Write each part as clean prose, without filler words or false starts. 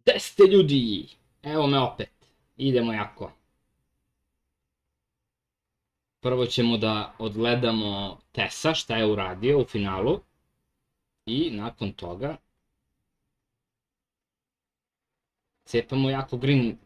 Teste ljudi, evo me opet. Idemo jako. Prvo ćemo da odgledamo Tesa, šta je uradio u finalu. I nakon toga cepamo jako green.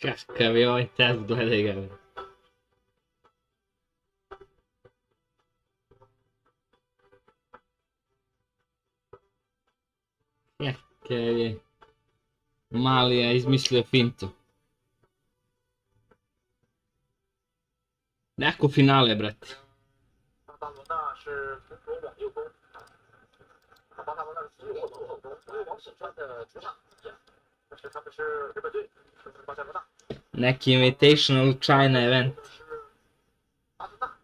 Kakav je ovaj test, gledaj ga. Kakav je. Mali je izmislio fintu. Neko finale, brate. 大罗纳是从左往右攻，巴塔罗纳是从右往左攻，因为往沈川的主场一样，但是他们是日本队，是巴塞罗那。Neki invitational China event. 阿森纳。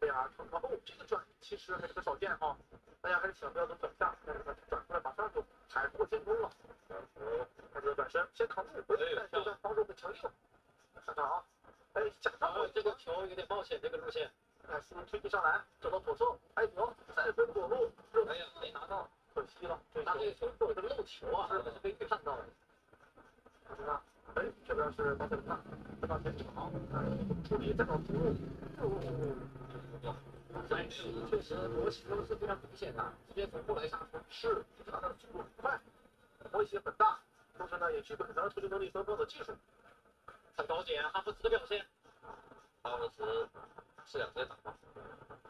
哎呀，传传后这个转其实还是个少见哈，大家还是想不要能转向，但是他转出来马上就踩过先锋了。他这个转身先扛住，但是在防守很强硬。上场啊！哎，假装这个球有点冒险，这个路线。哎，速度推进上来，找到左侧，哎，停，再分左路，哎呀，没拿到，可惜了。他这个球做了个漏球啊，是可以看到的。阿森纳，哎，这边是巴塞罗那，再到前场，处理再找突入，哎，确实罗西都是非常明显的，直接从后来下手，是，他的速度很快，威胁很大，同时呢也具备很强的突击能力和高的技术。很高点，哈弗茨的表现。哈弗茨是两队打吧？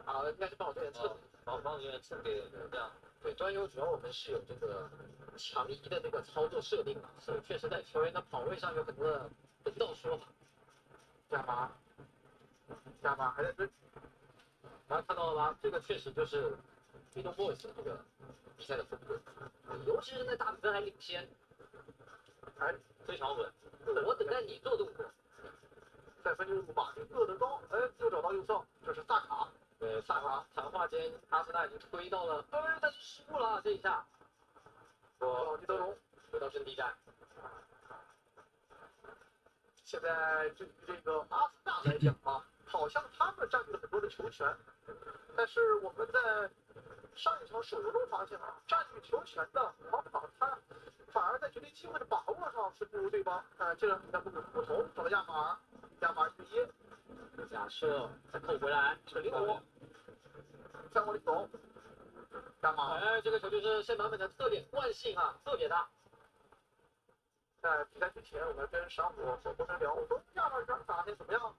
啊，应该是帮我队员撤，帮我队员撤给这样。对，专优主要我们是有这个强移的这个操作设定嘛，所以确实在球员的跑位上有很多的门道说法。加码，加码还在追。大家看到了吧？这个确实就是运动 boys 的这个比赛的风格，尤其是在大比分还领先，哎，非常稳。我等待你做动作。再分进入马丁厄德高，哎，又找到右侧，这是萨卡。对，萨卡谈话间，阿森纳已经推到了，哎，但是失误了这一下。说基德容回到阵地战。现在对于这个阿森纳来讲啊，好像他们占据了很多的球权，但是我们在上一场首游中发现啊，占据球权的往往他反而在绝对机会的把握上是不如对方。这两比赛不同，找到亚马尔，亚马尔1-1，假设再扣回来，这个灵活，再往里走，亚马尔，哎，这个球就是现版本的特点惯性啊，特别大。在比赛之前，我们跟闪火和博山聊，我说亚马尔打的怎么样？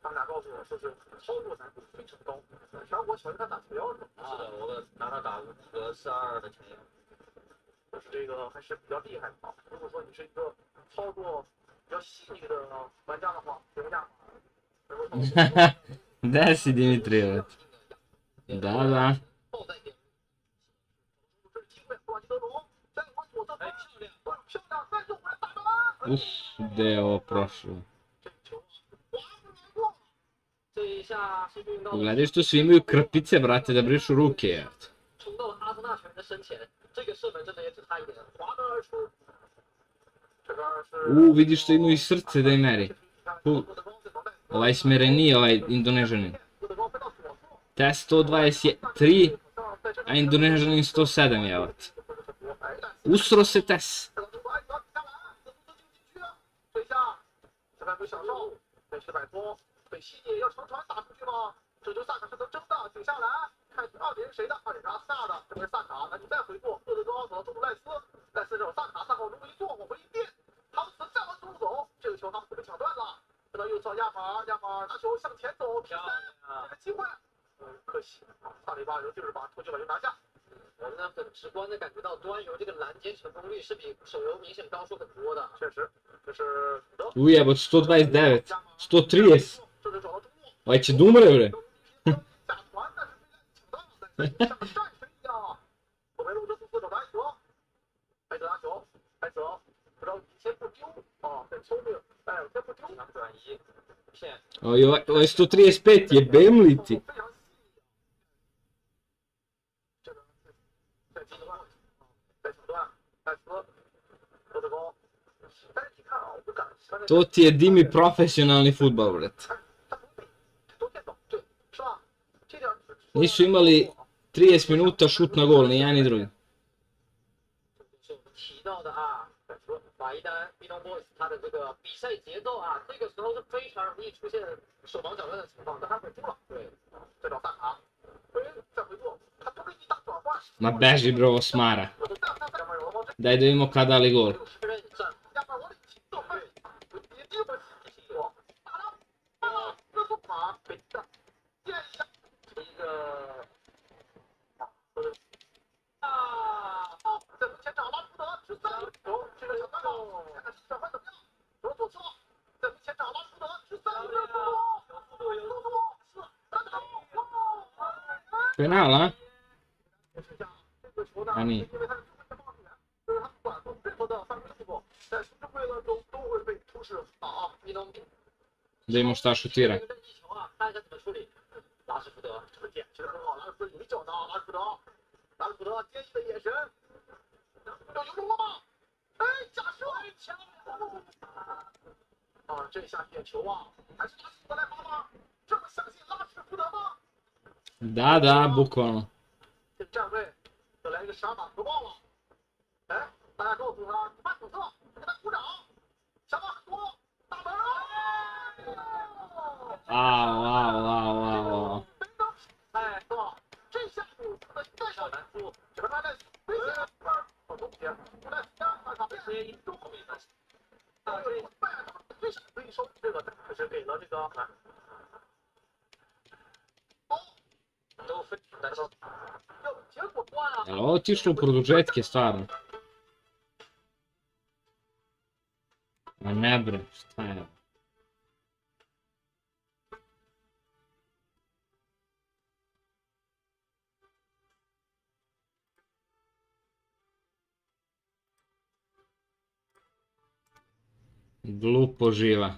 他们俩告诉我说是操作难度非常高。闪火瞧着他打不了是的，我拿他打5-4-2的前腰。就是这个还是比较厉害的啊。如果说你是一个操作比较细腻的玩家的话，评价。Da si Dimitrijević. Da, da. Uf, gde je ovo prošlo? Pogledaj što svi imaju krpice, brate, da brišu ruke, jel? 冲到了阿森纳球员的身前，这个射门真的也只差一点，滑门而出。Vidiš što imaju i srce da im meri. Ovaj smereniji, ovaj Indonežanin. Test 123, a Indonežanin 107, jel? Usro se Tes. 被细节要长传打出去吗？这这就萨卡是能争的，请下来，看2点谁的，2点是阿萨的，这边是萨卡，那你再回过，厄德高走到中路赖斯，赖斯这种萨卡，萨卡往中路一坐，往回一垫，汤姆斯再往中路走，这个球汤姆斯被抢断了，这到右侧亚马尔拿球向前走，漂亮，这个机会，可惜，萨里巴有就是把突球把球拿下。我们呢很直观的感觉到端游这个拦截成功率是比手游明显高出很多的，确实，这是福德。Ujebo, 129, 130. Ovaj će da umre, bre. 假传，但是被抢到了，像战神一样。后面路德斯找白泽，白泽拿球，白泽不知道一天不丢啊，很聪明，哎，一天不丢，转移骗。Ovaj 135 jebem li ti? 非常细这个在击断，在抢断，戴斯，罗德高。但是你看啊，我不敢。To ti je Dimi profesionalni futbal, brate. Nisu imali 30 minuta šut na gol, ni jedan ni drugi. 是我们提到的啊，马伊丹 Bidon Boys 他的这个比赛节奏啊，这个时候是非常容易出现手忙脚乱的情况，但他稳住了。对，再找萨卡，再回过，他不给你打转换。Ma beži bro, ovo smara. Daj da vidimo kada li gol. penal 啊？哪里？Vidimo šta šutira. 看看怎么处理。拉什福德这个点其实很好，拉什福德有一脚呢，拉什福德坚毅的眼神，要游龙了吗？哎，假射，强！啊，这下点球啊，还是拉什福德来发吗？这么相信拉什福德吗？ Da, da, bukvalno. 这站位，又来一个杀马特爆了。哎，大家告诉他，你慢手侧，给他鼓掌，想法很多，大门。哇哇哇哇哇！哎，哥，这下再小难出，这边来危险，好东西，来这些都后面的。啊，这最想可以收这个，可是给了这个。都分担心。结果断了。Jel ovo otišlo u produžetke stvarno? Ma ne bre, šta je? Glupo živa.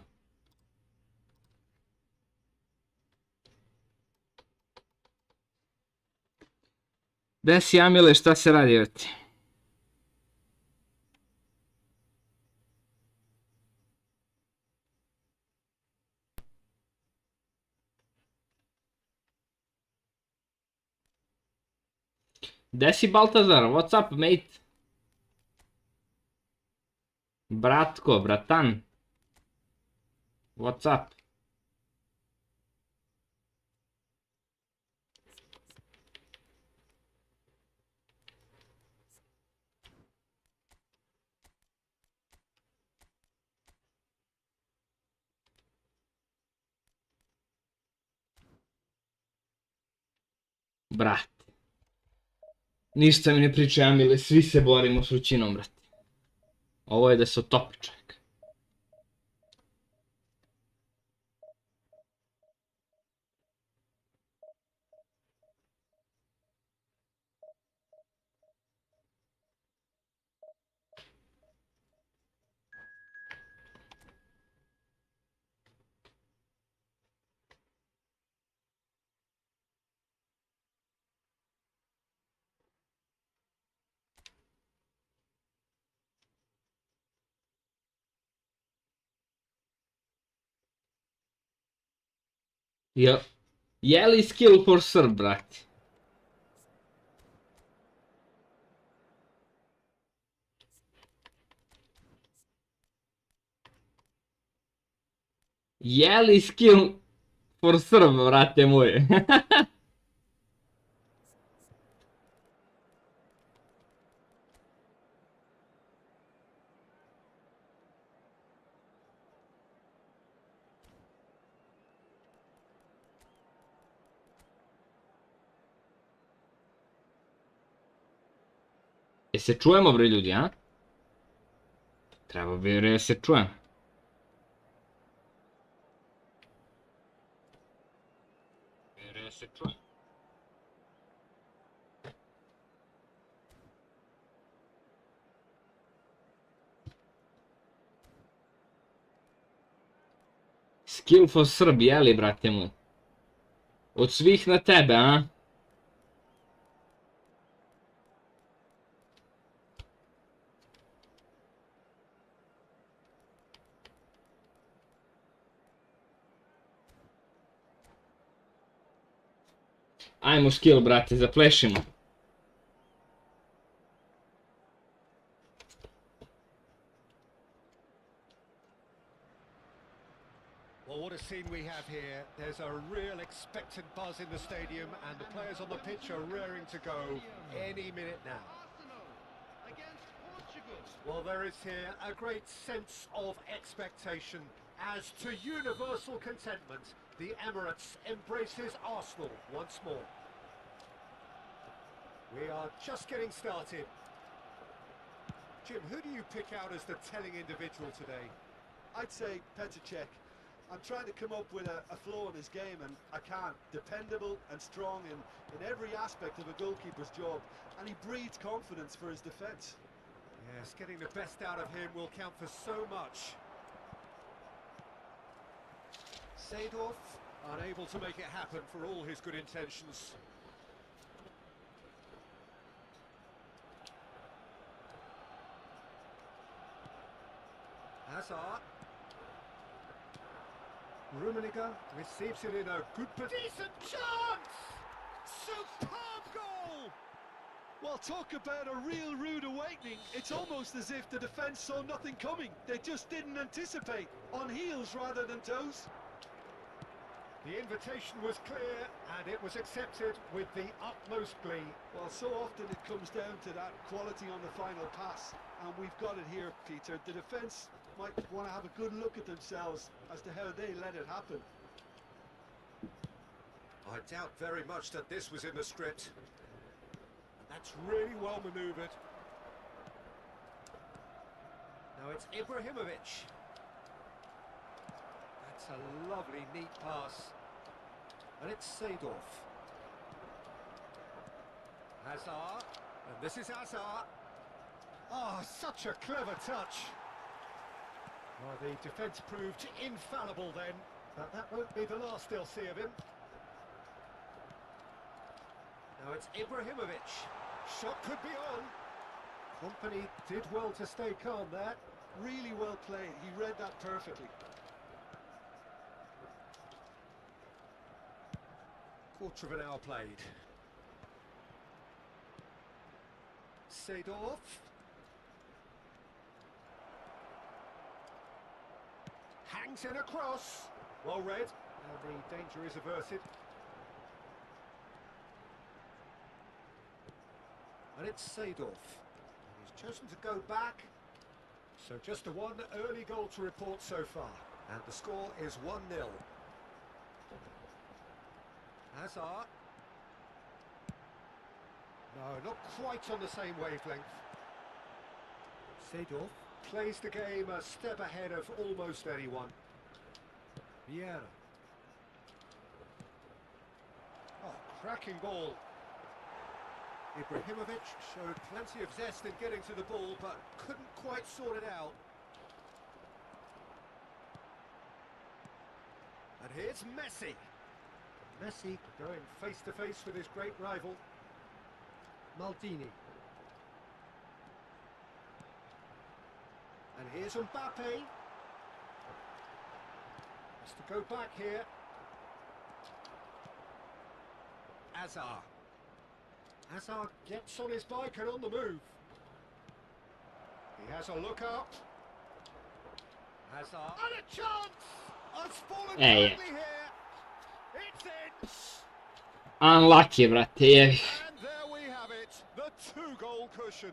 Gde si Amile, šta se radi ovdje? Gde si Baltazar? What's up, mate? Bratko, bratan. What's up? Brate. Ništa mi ne pričaj Amile, svi se borimo s vrućinom, brate. Ovo je da se otopi čovjek. Je li skill for Srb, brate? Je li skill For Srb, brate moj. E se čujemo, bre, ljudi, a? Treba bi res se čujem. Res se čujem. Skill for Srb, jeli, brate moj? Od svih na tebe, a? Ajmo skill, brate, zaplešimo. Well, what a scene we have here. There's a real expectant buzz in the stadium and the players on the pitch are raring to go any minute now. Well, there is here a great sense of expectation as to universal contentment. The Emirates embraces Arsenal once more. We are just getting started. Jim, who do you pick out as the telling individual today? I'd say Petr. I'm trying to come up with a flow in his game and I can't. Dependable and strong in every aspect of a goalkeeper's job, and he breeds confidence for his defence. Yes, getting the best out of him will count for so much. Seedorf, unable to make it happen for all his good intentions. Hazard. Rummenigge receives it in a good position. Decent chance! Superb goal! Well, talk about a real rude awakening. It's almost as if the defence saw nothing coming. They just didn't anticipate. On heels rather than toes. The invitation was clear and it was accepted with the utmost glee. Well, so often it comes down to that quality on the final pass. And we've got it here, Peter. The defence might want to have a good look at themselves as to how they let it happen. I doubt very much that this was in the script. That's really well manoeuvred. Now it's Ibrahimovic. That's a lovely, neat pass. And it's Seedorf. Hazard. And this is Hazard. Oh, such a clever touch. Well, the defence proved infallible then, but that won't be the last they'll see of him. Now it's Ibrahimovic. Shot could be on. Company did well to stay calm there. Really well played. He read that perfectly. Quarter of an hour played. Seedorf. Hangs in across. Well read. And the danger is averted. And it's Seedorf. He's chosen to go back. So just a one early goal to report so far. And the score is 1-0. Hazard. No, not quite on the same wavelength. Seedorf plays the game a step ahead of almost anyone. Vieira. Oh, cracking ball. Ibrahimovic showed plenty of zest in getting to the ball, but couldn't quite sort it out. And here's Messi. Messi going face to face with his great rival, Maldini. And here's Mbappe. Has to go back here. Hazard. Hazard gets on his bike and on the move. He has a look up. Hazard. And a chance! Has fallen badly here. It's in. Unlucky, brate, jevi. And there we have it, the two-goal cushion.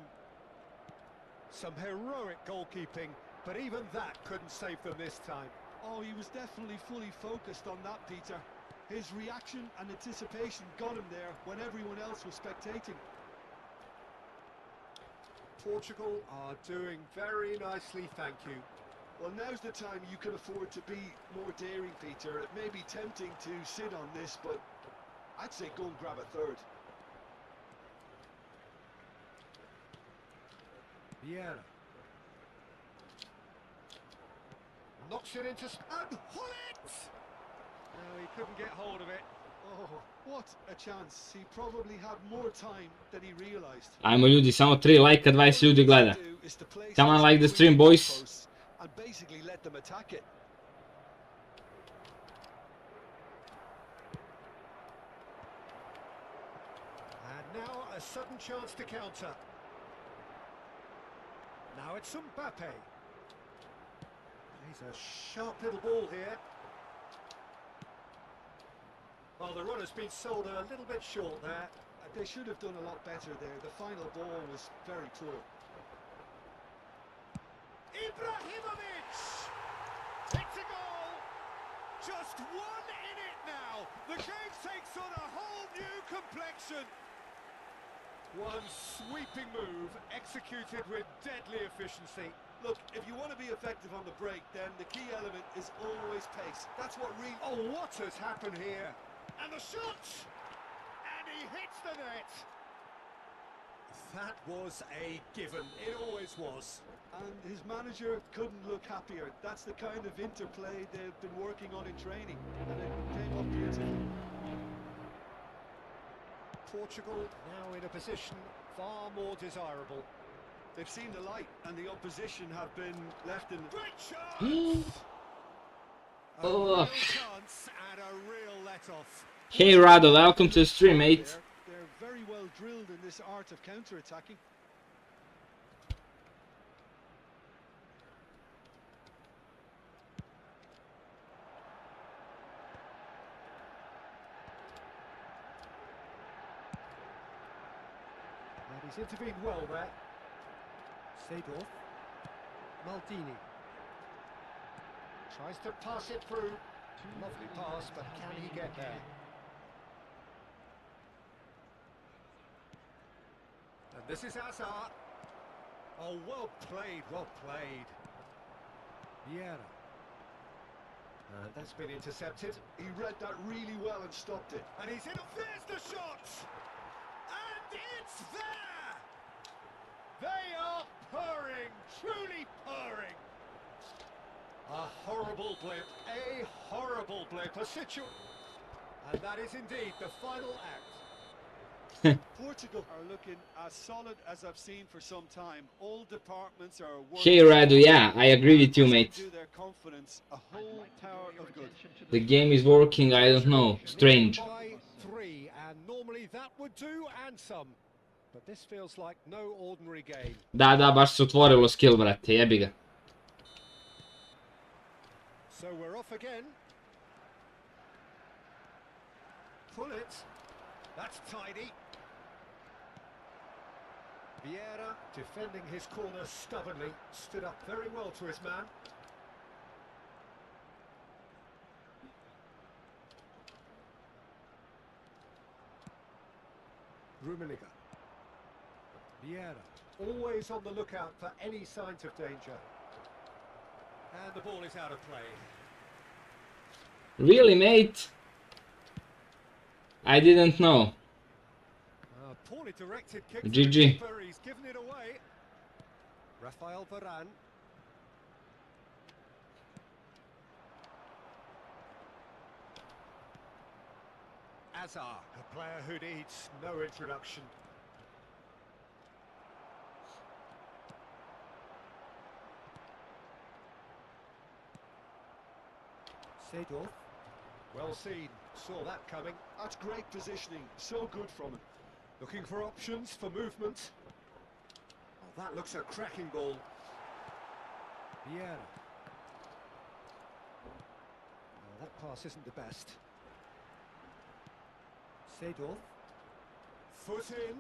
Some heroic goalkeeping, but even that couldn't save them this time. Oh, he was definitely fully focused on that, Peter. His reaction and anticipation got him there when everyone else was spectating. Portugal are doing very nicely, thank you. Well, now's the time you can afford to be more daring, Peter. It may be tempting to sit on this, but I'd say go and grab a third. Vieira. Knocks it into... and Hullet! No, he couldn't get hold of it. Oh, what a chance. He probably had more time than he realized. Ajmo ljudi, samo 3 lajka, 20 ljudi gleda. Come on, like the stream, boys. And basically let them attack it. And now a sudden chance to counter. Now it's Mbappe. He's a sharp little ball here. Well, the run has been sold a little bit short there. They should have done a lot better there. The final ball was very poor. Ibrahimovic! It's a goal! Just one in it now. The game takes on a whole new complexion. One sweeping move executed with deadly efficiency. Look, if you want to be effective on the break, then the key element is always pace. That's what really... Oh, what has happened here? And the shot! And he hits the net. That was a given. It always was. And his manager couldn't look happier. That's the kind of interplay they've been working on in training. And it came up beautifully. Portugal now in a position far more desirable. They've seen the light, and the opposition have been left in... Great chance! A real chance and a real let-off. Hey Rado, welcome to the stream, mate. They're very well drilled in this art of counter-attacking. And he's intervened well there. Seedorf. Maldini. Tries to pass it through. Lovely pass, but can he get there? And this is Hazard. Oh, well played, well played. Vieira. And that's been intercepted. He read that really well and stopped it. And he's in. There's the shot! And it's there! They are purring, truly purring. A horrible blip, a horrible blip, and that is indeed the final act. Portugal are looking as solid as I've seen for some time. All departments are working. Hey Rado, yeah, I agree with you, mate. To their confidence, a whole tower of good. The game is working, I don't know, strange. By 3, and normally that would do and some. But this feels like no ordinary game. Da, baš se otvorilo skill, brate, jebi ga. So we're off again. Pull it. That's tidy. Vieira, defending his corner stubbornly, stood up very well to his man. Rummenigge. Vieira, always on the lookout for any signs of danger. And the ball is out of play. Really, mate? I didn't know. Poorly directed kick. GG. He's given it away. Rafael Varane. Hazard, a player who needs no introduction. Seedorf. Well seen, saw that coming. That's great positioning, so good from him. Looking for options for movement. Oh, that looks a cracking ball. Vieira. Oh, that pass isn't the best. Seedorf. Foot in.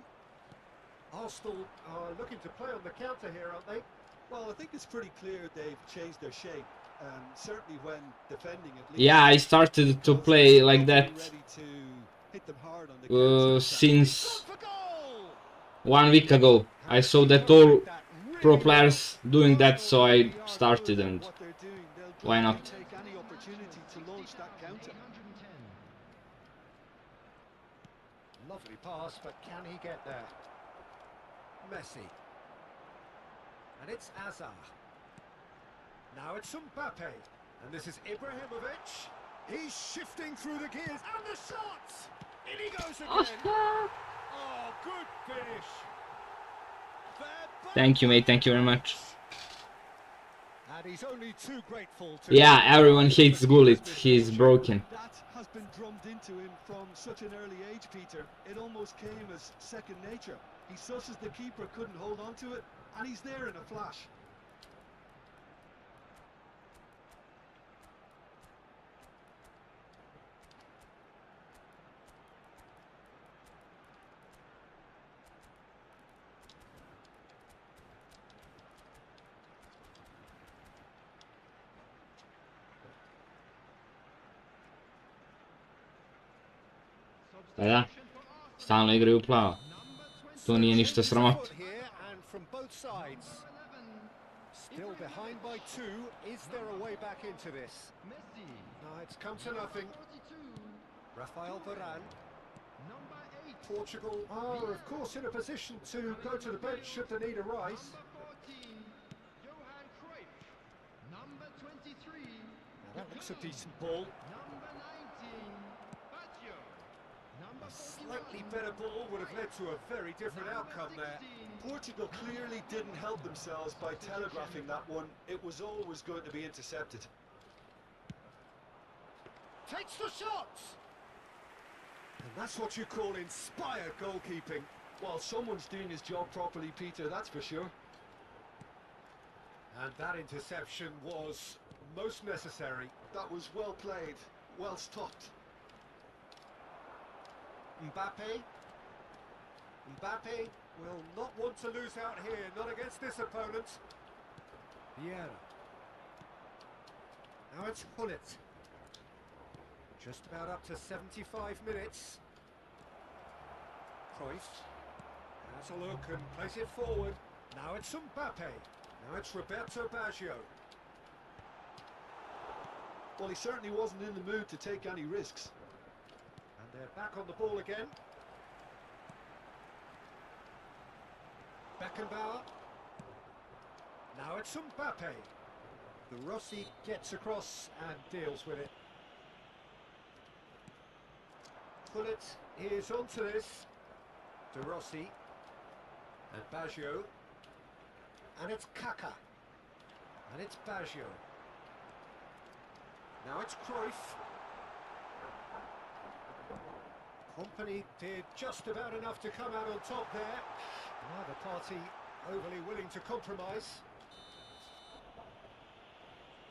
Arsenal are looking to play on the counter here, aren't they? Well, I think it's pretty clear they've changed their shape, certainly when defending at least. Yeah, I started to play like that Ready to hit them hard on the counter-attack. since For goal! 1 week ago. I saw that all pro players doing that, so I started, and What they're doing, they'll why gladly not? take any opportunity to launch that counter. Lovely pass, but can he get there? Messi. And it's Azar. Now it's Mbappe. And this is Ibrahimovic. He's shifting through the gears. And the shot! In he goes again. Oh, good finish. Thank you, mate. Thank you very much. And he's only too grateful to... Yeah, everyone hates Gullit. He's broken. That has been drummed into him from such an early age, Peter. It almost came as second nature. He susses the keeper couldn't hold on to it, and he's there in a flash. Pa da, stalno igraju plavo. To nije ništa sramota. Still behind by 2. Is there a way back into this? No, it's come to nothing. Rafael Varane. Portugal are, of course, in a position to go to the bench should the need arise. Now that looks a decent ball. A slightly better ball would have led to a very different outcome there. Portugal clearly didn't help themselves by telegraphing that one. It was always going to be intercepted. Takes the shot! And that's what you call inspired goalkeeping. Well, someone's doing his job properly, Peter, that's for sure. And that interception was most necessary. That was well played, well stopped. Mbappe. Mbappe will not want to lose out here, not against this opponent. Vieira. Now it's Gullit. Just about up to 75 minutes. Cruyff has a look and plays it forward. Now it's Mbappe. Now it's Roberto Baggio. Well, he certainly wasn't in the mood to take any risks. And they're back on the ball again. Beckenbauer. Now it's Mbappe. The Rossi gets across and deals with it. Gullit is onto this. De Rossi. And Baggio. And it's Kaka. And it's Baggio. Now it's Cruyff. Company did just about enough to come out on top there. Neither party overly willing to compromise.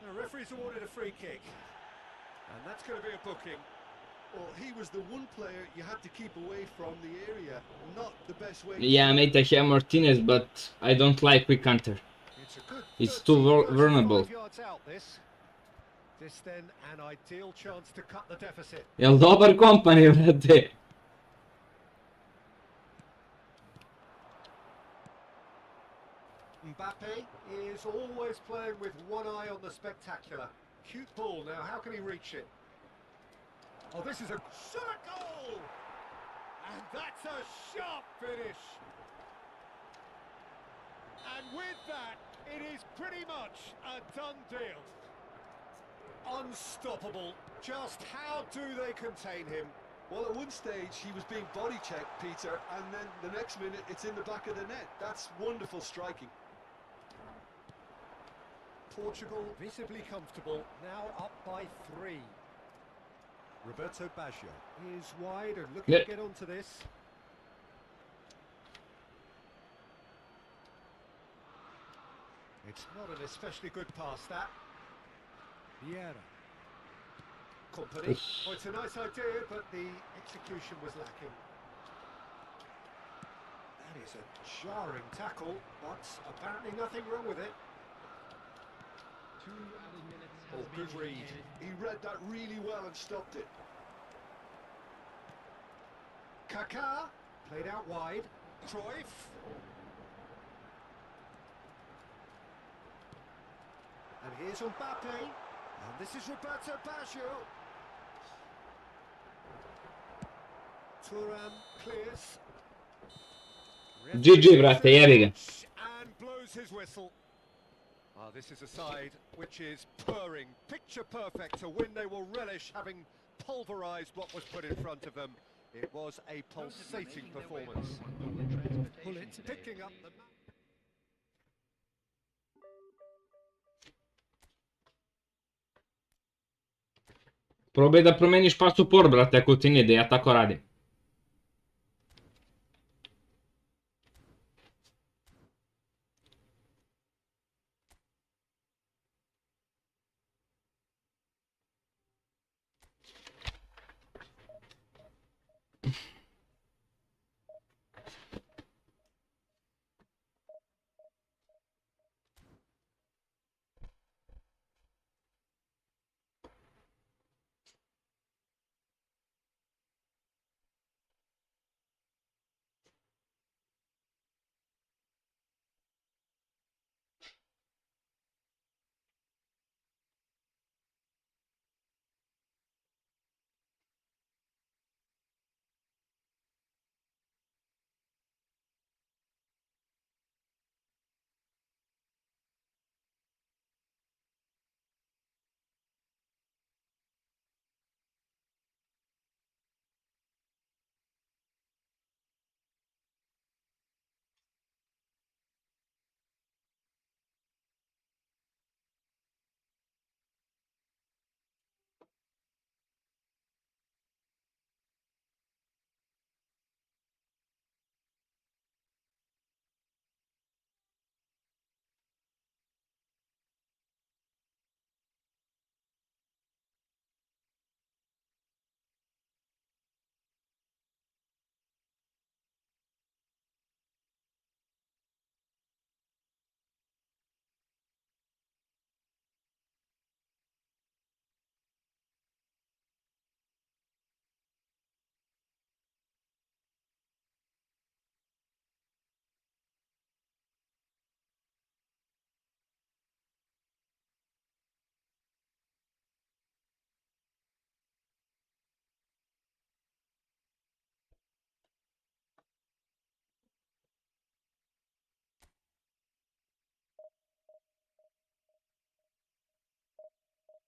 The referee's awarded a free kick. And that's going to be a booking. Well, he was the one player you had to keep away from the area. Not the best way. Yeah, mate, I have Martinez, but I don't like quick counter. It's too vulnerable. This then an ideal chance to cut the deficit. Jel dobar kompani, brate? Mbappe is always playing with one eye on the spectacular. Cute ball now, how can he reach it? Oh, this is a shot goal! And that's a sharp finish. And with that, it is pretty much a done deal. Unstoppable. Just how do they contain him? Well, at one stage he was being body checked, Peter, and then the next minute it's in the back of the net. That's wonderful striking. Portugal visibly comfortable, now up by 3. Roberto Baggio is wide and looking to get onto this. It's not an especially good pass, that. Vieira. Company. Oh, it's a nice idea, but the execution was lacking. That is a jarring tackle, but apparently nothing wrong with it. Oh, good read. He read that really well and stopped it. Kaká, played out wide. Cruyff. And here's Mbappe. And this is Roberto Baggio. Thuram clears. GG, brate, jebi ga. And blows his whistle. This is a side which is purring, picture perfect, a win they will relish, having pulverised what was put in front of them. It was a pulsating performance. Bullets picking up the... Probaj da promeniš pas suport, brate, ako ti ne ide, ja tako radim.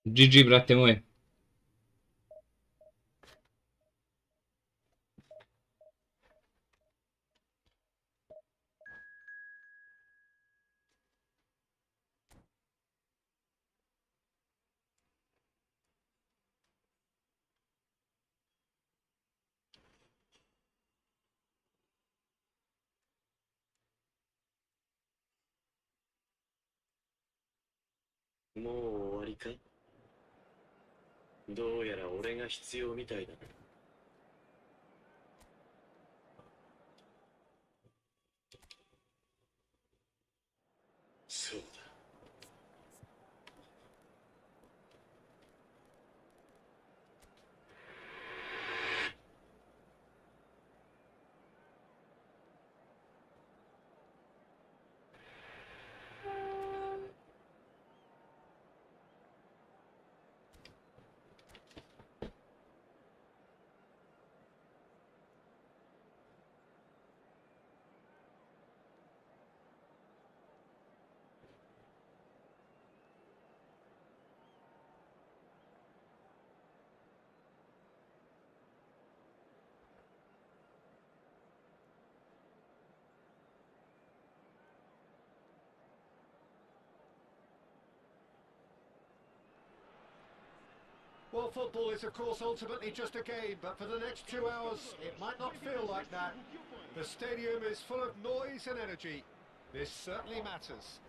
GG, brate moj. Well, football is, of course, ultimately just a game, but for the next 2 hours, it might not feel like that. The stadium is full of noise and energy. This certainly matters.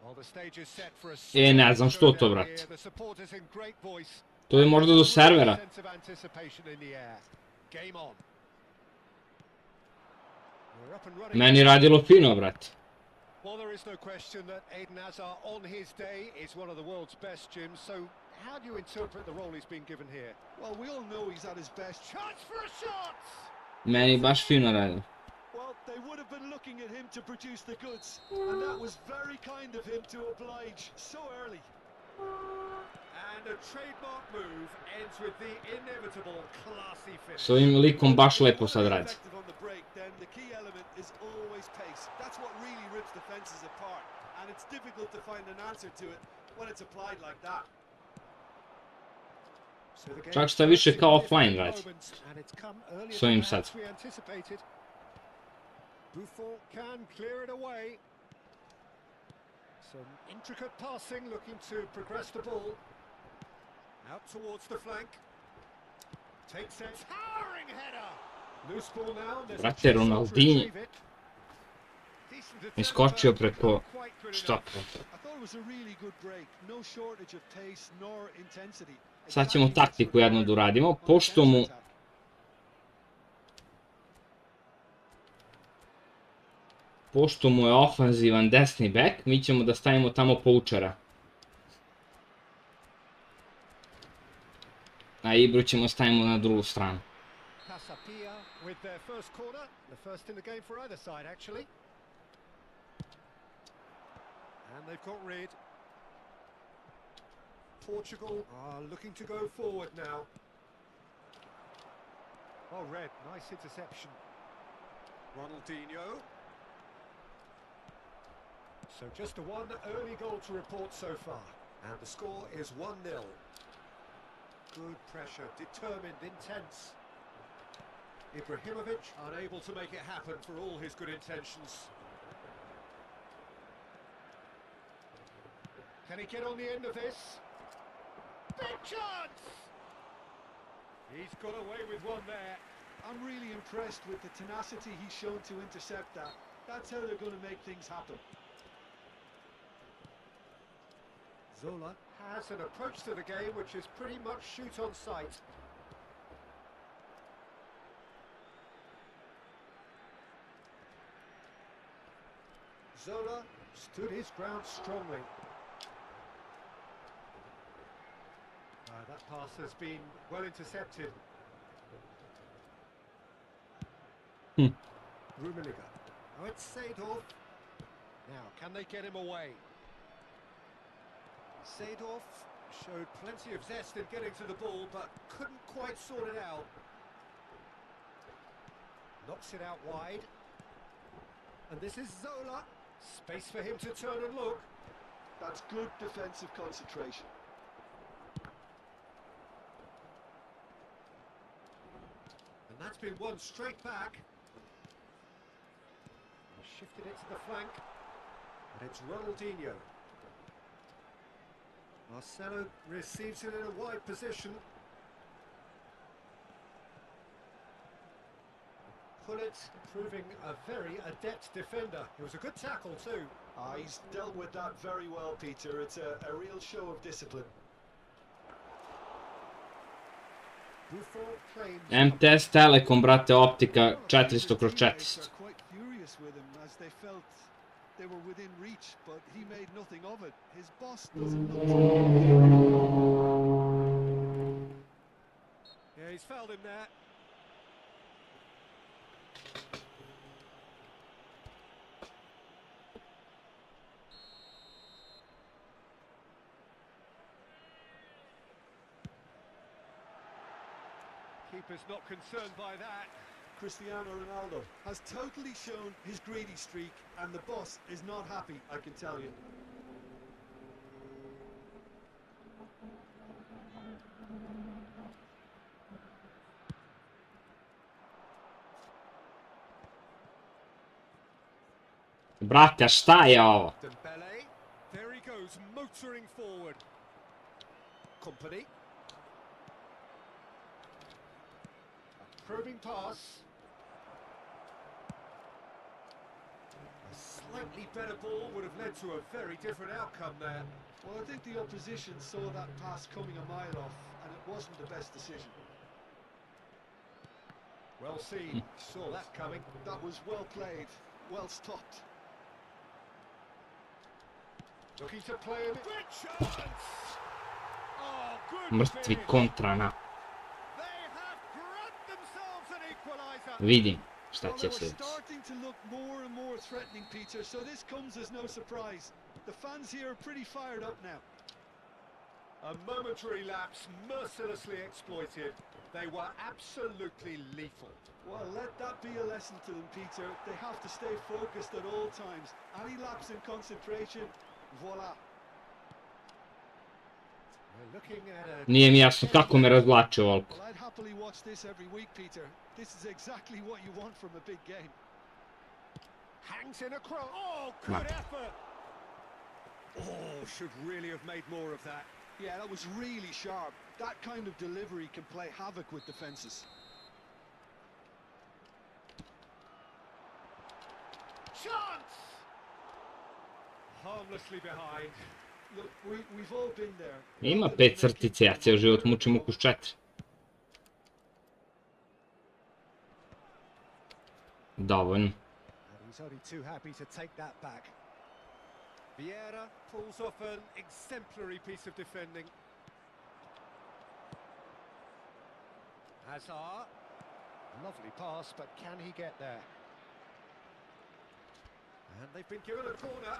Well, the stage is set for a E ne znam što to, showdown brate. here. The supporters in great voice. To je možda do servera. Sense of anticipation in the air. Game on. We're up and running. Meni radilo fino, brate. Well, there is no question that Eden Hazard on his day is one of the world's best, Jim. So how do you interpret the role he's been given here? Well, we all know he's at his best. Chance for a shot! Meni baš fino radilo. Well, they would have been looking at him to produce the goods, and that was very kind of him to oblige so early. And a trademark move ends with the inevitable classy finish. S ovim likom baš lepo sad radi. On the break, then the key element is always pace. That's what really rips defenses apart, and it's difficult to find an answer to it when it's applied like that. Čak šta više kao offline radi. S ovim sad. Buffon can clear it away. Some intricate passing, looking to progress the ball. Out towards the flank. Takes a towering header. Loose ball now. Brate, Ronaldinho mi skočio preko štopera. Sad ćemo taktiku jednu da uradimo, pošto mu je ofanzivan desni bek, mi ćemo da stavimo tamo poučara. A Ibru ćemo stavimo na drugu stranu. And they've got rid. Portugal are looking to go forward now. Oh, Red, nice interception. Ronaldinho. So just a one early goal to report so far. And the score is 1-0. Good pressure, determined, intense. Ibrahimovic unable to make it happen for all his good intentions. Can he get on the end of this? Big chance! He's got away with one there. I'm really impressed with the tenacity he's shown to intercept that. That's how they're going to make things happen. Zola has an approach to the game which is pretty much shoot on sight. Zola stood his ground strongly. That pass has been well intercepted. Rummenigge. Oh, it's Seedorf. Now, can they get him away? Seedorf showed plenty of zest in getting to the ball, but couldn't quite sort it out. Knocks it out wide. And this is Zola. Space for him to turn and look. That's good defensive concentration. And that's been won straight back. He shifted it to the flank. And it's Ronaldinho. Marcelo receives it in a wide position. Pullet proving a very adept defender. It was a good tackle too. He's dealt with that very well, Peter. It's a real show of discipline. MTS Telekom, brate, optika 400x400. They were within reach, but he made nothing of it. His boss doesn't look. Yeah, he's fouled him there. Keeper's not concerned by that. Cristiano Ronaldo has totally shown his greedy streak, and the boss is not happy, I can tell you. Brate, a šta je ovo? Dembele, there he goes, motoring forward. Company. A probing pass. slightly better ball would have led to a very different outcome there. Well, I think the opposition saw that pass coming a mile off, and it wasn't the best decision. Well seen, saw that coming. That was well played, well stopped. Looking to play a big chance. Oh, good Mrtvi finish. kontrana. They have grabbed themselves an equalizer. Vidim šta Well, će they were se. starting to look more and more threatening, Peter, so this comes as no surprise. The fans here are pretty fired up now. A momentary lapse mercilessly exploited. They were absolutely lethal. Well, let that be a lesson to them, Peter. They have to stay focused at all times. Any lapse in concentration, voila. We're looking at a... Nije mi jasno kako me razvlače ovoliko. Well, I'd happily watch this every week, Peter. This is exactly what you want from a big game. Hangs in a cross. Oh, good Right. effort. Oh, should really have made more of that. Yeah, that was really sharp. That kind of delivery can play havoc with defences. Chance! Harmlessly behind. Look, we've all been there. Ima 5 crtice, ja cijel život mučim ukus 4. Dovoljno. And he's only too happy to take that back. Vieira pulls off an exemplary piece of defending. Hazard. Lovely pass, but can he get there? And they've been given a corner.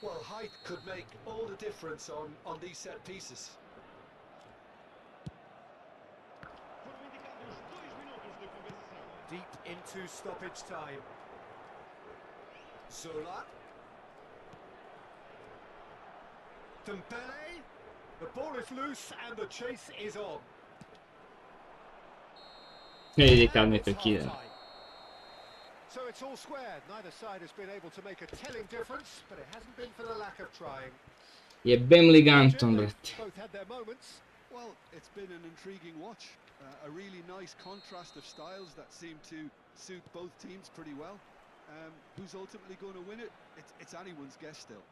Well, height could make all the difference on these set pieces. Deep into stoppage time. Zola. Dembele. The ball is loose and the chase is on. Ne vidi kad mi And to it's kida. half-time. So it's all squared. Neither side has been able to make a telling difference, but it hasn't been for the lack of trying. Jebem li Ganton, brate. Both had their moments. Well, it's been an intriguing watch. A really nice contrast of styles that seem to suit both teams pretty well. Who's ultimately going to win it? It's anyone's guess still.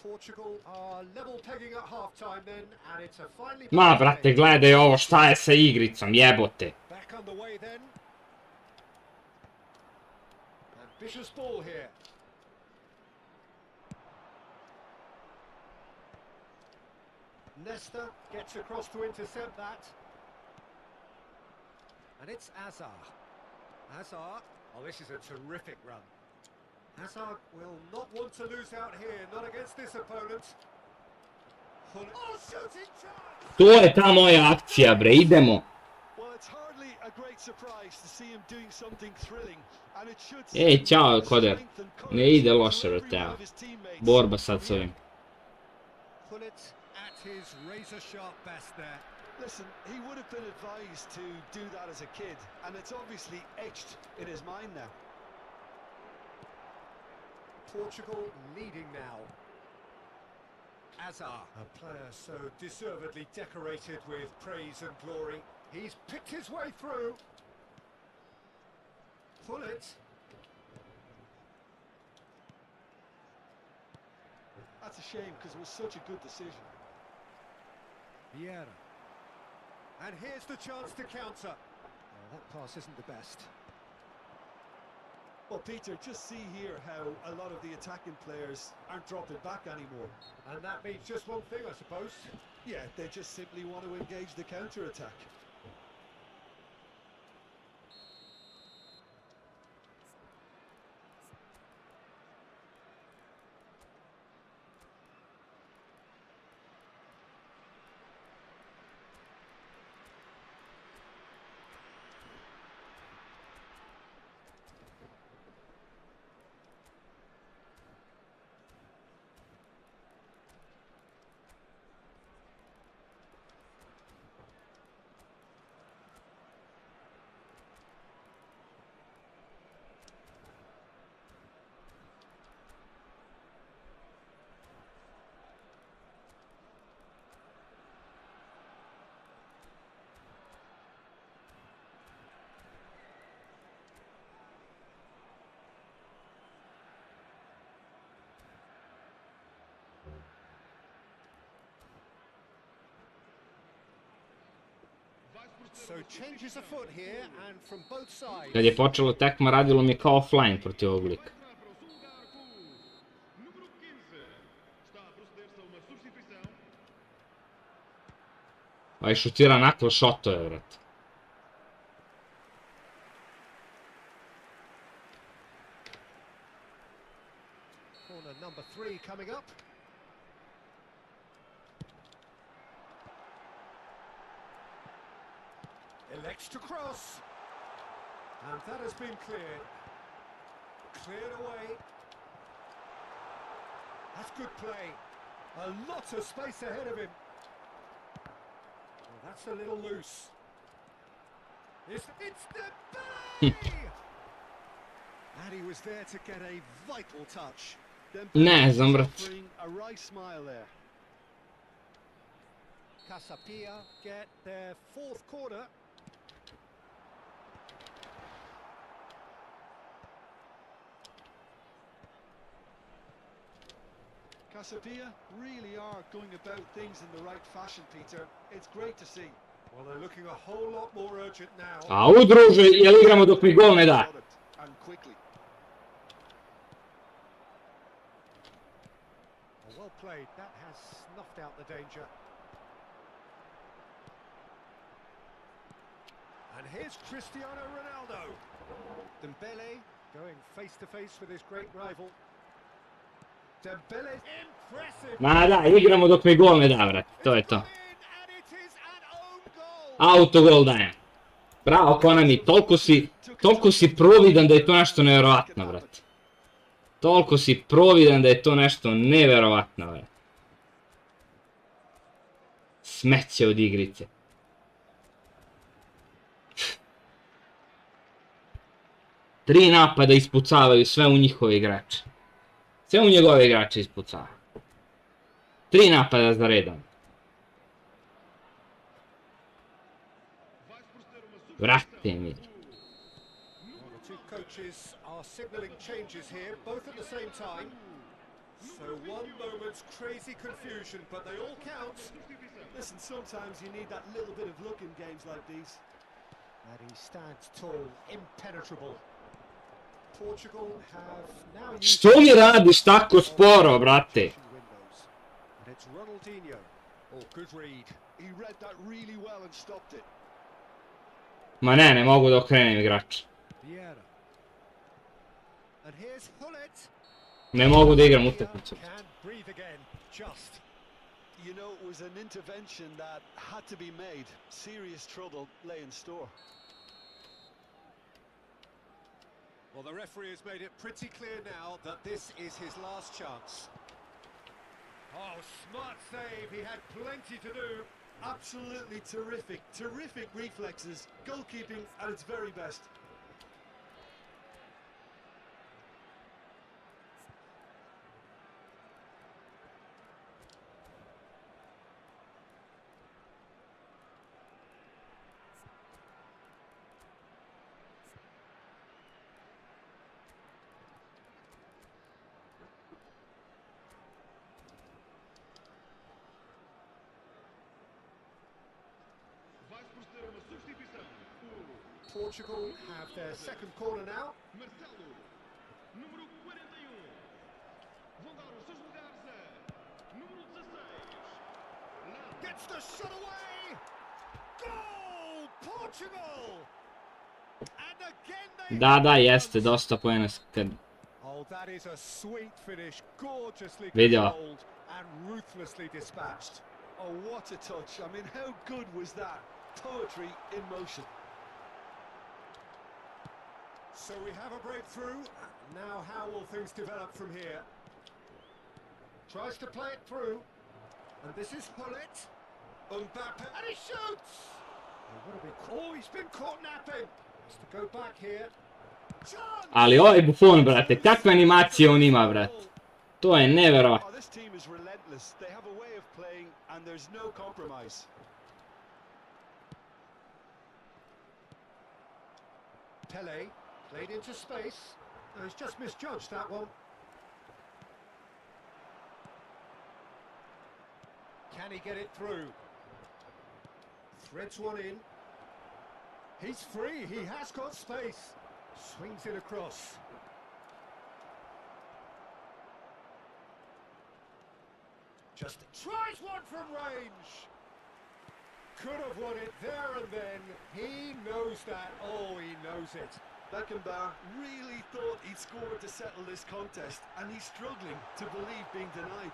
Portugal are level pegging at half-time then, and it's a finely... Ma, brate, gledaj ovo, šta je sa igricom, jebote. Back underway then. Ambitious ball here. Nesta gets across to intercept that. And it's Hazard. Hazard. Oh, this is a terrific run. Hazard will not want to lose out here, not against this opponent. Oh, shooting chance! To je ta moja akcija, bre, idemo. Well, it's hardly a great surprise to see him doing something thrilling, and it should Ej, signal čao, the Koder. strength and Ne courage ide to loše, every brate, one evo. of his teammates. Borba sad s ovim. Put it at his razor-sharp best there. Listen, he would have been advised to do that as a kid, and it's obviously etched in his mind now. Portugal leading now. Hazard, a player so deservedly decorated with praise and glory. He's picked his way through. Pull it. That's a shame because it was such a good decision. Vieira. And here's the chance to counter. Oh, that pass isn't the best. Well, Peter, just see here how a lot of the attacking players aren't dropping back anymore. And that means just one thing, I suppose. Yeah, they just simply want to engage the counter-attack. So changes afoot here and from both sides. Kad je počelo tekma, radilo mi je kao offline protiv ovog lika. Ovaj šutira naklo šotove, vrat. Corner number 3 coming up. Elects to cross. And that has been cleared. Cleared away. That's good play. A lot of space ahead of him. Well, that's a little loose. It's the play! And he was there to get a vital touch. Ne znam, brat. A wry smile there. Casapia get their 4th corner. Casapia really are going about things in the right fashion, Peter. It's great to see. Well, they're looking a whole lot more urgent now. Au, druže, jel igramo dok mi gol ne da? And quickly. Well played. That has snuffed out the danger. And here's Cristiano Ronaldo. Dembele going face to face with his great rival. Dembele, impressive. Ma dai, igramo dok mi gol ne da, vrat. To je to. Autogol dajem. Bravo, Konami, toliko si providan da je to nešto nevjerovatno, vrat. Toliko si providan da je to nešto nevjerovatno, vrat. Smeće od igrice. Tri napada ispucavaju sve u njihove igrače. Sve u njegove igrače ispucavaju. 3 napada za redom. Vrate mi. The two coaches are signaling changes here, both at the same time. So one moment's crazy confusion, but they all count. Listen, sometimes you need that little bit of luck in games like these. And he stands tall, impenetrable. Portugal have now used... Što mi radiš tako sporo, brate? And it's Ronaldinho. Oh, good read. He read that really well and stopped it. Ma ne mogu da okrenem igrača. Vieira. And here's Hullet. Ne mogu da igram utakmicu. Can't breathe again. Just. You know, it was an intervention that had to be made. Serious trouble lay in store. Well, the referee has made it pretty clear now that this is his last chance. Oh, smart save. He had plenty to do. Absolutely terrific. Terrific reflexes. Goalkeeping at its very best. Portugal have their second corner now. Gets the shot away. Goal, Portugal. And again they jeste, dosta poena kad... Oh, that is a sweet finish, gorgeously Vidio. controlled and ruthlessly dispatched. Oh, what a touch. I mean, how good was that? Poetry in motion. So we have a breakthrough. Now how will things develop from here? Tries to play it through. And this is Hullet. Mbappe. And he shoots! Oh, he's been caught napping. Has to go back here. Chance! Ali ovaj Buffon, brate, kakve animacije on ima, brate. To je nevjerovatno. Oh, this team is relentless. They have a way of playing and there's no compromise. Pele played into space. No, he's just misjudged that one. Can he get it through? Threads one in. He's free, he has got space. Swings it across. Just tries one from range. Could have won it there and then. He knows that. Oh, he knows it. Beckenbauer really thought he'd scored to settle this contest, and he's struggling to believe being denied.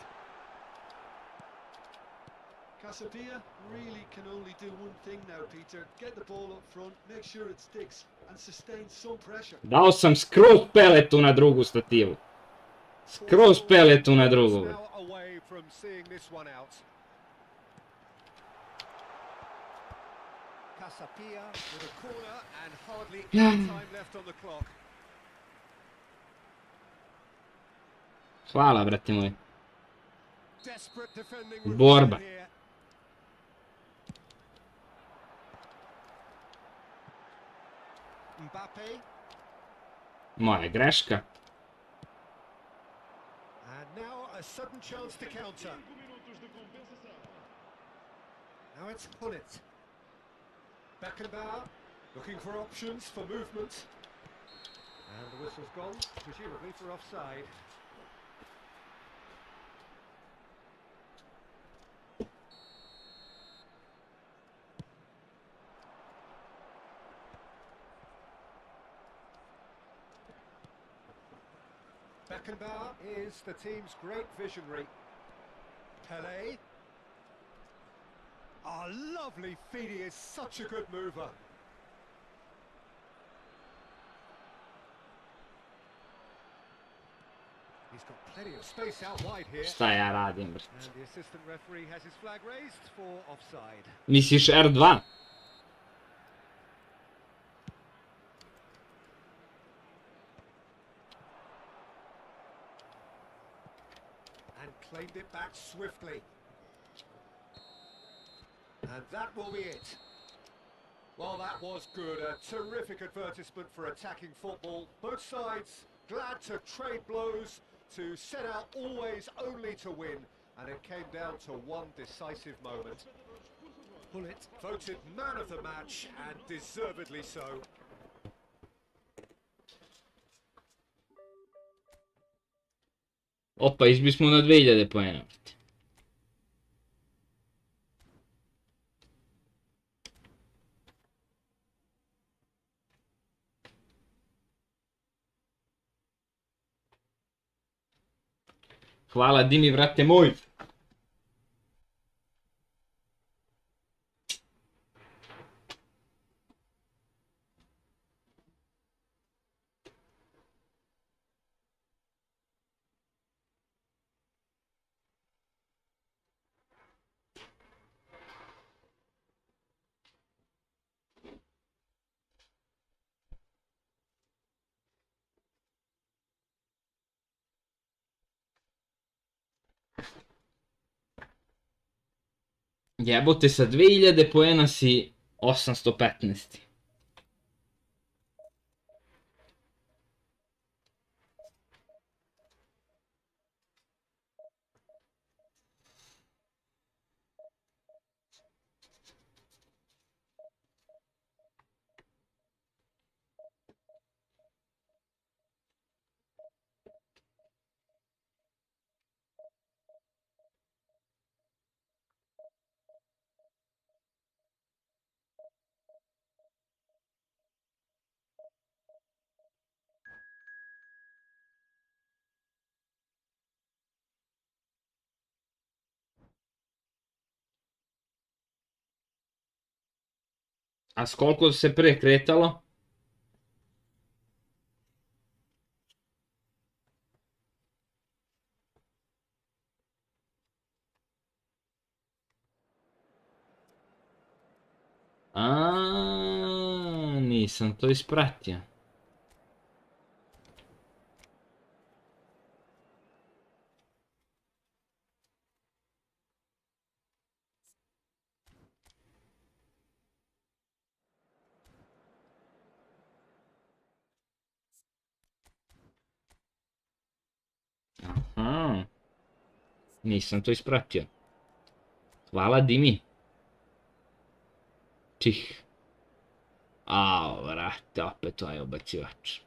Casapia really can only do one thing now, Peter. Get the ball up front, make sure it sticks, and sustain some pressure. Dao sam skroz peletu na drugu stativu. Skroz peletu na drugu. Now away from seeing this one out. Casapia with a corner and hardly any time left on the clock. Hvala, brate moji. Desperate defending Borba. here. Mbappe. Moja greška. And now a sudden chance to counter. Now it's Hullet. Beckenbauer looking for options for movement. And the whistle's gone, presumably for offside. Beckenbauer is the team's great visionary. Pelé. Oh, lovely feet, he is such a good mover. He's got plenty of space out wide here. Šta ja radim, brate? And the assistant referee has his flag raised for offside. Misliš R2? And claimed it back swiftly. And that will be it. Well, that was good. A terrific advertisement for attacking football. Both sides glad to trade blows, to set out always only to win. And it came down to one decisive moment. Hullet voted man of the match, and deservedly so. Opa, izbili smo na 2000 poena. Hvala Dimi, vrate moj. Jebote, sa 2000 poena si 815. A s koliko se pre kretalo? Nisam to ispratio. Aha. Nisam to ispratio. Hvala Dimi. Čih. Ao, vrate, opet ovaj obacivač.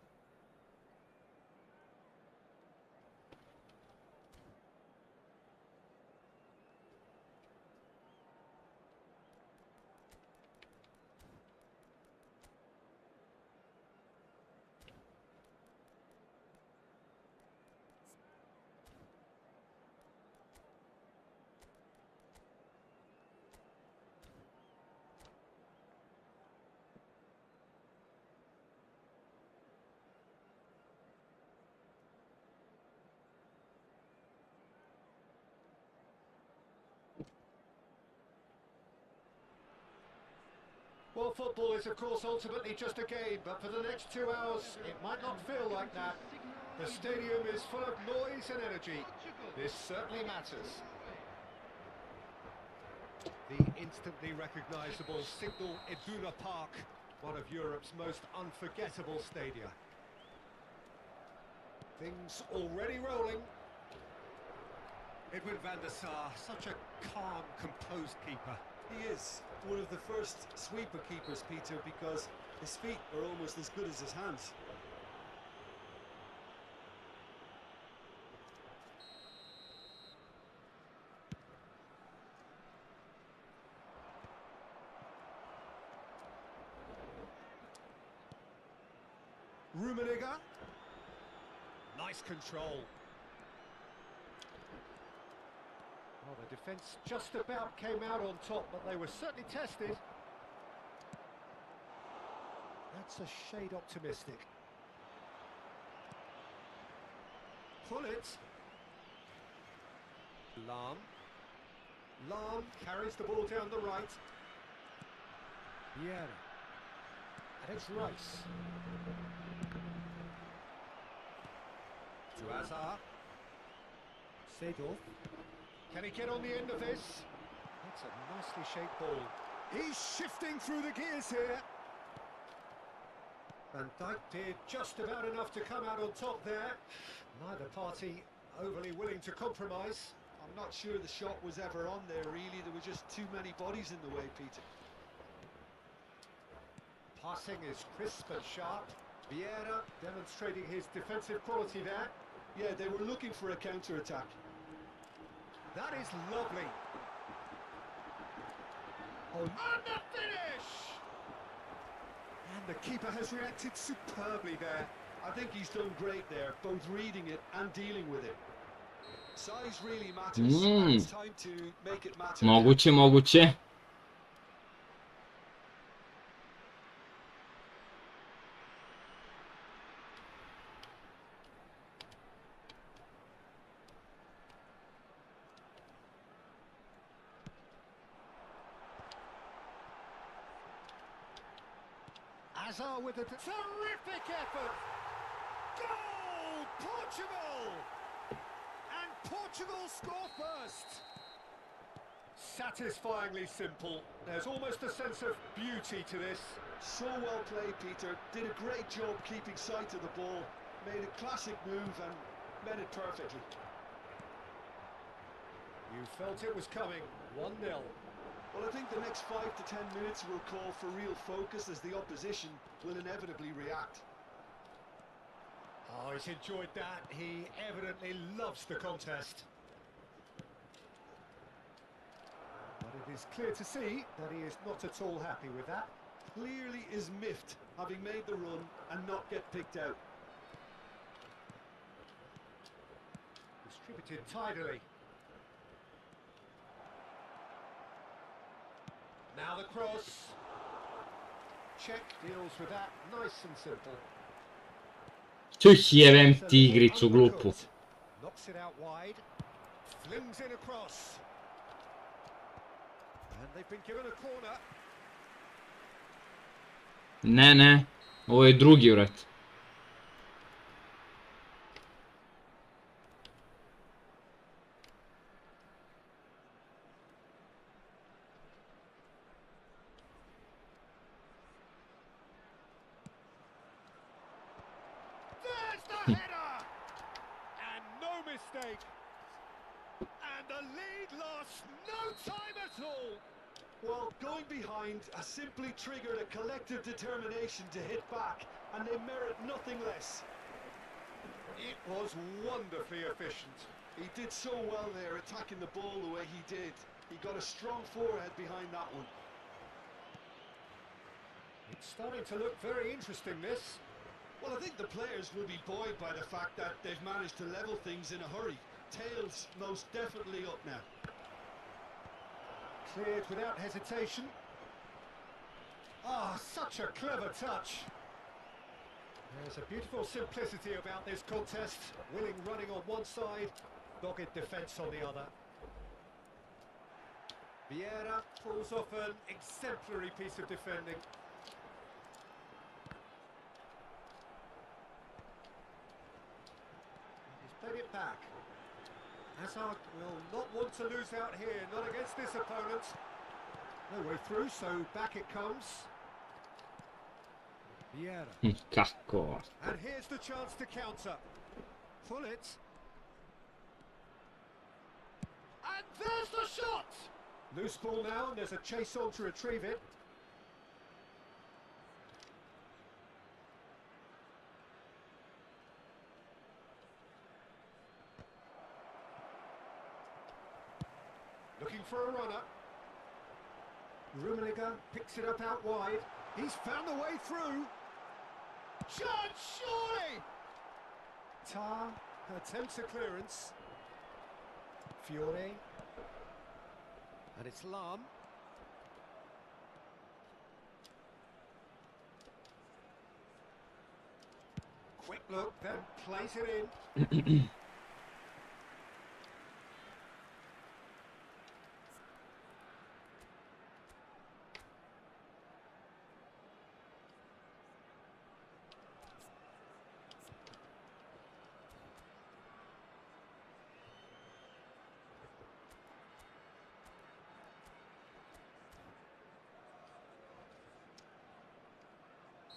Well, football is, of course, ultimately just a game, but for the next 2 hours, it might not feel like that. The stadium is full of noise and energy. This certainly matters. The instantly recognisable Signal Iduna Park, one of Europe's most unforgettable stadia. Things already rolling. Edwin van der Sar, such a calm, composed keeper. He is one of the first sweeper keepers, Peter, because his feet are almost as good as his hands. Rummenigge. Nice control. Well, the defence just about came out on top, but they were certainly tested. That's a shade optimistic. Pull it. Lahm. Lahm carries the ball down the right. Vieira. And it's Rice. To Hazard. Seedorf. Can he get on the end of this? That's a nicely shaped ball. He's shifting through the gears here. Van Dijk did just about enough to come out on top there. Neither party overly willing to compromise. I'm not sure the shot was ever on there, really. There were just too many bodies in the way, Peter. Passing is crisp and sharp. Vieira demonstrating his defensive quality there. Yeah, they were looking for a counter-attack. That is lovely. Oh, and the finish! And the keeper has reacted superbly there. I think he's done great there, both reading it and dealing with it. Size really matters, and it's time to make it matter. Moguće, moguće. Hazard with a terrific effort. Goal! Portugal! And Portugal score first. Satisfyingly simple. There's almost a sense of beauty to this. So well played, Peter. Did a great job keeping sight of the ball. Made a classic move and met it perfectly. You felt it was coming. 1-0. Well, I think the next 5 to 10 minutes will call for real focus as the opposition will inevitably react. Oh, he's enjoyed that. He evidently loves the contest. But it is clear to see that he is not at all happy with that. Clearly is miffed, having made the run and not get picked out. Distributed tidily. Now the cross. Czech deals with that nice and simple. Tüh, jebem ti igricu glupu. Knocks it out wide. Flings in across. And they've been given a corner. Ne, ne. Ovo je drugi vrat. Header! And no mistake. And the lead lost no time at all. Well, going behind has simply triggered a collective determination to hit back, and they merit nothing less. It was wonderfully efficient. He did so well there, attacking the ball the way he did. He got a strong forehead behind that one. It's starting to look very interesting, this. Well, I think the players will be buoyed by the fact that they've managed to level things in a hurry. Tails most definitely up now. Cleared without hesitation. Ah, such a clever touch. There's a beautiful simplicity about this contest. Willing running on one side, dogged defence on the other. Vieira pulls off an exemplary piece of defending. He's played it back. Hazard will not want to lose out here, not against this opponent. No way through, so back it comes. Vieira. Cacco. And here's the chance to counter. Pull it. And there's the shot! Loose ball now, and there's a chase on to retrieve it. Looking for a runner. Rummenigge picks it up out wide. He's found the way through. Chance, surely! Tar attempts a clearance. Fiore. And it's Lam. Quick look, then plays it in.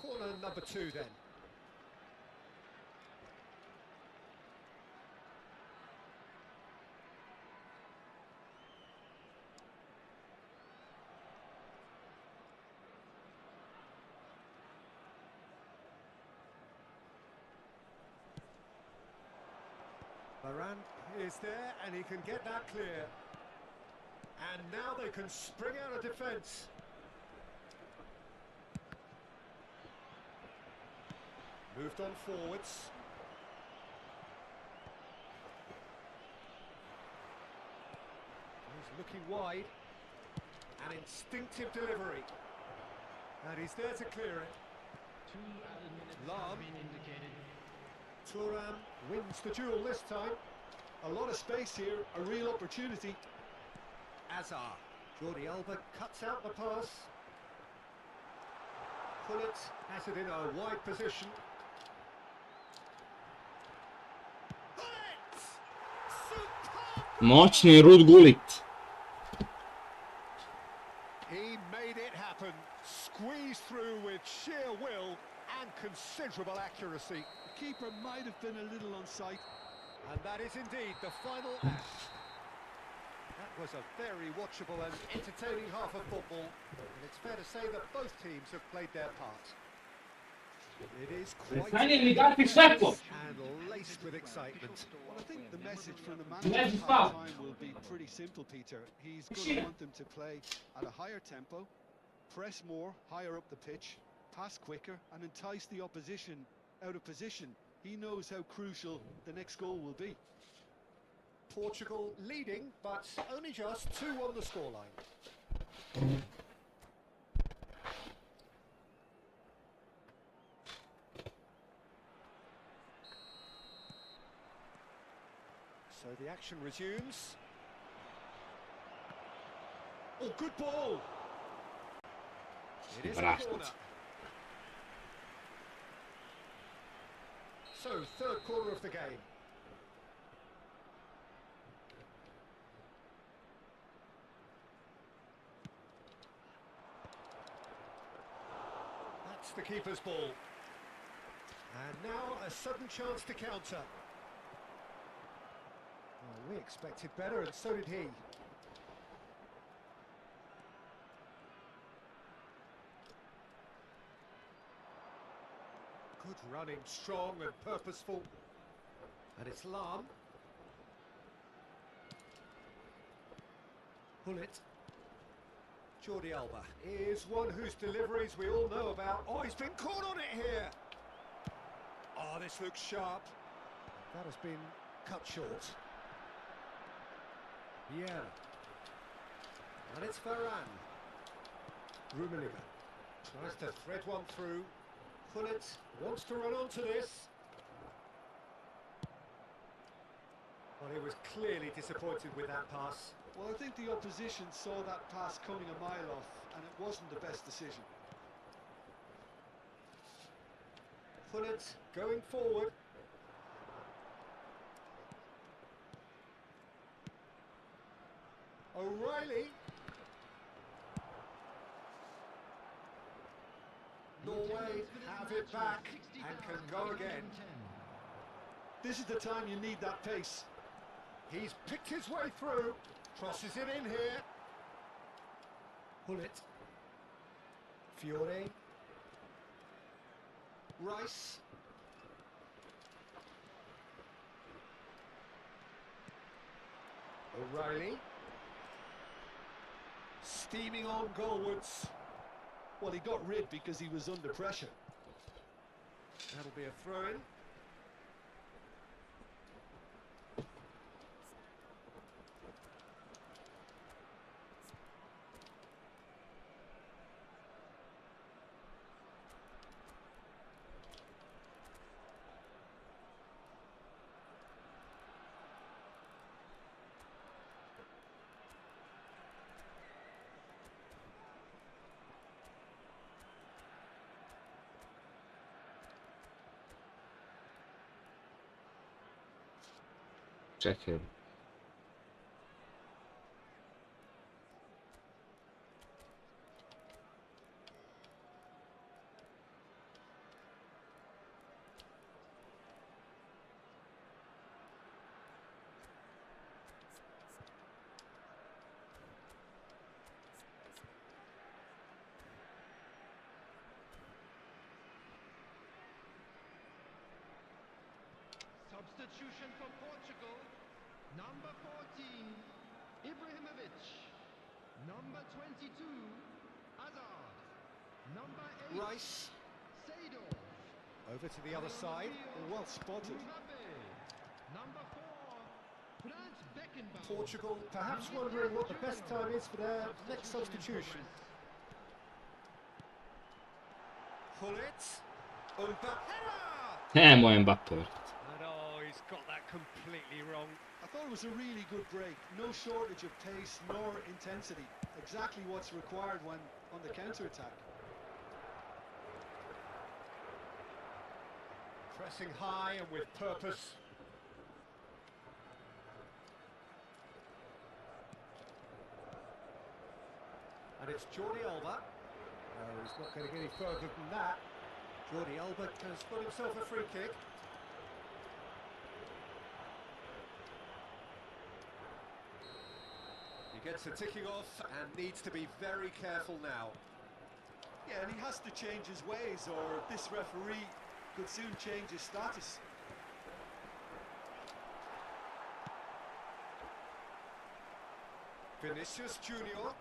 Corner number 2 then. Varane is there and he can get that clear. And now they can spring out of defence. Moved on forwards. He's looking wide. An instinctive delivery. And he's there to clear it. 2 added minutes Lam. have been indicated. Thuram wins the duel this time. A lot of space here, a real opportunity. Azar. Jordi Alba cuts out the pass. Pullet has it in a wide position. Pullet! Superb! Moćni Rud Gullit. He made it happen. Squeezed through with sheer will and considerable accuracy. The keeper might have been a little on sight. And that is indeed the final act. That was a very watchable and entertaining half of football. And it's fair to say that both teams have played their part. It is quite and laced with excitement. Well, I think the message from the manager at half-time will be pretty simple, Peter. He's going to want them to play at a higher tempo, press more, higher up the pitch, pass quicker, and entice the opposition out of position. He knows how crucial the next goal will be. Portugal leading, but only just 2 on the scoreline. So the action resumes. Oh, good ball! It is a corner. So, 3rd corner of the game. That's the keeper's ball. And now a sudden chance to counter. Well, we expected better, and so did he. Good running, strong and purposeful. And it's Lam. Pull it. Jordi Alba is one whose deliveries we all know about. Oh, he's been caught on it here. Oh, this looks sharp. That has been cut short. Yeah. And it's Varane. Rummenigge tries to thread one through. Gullit wants to run onto this. Well, he was clearly disappointed with that pass. Well, I think the opposition saw that pass coming a mile off, and it wasn't the best decision. Gullit going forward. O'Reilly. Norway have it back and can go again. This is the time you need that pace. He's picked his way through. Crosses it in here. Gullit. Fiore. Rice. O'Reilly. Steaming on goalwards. Well, he got rid because he was under pressure. That'll be a throw-in. Czekaj. Substitution for Portugal. Number 14, Ibrahimovic. Number 22, Hazard. Number 8, Rice. Seedorf. Over to the other side. Well spotted. Mbappe. Number 4, Franz Beckenbauer. Portugal perhaps wondering what the best time is for their next substitution. Gullit. Mbappe. Moje Mbappe. And oh, he's got that completely wrong. I thought it was a really good break. No shortage of pace nor intensity. Exactly what's required when on the counter-attack. Pressing high and with purpose. And it's Jordi Alba. No, he's not going to get any further than that. Jordi Alba has got himself a free kick. He gets a ticking off and needs to be very careful now. Yeah, and he has to change his ways, or this referee could soon change his status. Vinicius Junior.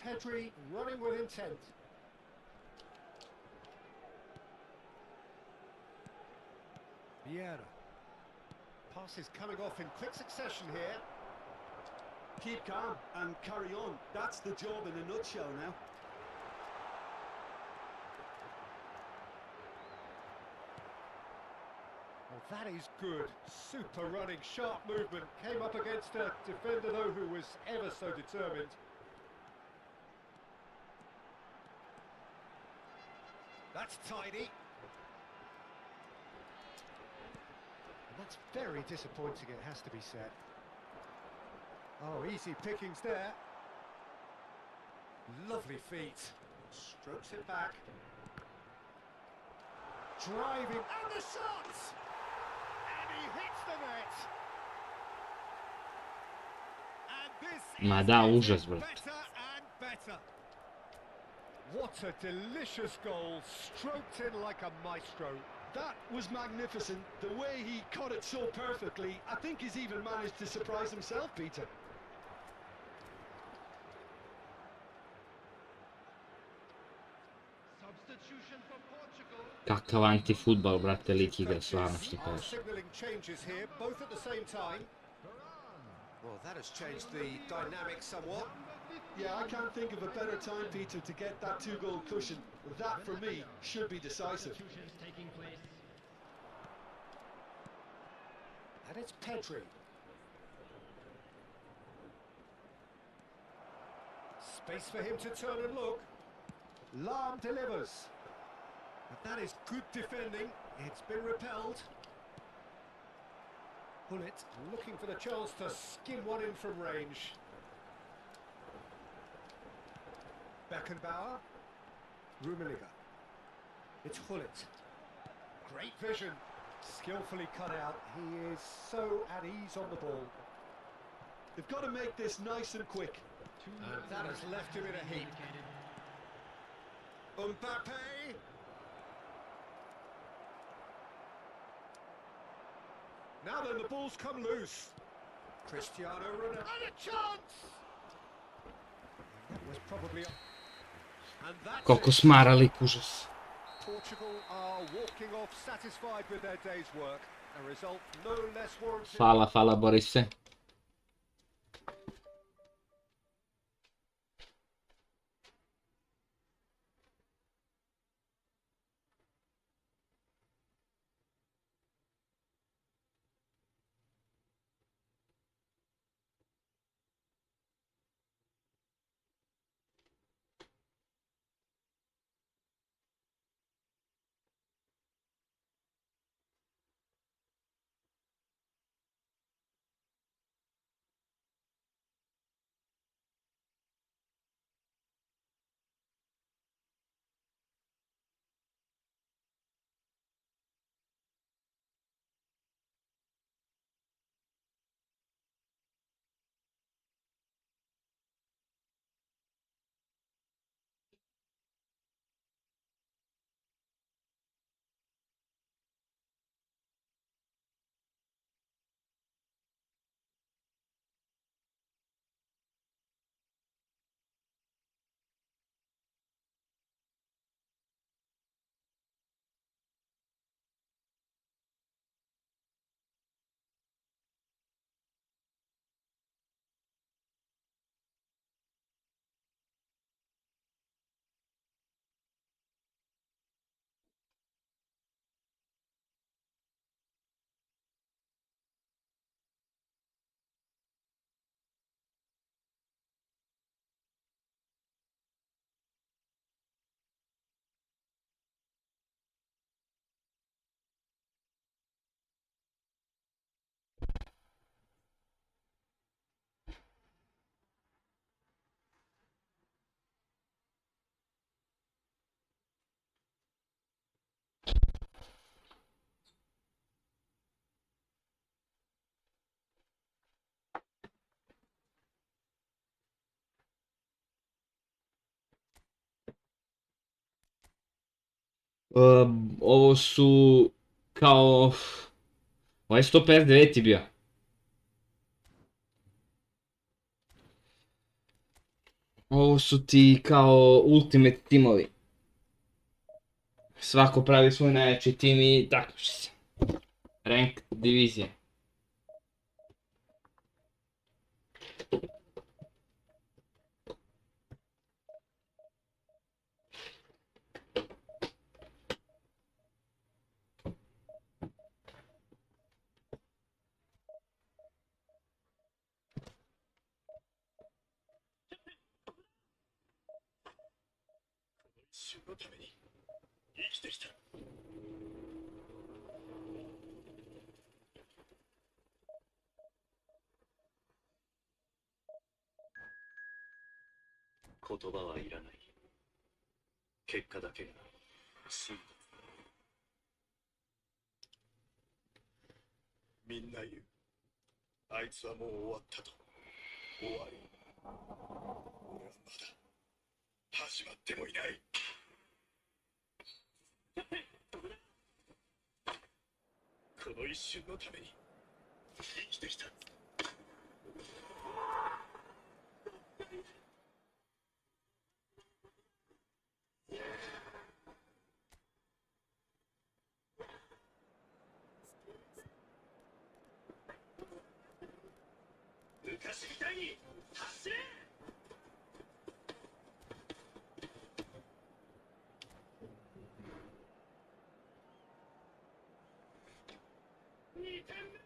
Pedri running with intent. Vieira. Passes coming off in quick succession here. Keep calm and carry on. That's the job in a nutshell now. Well, that is good. Super running, sharp movement. Came up against a defender, though, who was ever so determined. That's tidy. And that's very disappointing, it has to be said. Oh, easy pickings there. Lovely feet. Strokes it back. Driving and the shot! And he hits the net. And this Ma is da, getting užas, brate. better and better. What a delicious goal, stroked in like a maestro. That was magnificent. The way he caught it so perfectly, I think he's even managed to surprise himself, Peter. Substitution for Portugal. Kakav anti-futbal, brate, lik igra, stvarno što Are kažeš. signalling changes here, both at the same time. Well, that has changed the dynamic somewhat. Yeah, I can't think of a better time, Peter, to get that two-goal cushion. That, for me, should be decisive. Substitutions taking place. And it's Pedri. Space for him to turn and look. Lam delivers. But that is good defending. It's been repelled. Hullet looking for the chance to skim one in from range. Beckenbauer. Rummenigge. It's Hullet. Great vision. Skillfully cut out. He is so at ease on the ball. They've got to make this nice and quick. And that has left him in a heap. Mbappe. Now then, the ball's come loose. Cristiano Ronaldo. And a chance! And that was probably... And that's Koliko it. smara lik, užas. Portugal are walking off satisfied with their day's work. A result no less warranted. Hvala Borise. Ovo su kao... Ovaj 159 je bio. Ovo su ti kao ultimate timovi. Svako pravi svoj najjači tim i takmiči se. Ranked divizije. みんな言う。あいつはもう終わったと。終わり。俺はまだ始まってもいない。この一瞬のために生きてきた。昔みたいに走れ。2点目。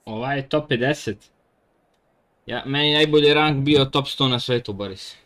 Ovaj je top 50. Ja, meni najbolji rank bio top 100 na svetu, Boris.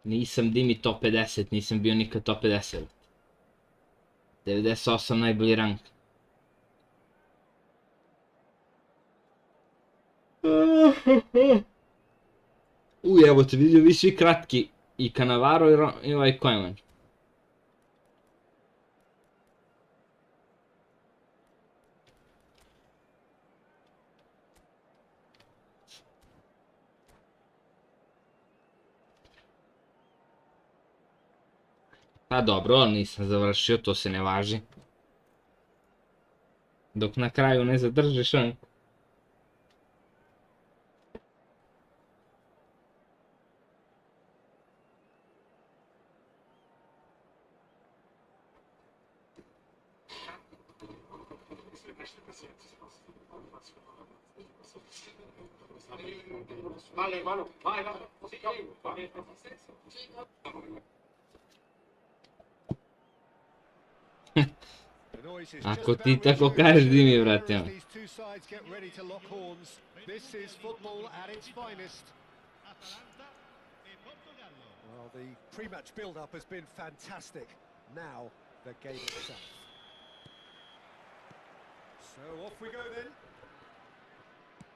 Nisam Dimi top 50, nisam bio nikad top 50. 98 najbolji rank. Evo te vidio, vi svi kratki. I Cannavaro i ovaj Koeman. Pa dobro, nisam završio, to se ne važi. Dok na kraju ne zadržiš rank. The noise is Ako just ti about tako resumed kažeš, di mi, here brate, as ono. these two sides get ready to lock horns. This is football at its finest. Atalanta e Portogallo. Well, the pre-match build-up has been fantastic. Now, the game itself. So off we go then.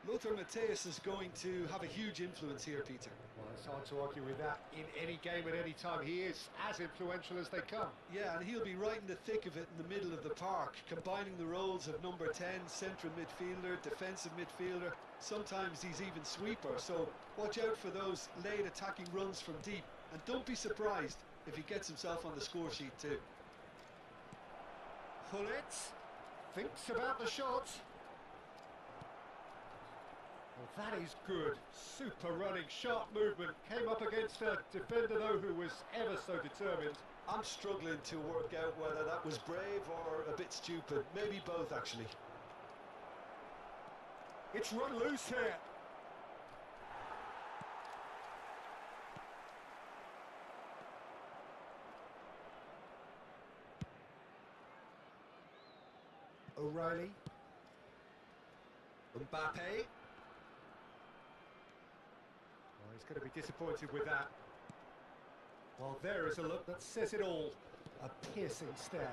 Lothar Matthäus is going to have a huge influence here, Peter. Well, it's hard to argue with that in any game at any time. He is as influential as they come. Yeah, and he'll be right in the thick of it in the middle of the park, combining the roles of number 10, central midfielder, defensive midfielder. Sometimes he's even sweeper, so watch out for those late attacking runs from deep. And don't be surprised if he gets himself on the score sheet too. Hullet thinks about the shot. Well, that is good. Super running, sharp movement. Came up against a defender, though, who was ever so determined. I'm struggling to work out whether that was brave or a bit stupid. Maybe both, actually. It's run loose here. O'Reilly. Mbappe. Oh, he's going to be disappointed with that. Well, there is a look that says it all. A piercing stare.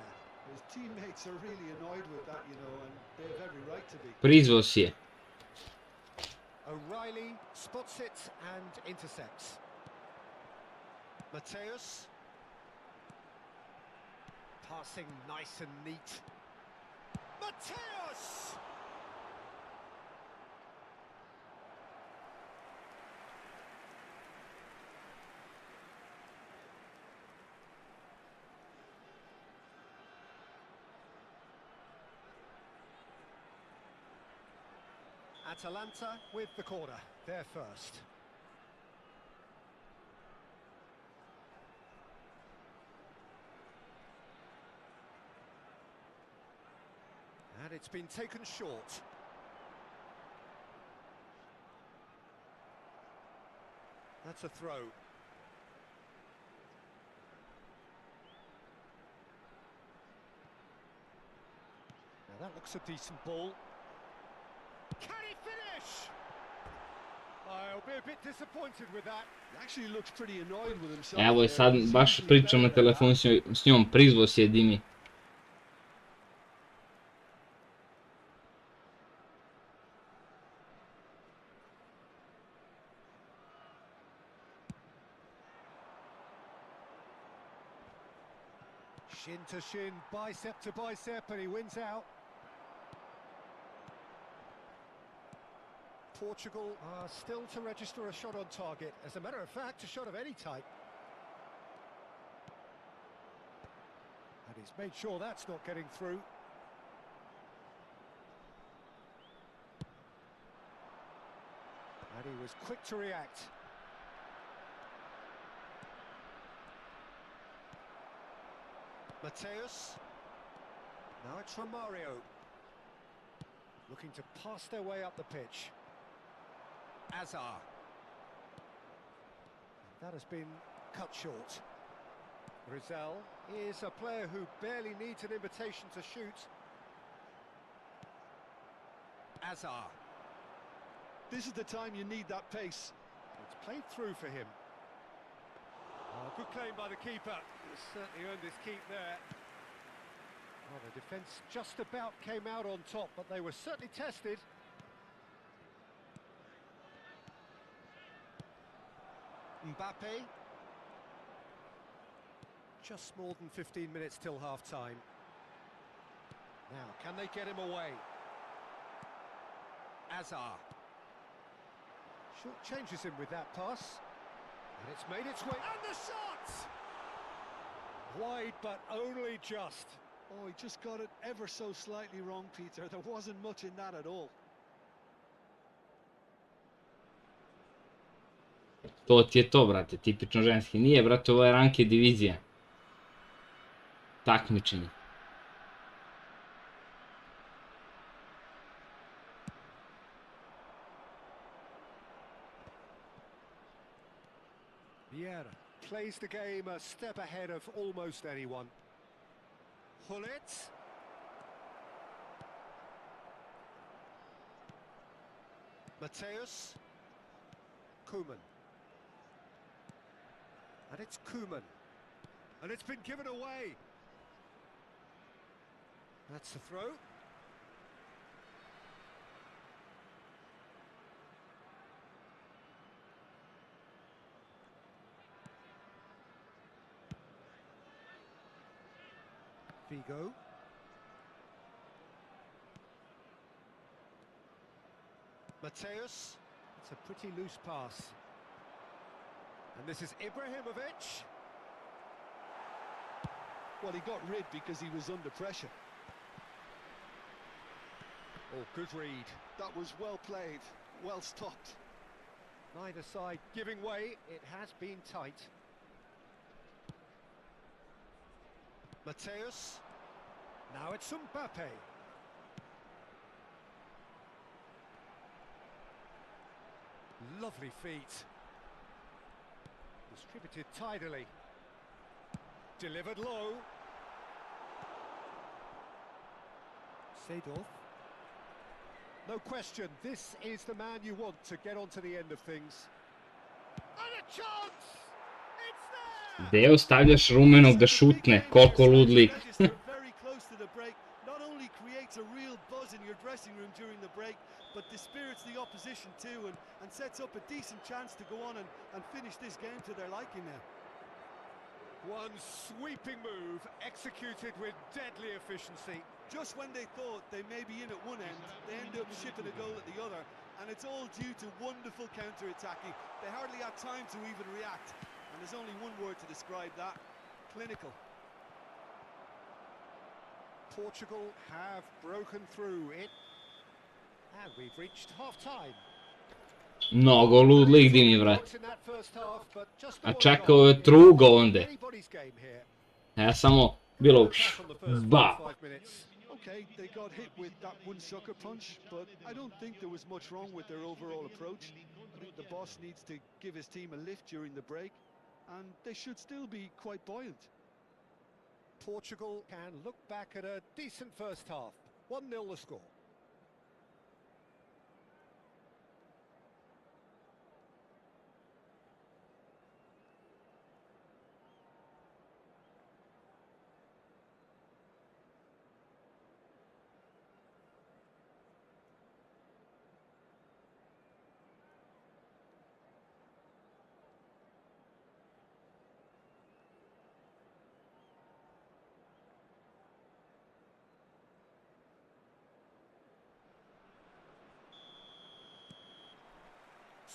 His teammates are really annoyed with that, you know, and they have every right to be. Prizvao si je. O'Reilly spots it and intercepts. Matthäus. Passing nice and neat. Matthäus! Atalanta with the corner, they're first. And it's been taken short. That's a throw. Now that looks a decent ball. Can he finish? I'll be a bit disappointed with that. He actually looks pretty annoyed with himself. Evo je there. sad, He seems baš to be pričam na better at telefon s njom, prizvo sjedi mi. Shin to shin, bicep to bicep, and he wins out. Portugal are still to register a shot on target. As a matter of fact, a shot of any type. And he's made sure that's not getting through. And he was quick to react. Mateus. Now it's Romario. Looking to pass their way up the pitch. Azar. That has been cut short. Rizal is a player who barely needs an invitation to shoot. Azar. This is the time you need that pace. It's played through for him. Oh, good claim by the keeper. He's certainly earned his keep there. Well, the defence just about came out on top, but they were certainly tested. Mbappe. Just more than 15 minutes till half-time. Now, can they get him away? Azar. Short changes him with that pass. And it's made its way... And the shot! Wide, but only just. Oh, he just got it ever so slightly wrong, Peter. There wasn't much in that at all. To ti je to, brate, tipično ženski. Nije, brate, ovo je ranke divizija. Takmičenje. Vieira plays the game a step ahead of almost anyone. Hullet. Mateus. Koeman. And it's Koeman. And it's been given away. That's the throw. Vigo. Mateus. It's a pretty loose pass. And this is Ibrahimovic. Well, he got rid because he was under pressure. Oh, good read. That was well played, well stopped. Neither side giving way. It has been tight. Mateus. Now it's Mbappe. Lovely feet. Distributed tidily. Delivered low. Seedorf. No question, this is the man you want to get onto the end of things. And a chance! It's there! Gde ostavljaš Rumenog da šutne? Koliko lud lik. Very close to the break. Not only creates a real buzz in your dressing room during the break, but dispirits the opposition too and sets up a decent chance to go on and finish this game to their liking now. One sweeping move executed with deadly efficiency. Just when they thought they may be in at one end, they end up shipping a goal at the other, and it's all due to wonderful counter-attacking. They hardly had time to even react, and there's only one word to describe that: clinical. Portugal have broken through it. And we've reached half-time. Mnogo lud lik di mi, vrat. In that first half, but just the A one čekao goal. je trugo It's onde. anybody's game here. A ja samo bilo Attack on the first ba. 45 minutes. Okay, they got hit with that one sucker punch, but I don't think there was much wrong with their overall approach. I think the boss needs to give his team a lift during the break, and they should still be quite buoyant. Portugal can look back at a decent first half. 1-0 the score.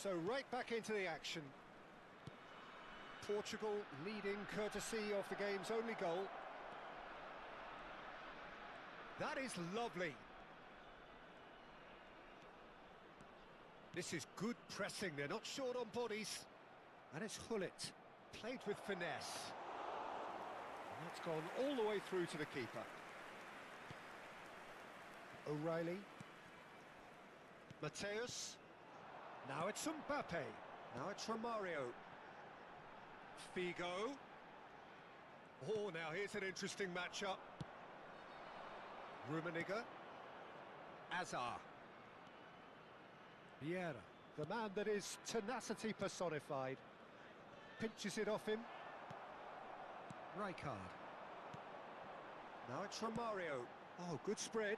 So right back into the action. Portugal leading courtesy of the game's only goal. That is lovely. This is good pressing, they're not short on bodies. And it's Hullet, played with finesse. And that's gone all the way through to the keeper. O'Reilly. Mateus. Now it's Mbappe. Now it's Romario. Figo. Oh, now here's an interesting matchup. Rummenigge. Azar. Vieira, the man that is tenacity personified. Pinches it off him. Rijkaard. Now it's Romario. Oh, good spread.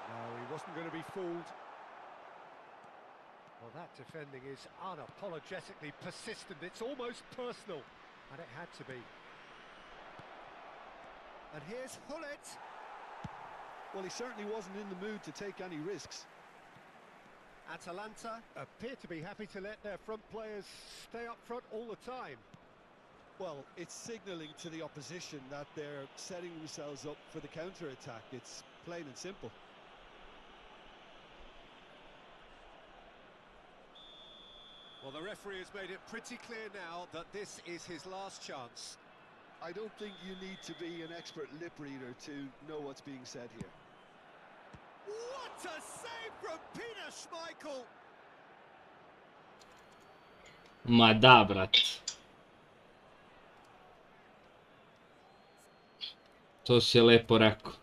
No, he wasn't going to be fooled. Well, that defending is unapologetically persistent. It's almost personal, and it had to be. And here's Hullet. Well, he certainly wasn't in the mood to take any risks. Atalanta appear to be happy to let their front players stay up front all the time. Well, it's signalling to the opposition that they're setting themselves up for the counter-attack. It's plain and simple. Well, the referee has made it pretty clear now that this is his last chance. I don't think you need to be an expert lip reader to know what's being said here. What a save from Peter Schmeichel! Ma da, brat. To si je lepo rekao.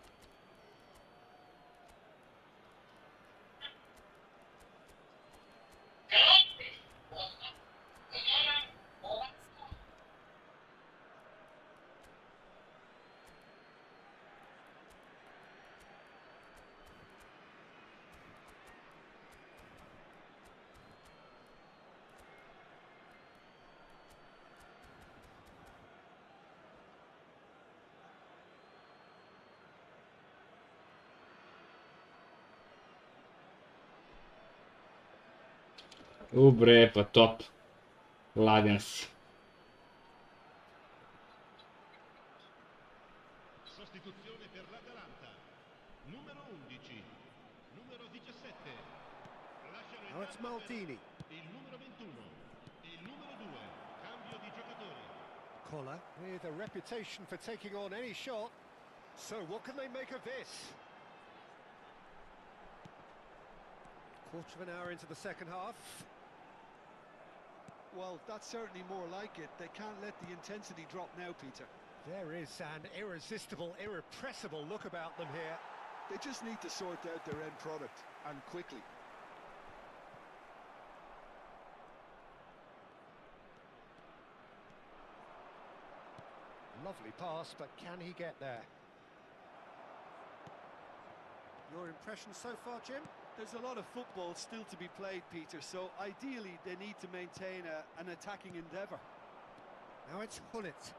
Bre, pa top. Lagan si. Sostituzione per l'Atalanta. Numero 11. Numero 17. Lasciano Now it's Maldini. il numero 21. Il numero 2. Cambio di giocatori. Collar with a reputation for taking on any shot. So what can they make of this? Quarter of an hour into the second half. Well, that's certainly more like it. They can't let the intensity drop now, Peter. There is an irresistible, irrepressible look about them here. They just need to sort out their end product, and quickly. Lovely pass, but can he get there? Your impression so far, Jim? There's a lot of football still to be played, Peter, so ideally they need to maintain an attacking endeavour. Now it's Hullet.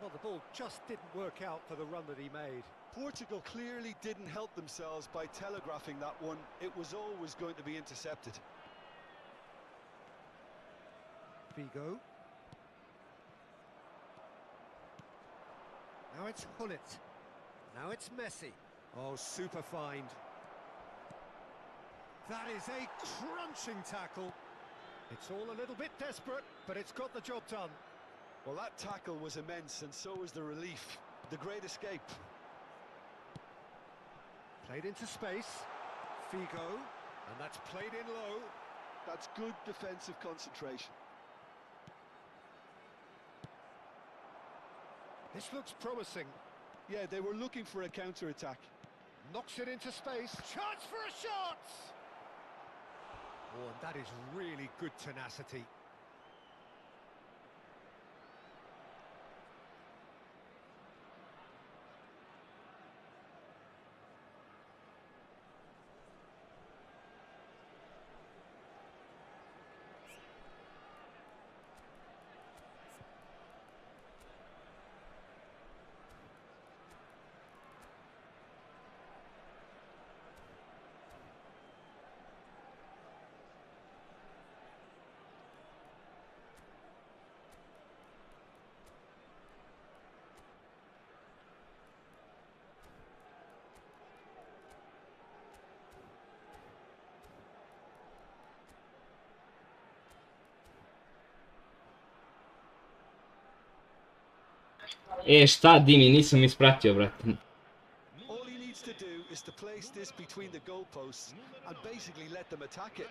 Well, the ball just didn't work out for the run that he made. Portugal clearly didn't help themselves by telegraphing that one. It was always going to be intercepted. Figo. Now it's Hullet. Now it's Messi. Oh, super find. That is a crunching tackle. It's all a little bit desperate, but it's got the job done. Well, that tackle was immense, and so was the relief. The great escape. Played into space. Figo. And that's played in low. That's good defensive concentration. This looks promising. Yeah, they were looking for a counter-attack. Knocks it into space. Chance for a shot! Oh, and that is really good tenacity. Šta Dimi, nisam ispratio, brate. All he needs to do is to place this between the goalposts and basically let them attack it.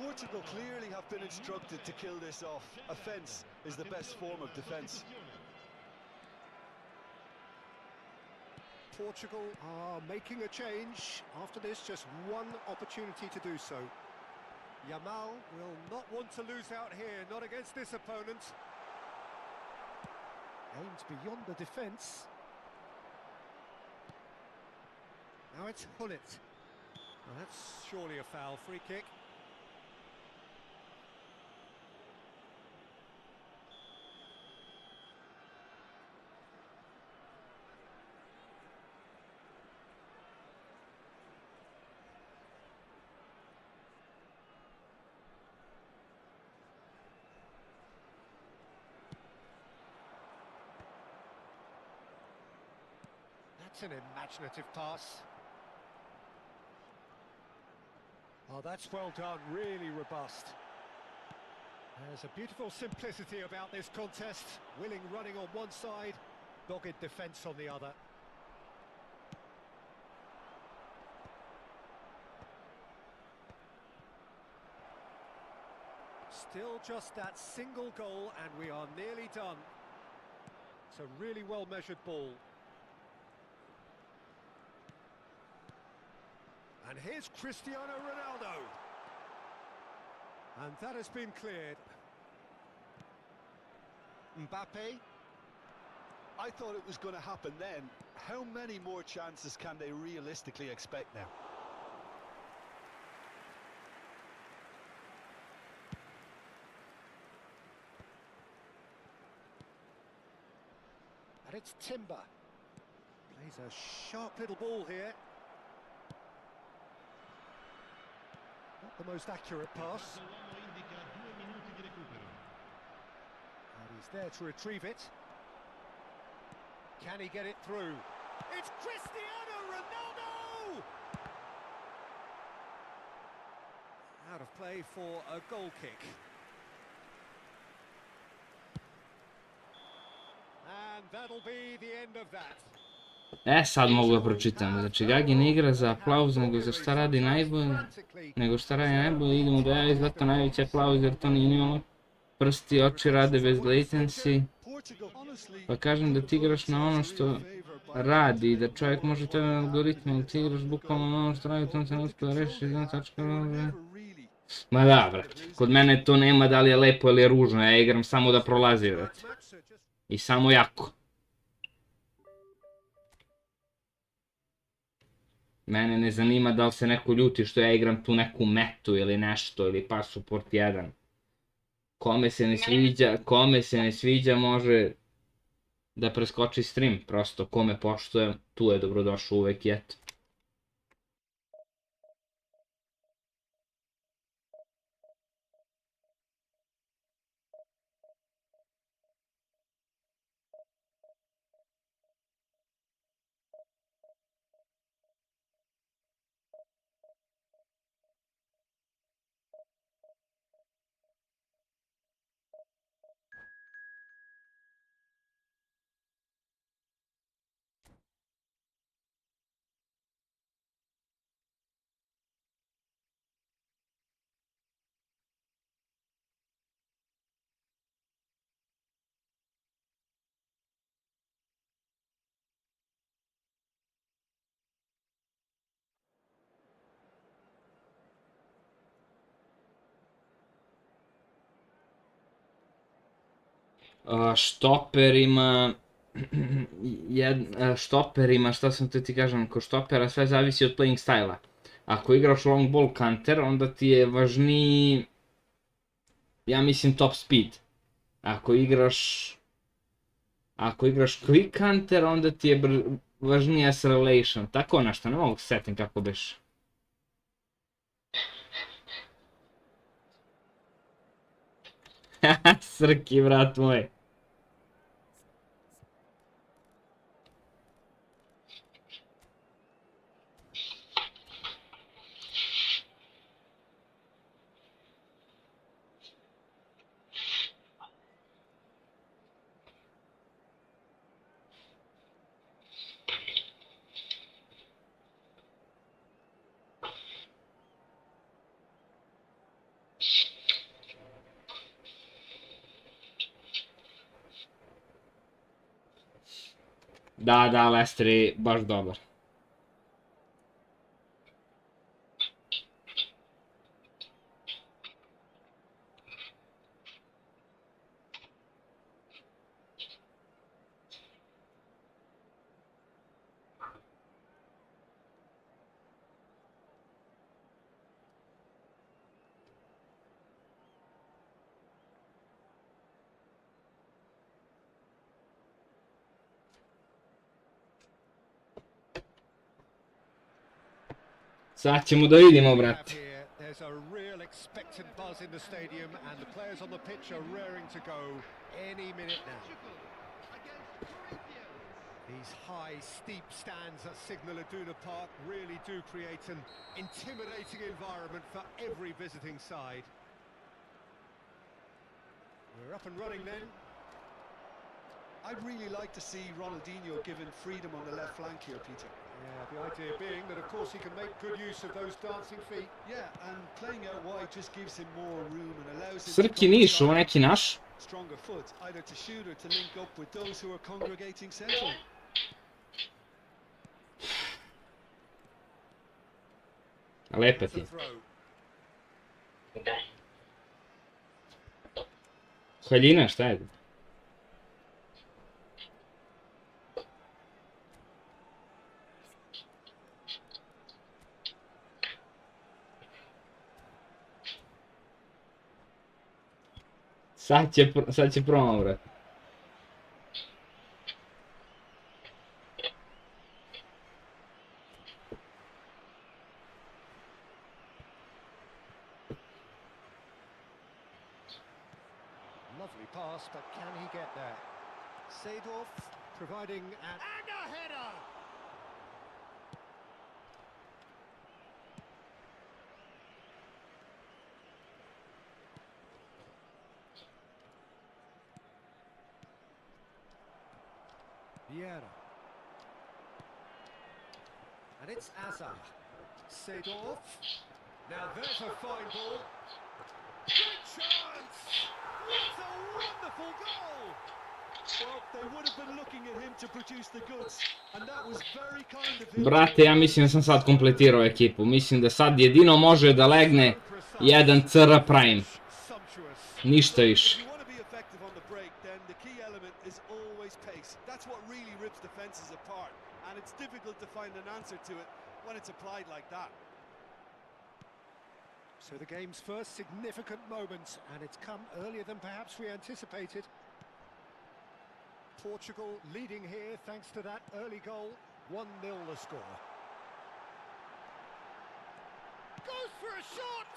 Portugal clearly have been instructed to kill this off. Offence is the best form of defence. Portugal are making a change. After this, just one opportunity to do so. Yamal will not want to lose out here, not against this opponent. Aims beyond the defence. Now it's Hullet. Well, that's surely a foul. Free kick. That's an imaginative pass. Oh, that's well done, really robust. There's a beautiful simplicity about this contest. Willing running on one side, dogged defence on the other. Still just that single goal and we are nearly done. It's a really well-measured ball. And here's Cristiano Ronaldo. And that has been cleared. Mbappe. I thought it was going to happen then. How many more chances can they realistically expect now? And it's Timber. Plays a sharp little ball here. Not the most accurate pass. And he's there to retrieve it. Can he get it through? It's Cristiano Ronaldo! Out of play for a goal kick. And that'll be the end of that. Sad mogu da pročitam. Znači, Gagi ne igra za aplauz, nego za šta radi najbolje. Nego šta radi najbolje, idemo da javi zato najveći aplauz, jer to nije nimalo. Prsti, oči rade bez latency. Pa kažem da ti igraš na ono što radi, da čovjek može tebe na algoritmu, ali ti igraš bukvalno na ono što radi, to se ne uspio da reši, jedna tačka. Ma da, brate, kod mene to nema da li je lepo ili je ružno, ja igram samo da prolazi, brate. I samo jako. Mene ne zanima da li se neko ljuti što ja igram tu neku metu ili nešto, ili pass support 1. Kome se ne sviđa može da preskoči stream, prosto kome poštuje, tu je dobrodošao uvek i eto. Štoperima... Štoperima, šta sam te ti kažem, kod štopera sve zavisi od playing styla. Ako igraš long ball counter, onda ti je važniji, ja mislim, top speed. Ako igraš quick counter, onda ti je važniji acceleration. Tako nešto, ne mogu se setim kako biš. Srki, brat moj. Da, Leicester je baš dobar. Sad ćemo da vidimo, brate. There's a real expectant buzz in the stadium and the players on the pitch are raring to go any minute now. These high, steep stands at Signal Iduna Park really do create an intimidating environment for every visiting side. We're up and running then. I'd really like to see Ronaldinho given freedom on the left flank here, Peter. Yeah, the idea being that, of course, he can make good use of those dancing feet. Yeah, and playing out wide just gives him more room and allows him Srki Niš, ovo neki naš? stronger foot, either to shoot or to link up with those who are congregating central. Lepa ti. Haljina, šta je? Sad će promo, brat. Lovely pass, but can he get there? Seedorf providing and a header! Vieira. And it's Azar. Seedorf. Now there's a fine ball. Good chance! What a wonderful goal! Well, they would have been looking at him to produce the goods, and that was very kind of him. Brate, ja mislim da sam sad kompletirao ekipu. Mislim da sad jedino može da legne jedan CR Prime. Ništa više. If you want to be effective on the break, then the key element is always pace. That's what really rips defenses apart, and it's difficult to find an answer to it when it's applied like that. So the game's first significant moments, and it's come earlier than perhaps we anticipated. Portugal leading here thanks to that early goal. 1-0 the score. Goes for a shot!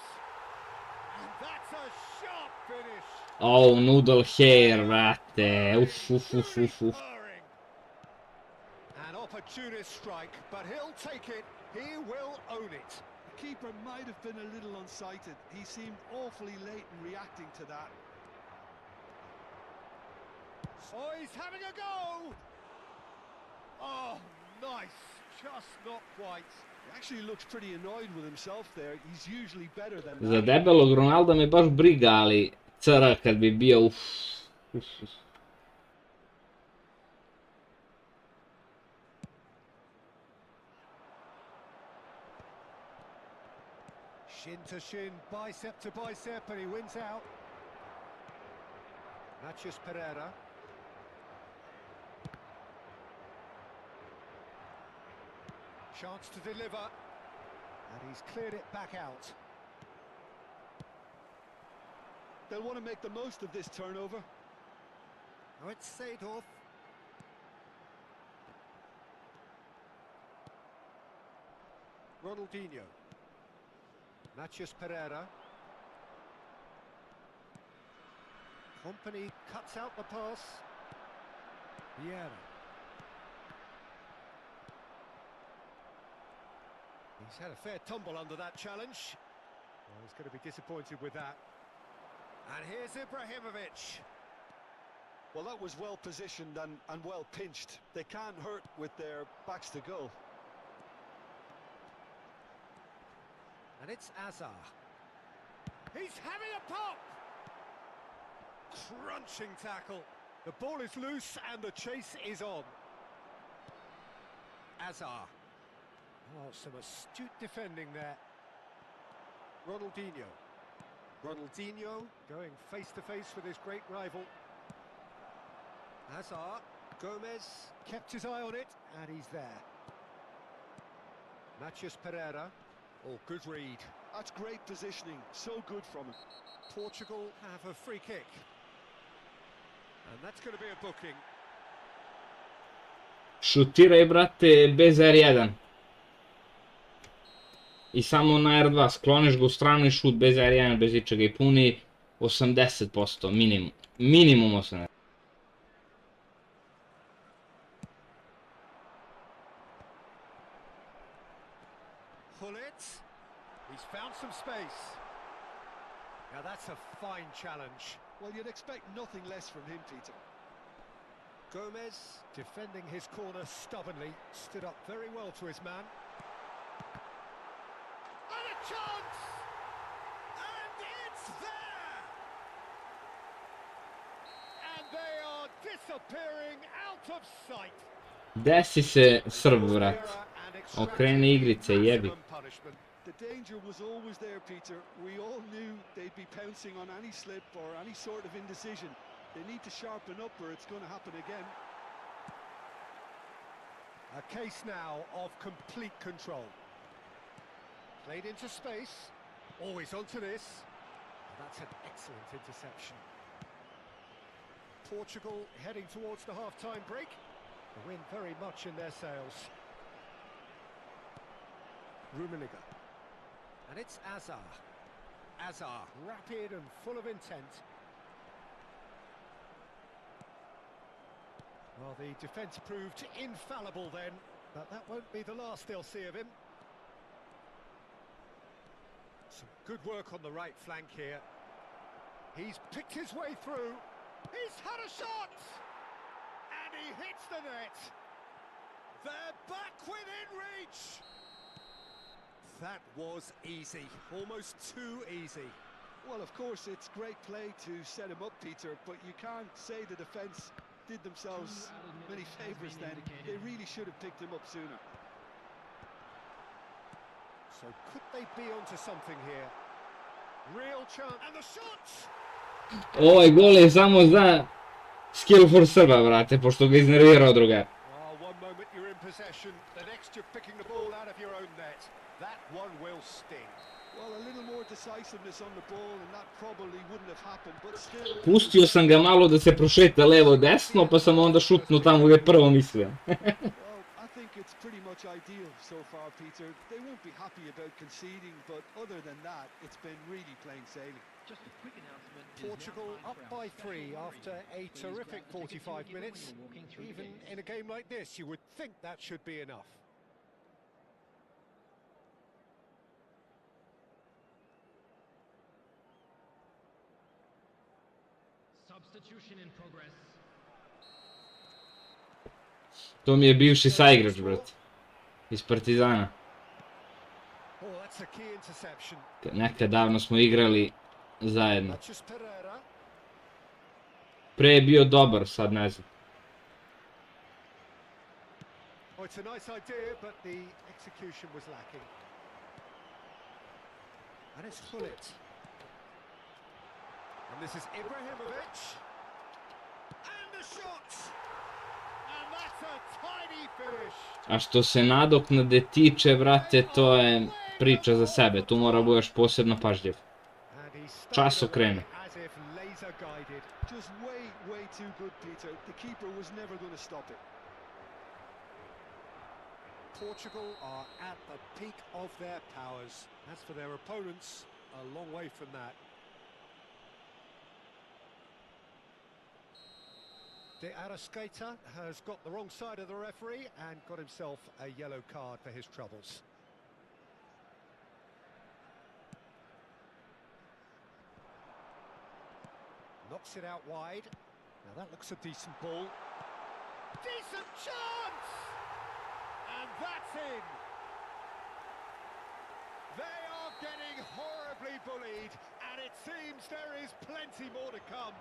And that's a sharp finish. Oh, noodle hair, brate. Uff. An opportunist strike, but he'll take it. He will own it. The keeper might have been a little unsighted. He seemed awfully late in reacting to that. Oh, he's having a go! Oh, nice. Just not quite. He actually looks pretty annoyed with himself there. He's usually better than Za that. debelog Ronalda me baš briga, ali CR kad bi bio uff. Shin to shin, bicep to bicep, and he wins out. NAJJACE Pereira. Chance to deliver. And he's cleared it back out. They'll want to make the most of this turnover. Now it's Seedorf. Ronaldinho. NAJJACE Pereira. Company cuts out the pass. Vieira. He's had a fair tumble under that challenge. Well, he's going to be disappointed with that. And here's Ibrahimovic. Well, that was well positioned and well pinched. They can't hurt with their backs to goal. And it's Azar. He's having a pop! Crunching tackle. The ball is loose and the chase is on. Azar. Oh, some astute defending there. Ronaldinho. Ronaldinho going face-to-face with his great rival. Hazard. Gomez kept his eye on it, and he's there. NAJJACE Pereira. Oh, good read. That's great positioning. So good from him. Portugal have a free kick. And that's going to be a booking. Šutiraj, brate, bez R1. I samo na R2, skloniš ga u stranu i šut bez R1, bez ičega i puni 80%, minimum. Minimum 80%. He's found some space. Now that's a fine challenge. Well, you'd expect nothing less from him, Peter. Gomez defending his corner stubbornly, stood up very well to his man. And a chance! And it's there! And they are disappearing out of sight. Desi se Srb, brat. Okreni igrice, jebi. The danger was always there, Peter. We all knew they'd be pouncing on any slip or any sort of indecision. They need to sharpen up or it's going to happen again. A case now of complete control. Played into space. Always onto this. That's an excellent interception. Portugal heading towards the half-time break. The wind very much in their sails. Rummenigge. And it's Azar. Azar, rapid and full of intent. Well, the defence proved infallible then, but that won't be the last they'll see of him. Some good work on the right flank here. He's picked his way through. He's had a shot! And he hits the net. They're back within reach. That was easy, almost too easy. Well, of course, it's great play to set him up, Peter, but you can't say the defence did themselves many favours then. They really should have picked him up sooner. So could they be onto something here? Real chance. And the shot! Ovaj gol je samo za skill for Srba, brate, pošto ga iznervirao drugar. One moment you're in possession, the next you're picking the ball out of your own net. That one will sting. Well, a little more decisiveness on the ball and that probably wouldn't have happened, but still... Pustio sam ga malo da se prošeta levo-desno, pa sam onda šutnuo tamo gdje prvo mislio. Well, I think it's pretty much ideal so far, Peter. They won't be happy about conceding, but other than that, it's been really plain sailing. Just a quick announcement. Portugal up by 3 after a terrific 45 minutes. Even in a game like this, you would think that should be enough. Substitution in progress. To mi je bivši saigrač, brat. Iz Partizana. Oh, that's a key interception. Nekad davno smo igrali zajedno. NAJJACE Pereira. Pre je bio dobar, sad ne znam. Oh, it's a nice idea, but the execution was lacking. And it's Gullit. And this is Ibrahimovic. the shot. And that's a tiny finish. A što se nadoknade tiče, brate, to je priča za sebe. Tu mora budeš posebno pažljiv. And he Čas stayed okrene. away as if laser guided. Just way too good, Peter. The keeper was never going to stop it. Portugal are at the peak of their powers. As for their opponents, a long way from that. De Arrascaeta has got the wrong side of the referee and got himself a yellow card for his troubles. Knocks it out wide. Now that looks a decent ball. Decent chance! And that's in! They are getting horribly bullied, and it seems there is plenty more to come.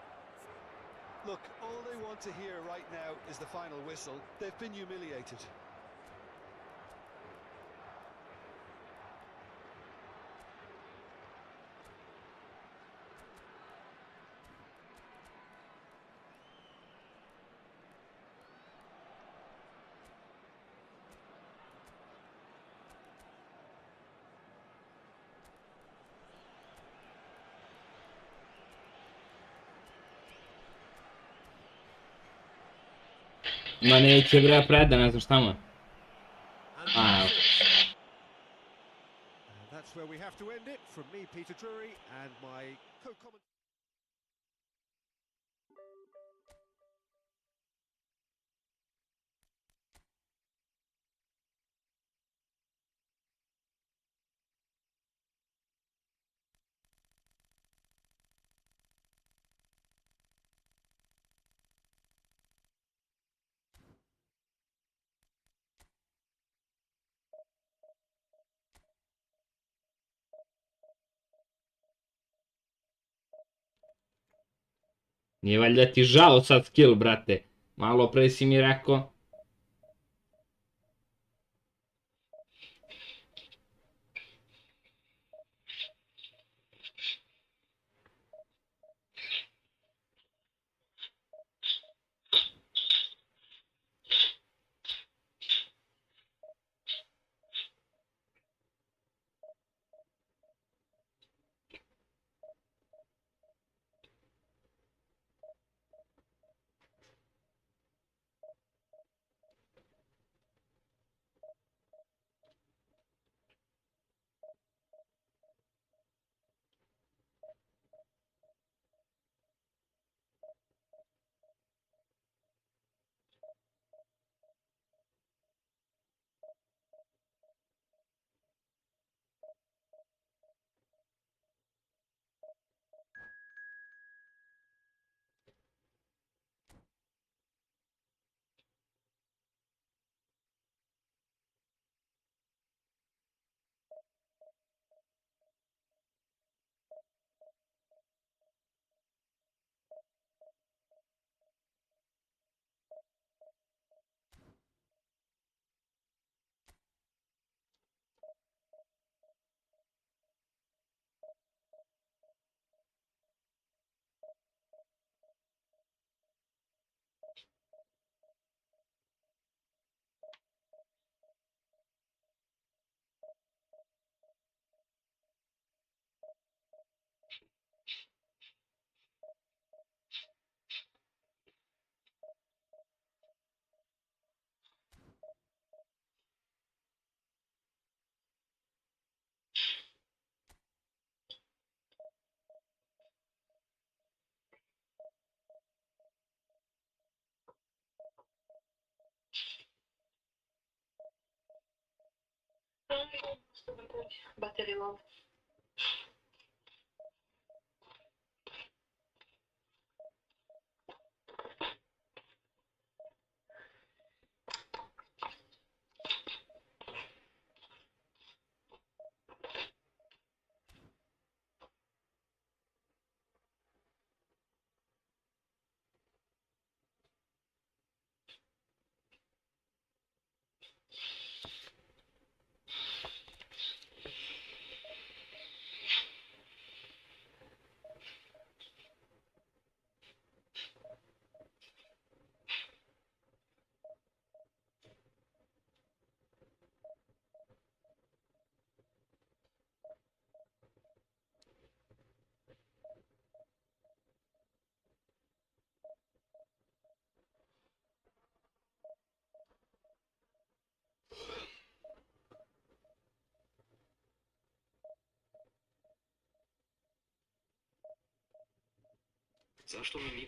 Look, all they want to hear right now is the final whistle. They've been humiliated. Ma neće bre preda, ne znam šta mu je. A, evo. And that's where we have to end it. From me, Peter Drury, and my co-commentator. Nije valjda ti žao sad skill, brate. Malo pre si mi rekao. Battery low. Zašto nam nije...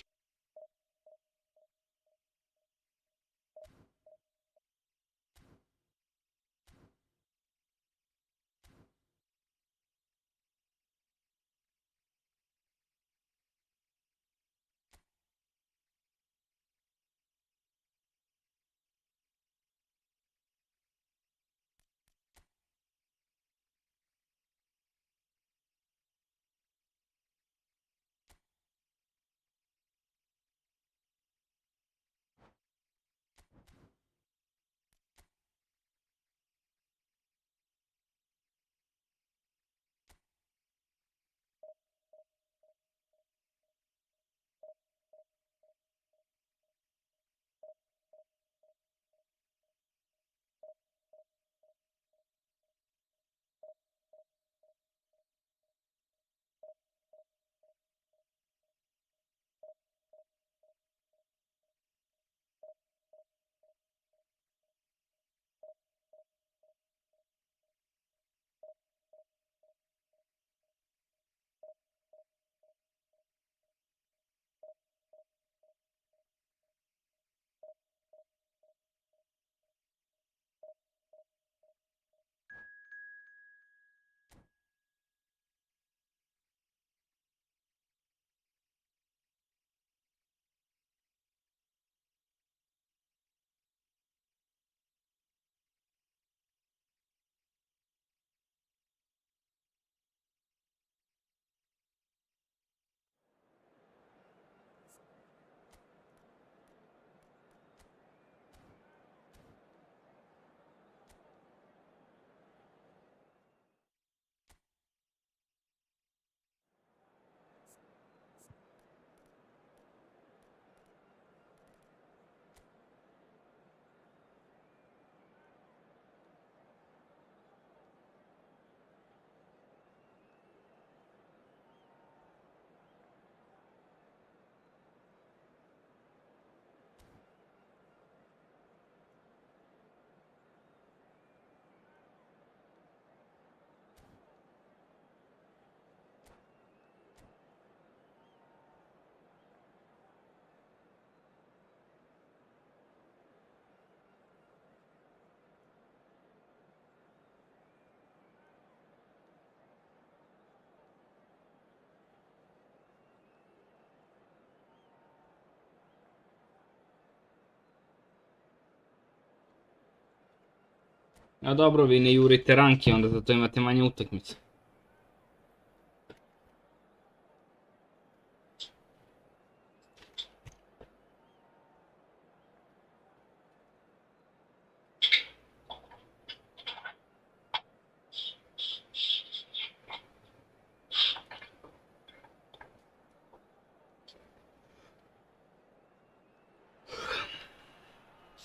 A dobro, vi ne jurite ranke, onda zato imate manje utakmice.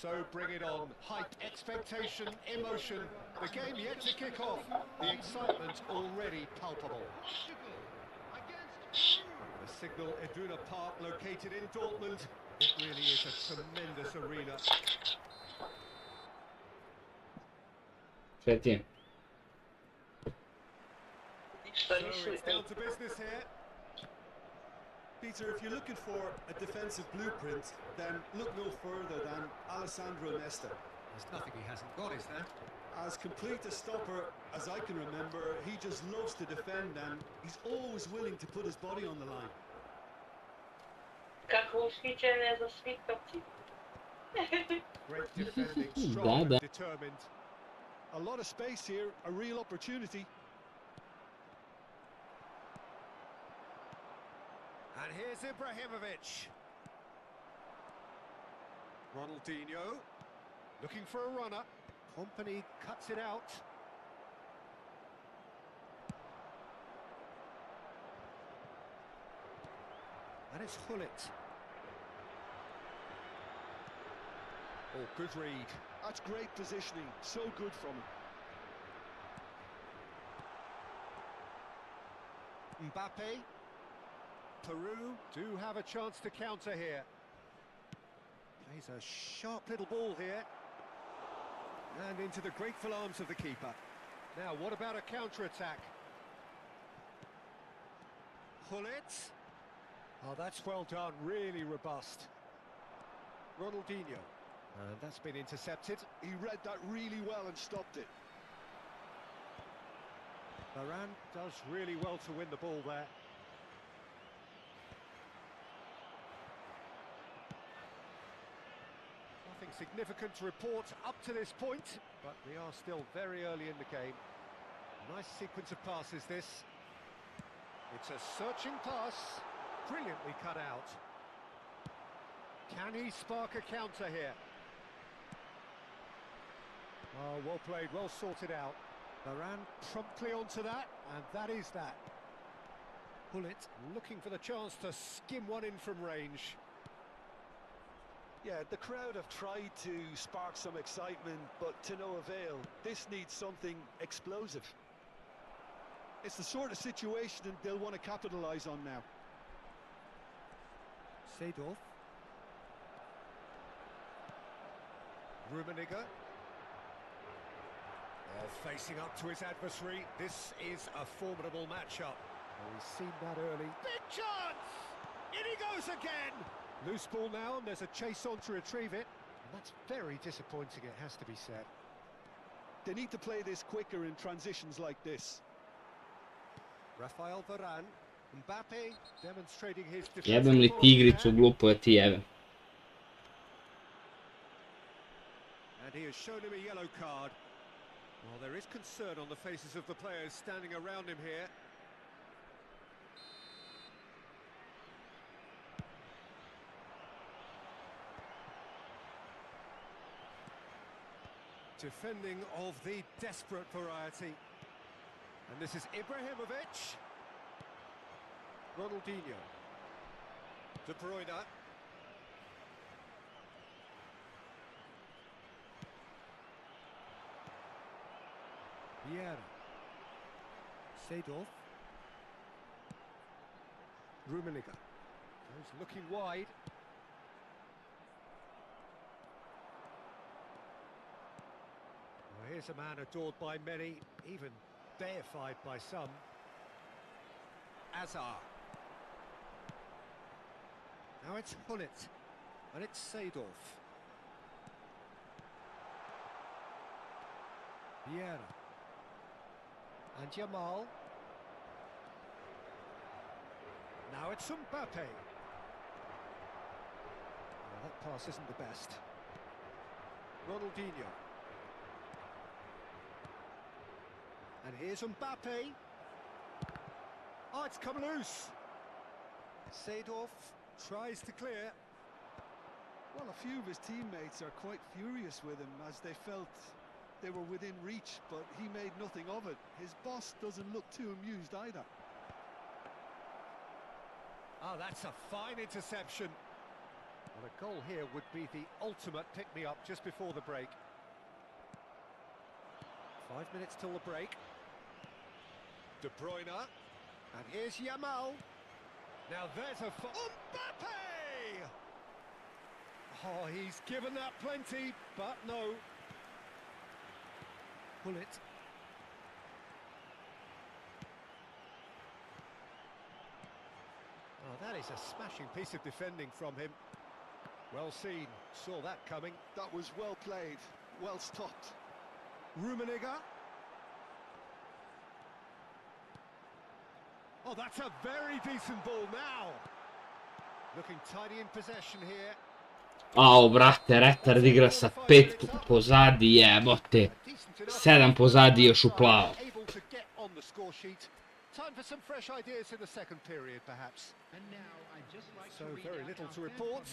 So bring it on. Hype, expectation, emotion. The game yet to kick off. The excitement already palpable. The Signal Iduna Park located in Dortmund. It really is a tremendous arena. Senti. So it's down to business here. Peter, if you're looking for a defensive blueprint, then look no further than Alessandro Nesta. There's nothing he hasn't got, is there? As complete a stopper as I can remember, he just loves to defend and he's always willing to put his body on the line. Kako ushićene za svih parti. Great defending, Da, strong da. and determined. A lot of space here, a real opportunity. And here's Ibrahimovic. Ronaldinho, looking for a runner. Company cuts it out. And it's Hullet. Oh, good read. That's great positioning, so good from him. Mbappe. Peru do have a chance to counter here. Plays a sharp little ball here. And into the grateful arms of the keeper. Now, what about a counter-attack? Hullet. Oh, that's well done, really robust. Ronaldinho. And that's been intercepted. He read that really well and stopped it. Varane does really well to win the ball there. Nothing significant to report up to this point, but we are still very early in the game. Nice sequence of passes this. It's a searching pass, brilliantly cut out. Can he spark a counter here? Oh, well played, well sorted out. Varane promptly onto that, and that is that. Bullet looking for the chance to skim one in from range. Yeah, the crowd have tried to spark some excitement, but to no avail. This needs something explosive. It's the sort of situation that they'll want to capitalise on now. Seedorf. Rummenigge. Facing up to his adversary, this is a formidable matchup. Oh, he's seen that early. Big chance! In he goes again! Loose ball now, and there's a chase on to retrieve it. And that's very disappointing, it has to be said. They need to play this quicker in transitions like this. Rafael Varane. Mbappe demonstrating his Jebem li defensive tigricu there. glupu da ti jebem. And he has shown him a yellow card. Well, there is concern on the faces of the players standing around him here. Defending of the desperate variety. And this is Ibrahimovic. Ronaldinho. De Bruyne. Vieira. Seedorf. Rummenigge. Goes looking wide. Well, here's a man adored by many, even deified by some. Azar. Now it's Hullet. And it's Seedorf. Vieira. And Jamal. Now it's Mbappe. Well, that pass isn't the best. Ronaldinho. And here's Mbappe. Oh, it's come loose. Seedorf tries to clear. Well, a few of his teammates are quite furious with him as they felt they were within reach, but he made nothing of it. His boss doesn't look too amused either. Oh, that's a fine interception. Well, a goal here would be the ultimate pick-me-up just before the break. 5 minutes till the break. De Bruyne. And here's Jamal. Now there's a... Mbappe! Oh, he's given that plenty, but no. Bullet. Oh, that is a smashing piece of defending from him. Well seen, saw that coming. That was well played, well stopped. Rummenigge. Oh, that's a very decent ball now. Looking tidy in possession here. Ao, brate, Retar da igra sa 5 pozadi, jebote. 7 pozadi još u plavo. Able to get on the score sheet. Time for some fresh ideas in the second period, perhaps. So very little to report.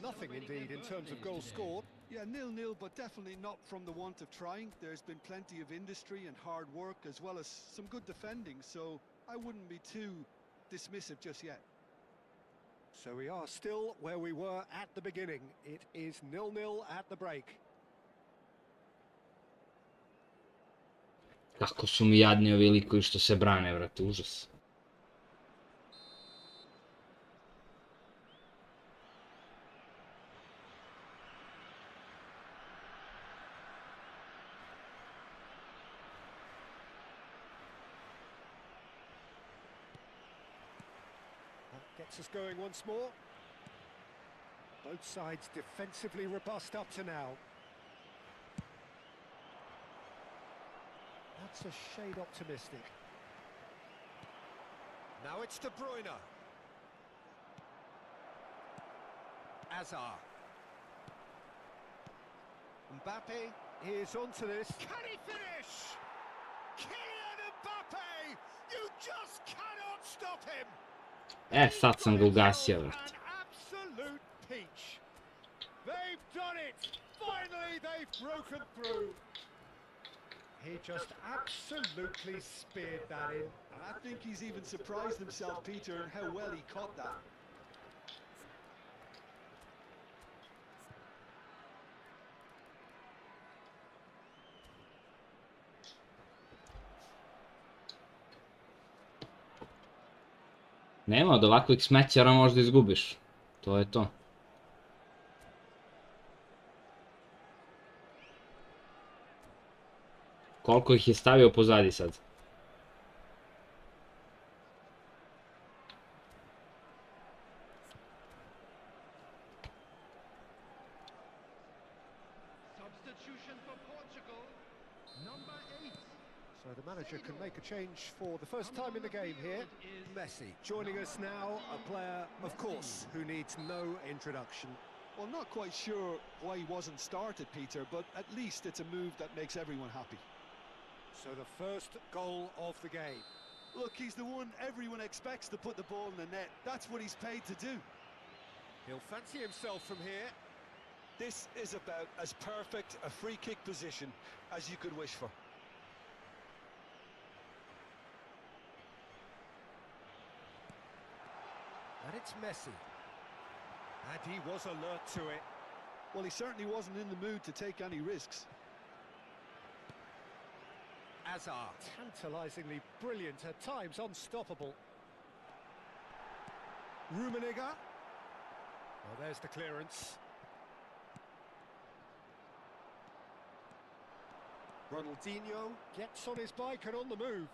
Nothing indeed in terms of goals scored. Yeah, 0-0, but definitely not from the want of trying. There's been plenty of industry and hard work, as well as some good defending, so I wouldn't be too dismissive just yet. So we are still where we were at the beginning. It is 0-0 at the break. Kako su mi jadni ovi likovi što se brane, brate, užas. That Gets us going once more. Both sides defensively robust up to now. That's a shade optimistic. Now it's De Bruyne. Hazard. Mbappe is onto this. Can he finish? Kylian Mbappe! You just cannot stop him! Sad sam ga ugasio, An vrati. absolute peach. They've done it! Finally they've broken through. He just absolutely speared that in. And I think he's even surprised himself, Peter, in how well he caught that. Nema, od ovakvih smećara možda izgubiš. To je to. Koliko ih je stavio pozadi sad? Substitution for Portugal. Number 8. So the manager can make a change for the first time in the game here. Messi joining us now, a player, of course, who needs no introduction. Well, not quite sure why he wasn't started, Peter, but at least it's a move that makes everyone happy. So the first goal of the game. Look, he's the one everyone expects to put the ball in the net. That's what he's paid to do. He'll fancy himself from here. This is about as perfect a free kick position as you could wish for. And it's Messi. And he was alert to it. Well, he certainly wasn't in the mood to take any risks. Hazard, tantalisingly brilliant, at times unstoppable. Rummenigge. Well, there's the clearance. Ronaldinho gets on his bike and on the move.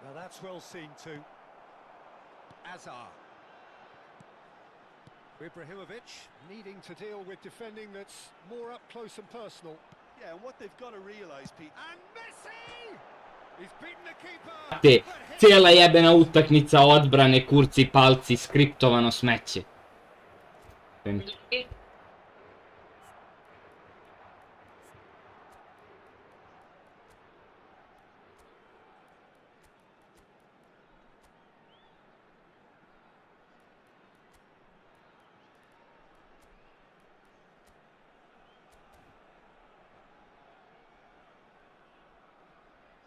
Now that's well seen too. Hazard. Ibrahimovic needing to deal with defending that's more up close and personal. Yeah, and what they've got to realise, Pete... And Messi! He's beaten the keeper. Te, cijela jebena utakmica odbrane, kurci, palci, skriptovano smeće.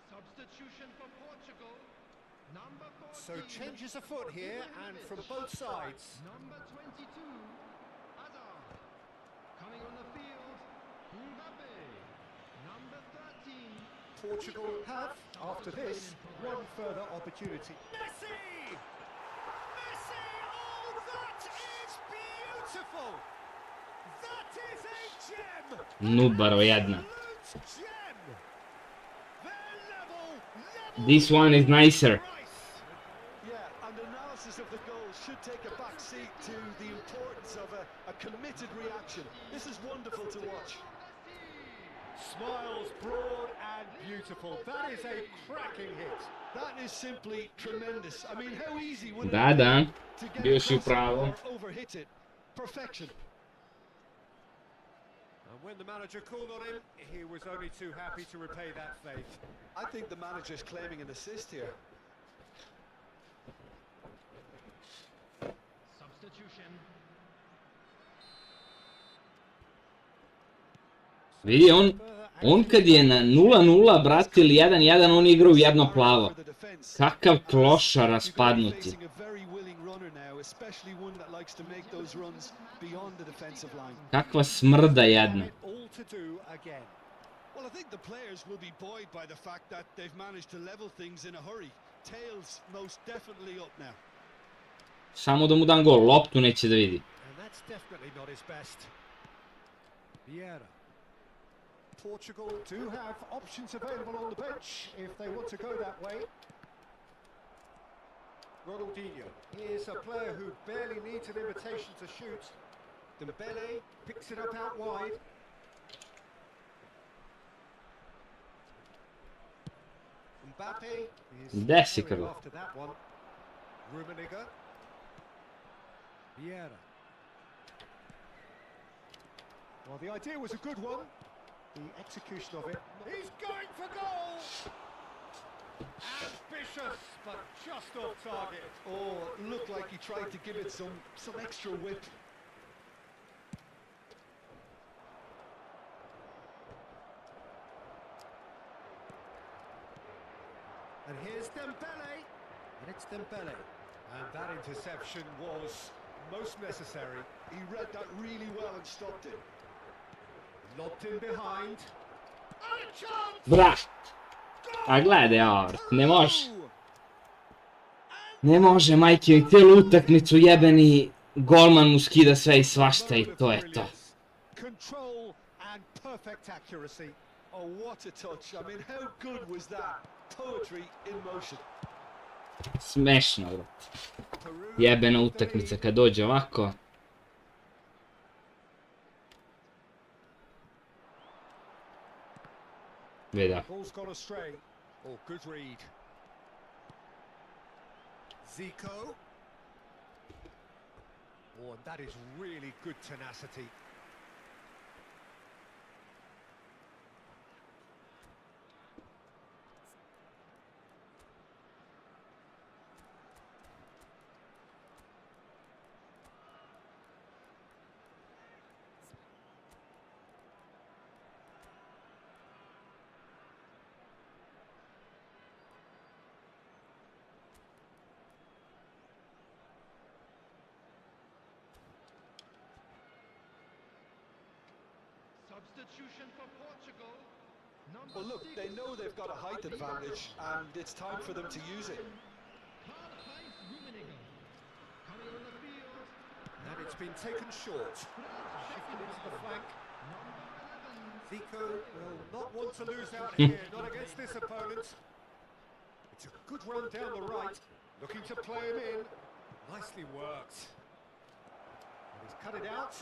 Substitution for Portugal. Number 14. So changes afoot here, and from both sides. Number 22. Hazard. Coming on the field. Mbappe. Number 13. Portugal have, after this, one further opportunity. Messi! Messi! Oh, that is beautiful! That is a gem! Nubaro jedna. Absolute gem! Their level This one is nicer. Yeah, and analysis of the goal should take a back seat to the importance of a committed reaction. This is wonderful to watch. Smiles broad and beautiful. That is a cracking hit. That is simply tremendous. I mean, how easy would it Da, da. to get Bio si u across it pravu. or overhit it? Perfection. And when the manager called on him, he was only too happy to repay that faith. I think the manager's claiming an assist here. Substitution. Vidi, on kad je na 0-0, brate, ili 1-1, on igra u jedno plavo. Kakav kloša raspadnuti. Kakva smrda jedna. Well, I think the players will be buoyed by the fact that they've managed to level things in a hurry. Tails most definitely up now. Samo da mu dam gol, loptu neće da vidi. And that's definitely not his best. Vieira. Portugal do have options available on the bench if they want to go that way. Ronaldinho. Here's a player who barely needs an invitation to shoot. Dembele picks it up out wide. Mbappe is Desicalo. after that one. Rummenigge. Vieira. Well, the idea was a good one. The execution of it. He's going for goal! Ambitious, but just off target. Oh, it looked like he tried to give it some extra whip. And here's Dembele. And it's Dembele. And that interception was most necessary. He read that really well and stopped it. Lobbed in behind. And a chance! Brat! A gledaj, Art, ne može. Ne može, majke mi, cijelu utakmicu jebeni golman mu skida sve i svašta i to je to. Control and perfect accuracy. Oh, what a touch. I mean, how good was that? Poetry in motion. Smešno, brat. Jebena utakmica kad dođe ovako. Vida. Ball's gone astray. Oh, good read. Zico. Oh, and that is really good tenacity. Substitution for Portugal. Well, look, they know they've got a height advantage, and it's time for them to use it. And it's been taken short. Shifted into the flank. Zico will not want to lose out here, not against this opponent. It's a good run down the right, looking to play him in. Nicely worked. And he's cut it out.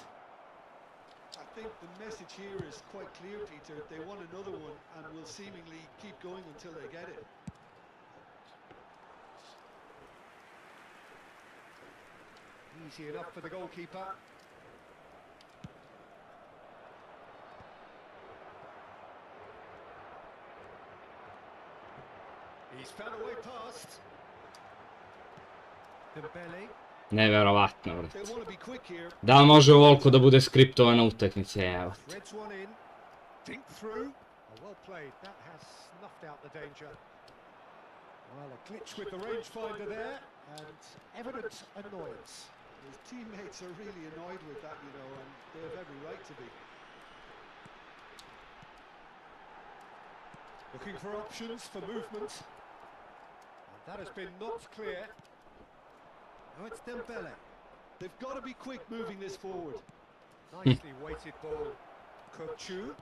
I think the message here is quite clear, Peter. They want another one and will seemingly keep going until they get it. Easy enough for the goalkeeper. He's found a way past. Dembele. Nevjerovatno, brat. They want to be quick here. Da li može ovoliko da bude skriptovana utakmica, evo. Threads one in. Dink through. Oh, well played. That has snuffed out the danger. Well, a glitch with the rangefinder there, and evident annoyance. His teammates are really annoyed with that, you know, and they have every right to be. Looking for options for movement. And that has been knocked clear. Oh, it's Dembele. They've got to be quick moving this forward. Nicely weighted ball. Kochu.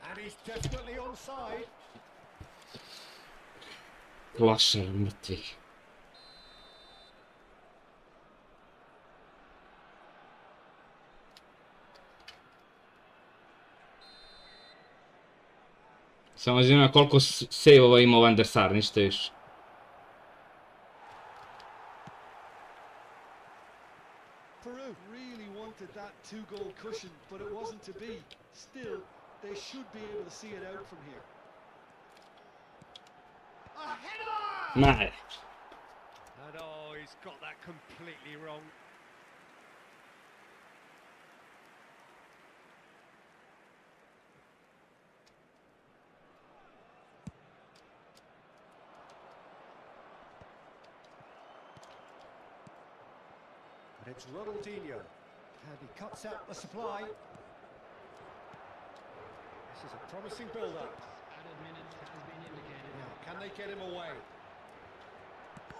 And he's definitely onside. Klošar mrtvih. Samo zanima koliko sejvova ima Van der Sar, ništa više. Peru really wanted that two-goal cushion, but it wasn't to be. Still, they should be able to see it out from here. A header! Mare. And oh, he's got that completely wrong. And it's Ronaldinho. And he cuts out the supply. This is a promising build-up. Now, can they get him away?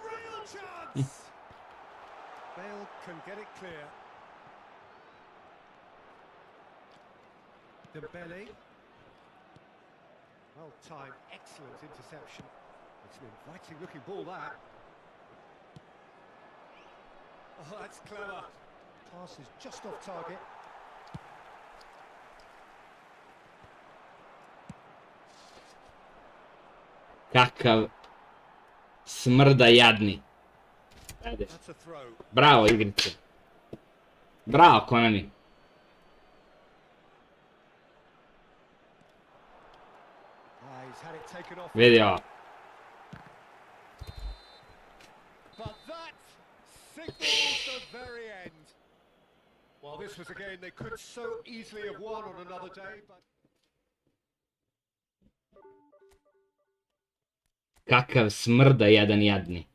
Real chance! Bale can get it clear. Dembele. Well timed, excellent interception. It's an inviting looking ball that. Oh, that's clever. Pass is just off target. Kakav smrda jadni. Ajde. That's a throw. Bravo igrice. Bravo Konami. He's had it taken off. Vidi ovo. But that signals the very end. Well, this was a game they could so easily have won on another day, but... Kakav smrda jedan jadni.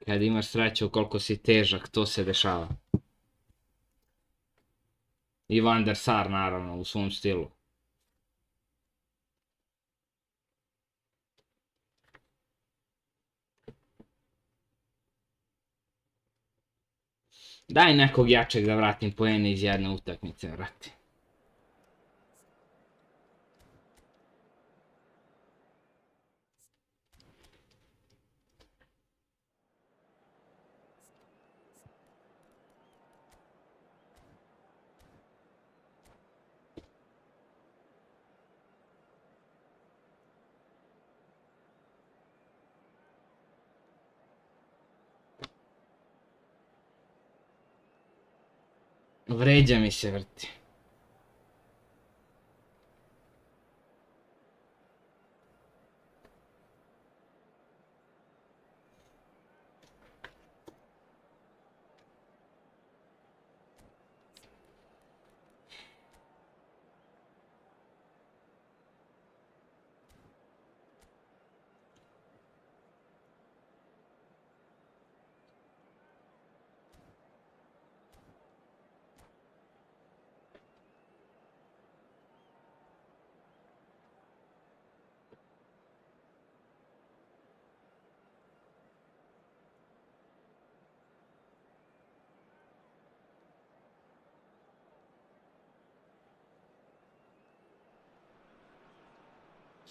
Kad imaš sreću koliko si težak, to se dešava. I Van der Sar naravno u svom stilu. Daj nekog jačeg da vratim poene iz jedne utakmice, vrati. Vređa mi se vrti.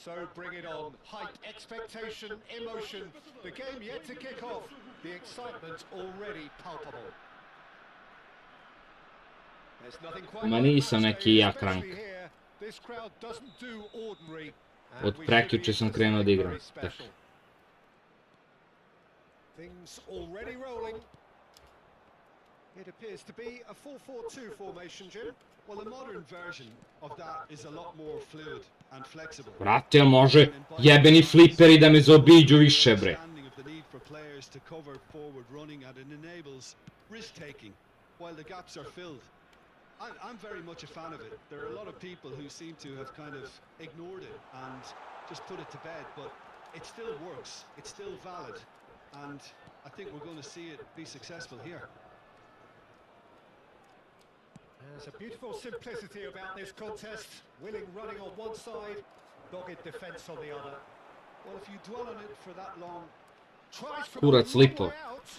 So bring it on. Hype, expectation, emotion. The game yet to kick off. The excitement already palpable. There's nothing quite Ma like nisam match neki day, jak rank. especially here. This crowd doesn't do ordinary. And Od we prekjuče should be sam krenuo da something igram. very special. Things already rolling. It appears to be a 4-4-2 formation, Jim. Well, the modern version of that is a lot more fluid and flexible. Vrati, jel može jebeni fliperi da me zaobiđu više, bre. Understanding of the need for players to cover forward running, and it enables risk-taking while the gaps are filled. I'm very much a fan of it. There are a lot of people who seem to have kind of ignored it and just put it to bed, but it still works. It's still valid, and I think we're going to see it be successful here. There's a beautiful simplicity about this contest. Willing running on one side, dogged defence on the other. Well, if you dwell on it for that long, Tries from Kurac a long lipo. way out.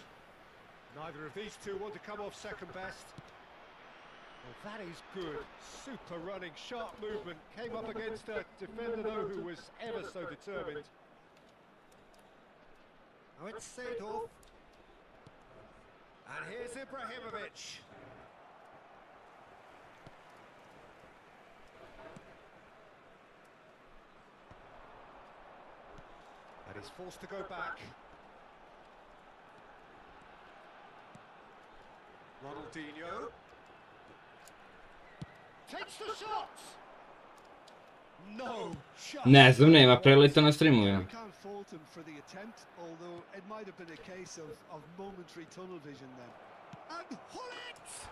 Neither of these two want to come off second best. Well, that is good. Super running, sharp movement. Came up against a defender, though, who was ever so determined. Now it's Seedorf. And here's Ibrahimovic. And he's forced to go back. Ronaldinho. Takes the shot! No shot! Ne znam, nema preleta na streamovima. we can't fault him for the attempt, although it might have been a case of momentary tunnel vision then. And Hullet!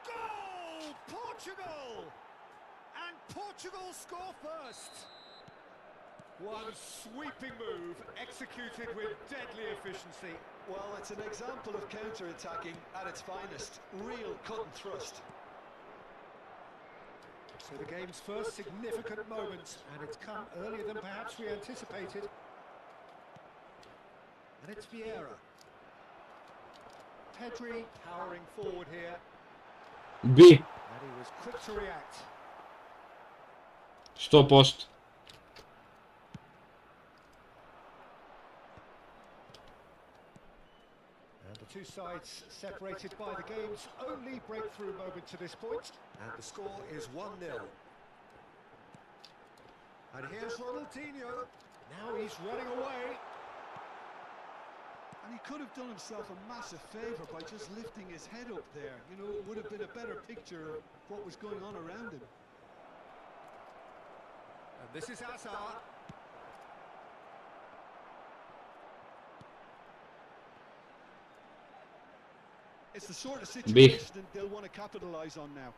Goal! Portugal! And Portugal score first! One sweeping move, executed with deadly efficiency. Well, it's an example of counter-attacking at its finest. Real cut and thrust. So the game's first significant moment, and it's come earlier than perhaps we anticipated. And it's Vieira. Pedri powering forward here, B. and he was quick to react. 100%. And the two sides separated by the game's only breakthrough moment to this point. And the score is 1-0. And here's Ronaldinho. Now he's running away. And he could have done himself a massive favour by just lifting his head up there. You know, it would have been a better picture of what was going on around him. And this is Hazard. It's the sort of Big. situation that they'll want to capitalise on now.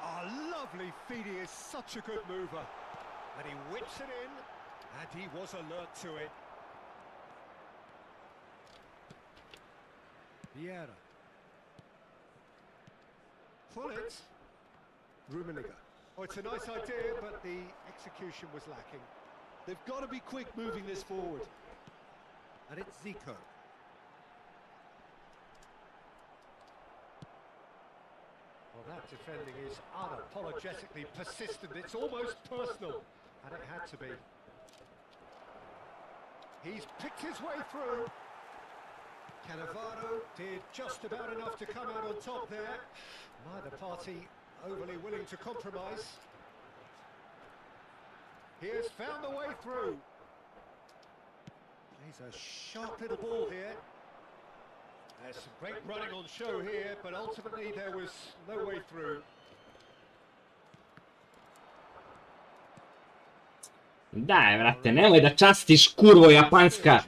Oh, lovely feet. He is such a good mover. And he whips it in, and he was alert to it. Vieira. Pull it. Rummenigge. Oh, it's a nice idea, but the execution was lacking. They've got to be quick moving this forward. And it's Zico. Well, that defending is unapologetically persistent. It's almost personal, and it had to be. He's picked his way through. Cannavaro did just about enough to come out on top there. Neither party overly willing to compromise. He has found the way through. He's a sharp little ball here. There's some great running on show here, but ultimately there was no way through. Daj, vrate, nemoj da častiš, kurvo japanska,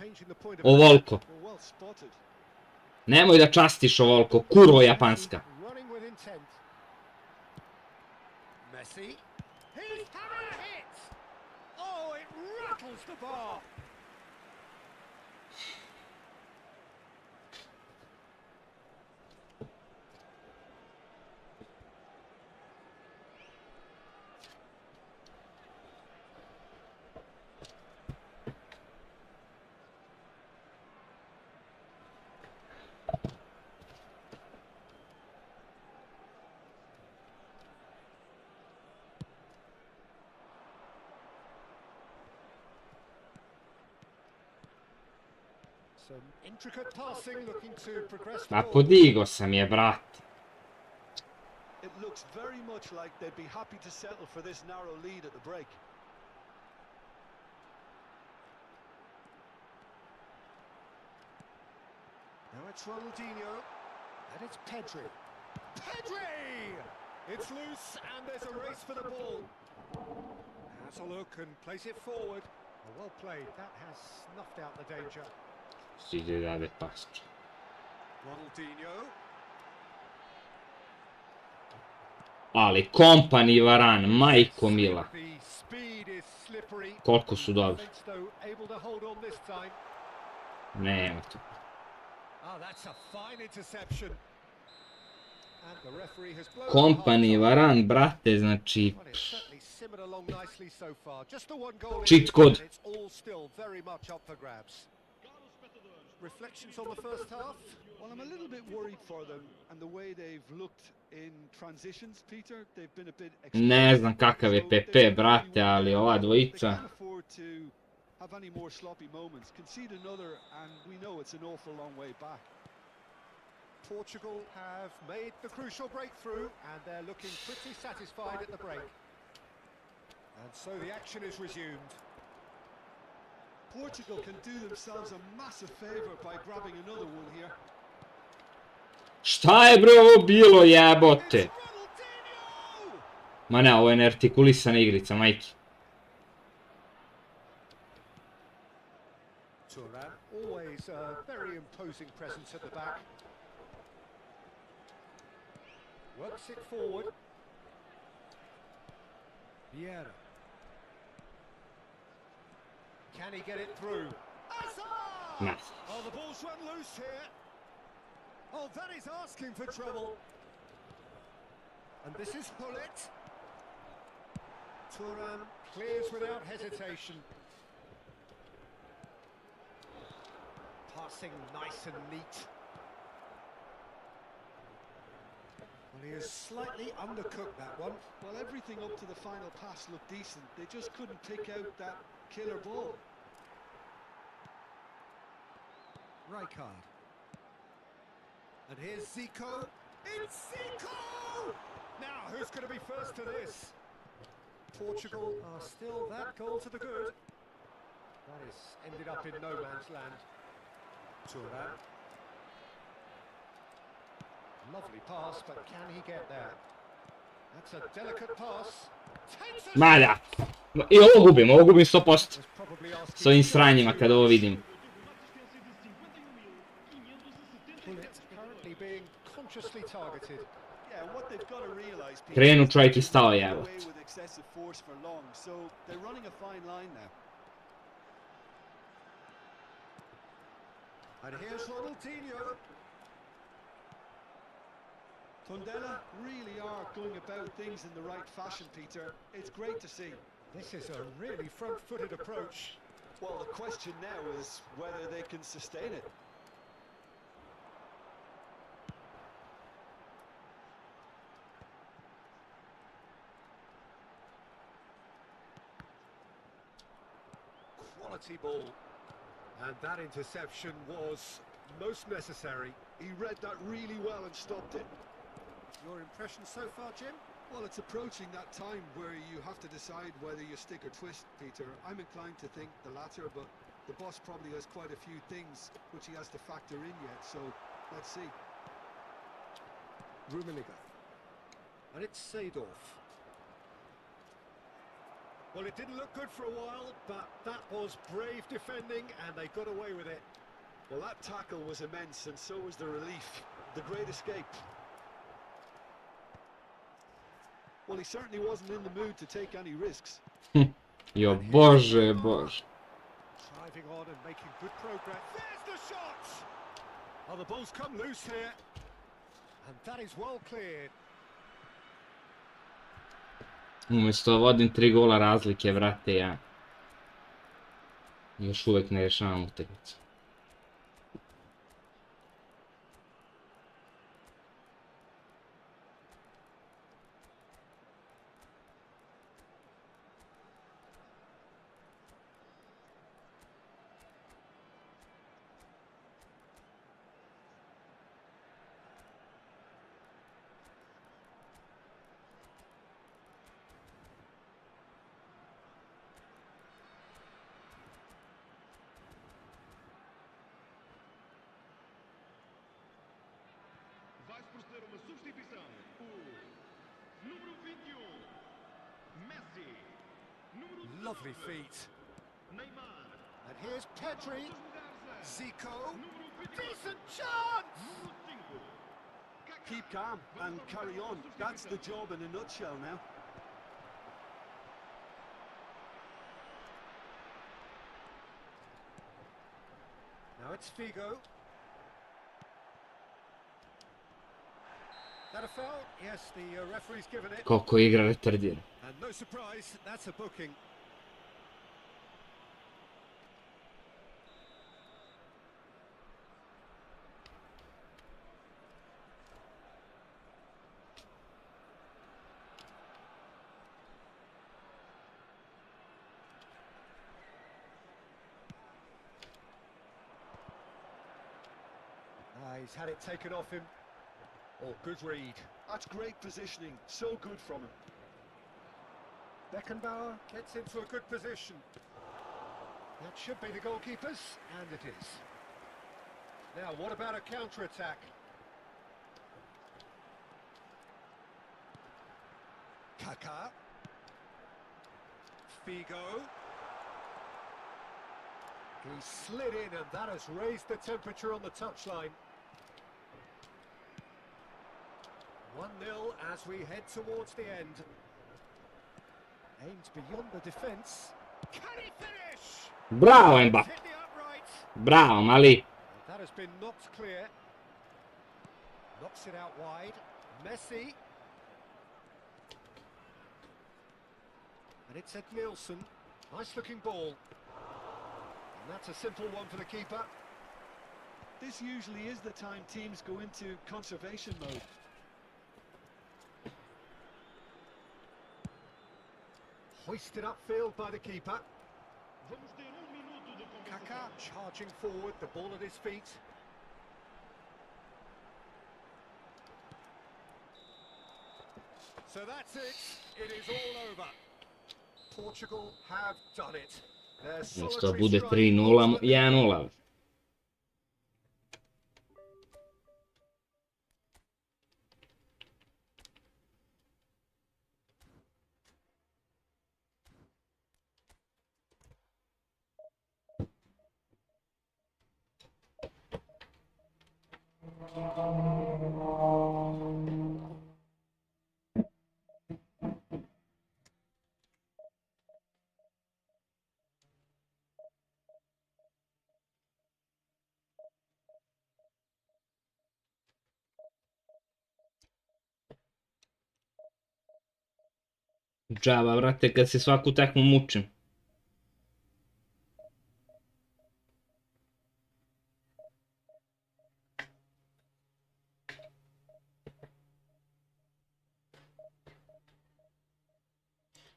ovoliko. Well spotted. Nemoj da častiš ovoliko, kurvo japanska. Running with intent. Messi. He's having a hit. Oh, it rattles the bar. Some intricate passing, looking to progress the Ma ball. podigo sam je, brate. It looks very much like they'd be happy to settle for this narrow lead at the break. Now it's Ronaldinho, and it's Pedri. Pedri! It's loose, and there's a race for the ball. Has a look and plays it forward. Well played, that has snuffed out the danger. Si ide dade pasče. Ronaldinho. Ali Kompany Varan, majko mila. The speed is slippery. Koliko su dobri. Defense, though, able to hold on this time. Nema to. Oh, that's a fine interception. And the referee has blown Kompany Varan, brate, znači... well, it's certainly simmered along nicely so far. Just the one goal. Cheat code. And it's all still very much up for grabs. Reflections on the first half? Well, I'm a little bit worried for them and the way they've looked in transitions, Peter. They've been a bit Ne znam kakav je PP, brate, ali ova They dvojica... can't afford to have any more sloppy moments. Concede another and we know it's an awful long way back. Portugal have made the crucial breakthrough and they're looking pretty satisfied at the break. And so the action is resumed. Portugal can do themselves a massive favour by grabbing another one here. Šta je bre ovo bilo, It's jebote? Ronaldinho! Ma ne, ovo je neartikulisana igrica, majke. Thuram, always a very imposing presence at the back. Works it forward. Vieira. Can he get it through? Hazard! Nice. Oh, the ball's run loose here. Oh, that is asking for trouble. And this is Hullet. Turan clears without hesitation. Passing nice and neat. Well, he has slightly undercooked that one. Well, everything up to the final pass looked decent. They just couldn't pick out that killer ball. Rijkaard. And here's Zico. It's Zico! Now, who's going to be first to this? Portugal are still that goal to the good. That is ended up in no man's land. Turan. Lovely pass, but can he get there? That's a delicate pass. Mada! I ovo gubim 100%. S ovim sranjima kad ovo vidim. Currently being consciously targeted. Yeah, what they've got to realize, Krenu čovjek i stao je, evo. with excessive force for long, so they're running a fine line now. And here's Ronaldinho. Tondela really are going about things in the right fashion, Peter. It's great to see. This is a really front-footed approach. Well, the question now is whether they can sustain it. Quality ball. And that interception was most necessary. He read that really well and stopped it. Your impression so far, Jim? Well, it's approaching that time where you have to decide whether you stick or twist, Peter. I'm inclined to think the latter, but the boss probably has quite a few things which he has to factor in yet, so let's see. Rummenigge. And it's Seedorf. Well, it didn't look good for a while, but that was brave defending, and they got away with it. Well, that tackle was immense, and so was the relief. The great escape. Well, he certainly wasn't in the mood to take any risks. Jo, Bože, Bože. Driving on and making good progress. There's the shot! Oh, the ball's come loose here. And that is well cleared. Umjesto vodim 3 gola razlike, vrate, ja. Još uvijek ne rješavam utakmicu. Vai proceder uma substituição. O número 21, Messi. Número 19, Lovely feet. Neymar. And here's Pedri. Seus lugares, Zico. número 22, Decent chance! número 5. Kaká. Keep calm and carry on. That's the job in a nutshell now. Now it's Figo. That a foul? Yes, the referee's given it. Koliko igra retardira. And no surprise, that's a booking. He's had it taken off him. Oh, good read. That's great positioning. So good from him. Beckenbauer gets into a good position. That should be the goalkeeper's, and it is. Now, what about a counter-attack? Kaká. Figo. He slid in, and that has raised the temperature on the touchline. 1-0 as we head towards the end. Aims beyond the defence. Can he finish? Bravo, Mbappé. Hit the upright. Bravo, mali. That has been knocked clear. Knocks it out wide. Messi. And it's Ed Nielsen. Nice looking ball. And that's a simple one for the keeper. This usually is the time teams go into conservation mode. Hoisted upfield by the keeper. Vamos ter minuto de compensação. Kaká charging forward, the ball at his feet. So that's it. It is all over. Portugal have done it. Their Što solitary bude strike 3-0, ultimately 1-0. Džaba, brate, kad se svaku tekmu mučim.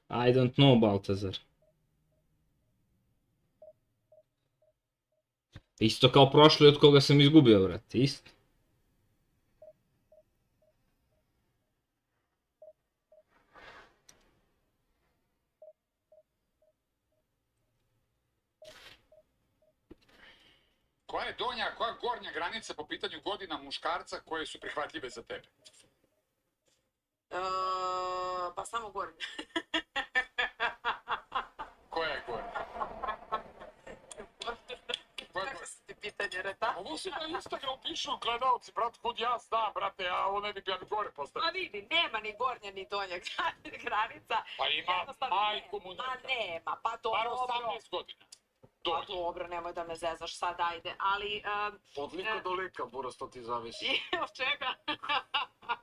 I don't know, Baltazar. Isto kao prošli od koga sam izgubio, brate, isto. Koja je donja, koja gornja granica po pitanju godina muškarca koje su prihvatljive za tebe? Pa samo gornja. Koja je gornja? Kako se ti pitanje, Reta? Ovo su na Instagram pišu gledalci, brat, kud ja znam, brate, ja ovo ne bih ja ni gore postavio. Ma vidi, nema ni gornja ni donja granica. Pa ima Jednostavno majku mu nema. neka. Ma nema, pa Bar dobro. 18 godina. Pa Donja. dobro, nemoj da me zezaš sad, ajde, ali... Od lika do lika, Boras, to ti zavisi. I od čega?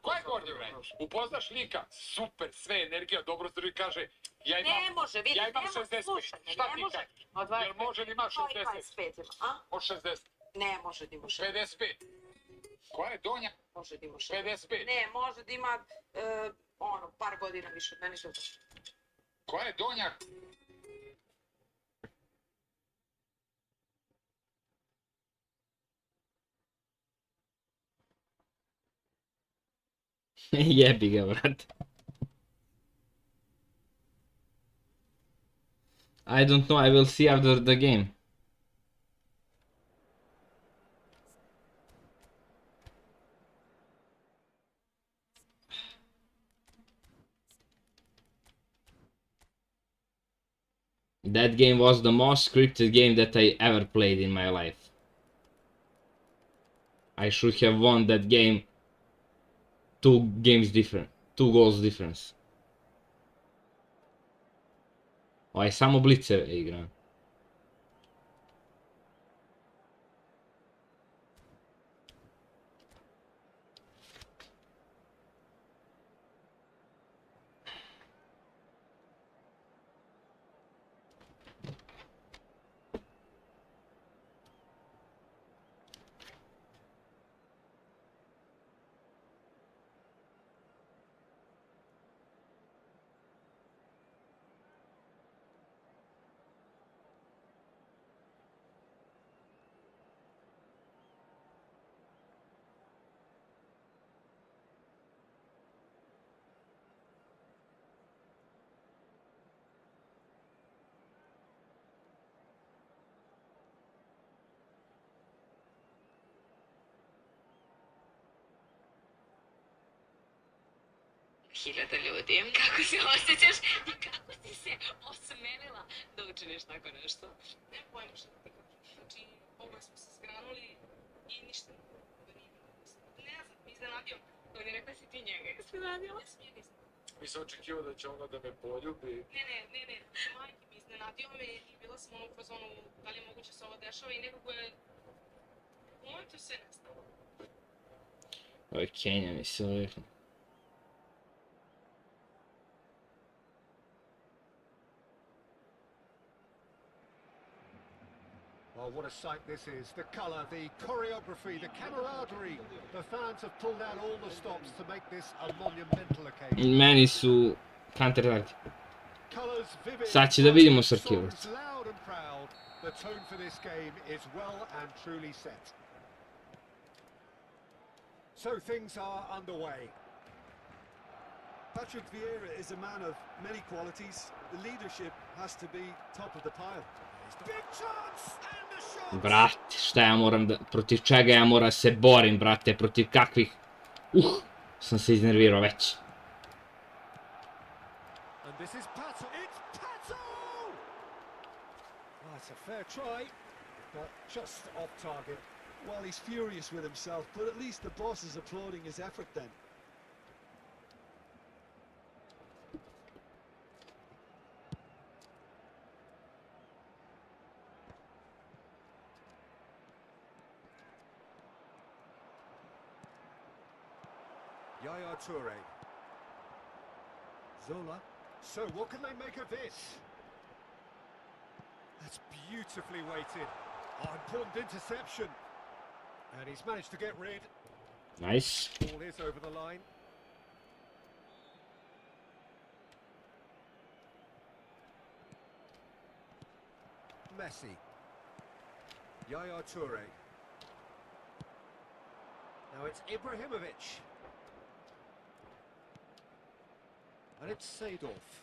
Koja je gornja granica? Upoznaš lika, super, sve, energija, dobro zdrži, kaže, ja imam... Ne može, vidi, ja imam ne može, 65. slušaj, Šta ne ti može. kažeš? Od Jel može li ima 60? 25 ima, a? Od 60. Ne može da ima 55. Koja je donja? Može da ima 55. Ne, može da ima, par godina više od mene što to. Koja je donja? Jebi ga, brate. I don't know, I will see after the game. That game was the most scripted game that I ever played in my life. I should have won that game 2 goals difference. Ovaj samo bliceve igram. Hiljada ljudi, kako se osjećaš i kako si se osmelila da učiniš tako nešto? Ne pojma što ti kažem. Znači, oboje smo se zgranuli i ništa da nije bilo. Ne znam, iznenadio me. On je rekao si ti njega iznenadio? Ja sam njega iznenadio. Nisam očekivao da će ona da me poljubi. Ne, majke mi iznenadio me i bila sam u fazonu da li je moguće se ovo dešava i nekako je u momentu sve nestalo. Ovo je Kenja, mislim. Oh, what a sight this is. The colour, the choreography, the camaraderie. The fans have pulled out all the stops to make this a monumental occasion. Meni su counter attack. Colours vivid, Sad će da vidimo Srkivac. songs loud and proud. The tone for this game is well and truly set. So things are underway. Patrick Vieira is a man of many qualities. The leadership has to be top of the pile. Big chance and the shot. Brate, šta ja moram da... Protiv čega ja moram se borim, brate? Protiv kakvih... Sam se iznervirao već. And this is Pato. It's Pato! Oh, it's a fair try, but just off target. Well, he's furious with himself, but at least the boss is applauding his effort then. Yaya Toure. Zola. So what can they make of this? That's beautifully weighted. Oh, important interception. And he's managed to get rid. Nice. Ball is over the line. Messi. Yaya Toure. Now it's Ibrahimovic. And it's Seedorf.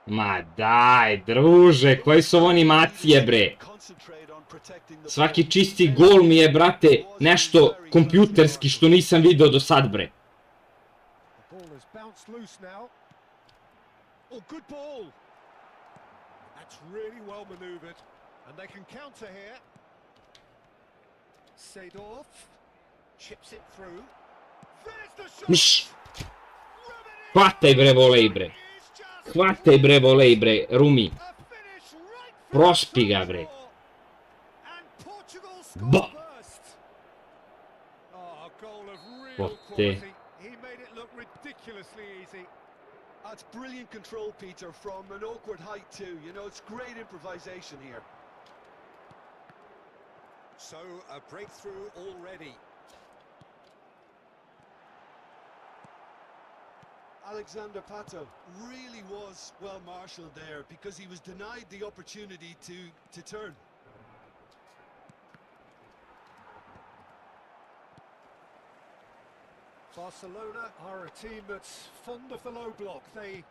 Ma daj, druže, koje su ovo animacije, bre? Svaki čisti gol mi je, brate, nešto kompjuterski što nisam video do sad, bre. The ball has bounced loose now. Oh, good ball. That's really well manoeuvred. And they can counter here. Seedorf chips it through. There's the shot. Miš. Hvataj, bre, volej, bre. Hvataj, bre, volej, bre, Rumi. Prospi ga, bre. Ba. Pote. That's brilliant control, Peter, from an awkward height too. You know, it's great improvisation here. So, a breakthrough already. Alexander Pato really was well marshalled there because he was denied the opportunity to turn. Barcelona are a team that's fond of the low block. They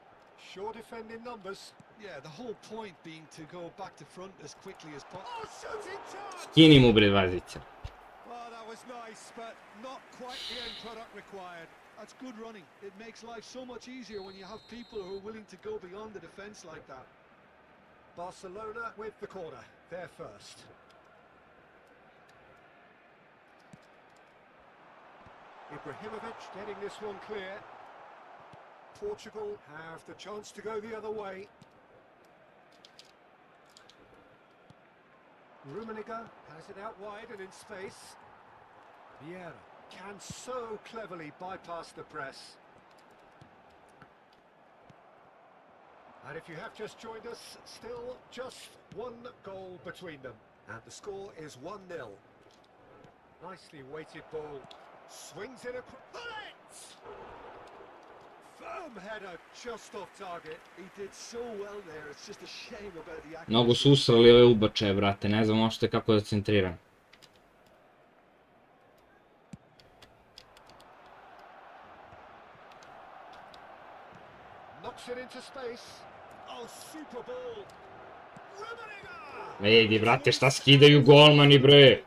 sure defend in numbers. Yeah, the whole point being to go back to front as quickly as possible. Oh, shooting chance! Skini mu, bre, vazica. Well, that was nice, but not quite the end product required. That's good running. It makes life so much easier when you have people who are willing to go beyond the defence like that. Barcelona with the corner. They're first. Ibrahimovic getting this one clear. Portugal have the chance to go the other way. Rummenigge has it out wide and in space. Vieira can so cleverly bypass the press. And if you have just joined us, still just one goal between them. And the score is 1-0. Nicely weighted ball. Swings it across. Bullets! Firm header just off target. He did so well there. It's just a shame about the accuracy. Mnogo su usrali ove ubačaje, brate. Ne znam uopšte kako da centriram. Knocks it into space. Oh, super ball. Rummenigge! Vidi, brate, šta skidaju golmani, bre.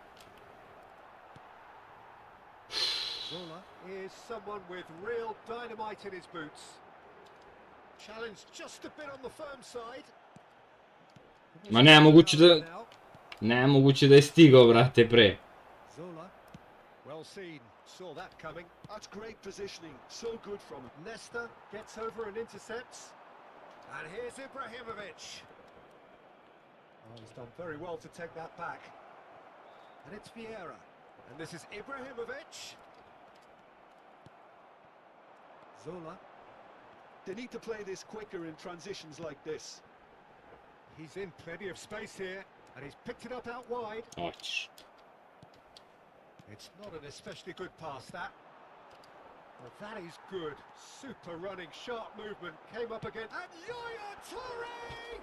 Zola is someone with real dynamite in his boots. Challenge just a bit on the firm side. Ma nemoguće da... Nemoguće da je stigao, brate, pre. Zola, well seen, saw that coming. That's great positioning, so good from him. Nesta gets over and intercepts. And here's Ibrahimovic. Oh, he's done very well to take that back. And it's Vieira. And this is Ibrahimovic. Zola. They need to play this quicker in transitions like this. He's in plenty of space here. And he's picked it up out wide. Hoćeš. It's not an especially good pass, that. Well, that is good. Super running, sharp movement. Came up again. And Yaya Toure!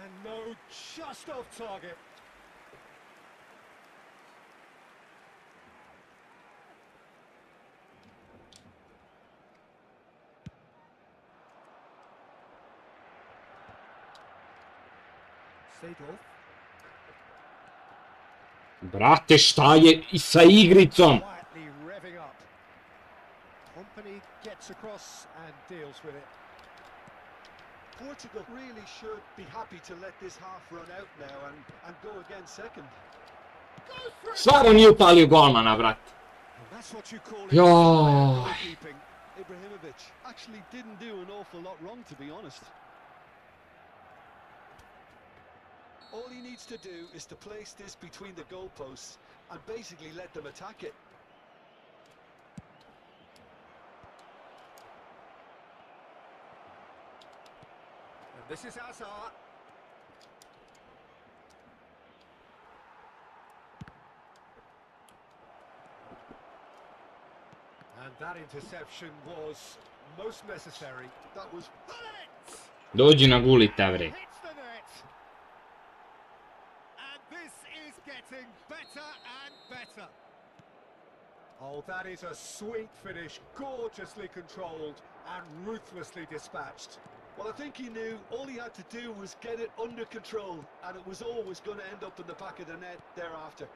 And no, just off target. Seedorf. Brate, šta je i sa igricom? Quietly revving up. Company gets across and deals with it. Portugal really should be happy to let this half run out now and go again second. Stvarno nije upalio golmana, brate. And that's what you call Joj. goalkeeping. Ibrahimovic actually didn't do an awful lot wrong, to be honest. All he needs to do is to place this between the goalposts and basically let them attack it. And this is Hazard. And that interception was most necessary. That was... Dođi na gulita, bre. Hits the net. And this is getting better and better. Oh, that is a sweet finish, gorgeously controlled and ruthlessly dispatched. Well, I think he knew all he had to do was get it under control, and it was always going to end up in the back of the net thereafter.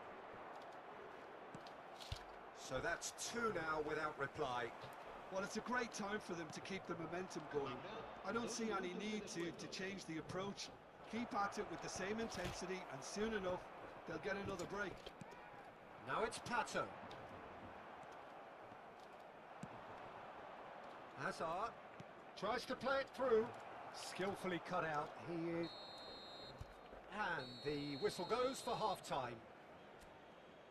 So that's two now without reply. Well, it's a great time for them to keep the momentum going. I don't see any need to change the approach. Keep at it with the same intensity, and soon enough, they'll get another break. Now it's Pato. Hazard tries to play it through. Skillfully cut out. He is... And the whistle goes for half-time.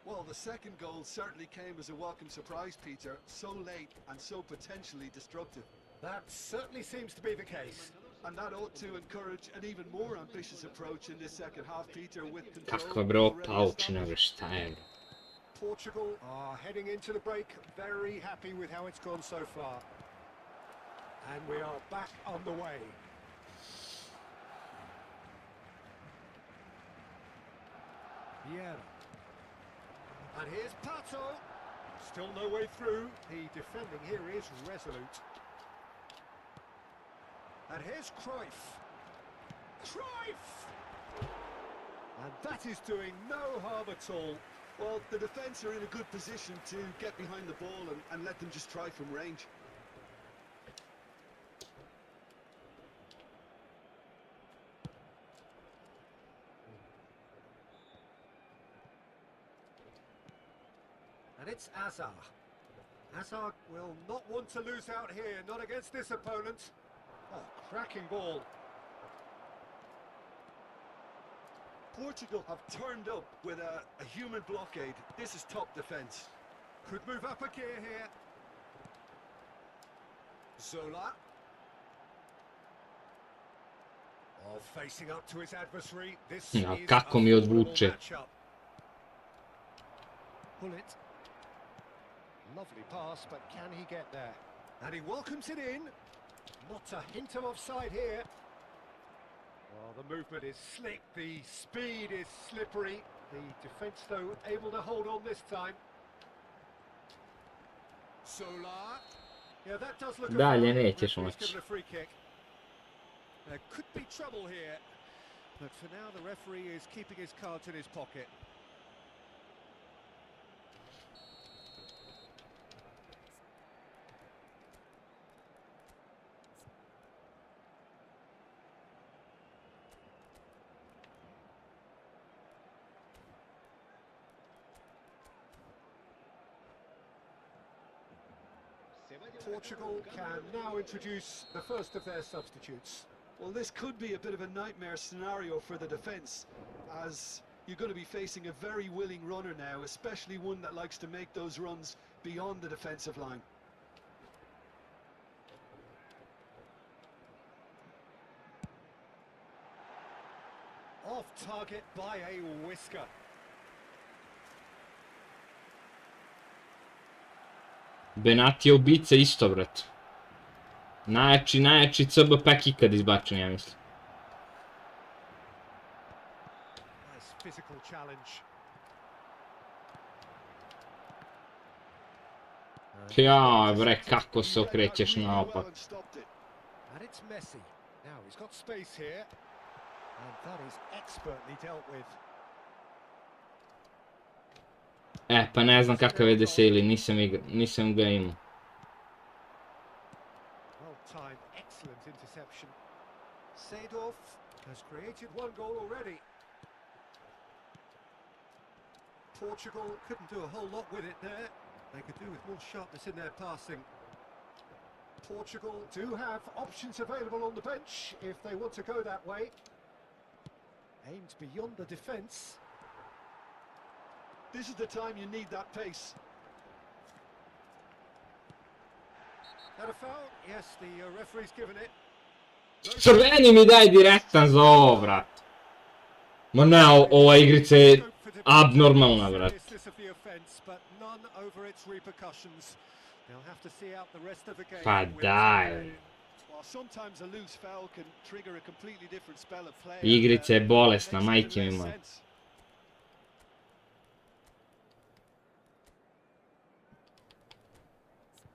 Well, the second goal certainly came as a welcome surprise, Peter. So late and so potentially destructive. That certainly seems to be the case. And that ought to encourage an even more ambitious approach in this second half, Peter, with control. Kakva bre opaučina, bre, šta je? Portugal are heading into the break, very happy with how it's gone so far. And we are back on the way. Vieira. And here's Pato. Still no way through. The defending here is resolute. And here's Cruyff. Cruyff! And that is doing no harm at all. Well, the defence are in a good position to get behind the ball and let them just try from range. And it's Hazard. Hazard will not want to lose out here, not against this opponent. Oh, cracking ball. Portugal have turned up with a human blockade. This is top defence. Could move up a gear here. Zola. Oh, facing up to his adversary. This No, is kako mi a odvuče. matchup. Pull it. Lovely pass, but can he get there? And he welcomes it in. Not a hint of offside here. Well, the movement is slick, the speed is slippery. The defence, though, able to hold on this time. Solar. Yeah, that does look Dalje a foul. nećeš Referee's moći. given a free kick. There could be trouble here, but for now the referee is keeping his cards in his pocket. Portugal can now introduce the first of their substitutes. Well, this could be a bit of a nightmare scenario for the defence, as you're going to be facing a very willing runner now, especially one that likes to make those runs beyond the defensive line. Off target by a whisker. Benati je ubica isto, brat. Najjači CB pack ikad izbačen, ja mislim. Nice physical challenge. Jaj, bre, kako se okrećeš naopak. And it's Messi. Now he's got space here. And that is expertly dealt with. Pa ne znam kakav je Deseli, nisam ga imao. Well timed, excellent interception. Seedorf has created one goal already. Portugal couldn't do a whole lot with it there. They could do with more sharpness in their passing. Portugal do have options available on the bench if they want to go that way. Aimed beyond the defence. This is the time you need that pace. That a foul? Yes, the referee's given it. Crveni mi daj direktan za ovo, brat. Ma ne, ova igrica je abnormalna, brat. Pa daj. Igrica je bolesna, majke mi moje.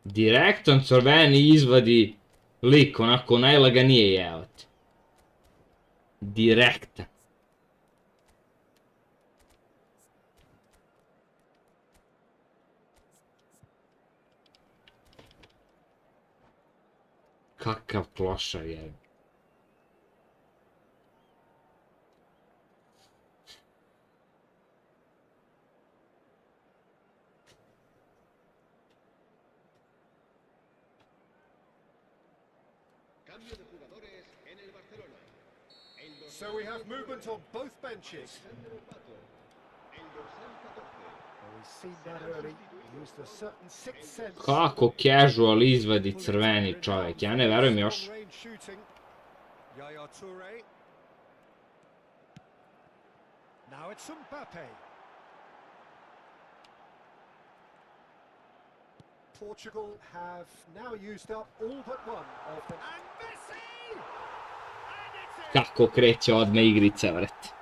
Direktan crveni izvadi lik, onako najlaganije jevati. Direktan. Kakav klošar je. So we have movement on both benches. We've seen that early. Used a certain sixth sense. Kako casual izvadi crveni čovjek, ja ne verujem još. Yaya Toure. Now it's Mbappe. Portugal have now used up all but one of them. And Messi! Kako kreće odmah igrica, vrat.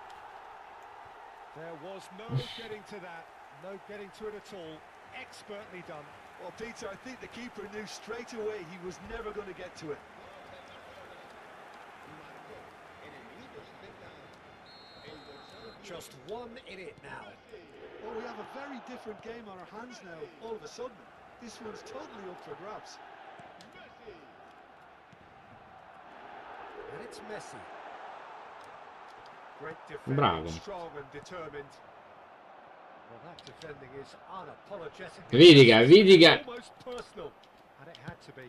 There was no getting to that, no getting to it at all. Expertly done. Well, Peter, I think the keeper knew straight away he was never going to get to it. Just one in it now. Well, we have a very different game on our hands now, all of a sudden. This one's totally up for grabs. And it's Messi. Great defending, Bravo. strong and determined. Well, that defending is unapologetic. Vidi ga. Almost personal, and it had to be.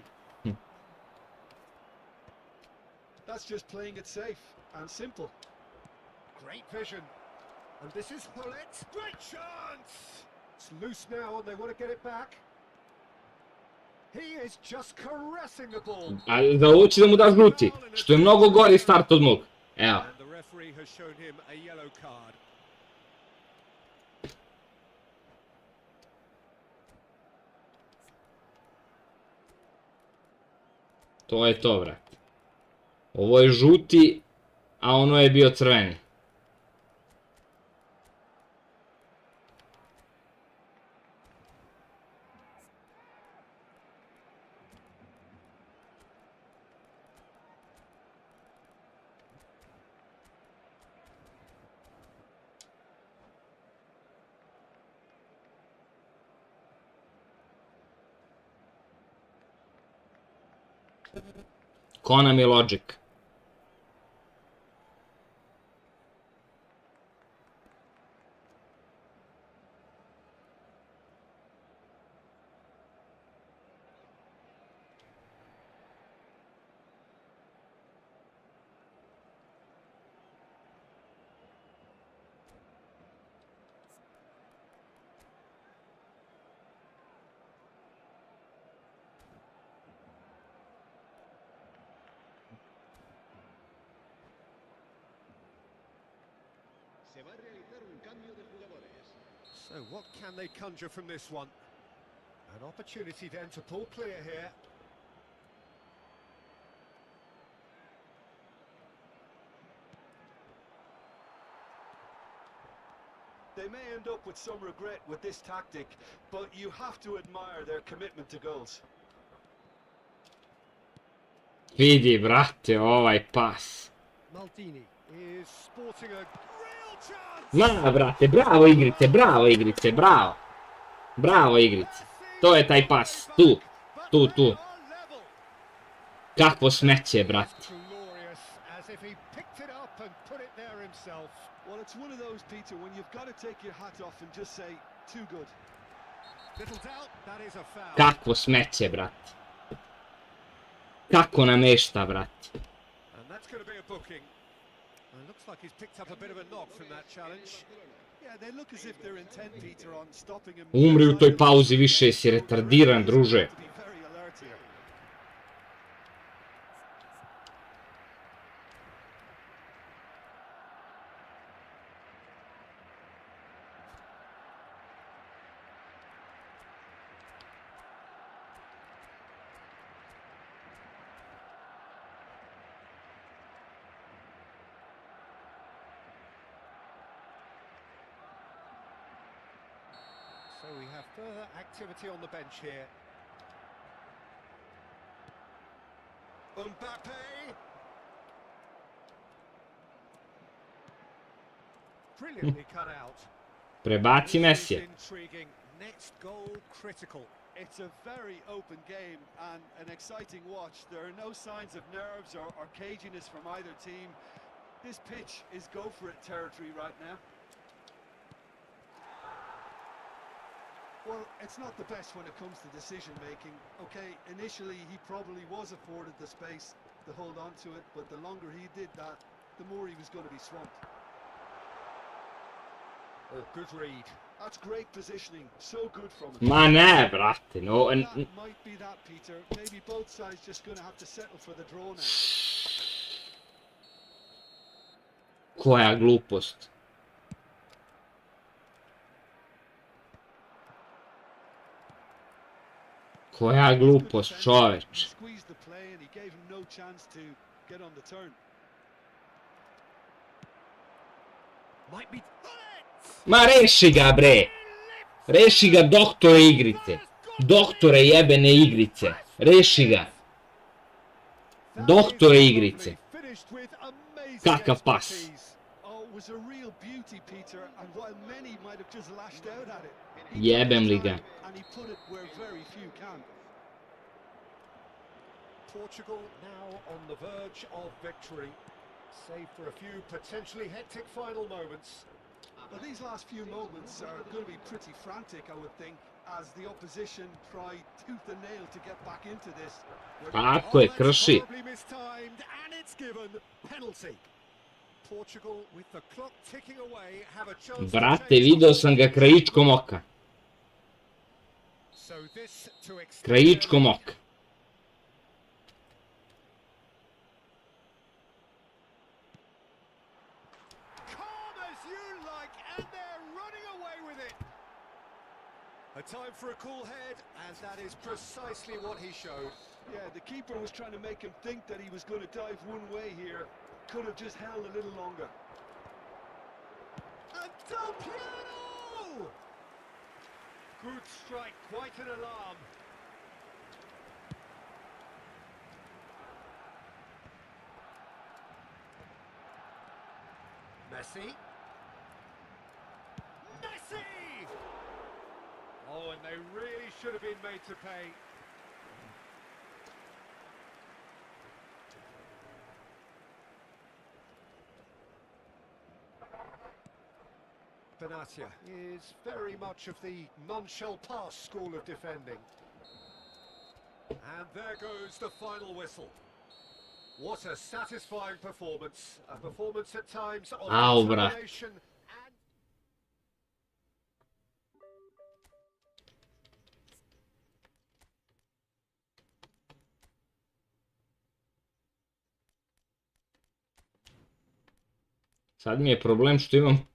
That's just playing it safe and simple. Great vision. And this is Hullet. Great chance! It's loose now and they want to get it back. He is just caressing the ball. A da hoće da mu da žuti, što je mnogo gori start od mog. Evo. And the referee has shown him a yellow card. To je to, vrat. Ovo je žuti, a ono je bio crveni. Ko nam je logic? So what can they conjure from this one? An opportunity then to pull clear here. They may end up with some regret with this tactic, but you have to admire their commitment to goals. Vidi, brate, ovaj pas. Maldini is sporting a real chance. Ma, brate, bravo igrice, bravo igrice, bravo. Bravo igrice. To je taj pas, tu. Tu, tu. Kakvo smeće, brate. Glorious, as if he picked it up and put it there himself. Well, it's one of those, Peter, when you've got to take your hat off and just say, too good. Little doubt, that is a foul. Kakvo smeće, brate. Kako namešta, brate. And that's going to be a booking. It looks like he's picked up a bit of a knock from that challenge. Yeah, they look as if they're intent, Peter, on stopping him. Umri u toj pauzi više, si retardiran, druže. To be very alert here. So we have further activity on the bench here. Mbappe. Brilliantly cut out. Prebaci This is Messi. intriguing. Next goal critical. It's a very open game and an exciting watch. There are no signs of nerves or caginess from either team. This pitch is go-for-it territory right now. Well, it's not the best when it comes to decision-making. Okay, initially he probably was afforded the space to hold on to it, but the longer he did that, the more he was going to be swamped. Oh, good read. That's great positioning. So good from him. Ma ne, brate, no. That might be that, Peter. Maybe both sides just going to have to settle for the draw now. Koja glupost. Koja glupost, čoveč. He squeezed the play and he gave him no chance to get on the turn. Might be. Ma reši ga, bre. Reši ga, doktore igrice. Doktore jebene igrice. Reši ga. Doktore igrice. Kakav pas. Oh, it was a real beauty, Peter, and while many might have just lashed out at it, Jebem li ga. and he put it where very few can. Portugal now on the verge of victory, save for a few potentially hectic final moments. Well, these last few moments are going to be pretty frantic, I would think, as the opposition try tooth and nail to get back into this. Tako je, krši. Horribly mistimed, and it's given penalty. Portugal with the clock ticking away have a chance. Brate, video sam ga krajičkom oka. So this to extend Krajičkom oka. calm as you like, and they're running away with it. A time for a cool head, and that is precisely what he showed. Yeah, the keeper was trying to make him think that he was going to dive one way here. Could have just held a little longer. And Del Piano! Good strike, quite an alarm. Messi. Messi! Oh, and they really should have been made to pay. Benatia is very much of the none-shall-pass school of defending. And there goes the final whistle. What a satisfying performance. A performance at times of Au, bra. determination and... Sad mi je problem što imam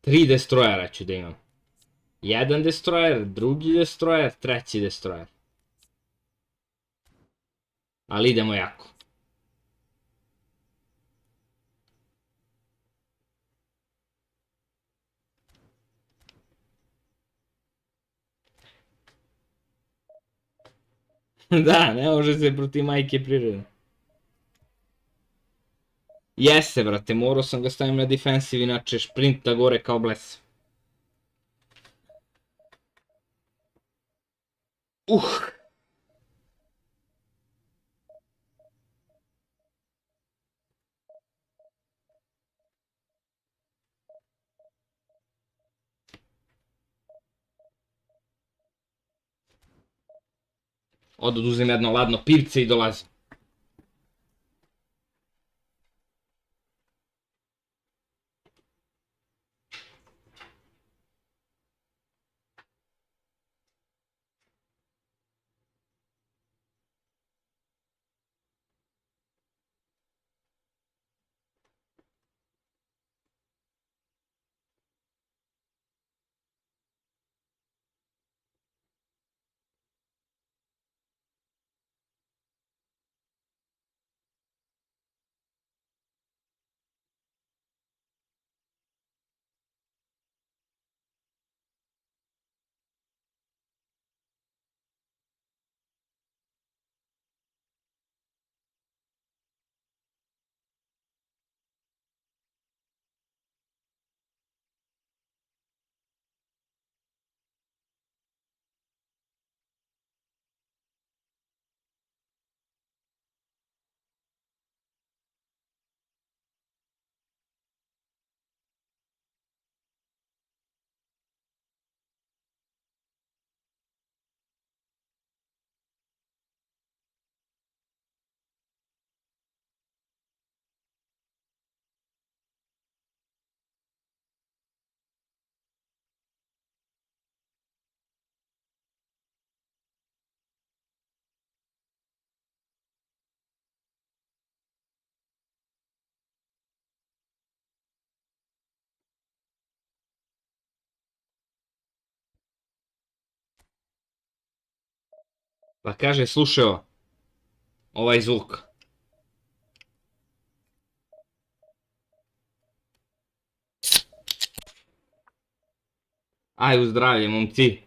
3 destrojera ću da imam. Jedan destroyer, drugi destroyer, treći destroyer. Ali idemo jako. Da, ne može se protiv majke prirode. Jeste, brate, morao sam ga stavim na defensive, inače šprinta gore kao bles. Oduzem jedno ladno pivce i dolazim. Pa kaže, slušaj ovaj zvuk. Aj, u zdravlje, momci.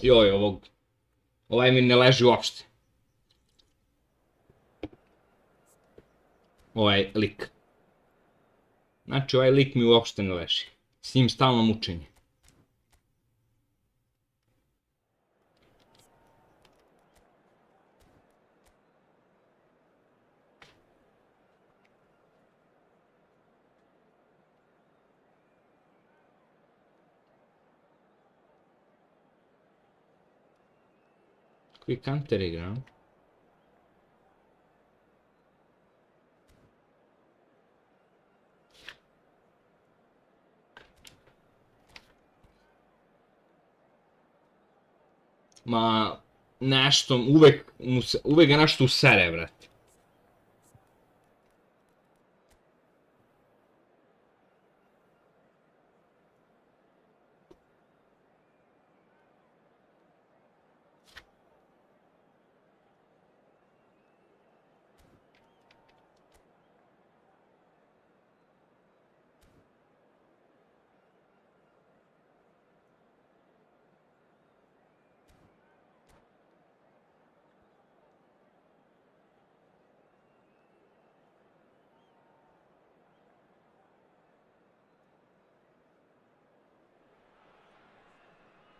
Joj, ovaj mi ne leži uopšte. Ovaj lik. Znači, ovaj lik mi uopšte ne leži. S njim stalno mučenje. Koji kanter igra? Ma, nešto, uvek ga nešto usere, brate.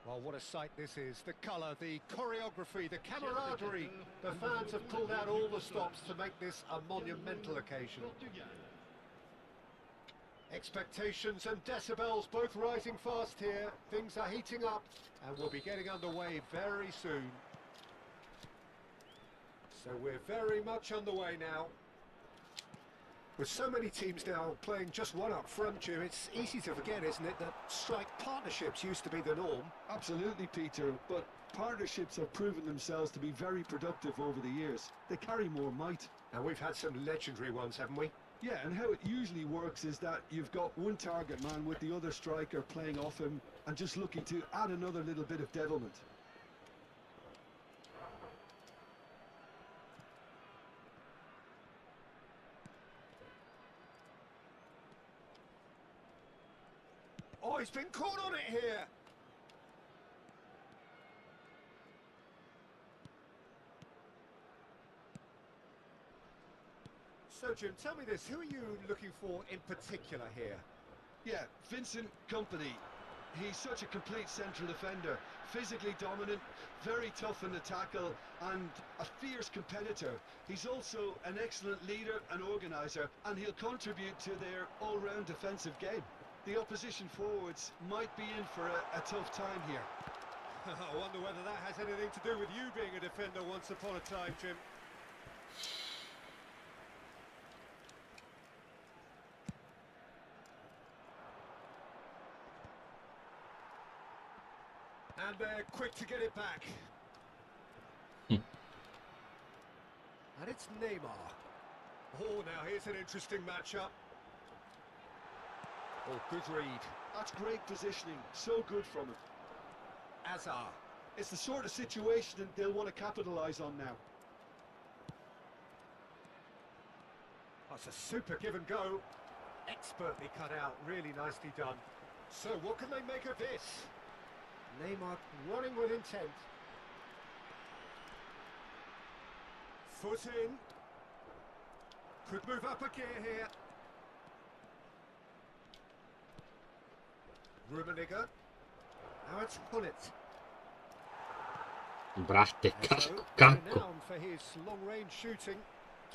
Well, what a sight this is. The colour, the choreography, the camaraderie. The fans have pulled out all the stops to make this a monumental occasion. Expectations and decibels both rising fast here. Things are heating up and we'll be getting underway very soon. So we're very much underway now. With so many teams now playing just one up front, Jim, it's easy to forget, isn't it, that strike partnerships used to be the norm. Absolutely, Peter, but partnerships have proven themselves to be very productive over the years. They carry more might. And we've had some legendary ones, haven't we? Yeah, and how it usually works is that you've got one target man with the other striker playing off him and just looking to add another little bit of devilment. Oh, he's been caught on it here. So, Jim, tell me this, who are you looking for in particular here? Yeah, Vincent Kompany. He's such a complete central defender, physically dominant, very tough in the tackle, and a fierce competitor. He's also an excellent leader and organiser, and he'll contribute to their all-round defensive game. The opposition forwards might be in for a tough time here. I wonder whether that has anything to do with you being a defender once upon a time, Jim. And they're quick to get it back. And it's Neymar. Oh, now here's an interesting matchup. Oh, good read. That's great positioning, so good from him. Azar. It's the sort of situation that they'll want to capitalise on now. That's a super give and go. Expertly cut out, really nicely done. So what can they make of this? Neymar running with intent. Foot in. Could move up a gear here. Rummenigge. Now it's Hullet. Brate, So, kako? renowned for his long-range shooting.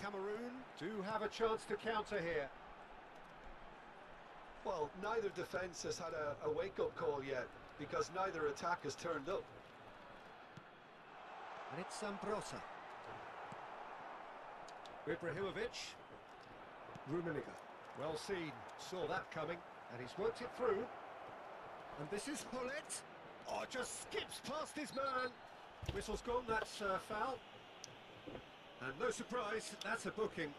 Cameroon do have a chance to counter here. Well, neither defence has had a wake-up call yet, because neither attack has turned up. And it's Zambrotta. Ibrahimovic. Rummenigge. Well seen. Saw that coming. And he's worked it through. And this is Hullet. Oh, just skips past his man. Whistle's gone, that's foul. And no surprise, that's a booking.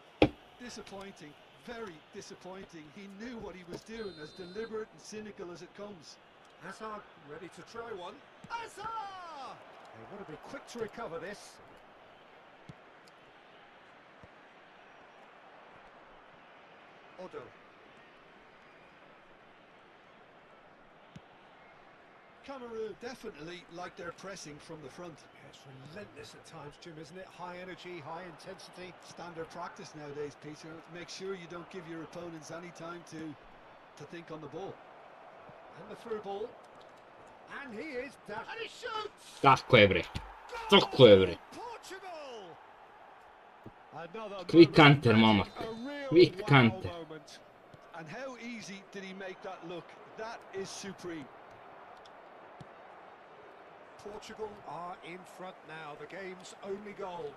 Disappointing. Very disappointing. He knew what he was doing, as deliberate and cynical as it comes. Hazard ready to try one. Hazard! They want to be quick to recover this. Odo. Cameroon definitely like their pressing from the front. Yeah, it's relentless at times, Jim, isn't it? High energy, high intensity. Standard practice nowadays, Peter. Make sure you don't give your opponents any time to think on the ball. And the through ball. And he is down. And he shoots! Tako je bre. Tako je bre. Portugal! Another Quick moment, counter, momak. a real Quick wow counter. moment. And how easy did he make that look? That is supreme. Portugal are in front now, the game's only goal.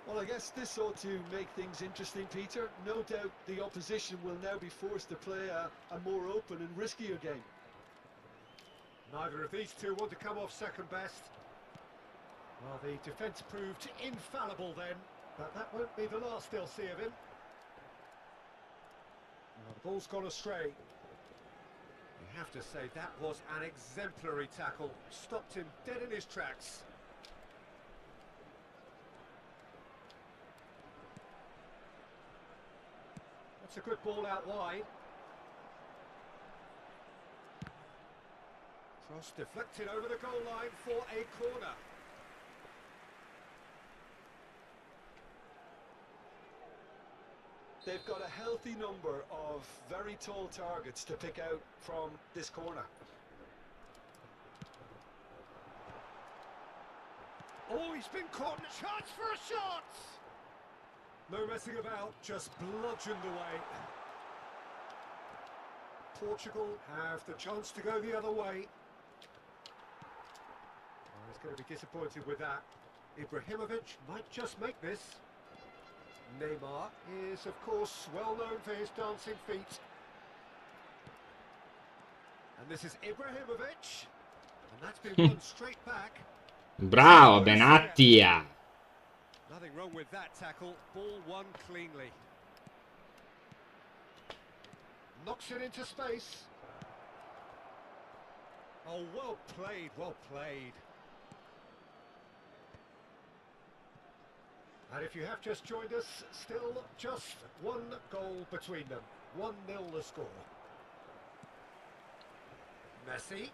Well, I guess this ought to make things interesting, Peter. No doubt the opposition will now be forced to play a more open and riskier game. Neither of these two want to come off second best. Well, the defence proved infallible then, but that won't be the last they'll see of him. Well, the ball's gone astray. You have to say that was an exemplary tackle. Stopped him dead in his tracks. That's a good ball out wide. Cross deflected over the goal line for a corner. They've got a healthy number of very tall targets to pick out from this corner. Oh, he's been caught. Chance for a shot! No messing about, just bludgeoned away. Portugal have the chance to go the other way. Oh, he's going to be disappointed with that. Ibrahimovic might just make this. Neymar is, of course, well known for his dancing feet. And this is Ibrahimovic. And that's been run straight back. Bravo, Benatia! Nothing wrong with that tackle. Ball won cleanly. Knocks it into space. Oh, well played, well played. And if you have just joined us, still just one goal between them. 1-0 the score. Messi.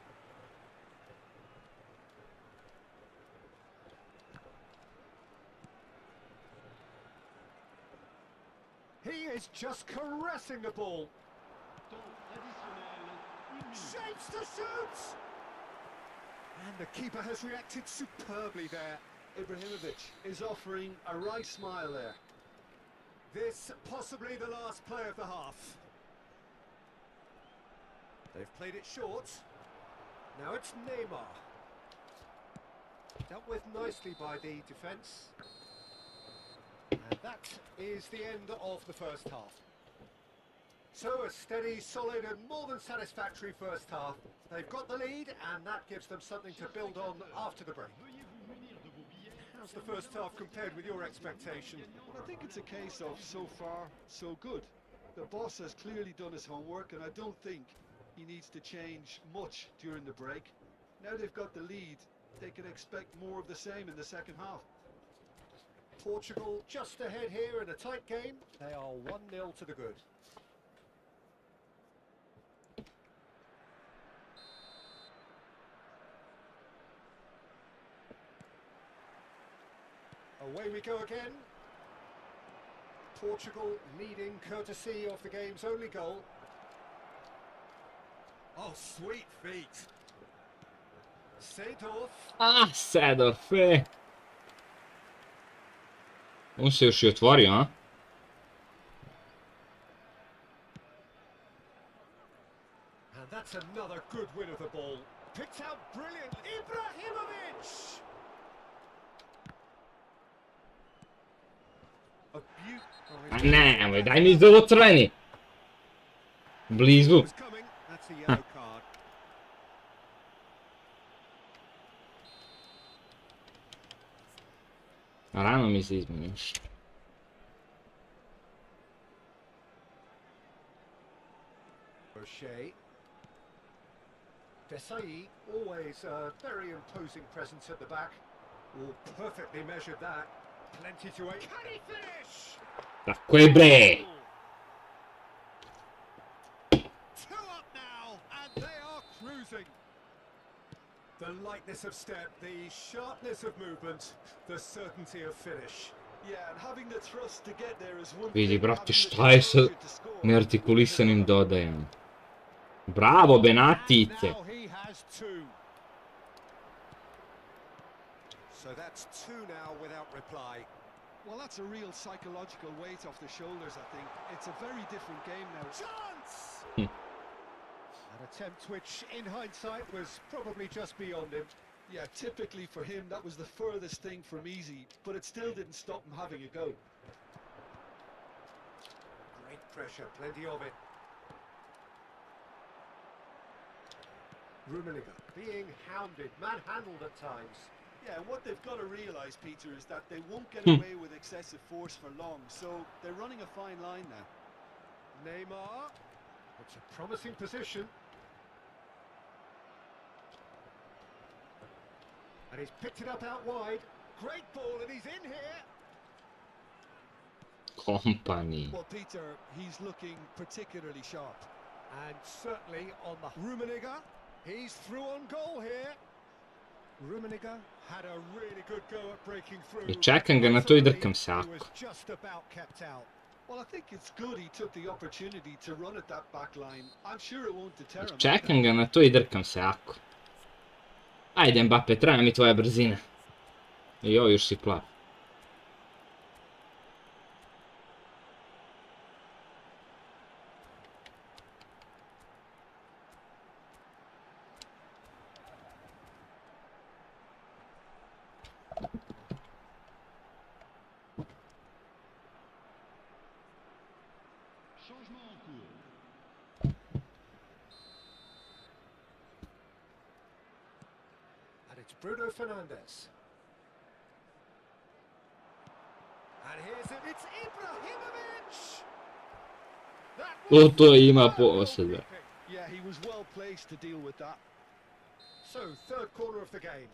He is just caressing the ball. Shapes to shoot! And the keeper has reacted superbly there. Ibrahimovic is offering a right smile there. This possibly the last play of the half. They've played it short. Now it's Neymar. Dealt with nicely by the defence. And that is the end of the first half. So a steady, solid and more than satisfactory first half. They've got the lead and that gives them something to build on after the break. How's the first half compared with your expectation? Well, I think it's a case of so far, so good. The boss has clearly done his homework and I don't think he needs to change much during the break. Now they've got the lead, they can expect more of the same in the second half. Portugal just ahead here in a tight game. They are 1-0 to the good. Away we go again. Portugal leading courtesy of the game's only goal. Oh, sweet feet. Seedorf. Ah, Seedorf! On se još i otvorio, a? And that's another good win of the ball. Picked out brilliant. Ibrahimovic! A nemoj, daj mi za ovo crveni! Blizu. Rano mi se izmeni još. Desai, always a very imposing presence at the back. Oh, perfectly measured that. Plenty to aim. Can he finish? Tako je bre! 2 up now, and they are cruising. The lightness of step, the sharpness of movement, the certainty of finish. Yeah, and having the thrust to get there is one Vidi, thing, brate, having the šta je sa composure to score. neartikulisanim dodajem? Bravo, Benatice! Now he has 2. So that's 2 now without reply. Well, that's a real psychological weight off the shoulders, I think. It's a very different game now. Chance! An attempt which, in hindsight, was probably just beyond him. Yeah, typically for him, that was the furthest thing from easy, but it still didn't stop him having a go. Great pressure, plenty of it. Rummenigge being hounded, manhandled at times. Yeah, and what they've got to realise, Peter, is that they won't get away with excessive force for long, so they're running a fine line now. Neymar. It's a promising position. And he's picked it up out wide. Great ball, and he's in here. Company. Well, Peter, he's looking particularly sharp. And certainly on the Rummenigge. He's through on goal here. Rummenigge had a really good go at breaking through. I čekam ga na to I drkam se He ako. was just about kept out. Well, I think it's good he took the opportunity to run at that back line. I'm sure it won't deter him. Čekam ga na to I drkam se ako. Ajde Mbappe, treba mi tvoja brzina. I ovo još si plav. Changement en cours. And it's Bruno Fernandes. And here's it, it's Ibrahimovic! That was To ima superb poseda. goalkeeping. Yeah, he was well placed to deal with that. So, third corner of the game.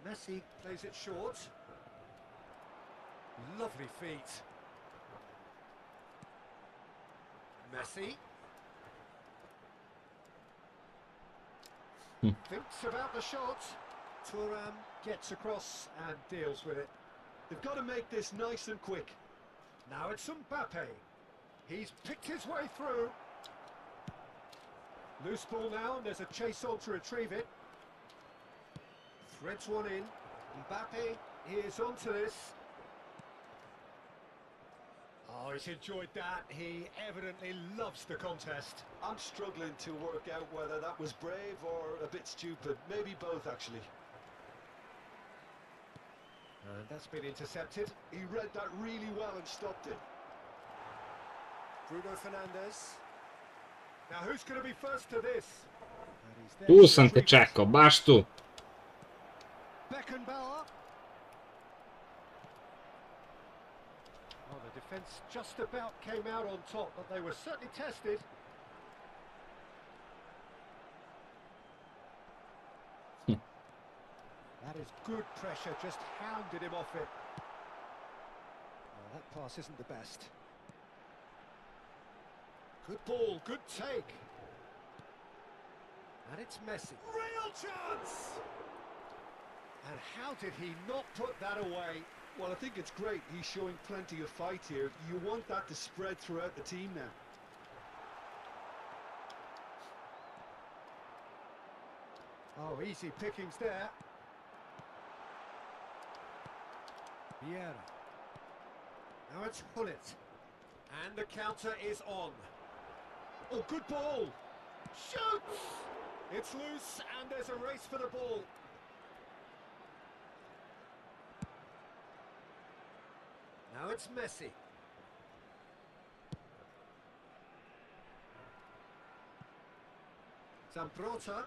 Messi plays it short. Lovely feet. Messi. Thinks about the shot. Thuram gets across and deals with it. They've got to make this nice and quick. Now it's Mbappe. He's picked his way through. Loose ball now, and there's a chase on to retrieve it. Threads one in. Mbappe is onto this. Oh, he's enjoyed that. He evidently loves the contest. I'm struggling to work out whether that was brave or a bit stupid. Maybe both, actually. And that's been intercepted. He read that really well and stopped it. Bruno Fernandes. Now who's going to be first to this? And he's there Tu to sam te retrieve it. čekao, baš tu. Beckenbauer. Oh, the defence just about came out on top, but they were certainly tested. That is good pressure, just hounded him off it. Oh, that pass isn't the best. Good ball, good take. And it's Messi. Real chance! And how did he not put that away? Well, I think it's great. He's showing plenty of fight here. You want that to spread throughout the team now. Oh, easy pickings there. Vieira. Now it's Hullet. And the counter is on. Oh, good ball. Shoots! It's loose and there's a race for the ball. Now it's Messi. Zambrota.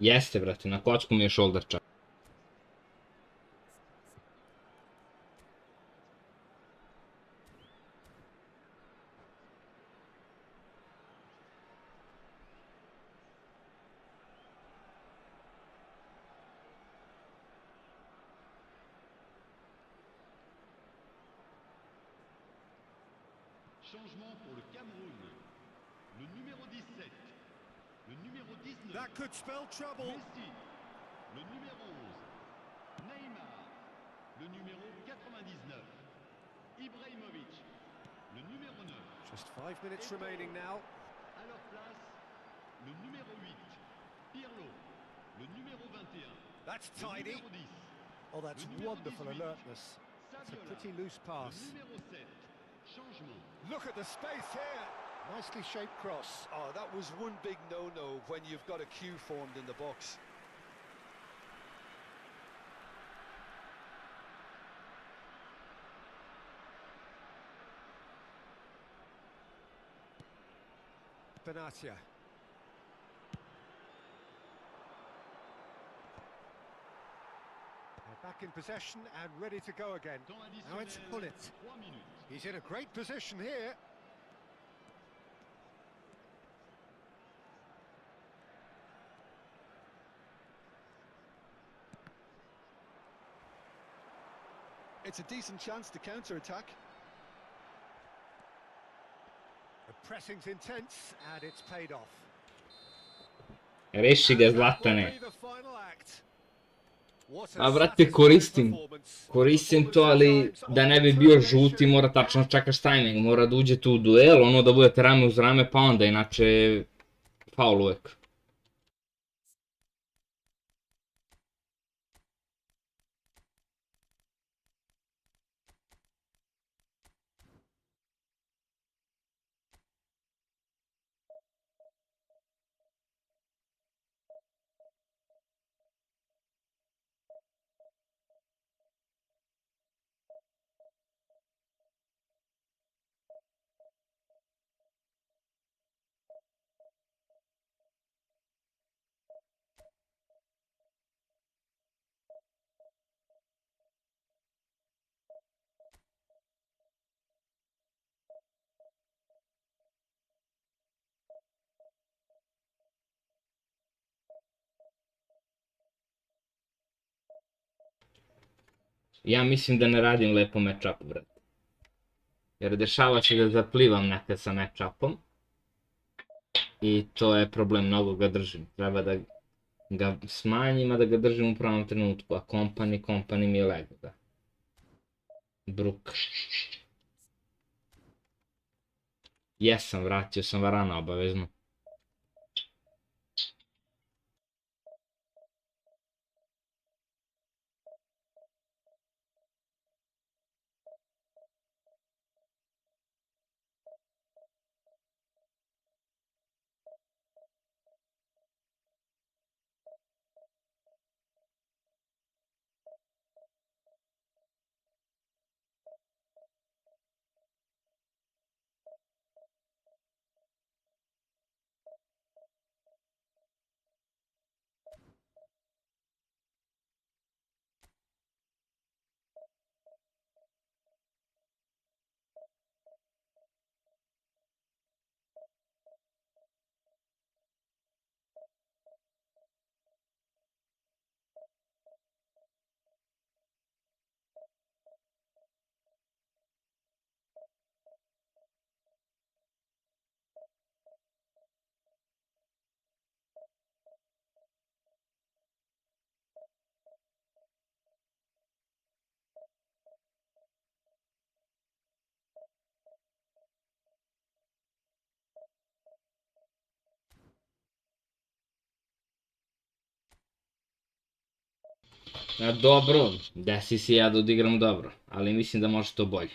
Jeste, brate, na kocku mi je shoulder čak. Changement pour le Cameroun. Le numéro 17. Le numéro 19. That could spell trouble. Messi. Le numéro 11. Neymar. Le numéro 99. Ibrahimovic. Le numéro 9. Just 5 minutes remaining now. À leur place, le numéro 8. Pirlo. Le numéro 21. That's Le tidy. numéro 10. Oh, that's Le numéro wonderful 18. alertness. It's a Saviola. pretty loose pass. Le numéro 7. Changement. Look at the space here. Nicely shaped cross. Oh, that was one big no-no when you've got a queue formed in the box. Benatia. They're back in possession and ready to go again. Temps Now it's additionnel. Hullet. 3 minutes. He's in a great position here. It's a decent chance to counter-attack. The pressing's intense and it's paid off. Reši ga, And that will Zlatane. be the final act. What A a brate, satisfying performance. koristim to, Performance ali at times da ne of bi bio žuti determination. mora tačno čekaš tajming, mora da uđete u duel, ono da budete rame uz rame pa onda, inače faul uvek. Ja mislim da ne radim lepo match-up, brate. Jer dešava se da zaplivam nekad sa match-upom. I to je problem, mnogo ga držim. Treba da ga smanjim, a da ga držim u pravom trenutku. A kompani mi je lego, da. Bruk. Jesam, vratio sam Varana obavezno. Dobro, desi se ja da odigram dobro, ali mislim da može to bolje.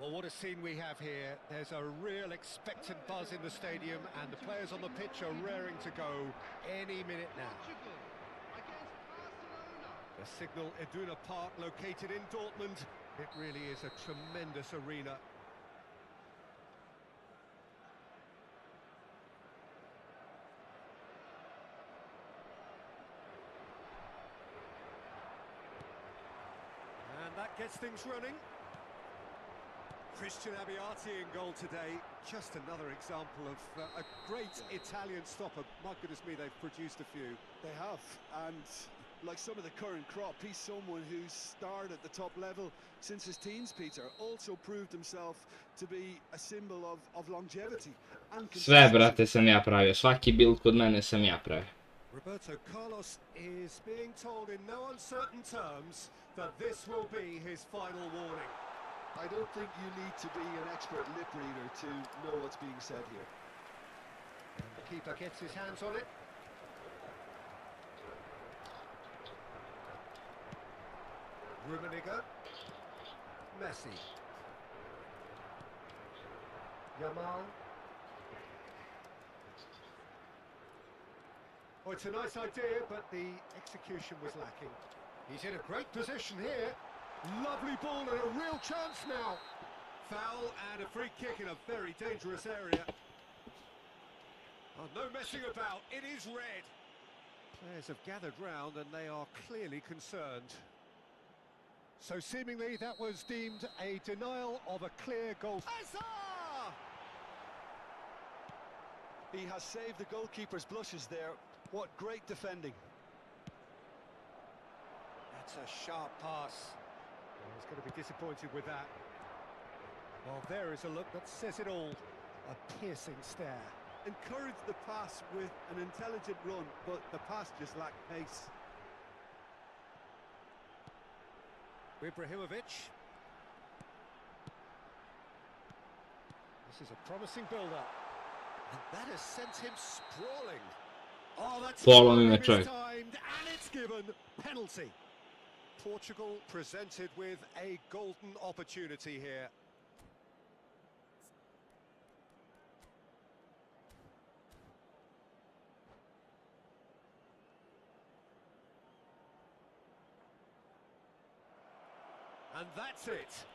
Well, what a scene we have here. There's a real expectant buzz in the stadium, and the players on the pitch are raring to go any minute now. The Signal Iduna Park, located in Dortmund. It really is a tremendous arena. And that gets things running. Christian Abbiati in goal today. Just another example of a great Italian stopper. My goodness me, they've produced a few. They have, and like some of the current crop, he's someone who's starred at the top level since his teens, Peter. Also proved himself to be a symbol of longevity and Sve, consistency. brate, sam ja pravio. Svaki build kod mene sam ja pravio. Roberto Carlos is being told in no uncertain terms that this will be his final warning. I don't think you need to be an expert lip reader to know what's being said here. And the keeper gets his hands on it. Rummenigge. Messi. Yamal. Oh, it's a nice idea, but the execution was lacking. He's in a great position here. Lovely ball and a real chance now. Foul and a free kick in a very dangerous area. Oh, no messing about, it is red. Players have gathered round and they are clearly concerned. So seemingly that was deemed a denial of a clear goal. Hazard! He has saved the goalkeeper's blushes there. What great defending. That's a sharp pass. Oh, he's going to be disappointed with that. Well, there is a look that says it all. A piercing stare. Encouraged the pass with an intelligent run, but the pass just lacked pace. Ibrahimovic. This is a promising build-up. And that has sent him sprawling. Oh, that's mistimed, and it's given penalty. Portugal presented with a golden opportunity here. And that's it.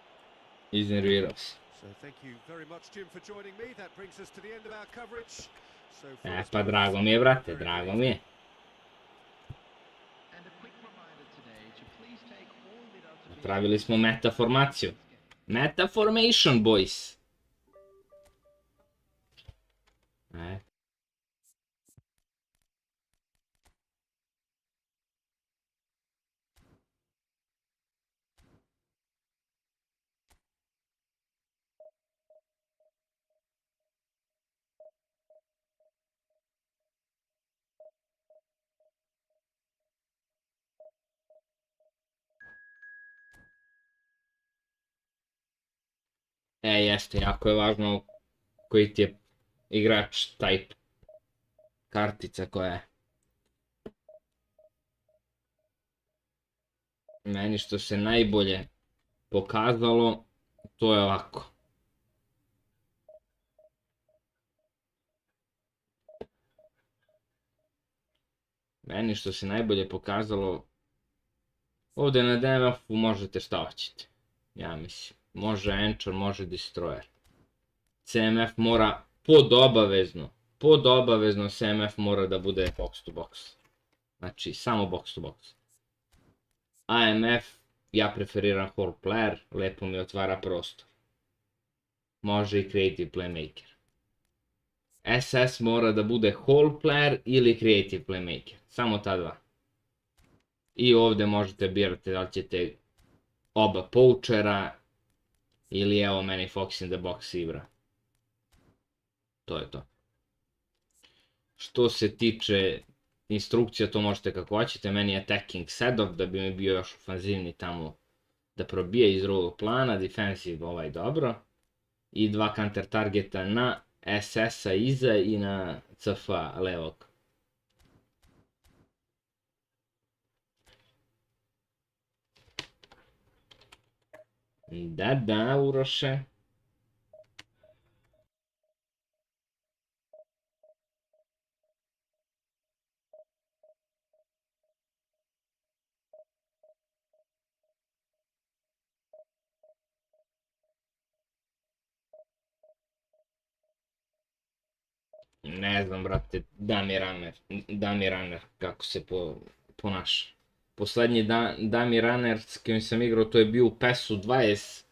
Iznervirao se. So thank you very much, Jim, for joining me. That brings us to the end of our coverage. So Pa drago mi je, brate, drago mi je. Pravili smo meta formaciju. Meta formation, boys. Jeste, jako je važno koji ti je igrač type. Kartica koja je. Meni što se najbolje pokazalo, to je ovako. Meni što se najbolje pokazalo, ovdje na DMF-u možete šta hoćete, ja mislim. Može Enchor, može Destroyer. CMF mora podobavezno CMF mora da bude box to box. Znači, samo box to box. AMF, ja preferiram whole player, lepo mi otvara prostor. Može i creative playmaker. SS mora da bude whole player ili creative playmaker. Samo ta dva. I ovdje možete birati da li ćete oba poachera ili evo meni Fox in the box igra. To je to. Što se tiče instrukcija, to možete kako hoćete. Meni je attacking set-off da bi mi bio još ofanzivni tamo da probije iz drugog plana. Defensive ovaj dobro. I dva counter targeta na SS-a iza i na CF-a levog. Da, Uroše. Ne znam, brate, Dami Runner, kako se ponaša. Poslednji Dami Runner s kojim sam igrao, to je bio u PES-u 20.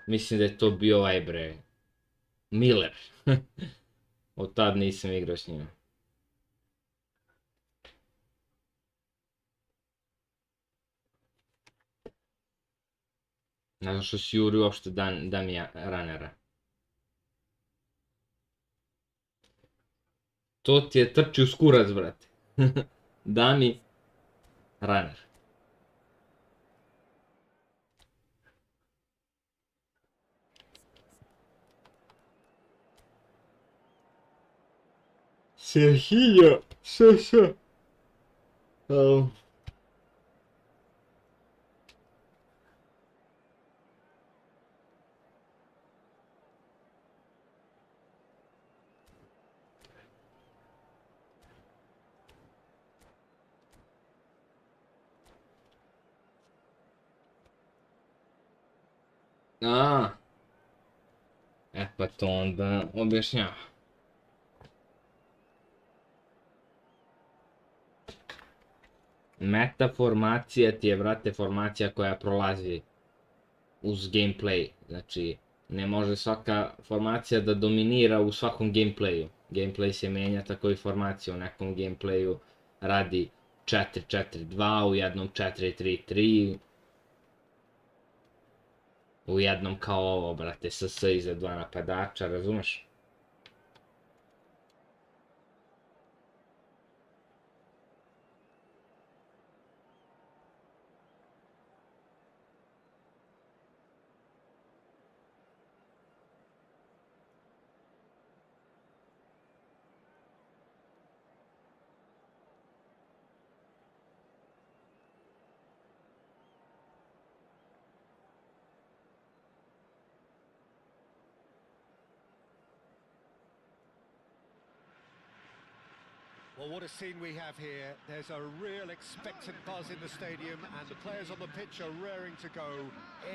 Mislim da je to bio ovaj bre, Miller. Od tad nisam igrao s njima. Ne znam što si juri uopšte Dami Runnera. To ti je trči uz kurac, brate. Dami Runner. Serginho, Xaxá. Pa to onda objašnjava. Meta formacija ti je, brate, formacija koja prolazi uz gameplay. Znači, ne može svaka formacija da dominira u svakom gameplayu. Gameplay se menja, tako i formacija u nekom gameplayu radi 4-4-2, u jednom 4-3-3, u jednom kao ovo, brate, SS iza dva napadača, razumeš? Well, what a scene we have here. There's a real expectant buzz in the stadium, and the players on the pitch are raring to go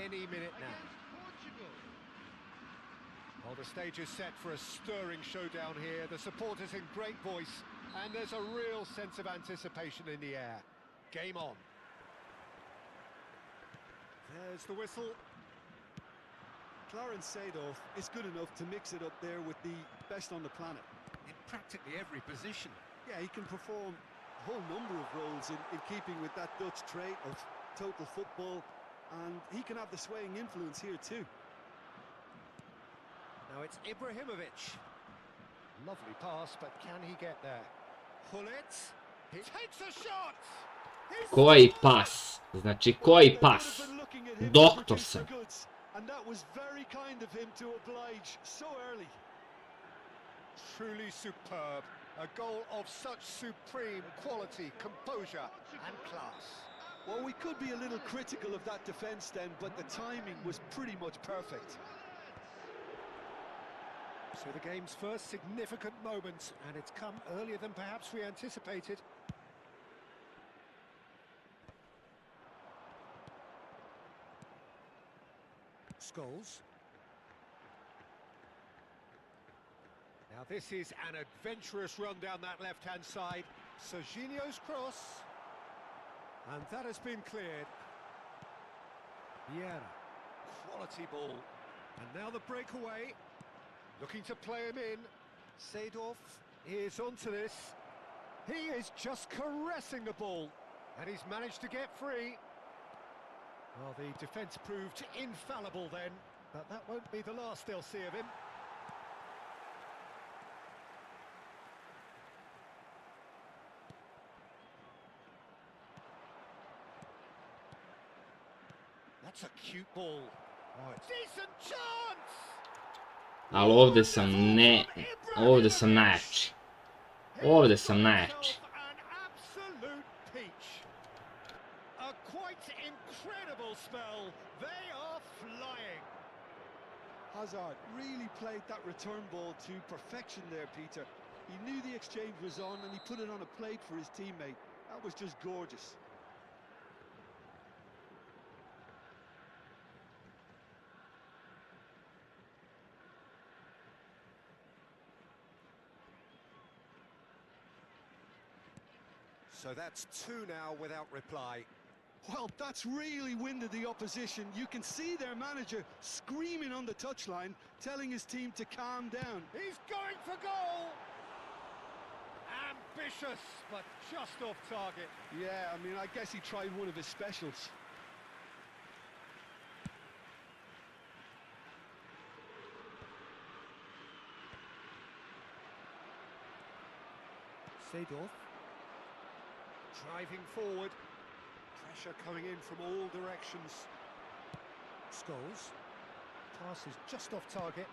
any minute now. Well, the stage is set for a stirring showdown here. The supporters in great voice, and there's a real sense of anticipation in the air. Game on. There's the whistle. Clarence Seedorf is good enough to mix it up there with the best on the planet. In practically every position. Yeah, he can perform a whole number of roles in keeping with that Dutch trait of total football, and he can have the swaying influence here too. Now it's Ibrahimovic. Lovely pass, but can he get there? Hullet. He takes a shot! Koji pas? Znači, koji pas? Doktor sam. And that was very kind of him to oblige so early. Truly superb. A goal of such supreme quality, composure and class. Well, we could be a little critical of that defence then, but the timing was pretty much perfect. So the game's first significant moment, and it's come earlier than perhaps we anticipated. Scholes. Now this is an adventurous run down that left-hand side. Serginho's cross. And that has been cleared. Vieira. Quality ball. And now the breakaway. Looking to play him in. Seedorf is onto this. He is just caressing the ball. And he's managed to get free. Well, the defence proved infallible then. But that won't be the last they'll see of him. That's a cute ball. Oh, it's decent chance. Ali ovdje sam najjači. Ovdje sam najjači. An absolute peach. A quite incredible spell. They are flying. Hazard really played that return ball to perfection there, Peter. He knew the exchange was on and he put it on a plate for his teammate. That was just gorgeous. So that's 2 now without reply. Well, that's really winded the opposition. You can see their manager screaming on the touchline, telling his team to calm down. He's going for goal! Ambitious, but just off target. Yeah, I mean, I guess he tried one of his specials. Seedorf. Driving forward. Pressure coming in from all directions. Scholes. Pass is just off target.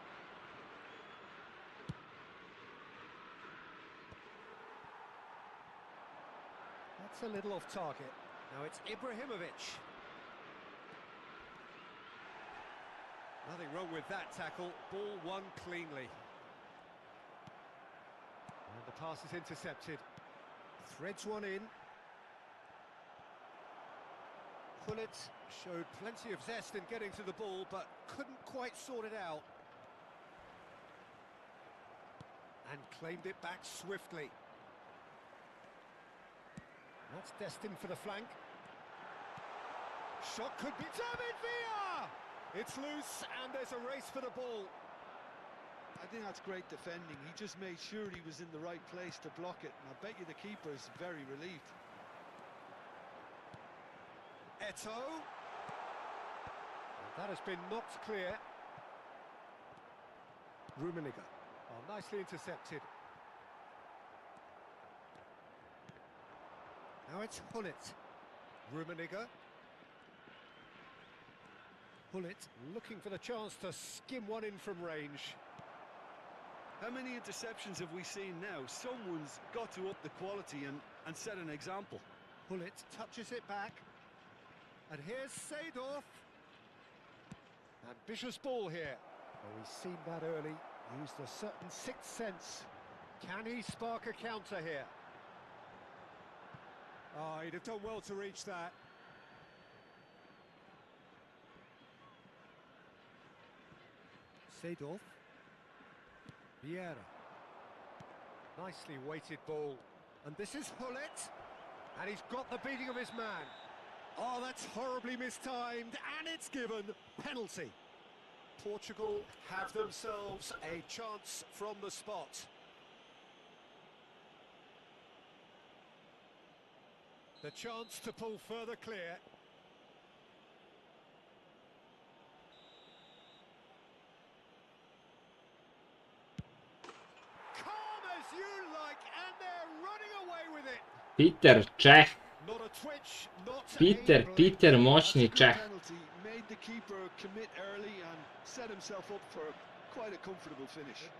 That's a little off target. Now it's Ibrahimovic. Nothing wrong with that tackle. Ball won cleanly. And the pass is intercepted. Threads one in. Pullet showed plenty of zest in getting to the ball, but couldn't quite sort it out. And claimed it back swiftly. That's destined for the flank. Shot could be... David Villa! It's loose, and there's a race for the ball. I think that's great defending. He just made sure he was in the right place to block it, and I bet you the keeper is very relieved. Eto'o. That has been knocked clear. Rummenigge. Oh, nicely intercepted. Now it's Hullet. Rummenigge. Hullet looking for the chance to skim one in from range. How many interceptions have we seen now? Someone's got to up the quality and set an example. Hullet touches it back. And here's Seedorf. Ambitious ball here. Oh, he's seen that early. Used a certain sixth sense. Can he spark a counter here? Oh, he'd have done well to reach that. Seedorf. Vieira. Nicely weighted ball. And this is Hullet. And he's got the beating of his man. Oh, that's horribly mistimed, and it's given penalty. Portugal have themselves a chance from the spot. The chance to pull further clear. Calm as you like, and they're running away with it. Peter Čeh. Not a twitch, not Peter, moćni Čeh. Made the keeper commit early and set himself up for quite a comfortable finish.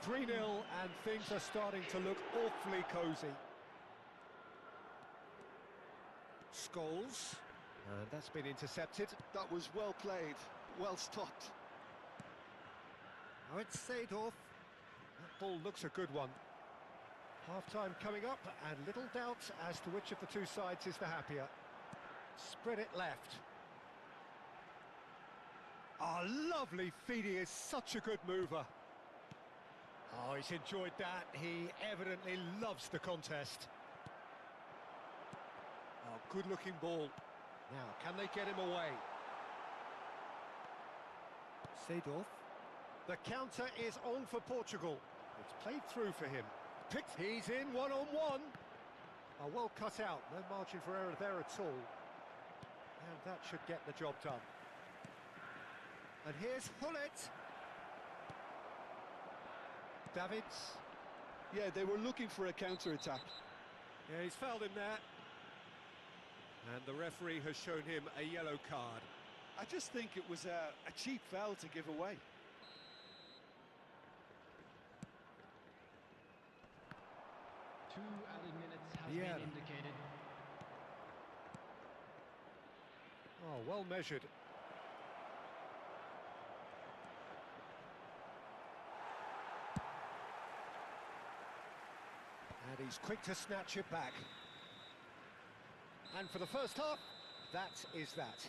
3-0, and things are starting to look awfully cosy. Scholes, and that's been intercepted. That was well played, well stopped. Now it's Seedorf. That ball looks a good one. Half-time coming up, and little doubt as to which of the two sides is the happier. Spread it left. Oh, lovely feed. He is such a good mover. Oh, he's enjoyed that. He evidently loves the contest. Oh, good-looking ball. Now, can they get him away? Seedorf. The counter is on for Portugal. It's played through for him. Picked. He's in one-on-one. Oh, well cut out. No margin for error there at all. And that should get the job done. And here's Hullet. Davids. Yeah, they were looking for a counter-attack. Yeah, he's fouled him there. And the referee has shown him a yellow card. I just think it was a cheap foul to give away. Two added minutes have been indicated. Oh, well measured. And he's quick to snatch it back. And for the first half, that is that.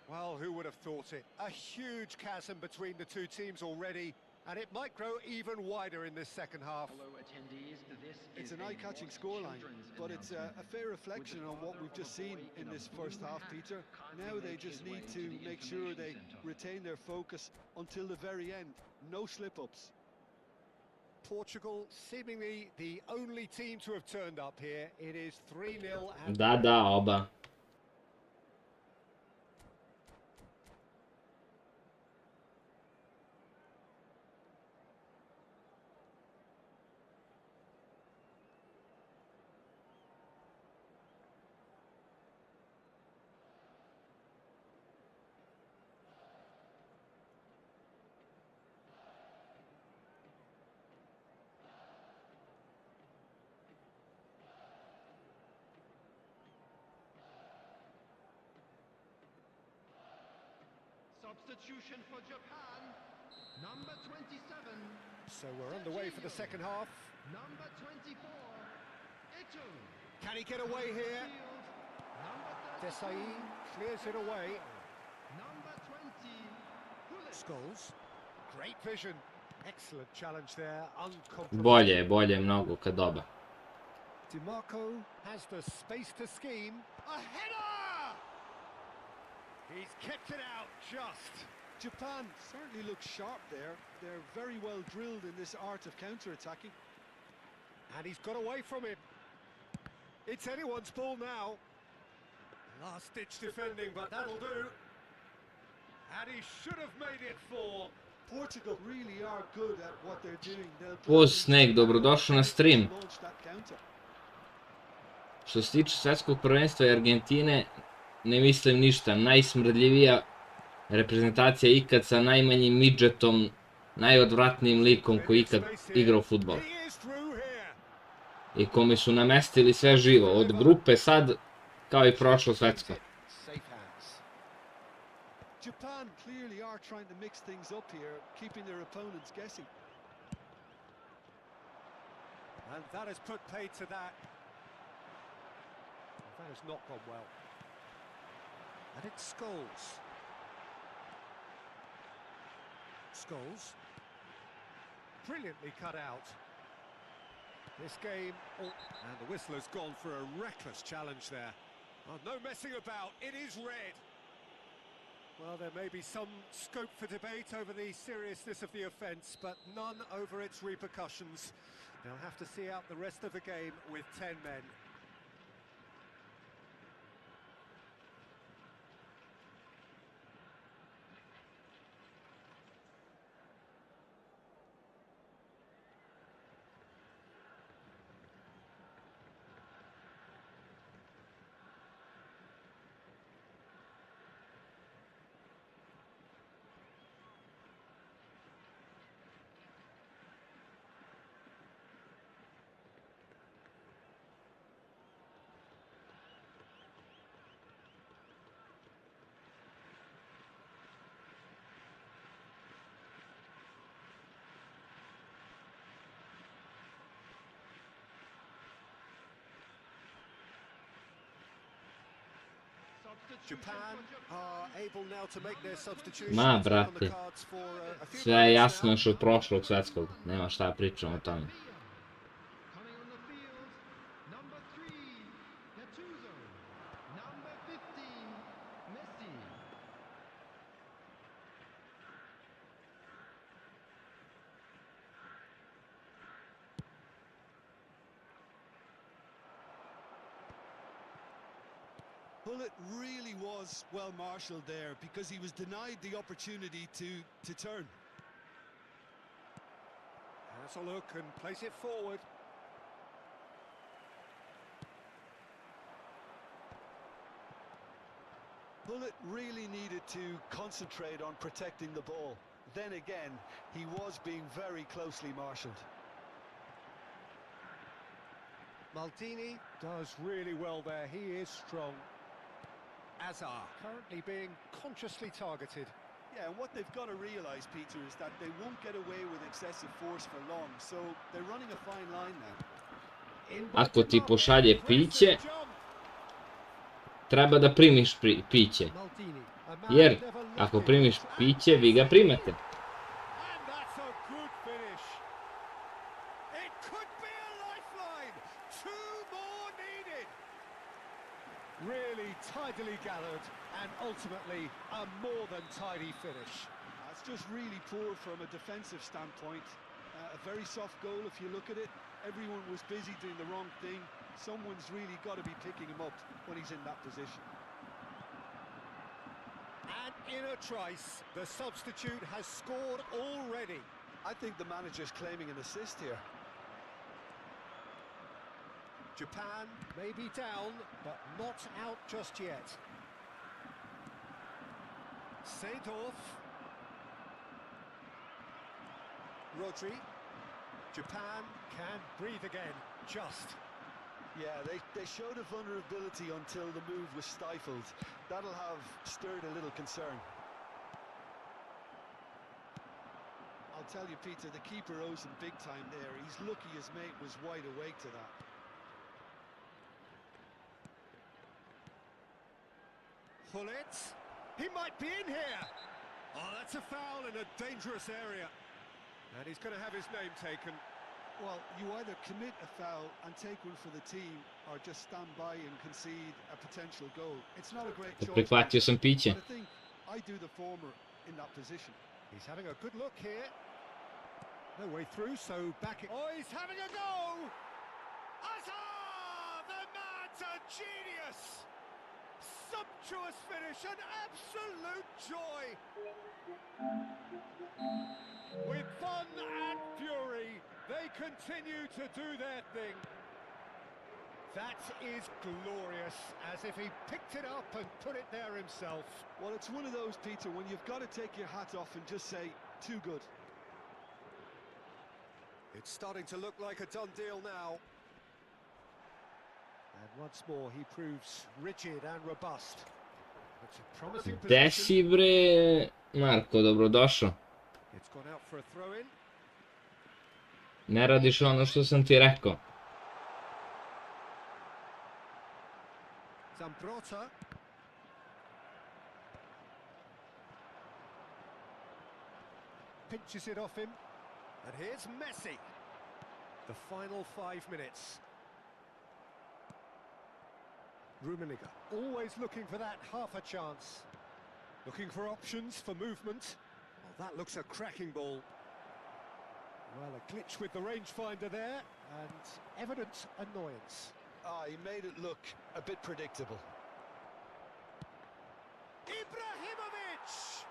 Well, who would have thought it? A huge chasm between the two teams already, And it might grow even wider in this second half. It's an eye-catching scoreline, but it's a fair reflection on what we've just seen in this first half, Peter. Now they just need to make sure they retain their focus until the very end. No slip-ups. Portugal seemingly the only team to have turned up here. It is 3-0 and Da, oba. Substitution for Japan, number 27. so we're underway for the second half. Number 24, Ito. Can he get away here? Number Desai clears it away. Number 20, Hulic. Scholes, great vision. Excellent challenge there, Bolje mnogo kad doba. DiMarco has the space to scheme. A header! He's kicked it out just. Japan certainly looks sharp there. They're very well drilled in this art of counter-attacking. And he's got away from him. It's anyone's ball now. Last-ditch defending, but that'll do. And he should have made it 4. Portugal really are good at what they're doing. Poz Snake, dobrodošao na stream. Što se tiče svjetskog prvenstva i Argentine, ne mislim ništa. Najsmrdljivija reprezentacija ikad sa najmanjim midžetom, najodvratnijim likom koji ikad igrao fudbal. I kome su namestili sve živo, od grupe sad kao i prošlo svetsko. Japan clearly are trying to mix things up here, keeping their opponents guessing. And that has put paid to that. That has not gone well. And it's Scholes. Scholes. Brilliantly cut out. This game, and the whistler's gone for a reckless challenge there. Oh, no messing about, it is red. Well, there may be some scope for debate over the seriousness of the offence, but none over its repercussions. They'll have to see out the rest of the game with 10 men. Japan are able now to make their substitution. Ma, brate, sve je jasno još od prošlog svetskog, nema šta pričamo o tome. Bullet really was well marshalled there because he was denied the opportunity to turn. Has a look and place it forward. Bullet really needed to concentrate on protecting the ball. Then again, he was being very closely marshalled. Maldini does really well there, he is strong. Azar currently being consciously targeted. Yeah, and what they've got to realise, Peter, is that they won't get away with excessive force for long, so they're running a fine line now. Ako ti pošalje piće, treba da primiš piće. Jer ako primiš piće, vi ga primate. And that's a good Really tidily gathered and ultimately a more than tidy finish. It's just really poor from a defensive standpoint. A very soft goal if you look at it. Everyone was busy doing the wrong thing. Someone's really got to be picking him up when he's in that position. And in a trice, the substitute has scored already. I think the manager's claiming an assist here. Japan may be down, but not out just yet. Seedorf. Rodri. Japan can breathe again, just. Yeah, they showed a vulnerability until the move was stifled. That'll have stirred a little concern. I'll tell you, Peter, the keeper owes him big time there. He's lucky his mate was wide awake to that. Hullet. He might be in here. Oh, that's a foul in a dangerous area. And he's going to have his name taken. Well, you either commit a foul and take one for the team, or just stand by and concede a potential goal. It's not a great choice, Prihvatio sam piće. but I think I do the former in that position. He's having a good look here. No way through, so back it. Oh, he's having a go! Hazard! The man's a genius! Sumptuous finish, an absolute joy! With fun and fury, they continue to do their thing. That is glorious, as if he picked it up and put it there himself. Well, it's one of those, Peter, when you've got to take your hat off and just say, too good. It's starting to look like a done deal now. And once more, he proves rigid and robust. It's a promising Gde position. si bre, Marko, dobrodošao. It's gone out for a throw-in. Ne radiš ono što sam ti rekao. Zambrotta. Pinches it off him. And here's Messi. The final 5 minutes. Rummenigge, always looking for that half a chance. Looking for options for movement. Well, that looks a cracking ball. Well, a glitch with the rangefinder there, and evident annoyance. Ah, he made it look a bit predictable. Ibrahimovic!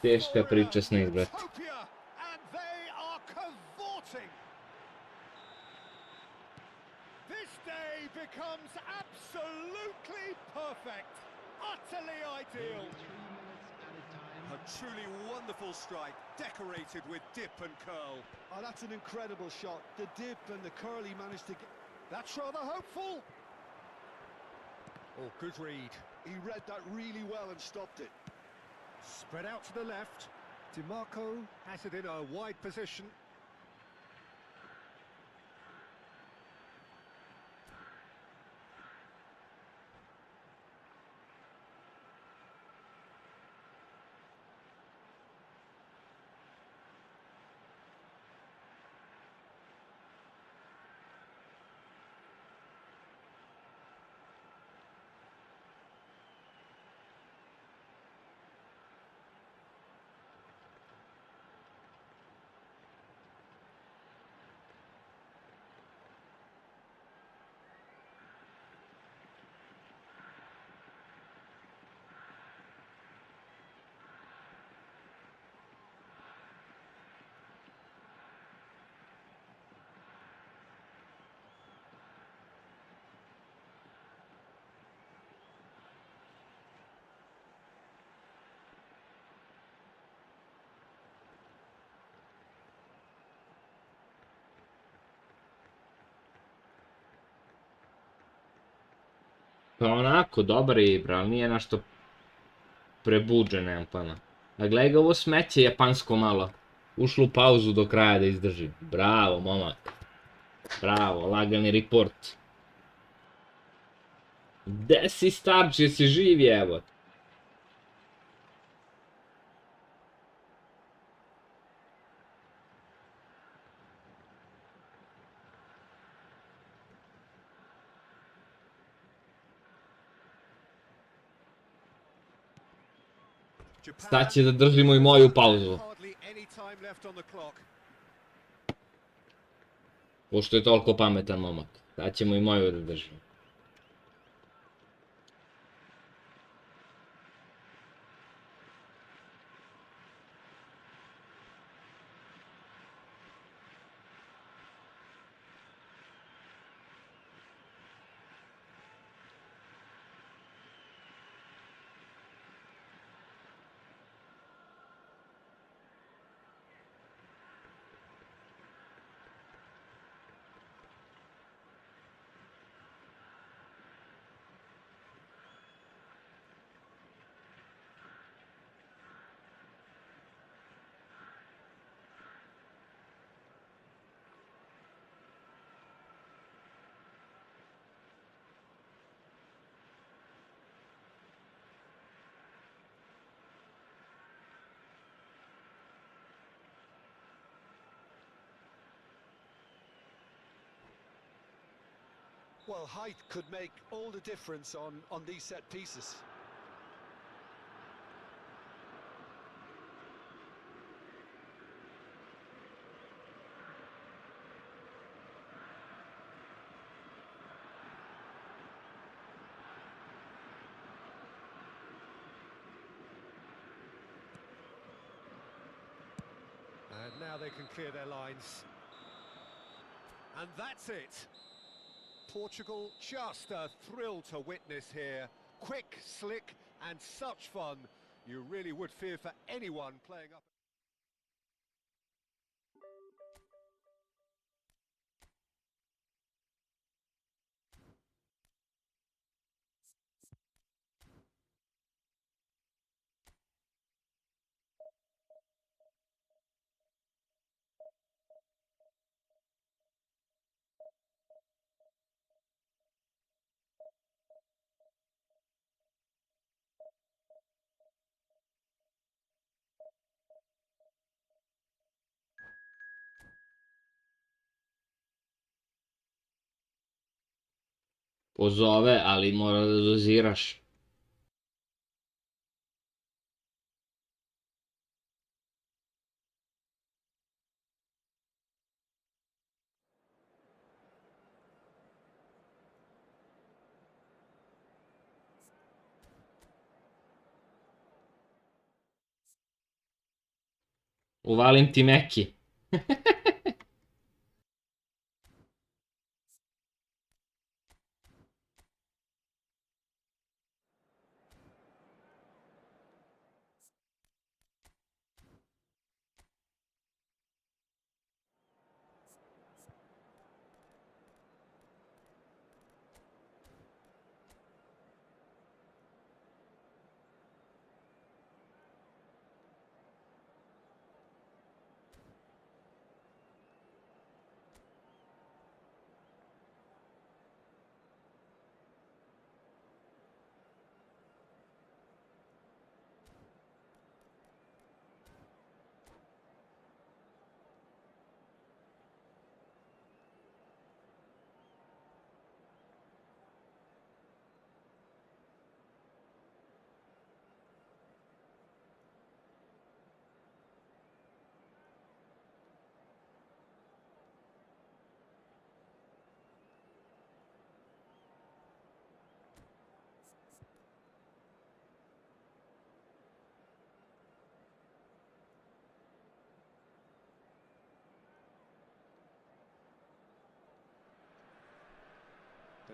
Teška priča s njih, brate. Utopia, and they are cavorting. This day becomes absolutely perfect, utterly ideal. 3 minutes at a time. A truly wonderful strike, decorated with dip and curl. Oh, that's an incredible shot. The dip and the curl he managed to get. That's rather hopeful. Oh, good read. He read that really well and stopped it. Spread out to the left. DiMarco has it in a wide position. Pa onako, dobar je Ibra, ali nije nešto prebuđen, nemam pojma. A gledaj ga ovo smeće japansko malo. Ušlo u pauzu do kraja da izdrži. Bravo, momak. Bravo, lagani report. Gde si, starče, jesi živi, evo? Sad će da držimo i moju pauzu. Pošto je toliko pametan momak. Sad ćemo i moju da držimo. Well, height could make all the difference on these set pieces. And now they can clear their lines. And that's it. Portugal, just a thrill to witness here. Quick, slick, and such fun. You really would fear for anyone playing up. Pozove, ali mora da doziraš. Uvalim ti Meki.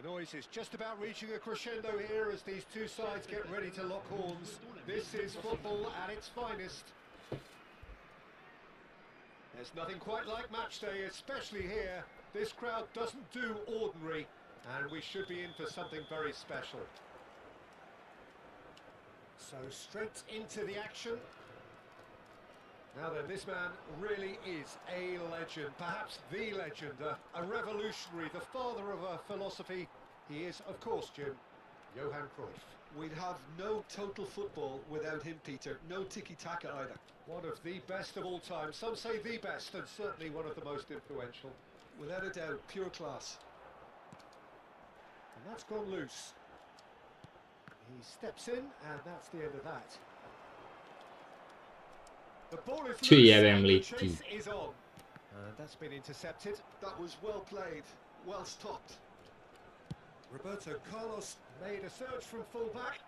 The noise is just about reaching a crescendo here as these two sides get ready to lock horns. This is football at its finest. There's nothing quite like match day, especially here. This crowd doesn't do ordinary, and we should be in for something very special. So straight into the action. Now then, this man really is a legend, perhaps the legend, a revolutionary, the father of a philosophy. He is, of course, Jim, Johan Cruyff. We'd have no total football without him, Peter. No tiki-taka either. One of the best of all time. Some say the best, and certainly one of the most influential. Without a doubt, pure class. And that's gone loose. He steps in, and that's the end of that. The ball is Ci loose jebem and the li chase ti. is on. And that's been intercepted. That was well played, well stopped. Roberto Carlos made a surge from fullback,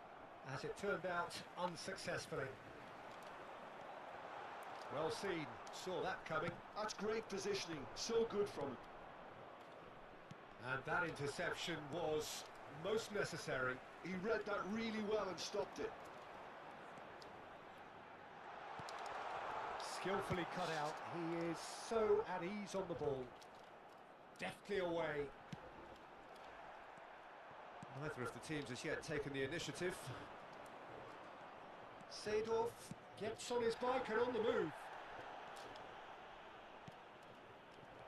as it turned out unsuccessfully. Well seen, saw that coming. That's great positioning, so good from him. And that interception was most necessary. He read that really well and stopped it. Skillfully cut out. He is so at ease on the ball. Deftly away. Neither of the teams has yet taken the initiative. Seedorf gets on his bike and on the move.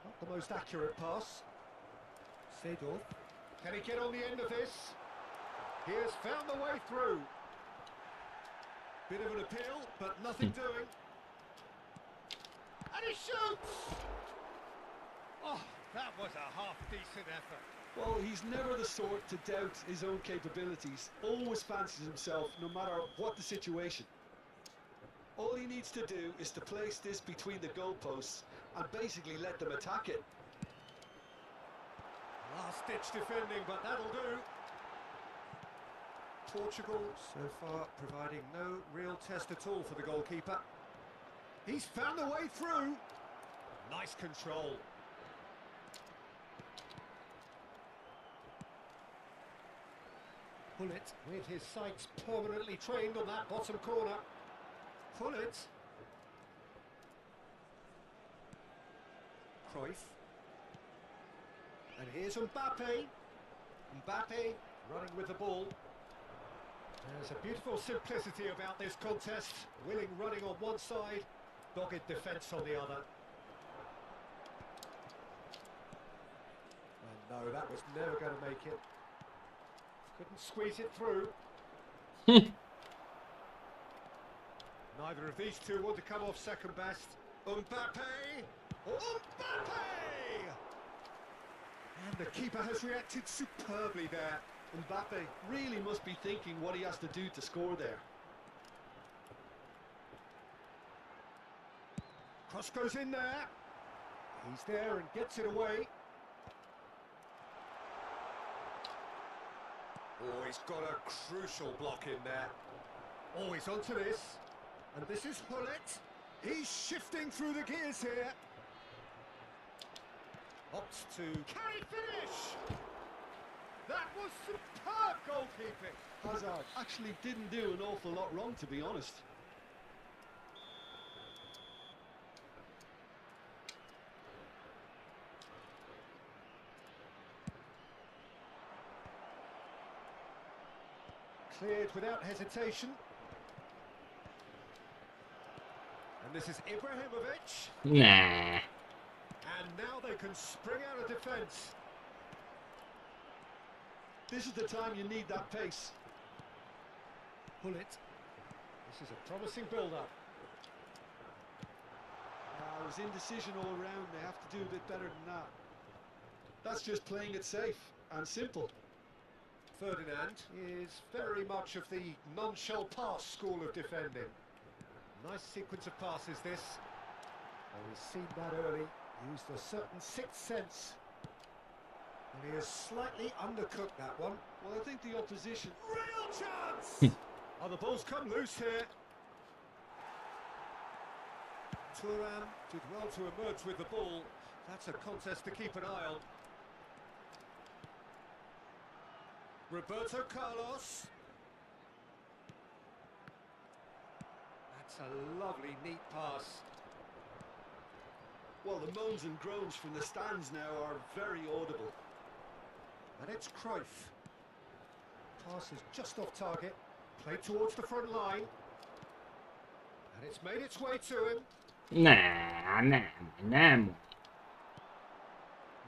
Not the most accurate pass. Seedorf. Can he get on the end of this? He has found the way through. Bit of an appeal, but nothing doing. And he shoots! Oh, that was a half-decent effort. Well, he's never the sort to doubt his own capabilities. Always fancies himself, no matter what the situation. All he needs to do is to place this between the goalposts and basically let them attack it. Last-ditch defending, but that'll do. Portugal, so far, providing no real test at all for the goalkeeper. He's found a way through. Nice control. Pullet with his sights permanently trained on that bottom corner. Pullet. Cruyff. And here's Mbappe. Mbappe running with the ball. There's a beautiful simplicity about this contest. Willing running on one side, dogged defence on the other. And no, that was never going to make it. Couldn't squeeze it through. Neither of these two want to come off second best. Mbappe! Mbappe! And the keeper has reacted superbly there. Mbappe really must be thinking what he has to do to score there. Cross goes in there. He's there and gets it away. Oh, he's got a crucial block in there. Oh, he's onto this. And this is Hullet. He's shifting through the gears here. Opts to... Can he finish? That was superb goalkeeping. Hazard actually didn't do an awful lot wrong, to be honest. Cleared without hesitation. And this is Ibrahimovic. Nah. And now they can spring out of defence. This is the time you need that pace. Pull it. This is a promising build-up. It was indecision all around. They have to do a bit better than that. That's just playing it safe and simple. Ferdinand is very much of the non-shell pass school of defending. Nice sequence of passes this. Oh, he's seen that early. Used a certain sixth sense. And he has slightly undercooked that one. Well, I think the opposition... Real chance! Oh, the ball's come loose here. Thuram did well to emerge with the ball. That's a contest to keep an eye on. Roberto Carlos. That's a lovely, neat pass. Well, the moans and groans from the stands now are very audible. And it's Cruyff. Pass is just off target. Played towards the front line. And it's made its way to him. Nah.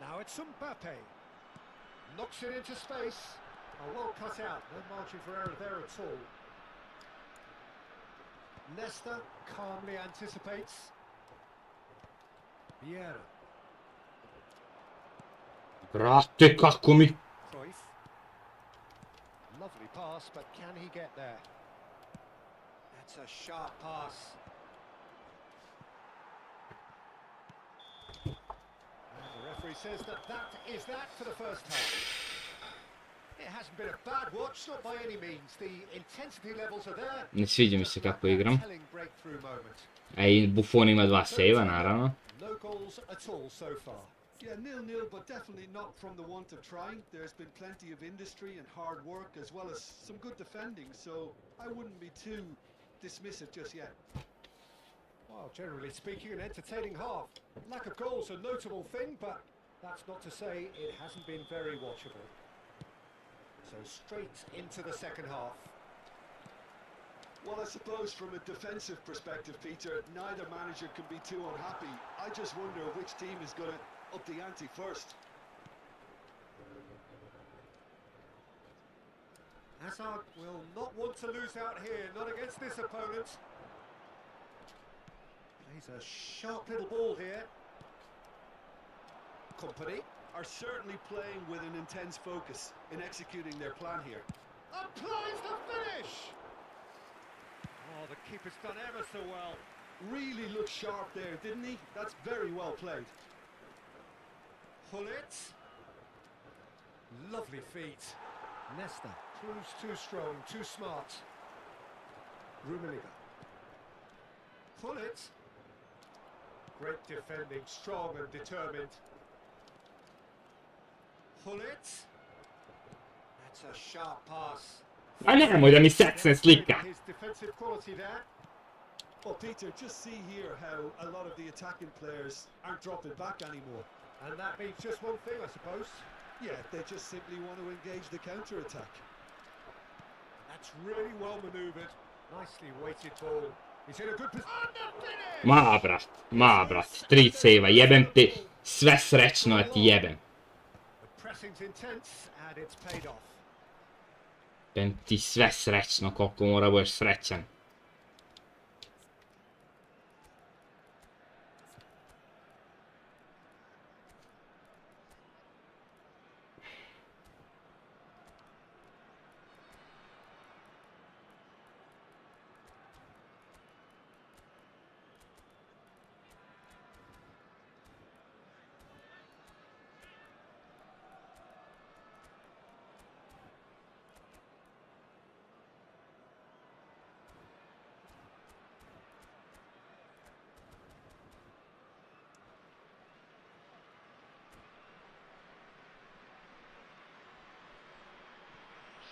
Now it's Mbappe. Knocks it into space. Oh, well cut out. No margin for error there at all. Nesta calmly anticipates. Vieira. Brate, kako mi... Cruyff. Lovely pass, but can he get there? That's a sharp pass. referee says that is that for the first half. It hasn't been a bad watch, not by any means. The intensity levels are there. Ne sviđa mi se kako igram. Telling breakthrough moment. A i Buffon ima 2 sejva, naravno. No goals at all so far. Yeah, 0-0, but definitely not from the want of trying. There's been plenty of industry and hard work, as well as some good defending, so I wouldn't be too dismissive just yet. Well, generally speaking, an entertaining half. Lack of goals a notable thing, but that's not to say it hasn't been very watchable. So straight into the second half. Well, I suppose from a defensive perspective, Peter, neither manager can be too unhappy. I just wonder which team is going to up the ante first. Hazard will not want to lose out here, not against this opponent. Plays a sharp little ball here. Company are certainly playing with an intense focus in executing their plan here. Applies the finish! Oh, the keeper's done ever so well. Really looked sharp there, didn't he? That's very well played. Hullet. Lovely feet. Nesta proves too strong, too smart. Rummenigge. Hullet. Great defending, strong and determined. Hullet. That's a sharp pass. Ma nemoj da mi secne slika. His defensive quality there. Well, Peter, just see here how a lot of the attacking players aren't dropping back anymore. And that means just one thing, I suppose. Yeah, they just simply want to engage the counter-attack. That's really well manoeuvred. Nicely weighted ball. He's in a good position. Ma brat, 3 sejva, jebem ti, sve srećno da ti jebem. The pressing's intense and it's paid off. Jebem ti sve srećno, koliko mora budeš srećan.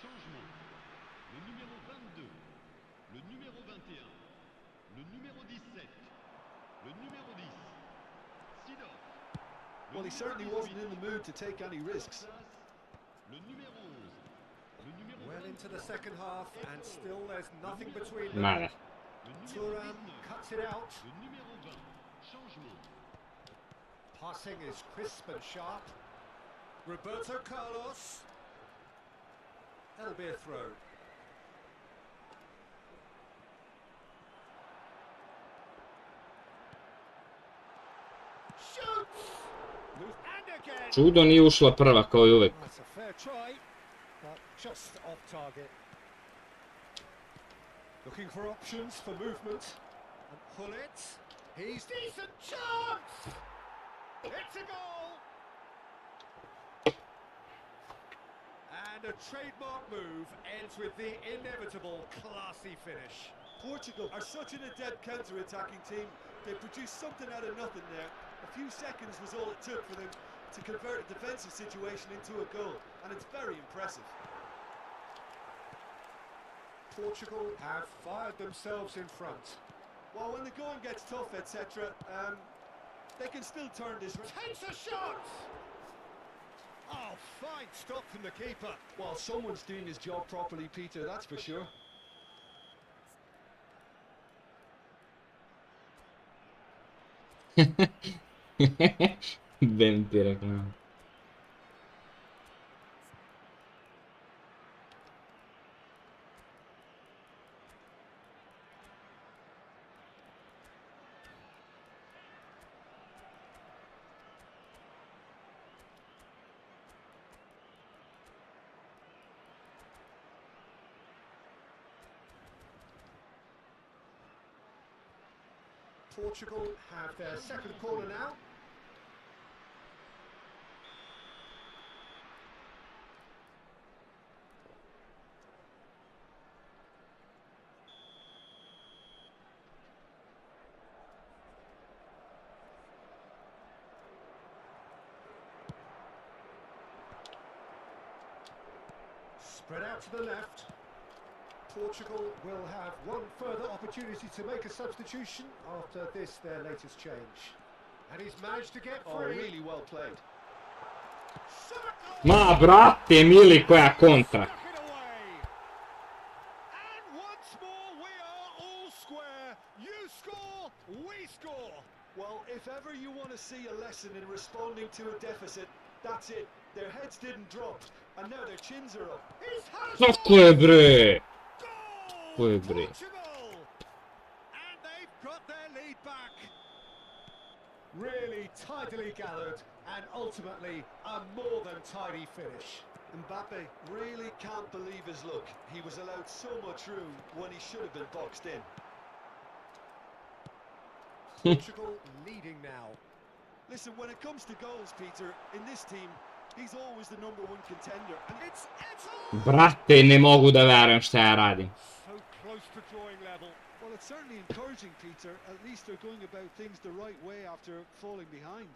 Changement. Le numéro 22, le numéro 21, le numéro 17, le numéro 10. Sidor. Well, he certainly wasn't in the mood to take any risks. Le numéro 11. Le numéro Well into the second half and still there's nothing between them. Male. Thuram cuts it out. Le numéro 20. Changement. Passing is crisp and sharp. Roberto Carlos. That'll be a throw. Shoots! And again! Čudo nije ušla prva kao i uvek. That's a fair try, but just off target. Looking for options for movement. And Hullet. He's decent chance! It's a goal! And a trademark move ends with the inevitable classy finish. Portugal are such an adept counter-attacking team. They produced something out of nothing there. A few seconds was all it took for them to convert a defensive situation into a goal, and it's very impressive. Portugal have fired themselves in front. Well, when the going gets tough, etc., they can still turn this. Takes a shot! Oh, fine stop from the keeper. Well, someone's doing his job properly, Peter, that's for sure. Ben ti reklam. Portugal have their second corner now. Spread out to the left. Portugal will have one further opportunity to make a substitution after this, their latest change. And he's managed to get free. Oh, really well played. Ma brate mili koja kontra. Stuck it away. And once more we are all square. You score, we score. Well, if ever you want to see a lesson in responding to a deficit, that's it. Their heads didn't drop, and now their chins are up. He's had a Tako je bre. goal! Tako je bre. Portugal! And they've got their lead back. Really tidily gathered, and ultimately a more than tidy finish. Mbappe really can't believe his luck. He was allowed so much room when he should have been boxed in. Portugal leading now. Listen, when it comes to goals, Peter, in this team, he's always the #1 contender. And it's Brate, ne mogu da verujem šta ja radim. So close to drawing level. well, it's certainly encouraging, Peter. At least they're going about things the right way after falling behind.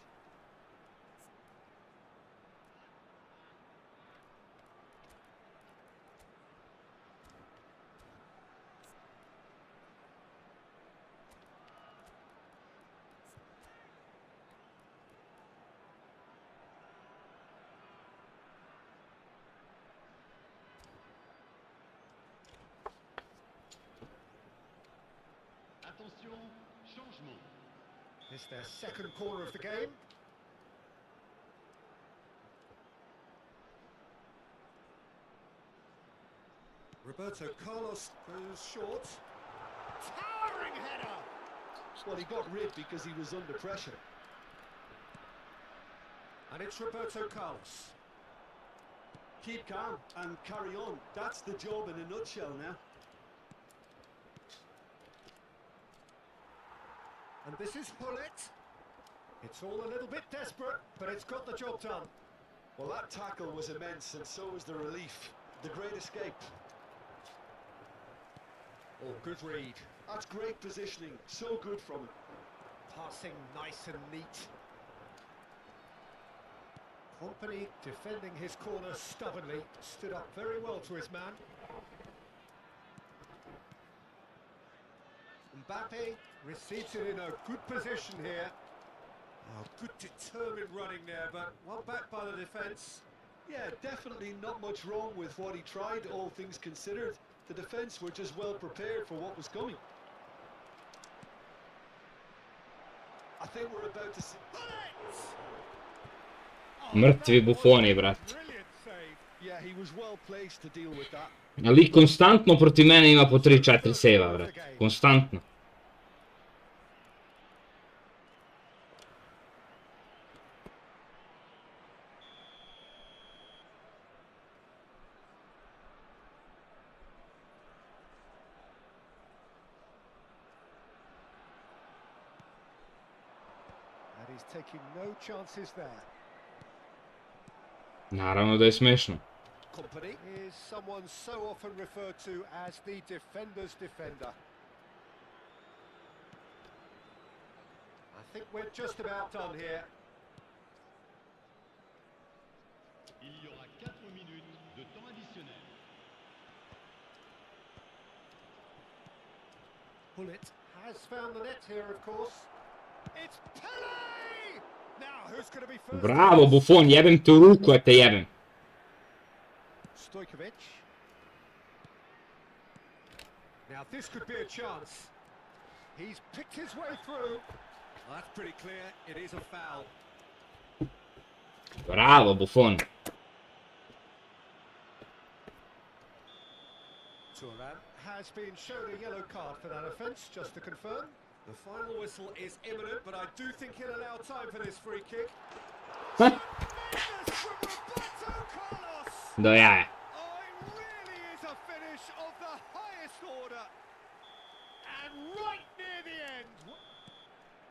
Attention, changement. It's their second corner of the game. Roberto Carlos goes short. Towering header! Well, he got rid because he was under pressure. And it's Roberto Carlos. Keep calm and carry on. That's the job in a nutshell now. And this is Hullet. It's all a little bit desperate, but it's got the job done. Well, that tackle was immense, and so was the relief. The great escape. Oh, good read. That's great positioning. So good from him. Passing nice and neat. Company defending his corner stubbornly. Stood up very well to his man. Mbappe receives it in a good position here. Oh, good determined running there, but one back by the defence. Yeah, definitely not much wrong with what he tried, all things considered. The defence were just well prepared for what was coming. I think we're about to see... Mrtvi bufoni, brat. Brilliant save. Yeah, he was well placed to deal with that. Ali konstantno proti mene ima po 3-4 seva, brat. Konstantno. And he's taking no chances there. Naravno da je smešno. Company is someone so often referred to as the defender's defender. I think we're just about done here. Il y aura 4 minutes de temps additionnel. Hullet has found the net here, of course. It's Pele! Now, who's going to be first? Bravo, Buffon, jebem ti u ruku, a te jebem. Stojkovic. Now, this could be a chance. He's picked his way through. Well, that's pretty clear. It is a foul. Bravo, Buffon. Turan has been shown a yellow card for that offence, just to confirm. The final whistle is imminent, but I do think he'll allow time for this free kick. Tremendous from Roberto Carlos! Do jaja. Oh, it really is a finish of the highest order. And right near the end.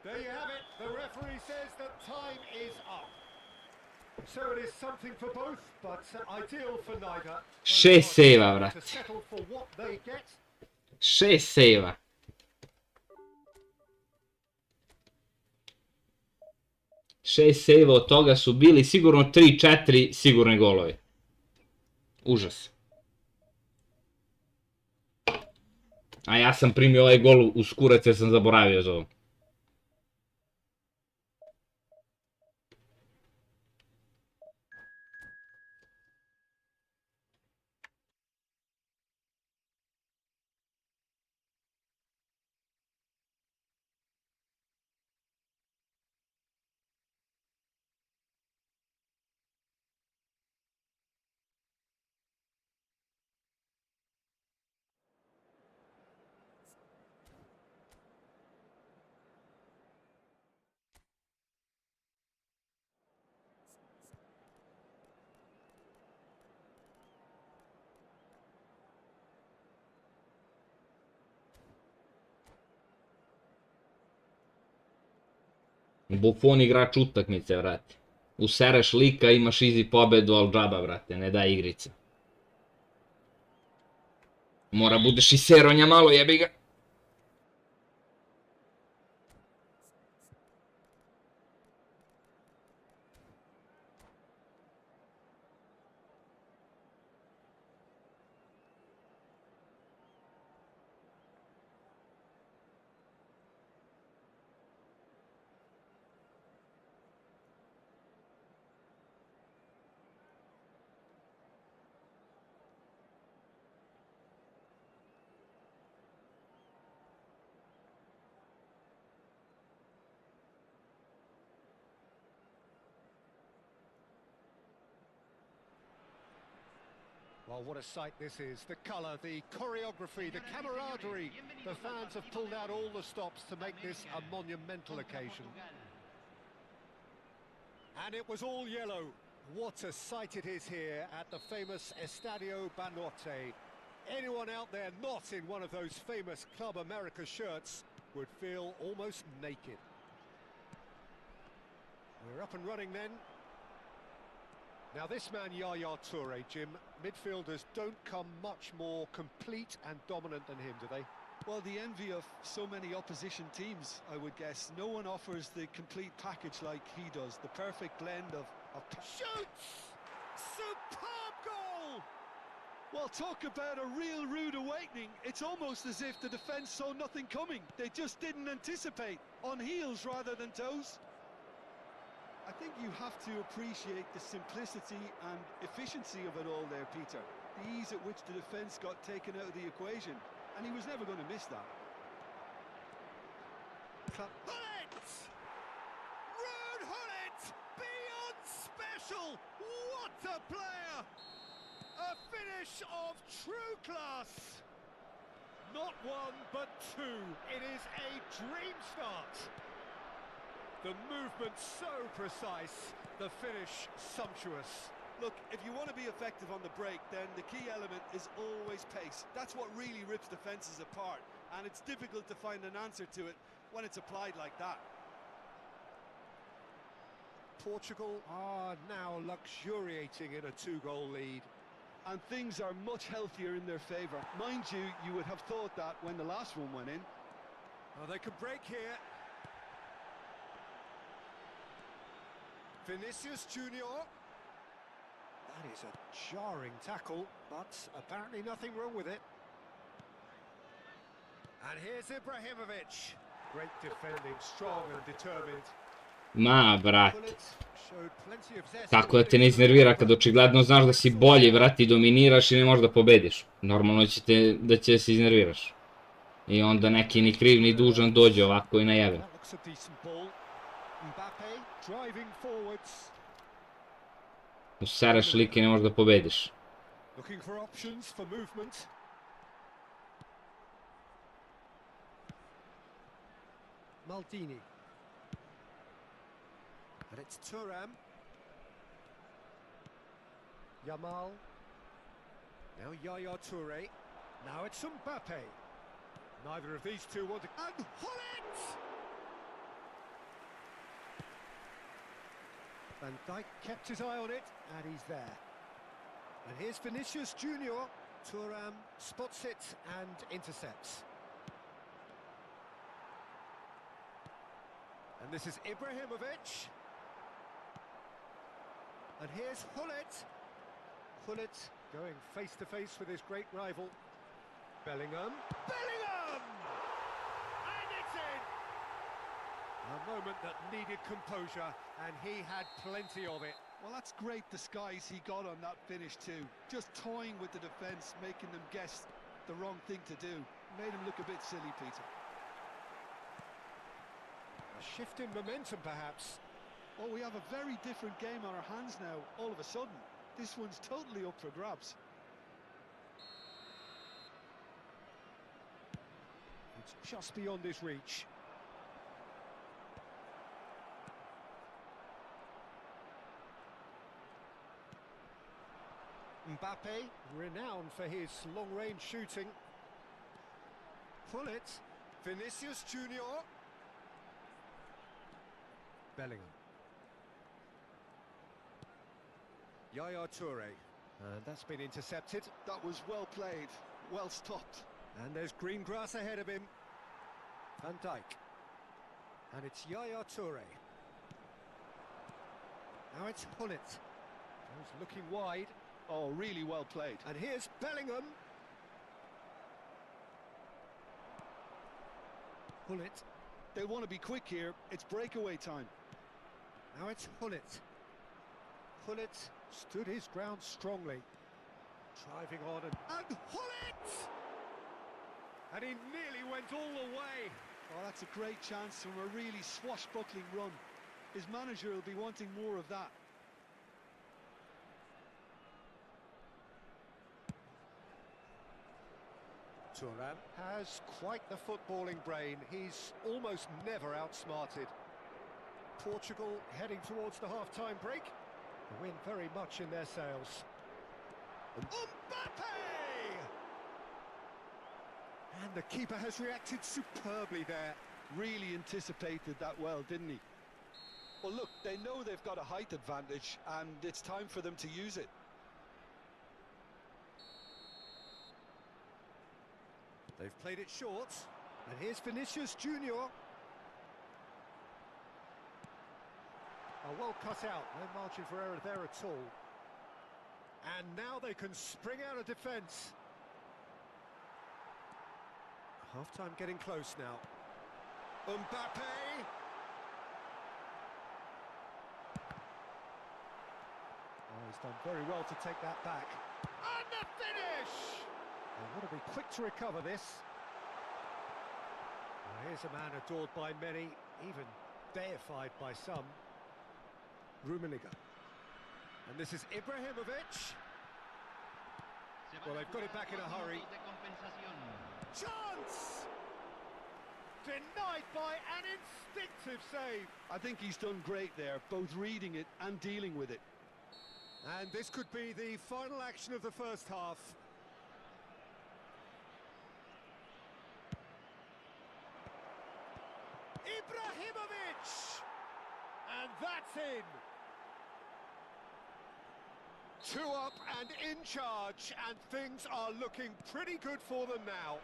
There you have it. The referee says that time is up. So it is something for both, but ideal for neither. 6 seva, brat. To settle for what they get. 6 seva. Šest sejva od toga su bili sigurno 3-4 sigurne golovi. Užas. A ja sam primio ovaj gol uz kurac jer sam zaboravio za ovo. Buffon igrač utakmice, vrati. Usereš lika, imaš easy pobedu, ali džaba, vrate, ne daj igrice. Mora budeš i seronja malo, jebi ga. Well, what a sight this is. The colour, the choreography, the camaraderie. The fans have pulled out all the stops to make this a monumental occasion. And it was all yellow. What a sight it is here at the famous Estadio Banorte. Anyone out there not in one of those famous Club America shirts would feel almost naked. We're up and running then. Now this man Yaya Toure, Jim, midfielders don't come much more complete and dominant than him, do they? Well, the envy of so many opposition teams, I would guess. No one offers the complete package like he does, the perfect blend of... Shoots! Superb goal! Well, talk about a real rude awakening. It's almost as if the defence saw nothing coming. They just didn't anticipate, on heels rather than toes. I think you have to appreciate the simplicity and efficiency of it all there, Peter. The ease at which the defence got taken out of the equation, and he was never going to miss that. Hullet! Ruud Hullet! Beyond special! What a player! A finish of true class! Not one, but two. It is a dream start. The movement so precise, the finish sumptuous. Look, if you want to be effective on the break, then the key element is always pace. That's what really rips defences apart, and it's difficult to find an answer to it when it's applied like that. Portugal are now luxuriating in a two-goal lead. And things are much healthier in their favour. Mind you, you would have thought that when the last one went in. Oh, they could break here. Vinicius Junior. That is a jarring tackle, but apparently nothing wrong with it. And here's Ibrahimovic. Great defending, strong and determined. Ma, brate. Showed plenty of zest. Tako da te ne iznervira kad očigledno znaš da si bolji, vrati, dominiraš i ne možeš da pobediš. Normalno da će se iznerviraš. I onda neki ni kriv ni dužan dođe ovako i najave. Usereš lik i ne možeš da pobediš. Looking for options for movement. Maldini. And it's Thuram. Yamal. Now Yaya Toure. Now it's Mbappe. Neither of these two want to... And Hullet! Van Dijk kept his eye on it, and he's there. And here's Vinicius Junior. Thuram spots it and intercepts. And this is Ibrahimovic. And here's Hullet. Hullet going face-to-face with his great rival. Bellingham. Bellingham! And it's in! A moment that needed composure, and he had plenty of it. Well, that's great disguise he got on that finish too. Just toying with the defence, making them guess the wrong thing to do. Made him look a bit silly, Peter. A shift in momentum, perhaps. Oh, we have a very different game on our hands now, all of a sudden. This one's totally up for grabs. It's just beyond his reach. Mbappe, renowned for his long-range shooting. Pull it. Vinicius Junior. Bellingham. Yaya Toure. And that's been intercepted. That was well played, well stopped. And there's green grass ahead of him. Van Dijk. And it's Yaya Toure. Now it's Hullet. He's looking wide. Oh, really well played. And here's Bellingham. Hullet. They want to be quick here. It's breakaway time. Now it's Hullet. Hullet stood his ground strongly. Driving on and Hullet! And he nearly went all the way. Oh, that's a great chance from a really swashbuckling run. His manager will be wanting more of that. Thuram has quite the footballing brain. He's almost never outsmarted. Portugal heading towards the half-time break. The wind very much in their sails. Mbappe! And the keeper has reacted superbly there. Really anticipated that well, didn't he? Well, look, they know they've got a height advantage, and it's time for them to use it. They've played it short, and here's Vinicius Junior. Oh, well cut out, no margin for error there at all. And now they can spring out of defence. Half-time getting close now. Mbappe! Oh, he's done very well to take that back. And the finish! They want to be quick to recover this. Well, here's a man adored by many, even deified by some. Rummenigge. And this is Ibrahimovic. Well, they've got it back in a hurry. Chance! Denied by an instinctive save. I think he's done great there, both reading it and dealing with it. And this could be the final action of the first half. Ibrahimovic! And that's in. 2 up and in charge, and things are looking pretty good for them now.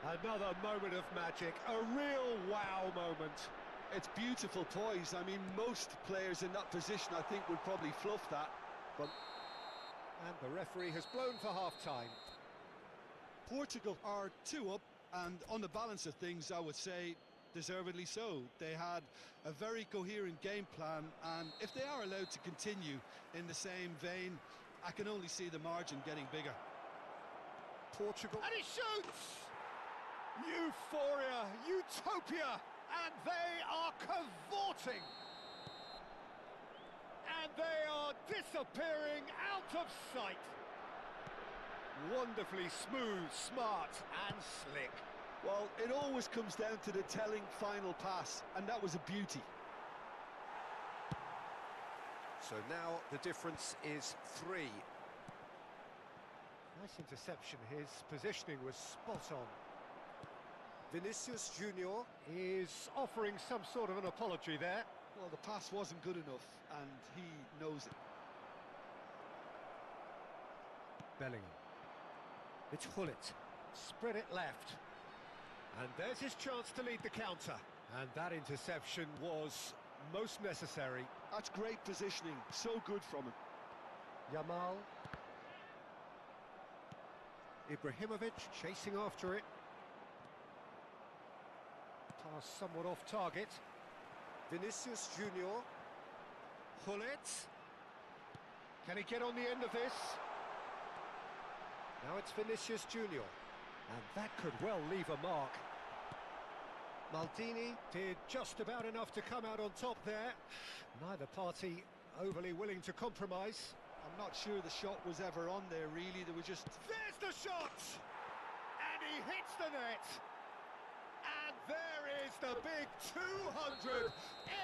Another moment of magic, a real wow moment. It's beautiful poise. I mean, most players in that position, I think, would probably fluff that. But and the referee has blown for half-time. Portugal are 2 up, and on the balance of things, I would say deservedly so. They had a very coherent game plan, and if they are allowed to continue in the same vein, I can only see the margin getting bigger. Portugal, and he shoots! Euphoria, utopia, and they are cavorting. And they are disappearing out of sight. Wonderfully smooth, smart, and slick. Well, it always comes down to the telling final pass, and that was a beauty. So now the difference is 3. Nice interception, his positioning was spot on. Vinicius Junior is offering some sort of an apology there. Well, the pass wasn't good enough, and he knows it. Bellingham. It's Hullet. Spread it left. And there's his chance to lead the counter. And that interception was most necessary. That's great positioning, so good from him. Yamal. Ibrahimovic chasing after it. Pass somewhat off target. Vinicius Junior. Hullet. Can he get on the end of this? Now it's Vinicius Junior. And that could well leave a mark. Maldini did just about enough to come out on top there. Neither party overly willing to compromise. I'm not sure the shot was ever on there, really. There was just... There's the shot! And he hits the net! And there is the big 200!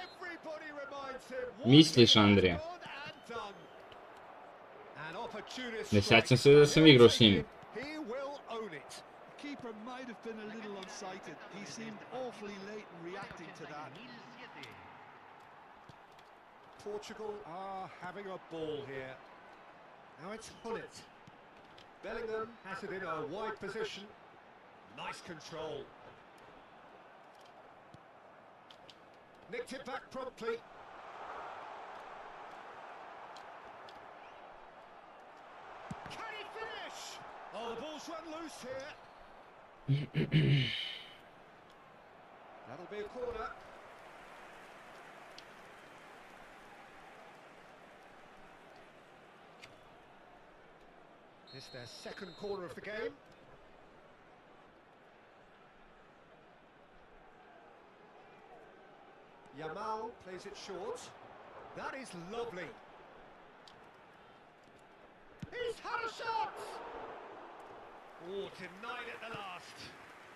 Everybody reminds him what Misliš, he has Andrija? gone and done. An opportunist Ne strike. sjećam se da sam igrao s njim. He will own it. The keeper might have been a little unsighted. He seemed awfully late in reacting to that. Portugal are having a ball here. Now it's Hullet. Bellingham has it in a wide position. Nice control. Nicked it back promptly. Can he finish? Oh, the ball's run loose here. That'll be a corner. It's their second corner of the game. Yamal plays it short. That is lovely. He's had a shot! Oh, denied at the last.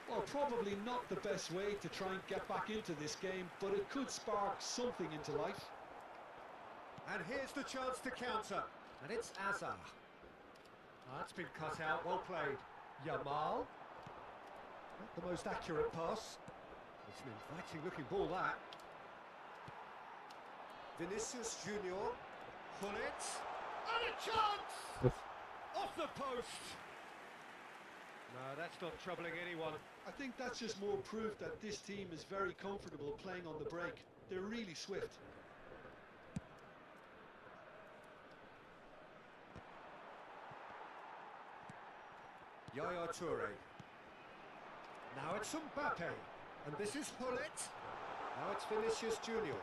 Well, probably not the best way to try and get back into this game, but it could spark something into life. And here's the chance to counter. And it's Azar. That's been cut out, well played. Yamal. Not the most accurate pass. It's an inviting looking ball, that. Vinicius Junior. Hullet. And a chance! Off the post! No, that's not troubling anyone. I think that's just more proof that this team is very comfortable playing on the break. They're really swift. Yaya Toure. Now it's Mbappe. And this is Hullet. Now it's Vinicius Junior.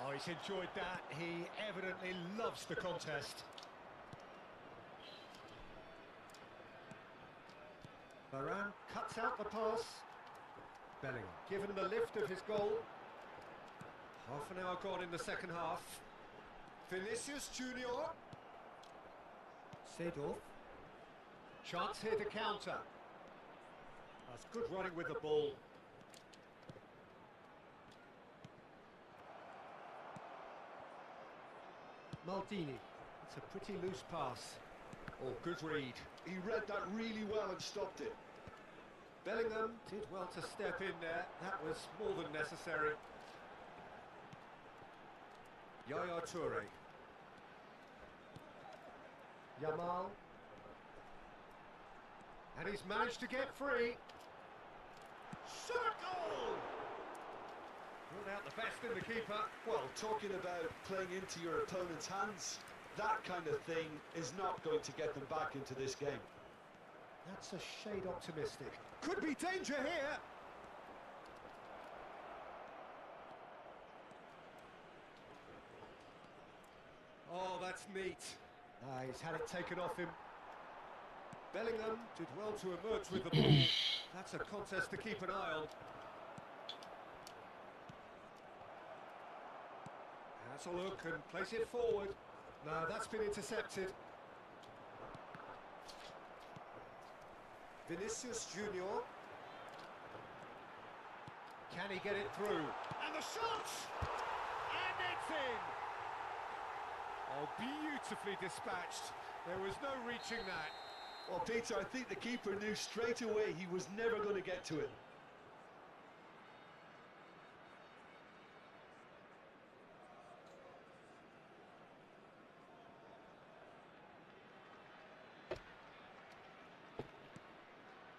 Oh, he's enjoyed that. He evidently loves the contest. Varane cuts out the pass. Bellingham given the lift of his goal. Half an hour gone in the second half. Vinicius Junior. Seedorf. Chance here to counter. That's good running with the ball. Maldini. It's a pretty loose pass. Oh, good read. He read that really well and stopped it. Bellingham did well to step in there. That was more than necessary. Yaya Toure. Yamal. And he's managed to get free. Shot goal! Brought out the best in the keeper. Well, talking about playing into your opponent's hands, that kind of thing is not going to get them back into this game. That's a shade optimistic. Could be danger here. Oh, that's neat. He's had it taken off him. Bellingham did well to emerge with the ball. That's a contest to keep an eye on. Has a look and place it forward. No, that's been intercepted. Vinicius Junior. Can he get it through? And the shot! And it's in! Oh, beautifully dispatched. There was no reaching that. Well, Peter, I think the keeper knew straight away he was never going to get to it.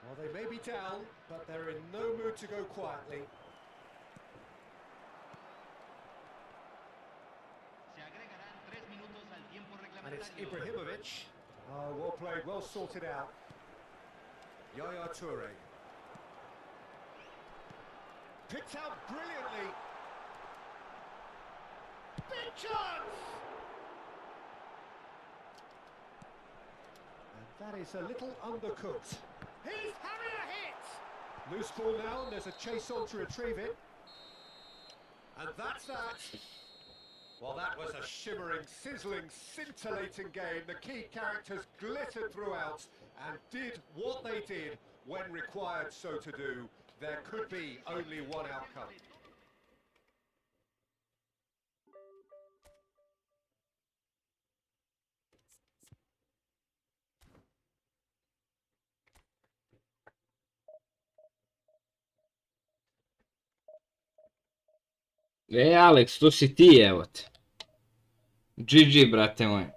Well, they may be down, but they're in no mood to go quietly. Se agregarán 3 minutos al tiempo. it's Ibrahimovic. Oh, well played, well sorted out. Yaya Toure. Picked out brilliantly. Big chance! And that is a little undercooked. He's having a hit! Loose ball now, and there's a chase on to retrieve it. And that's that. Well, that was a shimmering, sizzling, scintillating game. The key characters glittered throughout and did what they did when required so to do. There could be only one outcome. Alex, to si ti, evo te. GG, brate moj.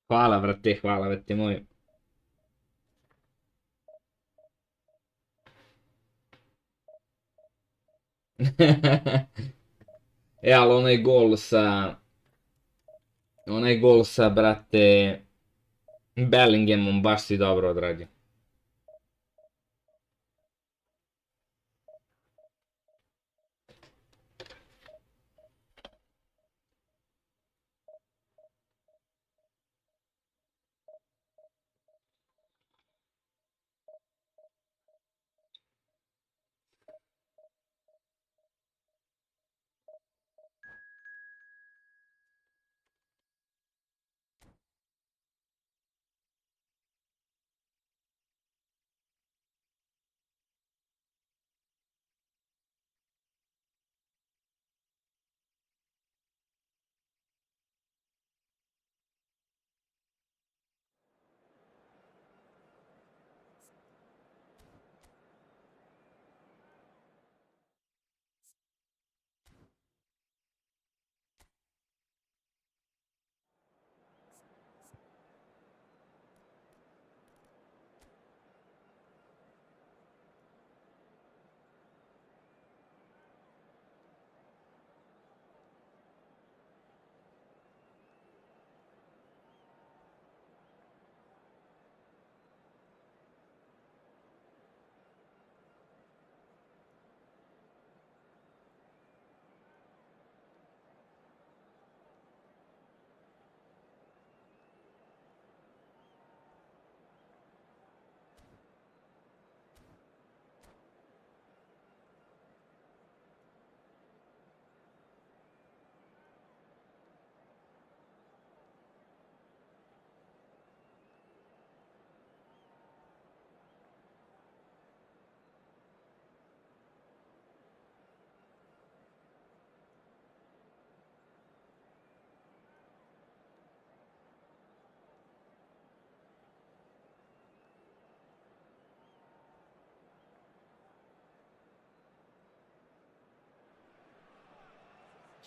Hvala, brate moj. Ali onaj gol sa, brate, Bellinghamom baš si dobro odradio.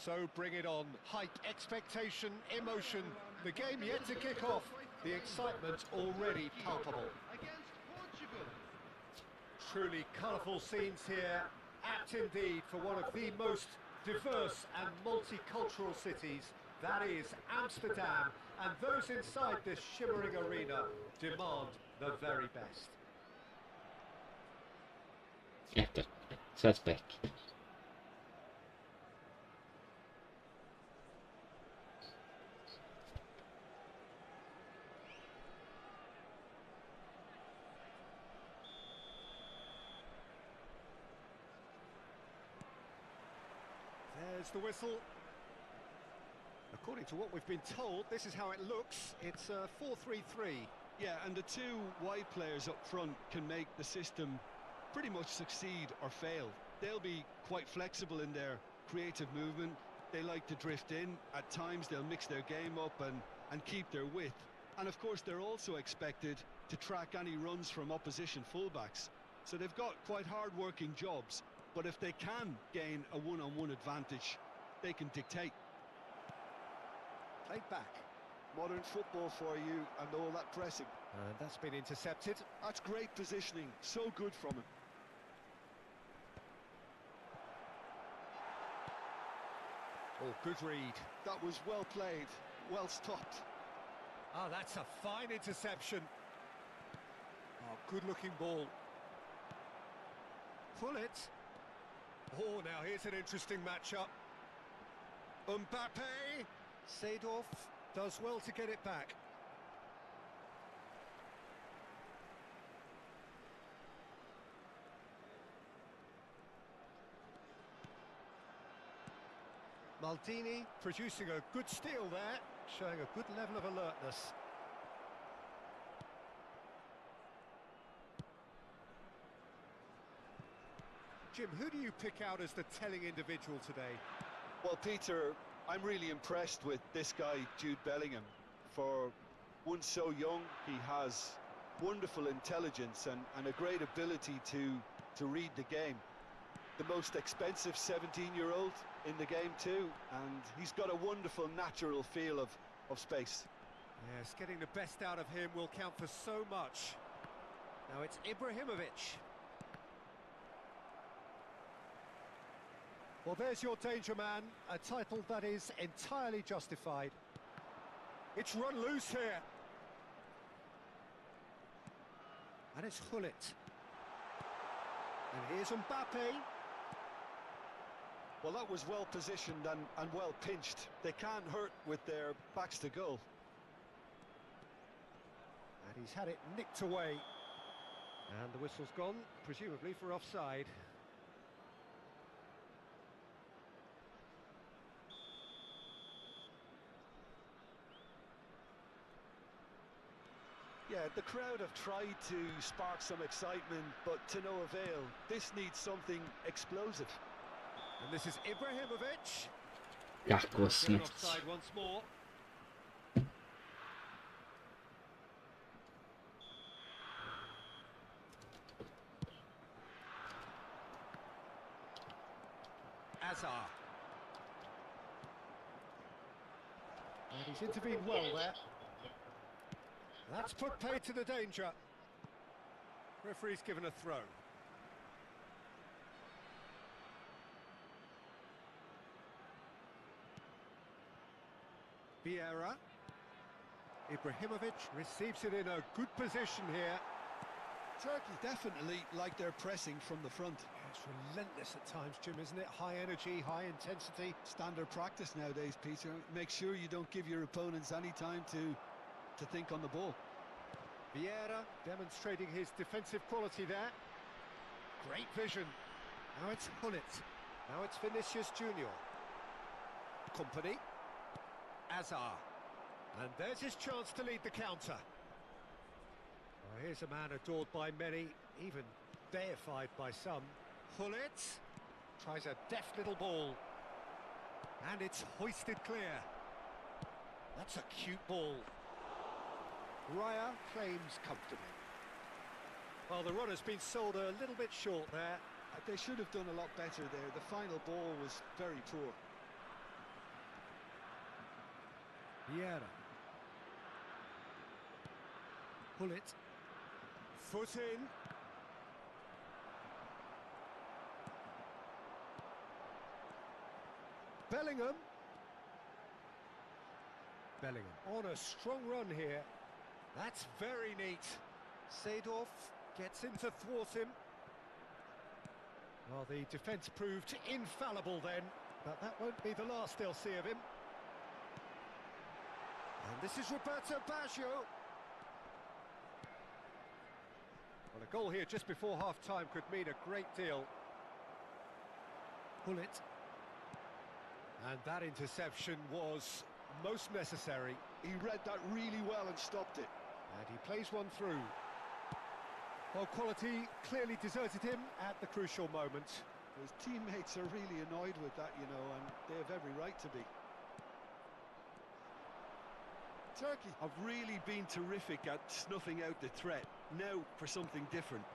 So bring it on. Hype, expectation, emotion. The game yet to kick off. The excitement already palpable. Truly colourful scenes here. Apt indeed for one of the most diverse and multicultural cities. That is Amsterdam. And those inside this shimmering arena demand the very best. Suspect. There's the whistle. According to what we've been told, this is how it looks. It's a 4-3-3. Yeah, and the two wide players up front can make the system pretty much succeed or fail. They'll be quite flexible in their creative movement. They like to drift in. At times they'll mix their game up and keep their width. And of course they're also expected to track any runs from opposition fullbacks. So they've got quite hard-working jobs. But if they can gain a one-on-one advantage, they can dictate. Played back. Modern football for you and all that pressing. And that's been intercepted. That's great positioning, so good from him. Oh, good read. That was well played, well stopped. Ah, that's a fine interception. Oh, good-looking ball. Pull it. Oh, now here's an interesting matchup. Mbappe. Seedorf does well to get it back. Maldini producing a good steal there, showing a good level of alertness. Jim, who do you pick out as the telling individual today? Well, Peter, I'm really impressed with this guy, Jude Bellingham. For one so young, he has wonderful intelligence and a great ability to read the game. The most expensive 17-year-old in the game too, and he's got a wonderful natural feel of space. Yes, getting the best out of him will count for so much. Now it's Ibrahimovic. Well, there's your danger man, a title that is entirely justified. It's run loose here. And it's Gullit. And here's Mbappe. Well, that was well positioned and well pinched. They can't hurt with their backs to goal. And he's had it nicked away. And the whistle's gone, presumably for offside. Yeah, the crowd have tried to spark some excitement, but to no avail. This needs something explosive. And this is Ibrahimovic. Kako Given smrt. offside once more. Azar. And he's intervened well there. That's put pay to the danger. Referee's given a throw. Vieira. Ibrahimovic receives it in a good position here. Turkey definitely like their pressing from the front. It's relentless at times, Jim, isn't it? High energy, high intensity. Standard practice nowadays, Peter. Make sure you don't give your opponents any time to think on the ball. Vieira demonstrating his defensive quality there. Great vision. Now it's Gullit. Now it's Vinicius Junior. Company. Azar. And there's his chance to lead the counter. Well, here's a man adored by many, even deified by some. Gullit tries a deft little ball. And it's hoisted clear. That's a cute ball. Raya claims comfortably. Well, the run has been sold a little bit short there. They should have done a lot better there. The final ball was very poor. Vieira. Gullit. Foot in. Bellingham. Bellingham on a strong run here. That's very neat. Seedorf gets in to thwart him. Well, the defence proved infallible then, but that won't be the last they'll see of him. And this is Roberto Baggio. Well, a goal here just before half-time could mean a great deal. Gullit. And that interception was most necessary. He read that really well and stopped it. And he plays one through. Well, quality clearly deserted him at the crucial moment. His teammates are really annoyed with that, you know, and they have every right to be. Turkey have really been terrific at snuffing out the threat. Now for something different.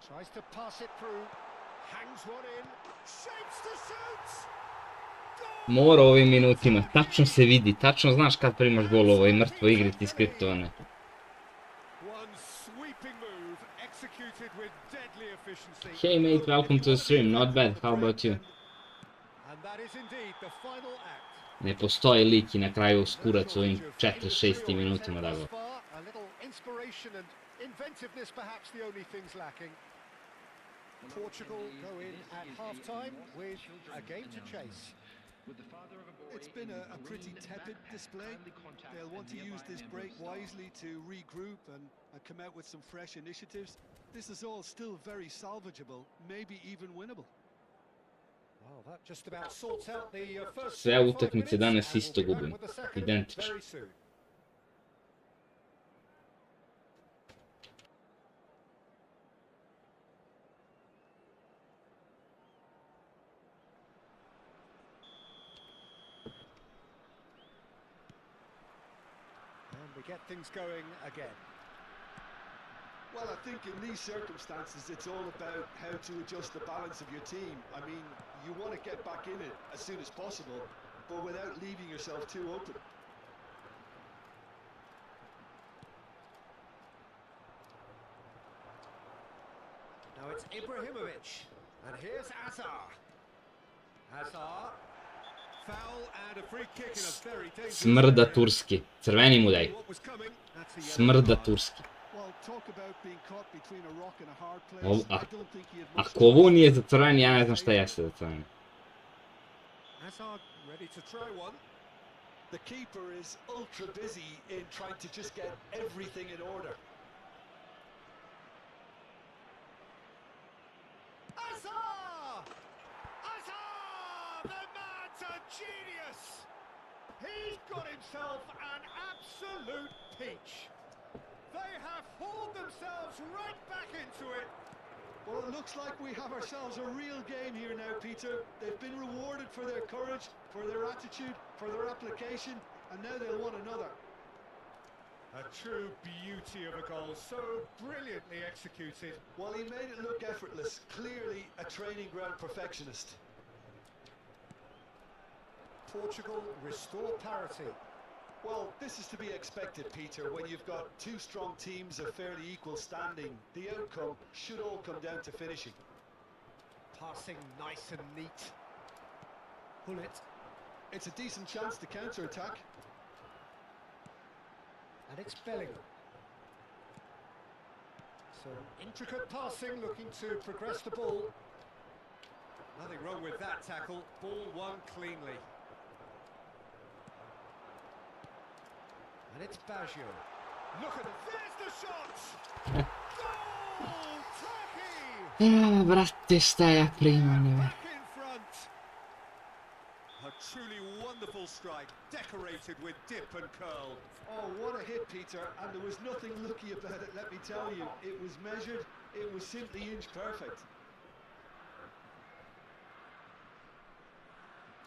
Tries to pass it through. Hangs one in. Shapes to shoot. Mora u ovim minutima, tačno se vidi, tačno znaš kad primaš gol u ovoj mrtvoj igri ti skriptovane. Hey mate, welcome to the stream, not bad, how about you? Ne postoji lik i na kraju skurac u ovim 4-6 minutima da go. Portugal go in at half-time with a game to chase. It's been a pretty tepid display. They'll want to use this break wisely to regroup and come out with some fresh initiatives. This is all still very salvageable, maybe even winnable. Well, that just about sorts out the first Sve utakmice danas isto gubim, identično. We get things going again. Well, I think in these circumstances, it's all about how to adjust the balance of your team. I mean, you want to get back in it as soon as possible, but without leaving yourself too open. Now it's Ibrahimovic, and here's Azar. Azar. Smrda turski, crveni mu daj. Smrda turski. Ako ovo nije za crveni, ja ne znam šta jeste za crveni. The keeper is ultra busy in trying to just get everything in order. Genius! He's got himself an absolute peach. They have hauled themselves right back into it. Well, it looks like we have ourselves a real game here now, Peter. They've been rewarded for their courage, for their attitude, for their application, and now they'll want another. A true beauty of a goal, so brilliantly executed. Well, he made it look effortless, clearly a training ground perfectionist. Portugal restore parity. Well, this is to be expected, Peter. When you've got two strong teams of fairly equal standing, the outcome should all come down to finishing. Passing nice and neat. Pull it. It's a decent chance to counter-attack. And it's Bellingham. So intricate passing, looking to progress the ball. Nothing wrong with that tackle. Ball won cleanly. And it's Baggio. Look at it. There's the shot. Goal, Turkey. Brate, šta ja primam, ne ver. Back in front. A truly wonderful strike, decorated with dip and curl. Oh, what a hit, Peter, and there was nothing lucky about it, let me tell you. It was measured, it was simply inch perfect.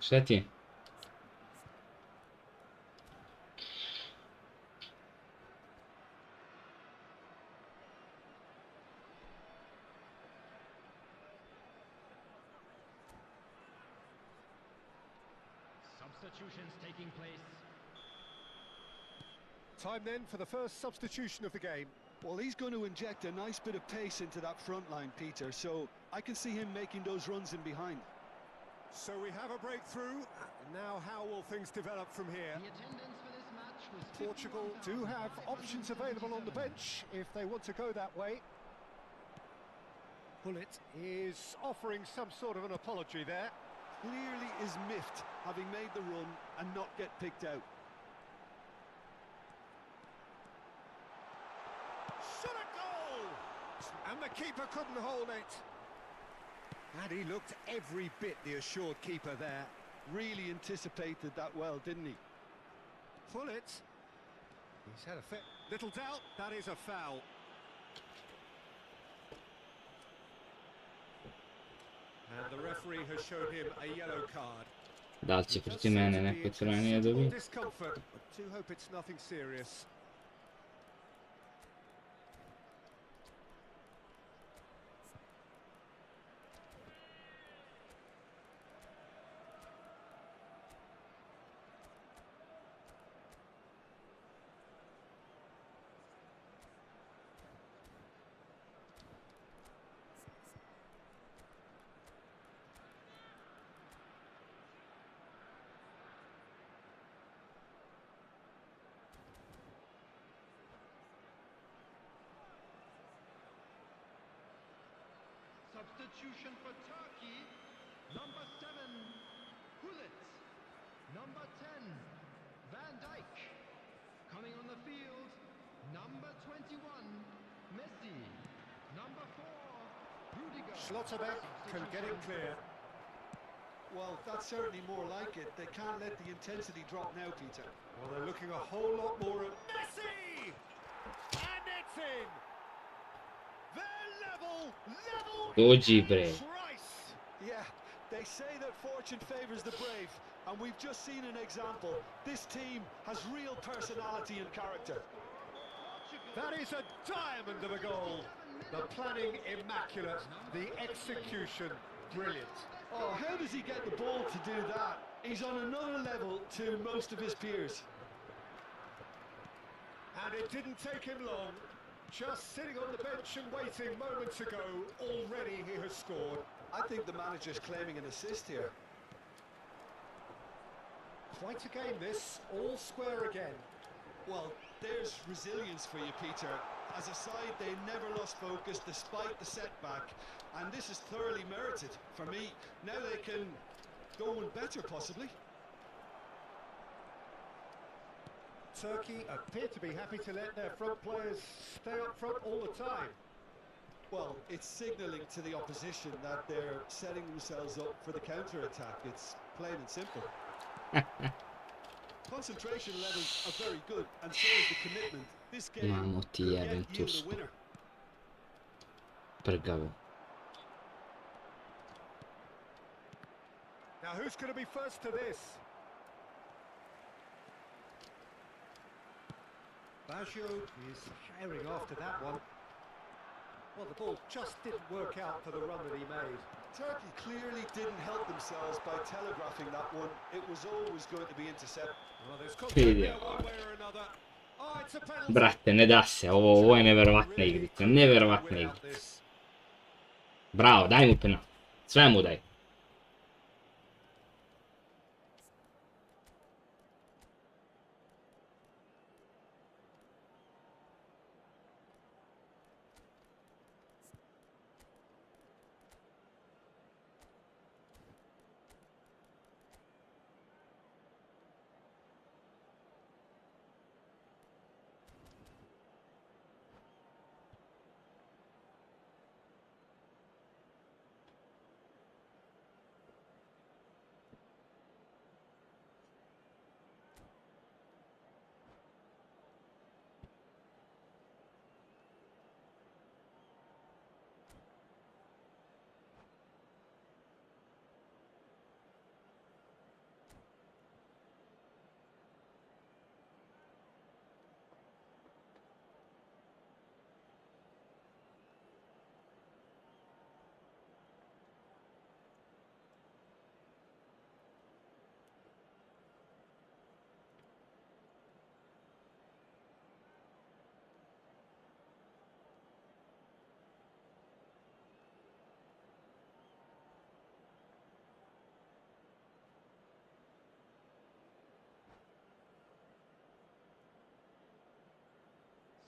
Šta ti je? Substitutions taking place. Time then for the first substitution of the game. Well, he's going to inject a nice bit of pace into that front line, Peter, so I can see him making those runs in behind. So we have a breakthrough. Now how will things develop from here? The attendance for this match was Portugal do have options available on the bench if they want to go that way. Bullet is offering some sort of an apology there. Clearly is miffed, having made the run and not get picked out. Shot a goal! And the keeper couldn't hold it. And he looked every bit the assured keeper there. Really anticipated that well, didn't he? Pull it. He's had a fit. Little doubt, that is a foul. And the referee has shown him a yellow card. Da li će protiv mene, neko crveni nije dobio. Discomfort, but do hope it's nothing serious. Substitution for Turkey, number 7, Hullet. Number 10, Van Dijk. Coming on the field, number 21, Messi. Number 4, Rudiger. Schlotterbeck can get it clear. Well, that's certainly more like it. They can't let the intensity drop now, Peter. Well, they're looking a whole lot more at Messi! And it's in! They're level! Dođi bre. Yeah, they say that fortune favors the brave, and we've just seen an example. This team has real personality and character. That is a diamond of a goal. The planning immaculate, the execution brilliant. Oh, how does he get the ball to do that? He's on another level to most of his peers. And it didn't take him long. Just sitting on the bench and waiting moments ago, already he has scored. I think the manager's claiming an assist here. Quite a game this, all square again. Well, there's resilience for you, Peter. As a side, they never lost focus despite the setback, and this is thoroughly merited for me. Now they can go one better, possibly. Turkey appear to be happy to let their front players stay up front all the time. Well, it's signalling to the opposition that they're setting themselves up for the counter-attack. It's plain and simple. Concentration levels are very good, and so is the commitment. This game Mammo ti could jebem yet yield a Tursku. winner. Prgavo. Now who's going to be first to this? Baggio is firing after that one. Well, the ball just didn't work out for the run that he made. Turkey clearly didn't help themselves by telegraphing that one. It was always going to be intercepted. Well, there's contact Vidi there ovo. one way or another. Oh, it's a penalty. Brate, ne da se, ovo je neverovatna igrica, neverovatna igrica. Bravo, daj mu penal. Sve mu daj.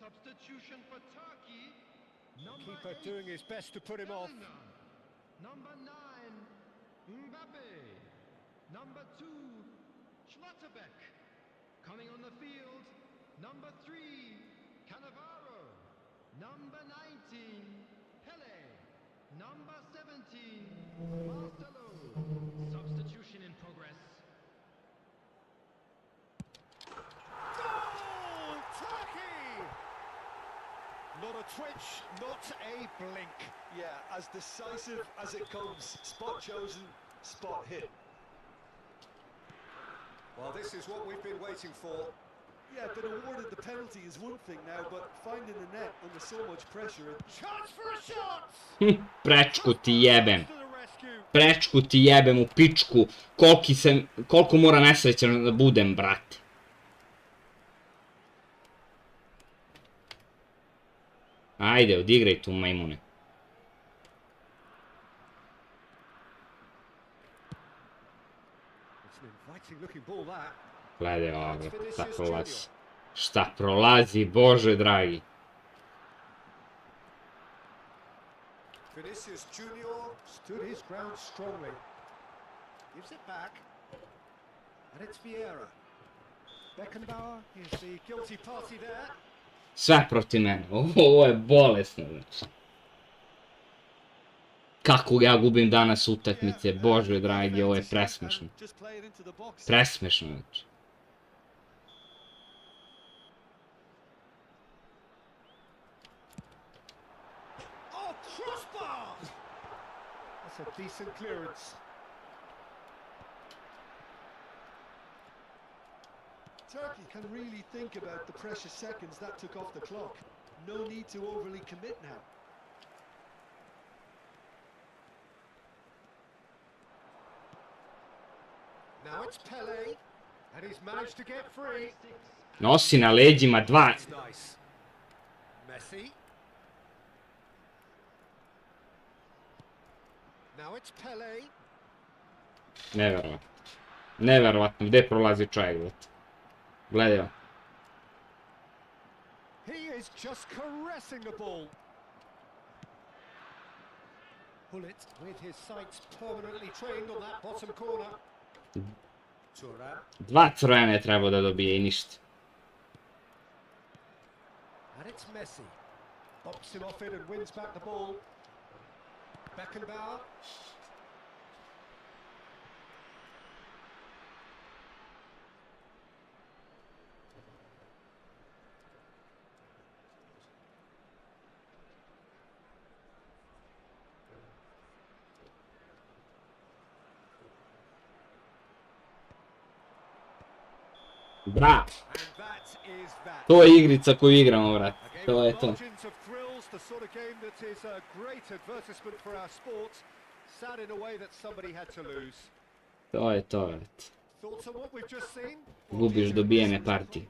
Substitution for Turkey, number Keeper 8, doing his best to put him off. Number 9, Mbappe. Number 2, Schlotterbeck. Coming on the field, number 3, Cannavaro. Number 19, Pele. Number 17, Marcelo. Substitution in progress. Goal! a twitch, not a blink. Yeah, as decisive as it comes. Spot chosen, spot hit. Well, this is what we've been waiting for. Yeah, but awarded the penalty is one thing now, but finding the net under so much pressure... Chance for a shot! Prečku ti jebem. Prečku ti jebem u pičku. Koliko mora nesrećan da budem, brate. Ajde, odigraj tu, majmune. Gledaj ovo, šta prolazi. Šta prolazi, Bože dragi. Vinicius Junior stood his ground strongly. Gives it back. And it's Vieira. Beckenbauer is the guilty party there. Sve protiv mene. Ovo je bolesno, znači. Kako ja gubim danas utakmice, Bože dragi, ovo je presmešno. Presmešno, znači. Oh, crossbar! That's a decent clearance. Turkey can really think about the precious seconds that took off the clock. No need to overly commit now. Now it's Pele, and he's managed to get free. Nosi na leđima dva. Nice. Messi. Now it's Pele. Neverovatno. Neverovatno, gdje prolazi čovjek, brate. Gledaj ovo. He is just caressing the ball. Bullet with his sights permanently trained on that bottom corner. Dva crvene je trebao da dobije i ništa. And it's Messi. Bops him off it and wins back the ball. Beckenbauer. Bravo! To je igrica koju igramo, brate. To je to. To je to, brate. Gubiš dobijene partije.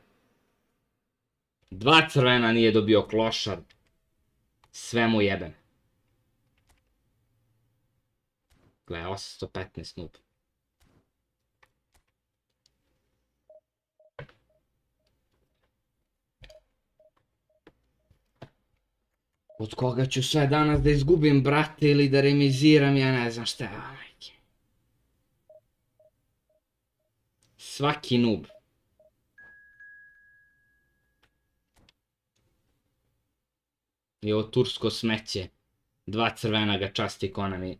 Dva crvena nije dobio klošar. Sve mu jebem. Gle, 815 noob. Od koga ću sve danas da izgubim, brate, ili da remiziram, ja ne znam šta je, majke. Svaki noob. I ovo tursko smeće. Dva crvena ga časti Konami.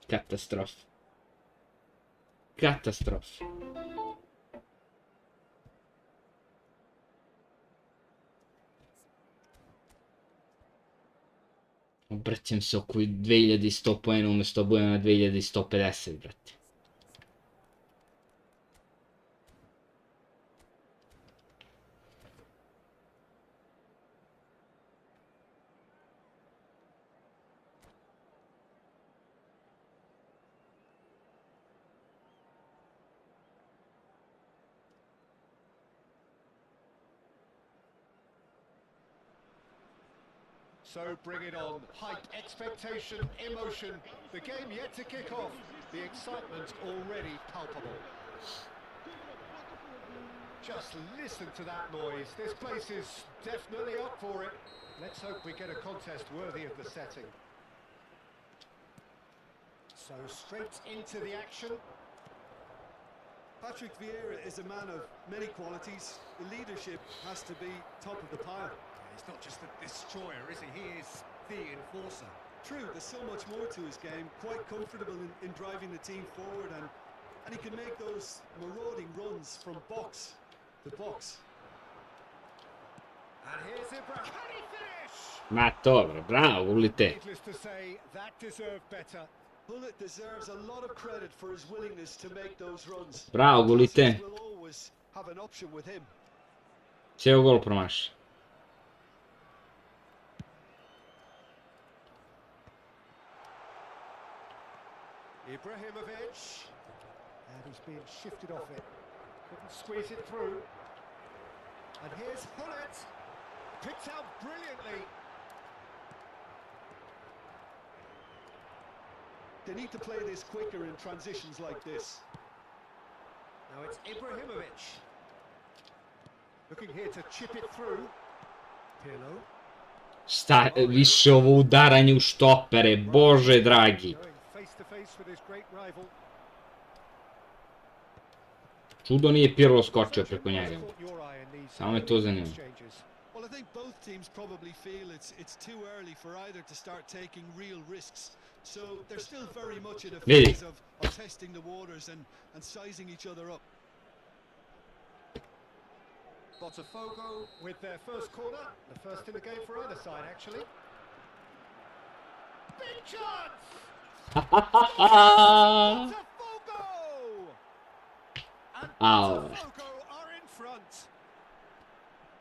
Katastrof. Katastrof. Obraćam se oko 2100 poena umjesto budem na 2150, brate. So bring it on. Hype, expectation, emotion. The game yet to kick off. The excitement already palpable. Just listen to that noise. This place is definitely up for it. Let's hope we get a contest worthy of the setting. So straight into the action. Patrick Vieira is a man of many qualities. The leadership has to be top of the pile. He's not just a destroyer, is he? He is the enforcer. True, there's so much more to his game. Quite comfortable in driving the team forward, and he can make those marauding runs from box to box. And here's Ibra. Can he finish? Ma torre, bravo, Gullit. Needless to say, that deserved better. Bullet deserves a lot of credit for his willingness to make those runs. Bravo, Gullit. Will always have an option with him. Ceo gol promaši. Ibrahimovic. And he's been shifted off it. Couldn't squeeze it through. And here's Hullet. Picked out brilliantly. They need to play this quicker in transitions like this. Now it's Ibrahimovic. Looking here to chip it through. Pirlo. Više ovo udaranje u štopere, bože dragi. Face to face with his great rival. Čudo nije Pirlo skočio preko njega. Samo me to zanima. Well, I think both teams probably feel it's too early for either to start taking real risks. So they're still very much in a phase of testing the waters and sizing each other up. Botafogo with their first corner, the first in the game for either side, actually. Big chance! Botafogo! And Botafogo are in front.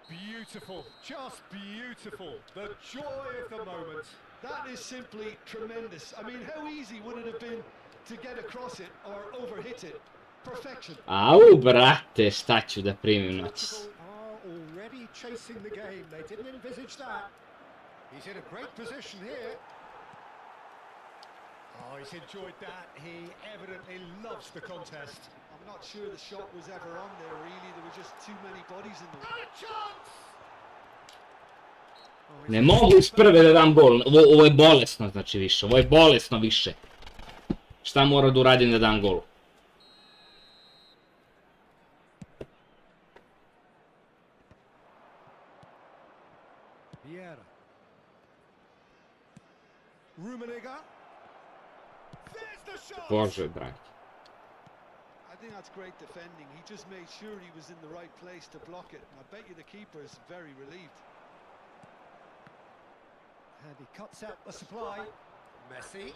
Beautiful, just beautiful. The joy of the moment. That is simply tremendous. I mean, how easy would it have been to get across it or overhit it? Perfection. Au, brate, staću da primim noć. Already chasing the game. They didn't envisage that. He's in a great position here. Oh, he's enjoyed that. He evidently loves the contest. I'm not sure the shot was ever on there, really. There were just too many bodies in the way. And a chance! Ne mogu iz prve da dam gol. Ovo je bolesno, znači više. Ovo je bolesno više. Šta mora da uradim da dam gol? Vieira. Rummenigge. There's the shot! Bože, dragi. I think that's great defending. He just made sure he was in the right place to block it. And I bet you the keeper is very relieved. And he cuts out the supply. Messi.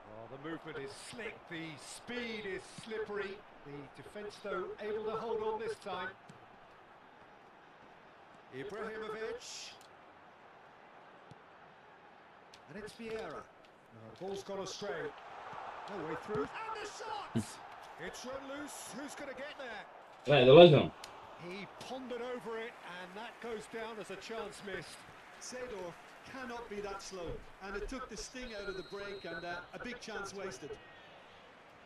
Oh, the movement is slick, the speed is slippery. The defence, though, able to hold on this time. Ibrahimovic. And it's Vieira. The ball's gone astray. No way through. And the shot! It's run loose. Who's going to get there? Dolazim. He pondered over it, and that goes down as a chance missed. Seedorf cannot be that slow, and it took the sting out of the break and a big chance wasted.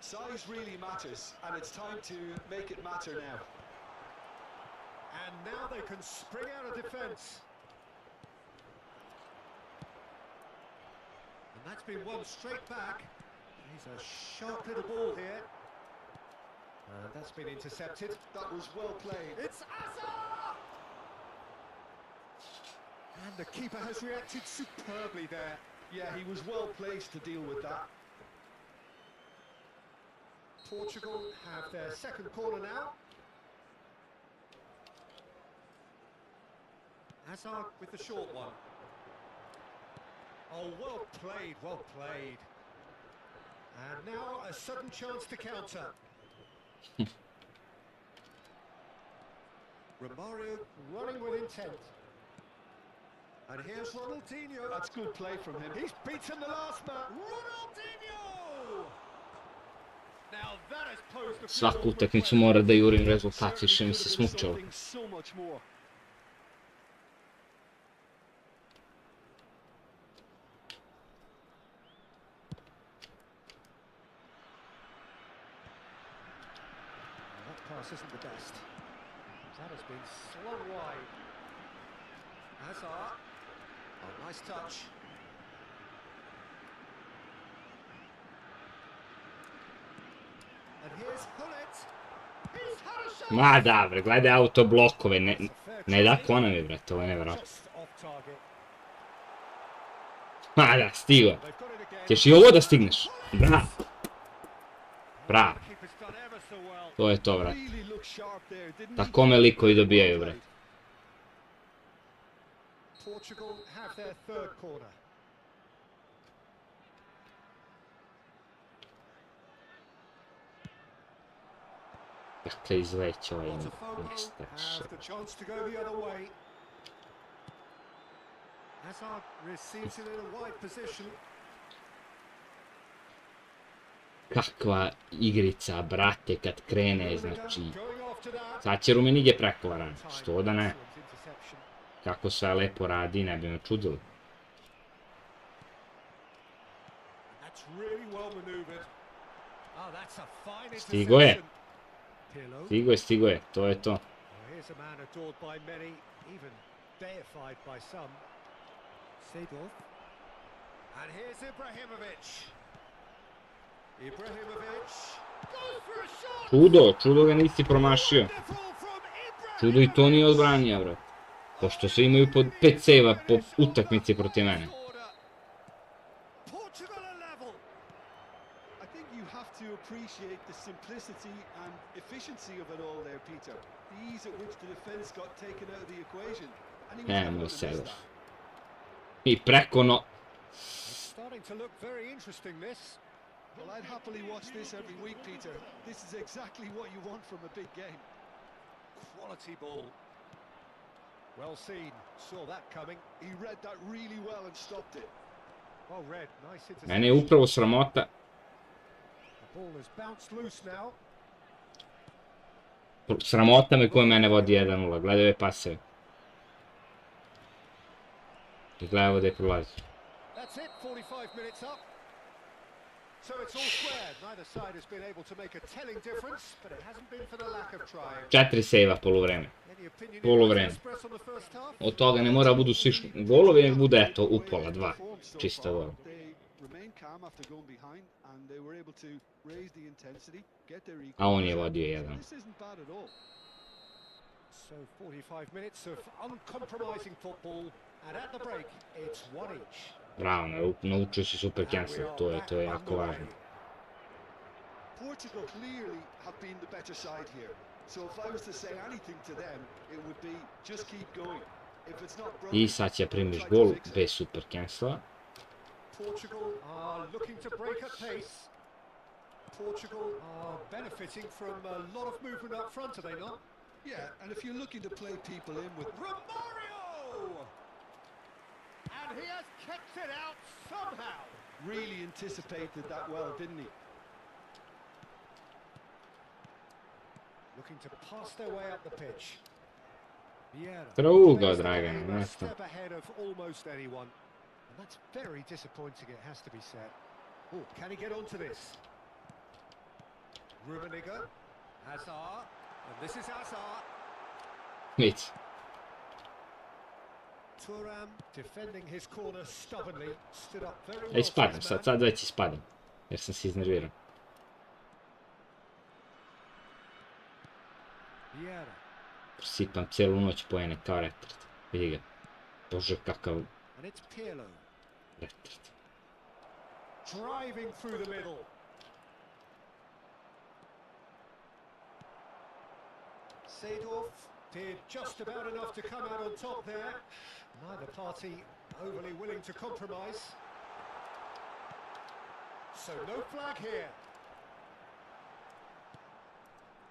Size really matters, and it's time to make it matter now. And now they can spring out of defence. And that's been won straight back. He's a sharp little ball here. And that's been intercepted. That was well played. It's Azar! And the keeper has reacted superbly there. Yeah, he was well placed to deal with that. Portugal have their second corner now. Hazard with the short one. Oh, well played, well played. And now a sudden chance to counter. Romario running with intent. And here's Ronaldinho. That's good play from him. He's beaten the last man. Ronaldinho! Now that has posed a Svaku utakmicu mora da jurim rezultat, više mi se smučalo. So much more. That pass isn't the best. That has been slung wide. Hazard. Oh, nice touch. And here's Hullet. He's had a shot. Ma da, bre, gledaj autoblokove, ne da konovi, bre, to je nevjerojatno. Just off target. Ma da, stigo. Ćeš i ovo da stigneš. Bravo. Bravo. To je to, vrat. Tako me likovi dobijaju, bre. Portugal have their third corner. Dakle, izleće ovaj Botafogo mjesta. have the chance to go the other way. Hazard receives it in a wide position. Kakva igrica, brate, kad krene, znači... Sad će Rumenige preko varan, što da ne. Kako sve lepo radi, ne bi me čudili. Stigo je. Stigo je, to je to. Čudo ga nisi promašio. Čudo i to nije odbranio, bro. Pošto svi imaju po 5 sejva po utakmici protiv mene. Appreciate the simplicity and efficiency of it all there, Peter. The ease at which the defense got taken out of the equation, and he was never going to miss that. I preko no. It's starting to look very interesting, this. Well, I'd happily watch this every week, Peter. This is exactly what you want from a big game. Quality ball. Well seen. Saw that coming. He read that really well and stopped it. Well read. Nice interception. Mene je upravo sramota. Sramota me koja mene vodi 1-0, gledaj ove paseve. I gledaj ovo da je prolazi. 4 sejva poluvreme. Od toga ne mora budu svi golovi, nek bude eto upola, 2. Čista gola. A on je vodio 1. So 45 minutes of uncompromising football and at the break it's one each. Bravo, naučio si super cancel, to je jako važno. Portugal clearly have been the better side here. So if I was to say anything to them, it would be just keep going. If it's not broken, I sad će primiš gol bez super cancela. Portugal are looking to break at pace. Portugal are benefiting from a lot of movement up front, are they not? Yeah, and if you're looking to play people in with Romario! And he has kept it out somehow. Really anticipated that well, didn't he? Looking to pass their way up the pitch. Drugo, Dragan, nešto. Step ahead of almost anyone. And that's very disappointing, it has to be said. Oh, can he get onto this? Rummenigge, Hazard, and this is Hazard. Vidi. Thuram defending his corner stubbornly, stood up very well. Ej, spadam, sad već ispadam, jer sam se iznervirao. Prosipam cijelu noć pojene kao retard. Vidi ga. Bože, kakav... retard. Driving through the middle. Seedorf did just about enough to come out on top there. Neither party overly willing to compromise. So no flag here.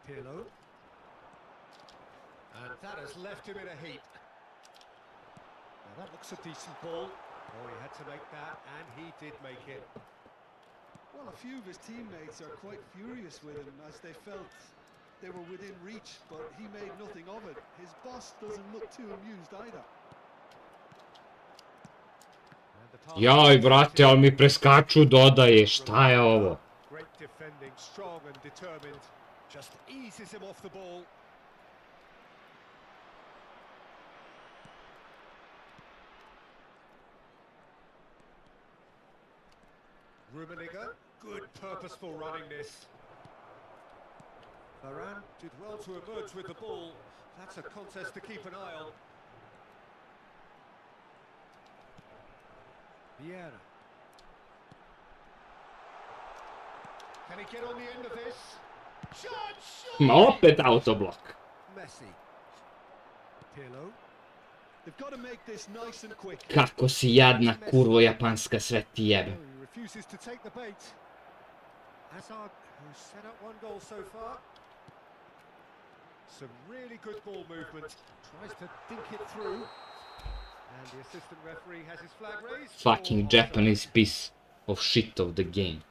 Pirlo. And that has left him in a heap. Now that looks a decent ball. Oh, he had to make that, and he did make it. Well, a few of his teammates are quite furious with him as they felt they were within reach, but he made nothing of it. His boss doesn't look too amused either. Jaj, brate, ali mi preskaču dodaje, šta je ovo? Great defending, strong and determined. Just eases him off the ball. Rummenigge, good purposeful running this. Varane did well to emerge with the ball. That's a contest to keep an eye on. Vieira. Can he get on the end of this? Ma opet autoblok. Messi. Pirlo. They've got to make this nice and quick. Kako si jadna kurvo japanska, sve ti jebe. He refuses to take the bait. Hazard, who's set up one goal so far. Some really good ball movement. Tries to dink it through. And the assistant referee has his flag raised. Fucking Japanese piece of shit of the game.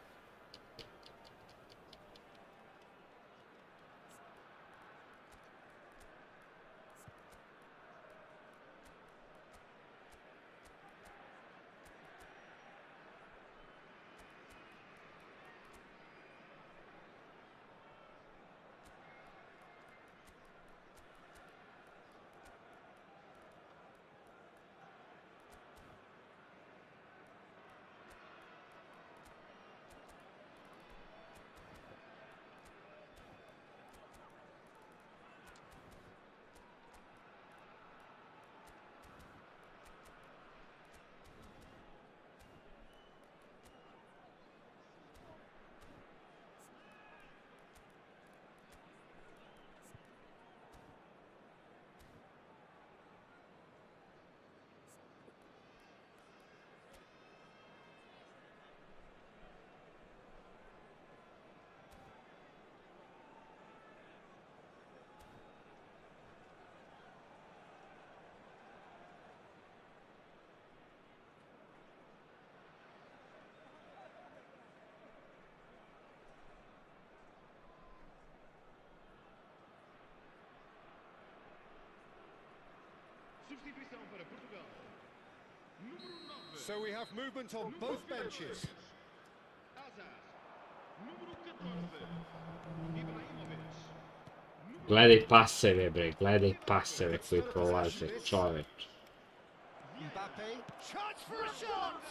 Substituição para Portugal. Número 9. So we have movement on both benches. Hazard. Número 14. Ibrahimović. Gledaj paseve, bre, gledaj paseve koji prolaze, čoveč. Mbappe, chance for a shot!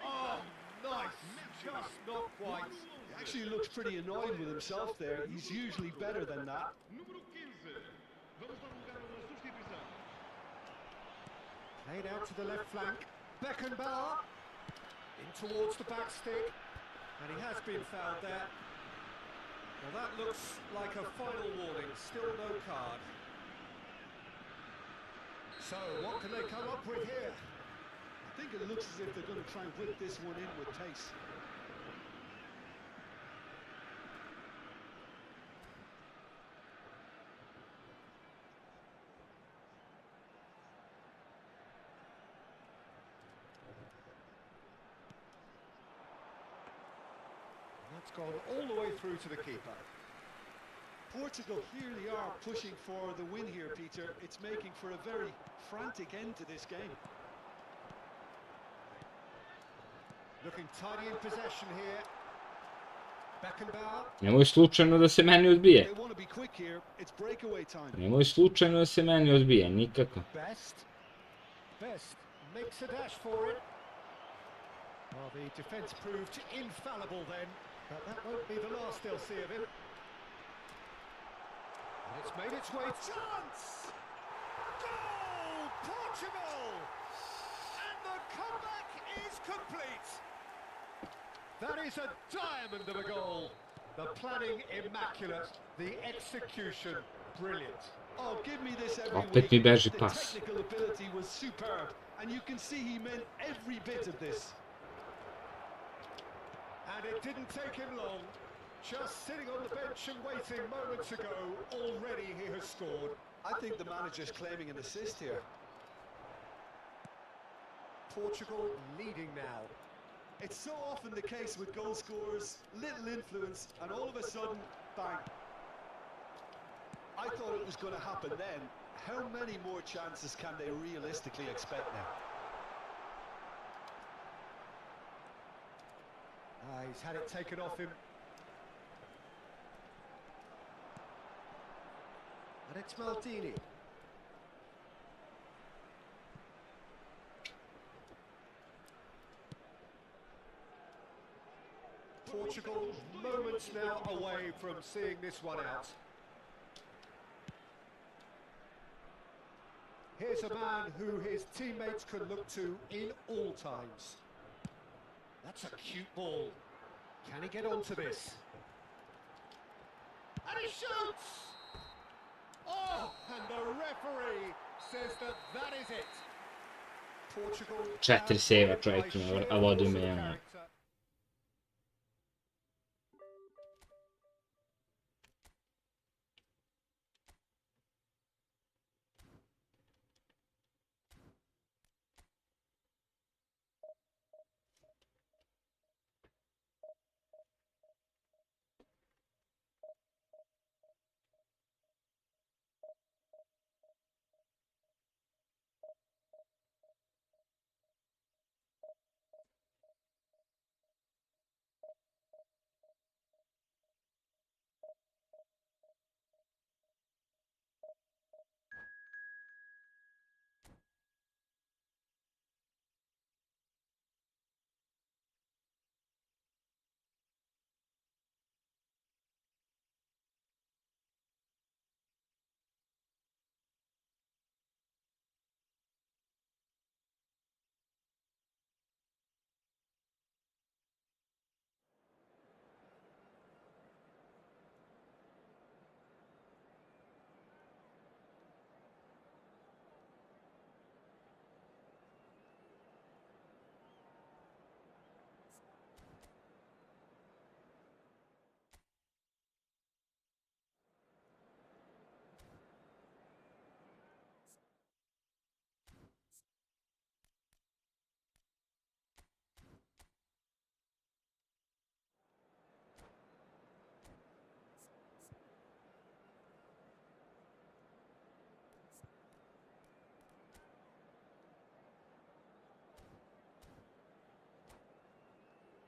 Oh, nice, just not quite. He actually looks pretty annoyed with himself there. He's usually better than that. Número 15. Vamos dar lugar a uma substituição. Played out to the left flank. Beckenbauer in towards the back stick, and he has been fouled there. Well, that looks like a final warning. Still no card. So, what can they come up with here? I think it looks as if they're going to try and whip this one in with pace. That's gone all the way through to the keeper. Portugal really are pushing for the win here, Peter. It's making for a very frantic end to this game. Looking tidy in possession here. Beckenbauer. Nemoj slučajno da se meni odbije. They want to be quick here. It's breakaway time. Nemoj slučajno da se meni odbije, nikako. Best makes a dash for it. Well, the defence proved infallible then, but that won't be the last they'll see of him. And it's made its way. Chance! Goal! Portugal! And the comeback is complete. That is a diamond of a goal. The planning immaculate, the execution brilliant. Oh, give me this every Opet week. mi beži The pas. technical ability was superb, and you can see he meant every bit of this. And it didn't take him long. Just sitting on the bench and waiting moments ago, already he has scored. I think the manager's claiming an assist here. Portugal leading now. It's so often the case with goal scorers, little influence, and all of a sudden, bang. I thought it was going to happen then. How many more chances can they realistically expect now? He's had it taken off him. And it's Maldini. Portugal moments now away from seeing this one out. Here's a man who his teammates can look to in all times. That's a cute ball. Can he get onto this? And he shoots! Oh, and the referee says that that is it. Portugal 4 save, čovjek, a vodi me ono.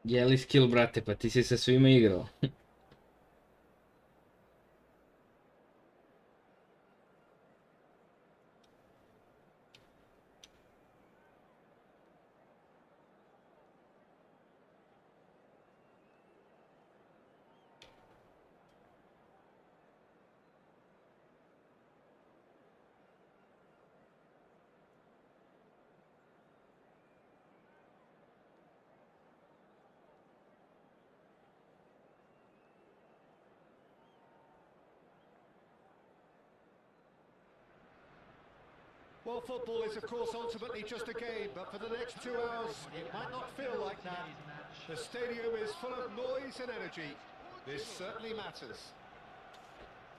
Je li skill, brate, pa ti si sa svima igrao. Well, football is of course ultimately just a game, but for the next 2 hours it might not feel like that. The stadium is full of noise and energy. This certainly matters.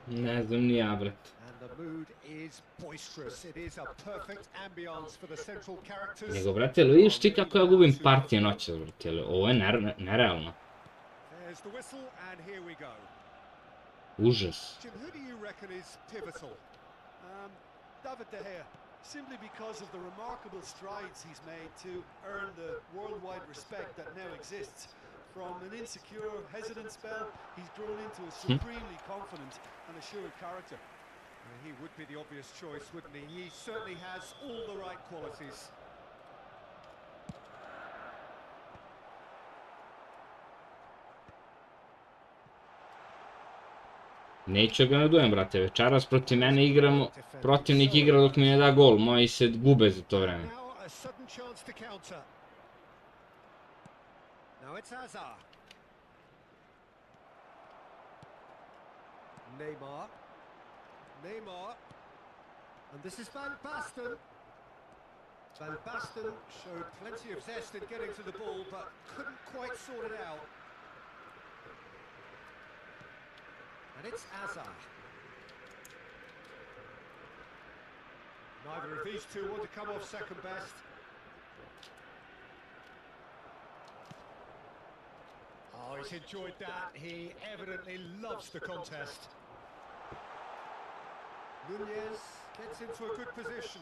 Ne znam ni ja, brate. And the mood is boisterous. It is a perfect ambience for the central characters. Nego, brate, jel vidiš ti kako ja gubim partije noćas, brate? Ovo je nerealno. There's the whistle and here we go. Užas. Jim, who do you reckon is pivotal? David De Gea, simply because of the remarkable strides he's made to earn the worldwide respect that now exists. From an insecure, hesitant spell, he's grown into a supremely confident and assured character. He would be the obvious choice, wouldn't he? He certainly has all the right qualities. Neću ga nadujem, brate, večeras protiv mene igramo, protivnik igra dok mi ne da gol, moji se gube za to vreme. Neymar, and this is Van Basten. Van Basten showed plenty of zest in getting to the ball, but couldn't quite sort it out. And it's Hazard. Neither of these two want to come off second best. Oh, he's enjoyed that. He evidently loves the contest. Nunez gets into a good position.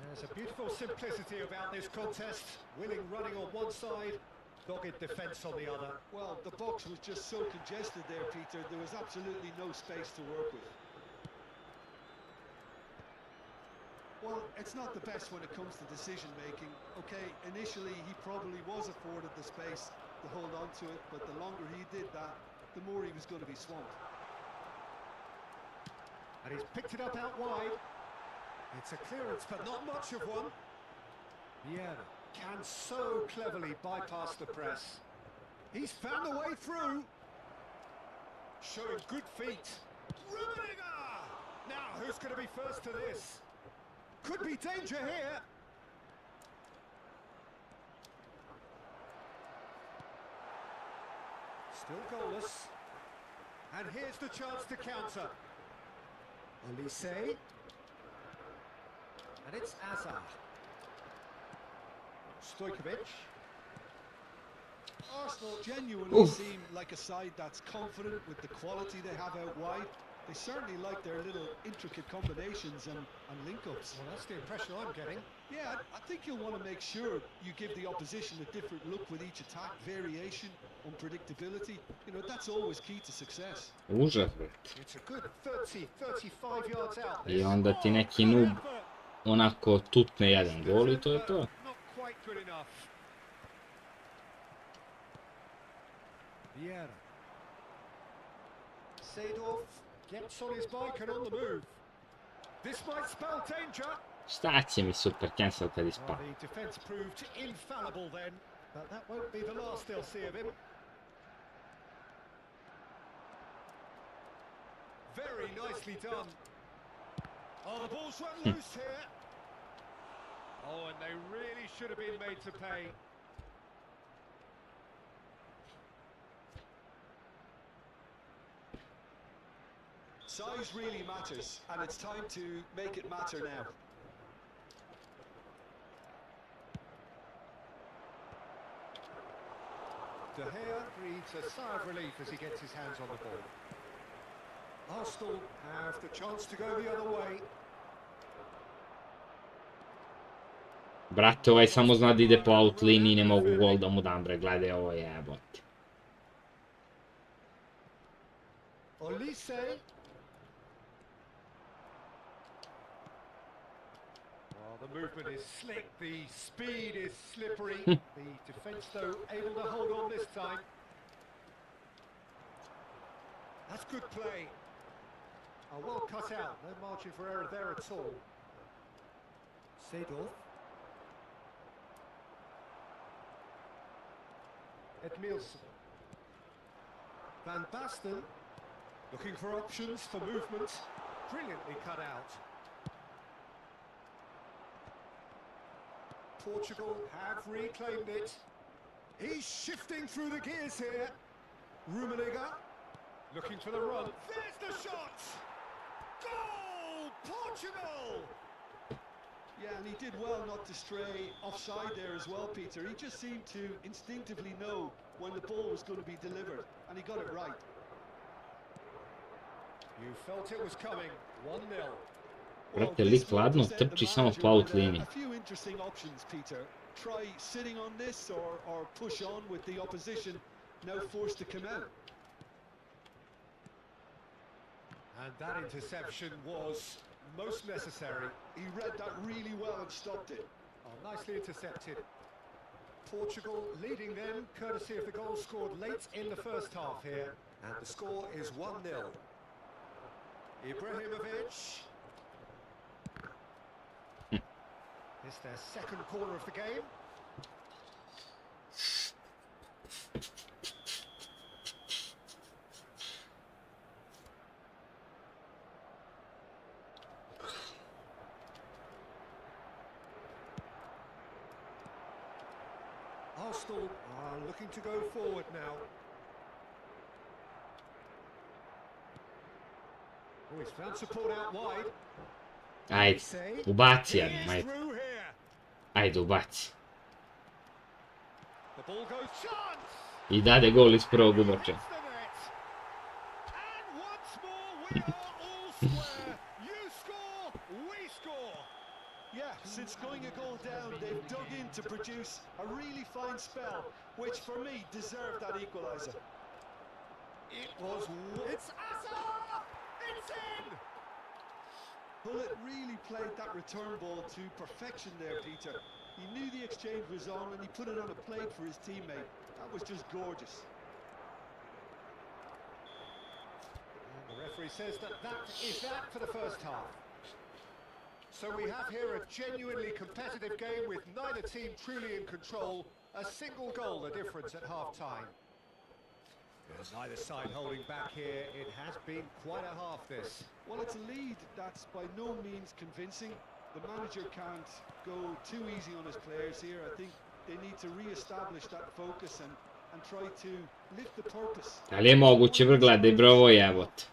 There's a beautiful simplicity about this contest. Willing running on one side, dogged defence on the other. Well, the box was just so congested there, Peter. There was absolutely no space to work with. Well, it's not the best when it comes to decision making. Okay, initially he probably was afforded the space. to hold on to it, but the longer he did that, the more he was going to be swamped. And he's picked it up out wide. It's a clearance, but not much of one. Vieira can so cleverly bypass the press. He's found a way through. Showing good feet. Rummenigge! Now, who's going to be first to this? Could be danger here. Still goalless. And here's the chance to counter. Olise. And it's Azar. Stojkovic. Arsenal genuinely seem like a side that's confident with the quality they have out wide. They certainly like their little intricate combinations and link-ups. Well, that's the impression I'm getting. Yeah, I think you'll want to make sure you give the opposition a different look with each attack, variation, unpredictability. You know, that's always key to success. Užas, brate. It's a good 30, 35 yards out. I onda ti neki noob onako tutne jedan gol I to je to. Not quite good enough. Vieira. Seedorf gets on his bike and on the move. This might spell danger. Šta će mi super cancel kad ispa? Well, the defence proved infallible then, but that won't be the last they'll see of him. Very nicely done. Oh, the ball's run loose here. Oh, and they really should have been made to pay. Size really matters, and it's time to make it matter now. De Gea breathes a sigh of relief as he gets his hands on the ball. Arsenal have the chance to go the other way. Brate, ovaj samo zna da ide po out liniji I ne mogu gol da mu dam, bre, gledaj ovo jebote. Olise. Well, the movement is slick, the speed is slippery. The defence, though, able to hold on this time. That's good play. Oh, well cut out, no margin for error there at all. Seedorf. Edmilson. Van Basten. Looking for options for movement. Brilliantly cut out. Portugal have reclaimed it. He's shifting through the gears here. Rummenigge. Looking for the run. There's the shot! Goal! Portugal! Yeah, and he did well not to stray offside there as well, Peter. He just seemed to instinctively know when the ball was going to be delivered, and he got it right. You felt it was coming. 1-0. Brate, lik ladno trči samo po out liniji. A few interesting options, Peter. Try sitting on this or push on with the opposition, now forced to come out. And that interception was most necessary. He read that really well and stopped it. Oh, nicely intercepted. Portugal leading them, courtesy of the goal scored late in the first half here. And the score is 1-0. Ibrahimovic. It's their second corner of the game. Arsenal are looking to go forward now. Oh, he's found support out wide. Ajde, ubaci jednom, ajde. Ajde, ubaci. The ball goes chance. I dade gol iz prvog ubačaja. And once more we are all square. You score, we score. Yeah, since going a goal down, they've dug in to produce a really fine spell, which for me deserved that equaliser. It was... It's Azar! It's in! Bullet really played that return ball to perfection there, Peter. He knew the exchange was on and he put it on a plate for his teammate. That was just gorgeous. And the referee says that is that for the first half. So we have here a genuinely competitive game with neither team truly in control. A single goal the difference at half-time. There's neither side holding back here. It has been quite a half, this. Well, it's a lead that's by no means convincing. The manager can't go too easy on his players here. I think they need to re-establish that focus and try to lift the purpose. Ali je moguće, bre, gledaj, bre, ovo jebote.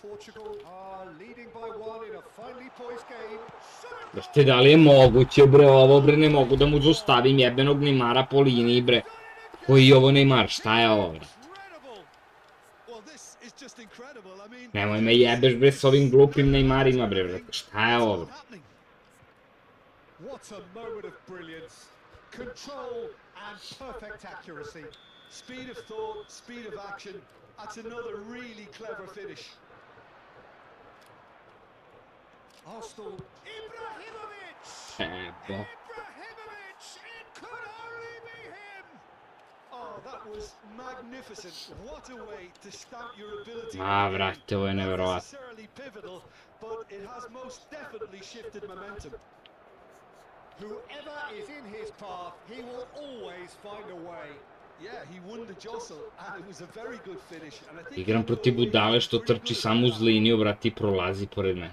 Portugal are leading by one in a finely poised game. Brate, da li je moguće, bre, ovo, bre, ne mogu da mu zaustavim jebenog Neymara po liniji, bre. Koji je ovo Neymar, šta je ovo, bre? Nemoj me jebeš, bre, s ovim glupim Neymarima, bre, bre, šta je ovo, bre? What a moment of brilliance. Control and perfect accuracy. Speed of thought, speed of action. That's another really clever finish. Arsenal. Ibrahimovic! Ebo. Ibrahimovic! It could only be him! Oh, that was magnificent. What a way to stamp your ability. Ma, vrate, ovo je Not nevjerovatno. necessarily pivotal, but it has most definitely shifted momentum. Whoever is in his path, he will always find a way. Yeah, he won the jostle and it was a very good finish. And I think Igram protiv budale što trči samo uz liniju, brate, i prolazi pored mene.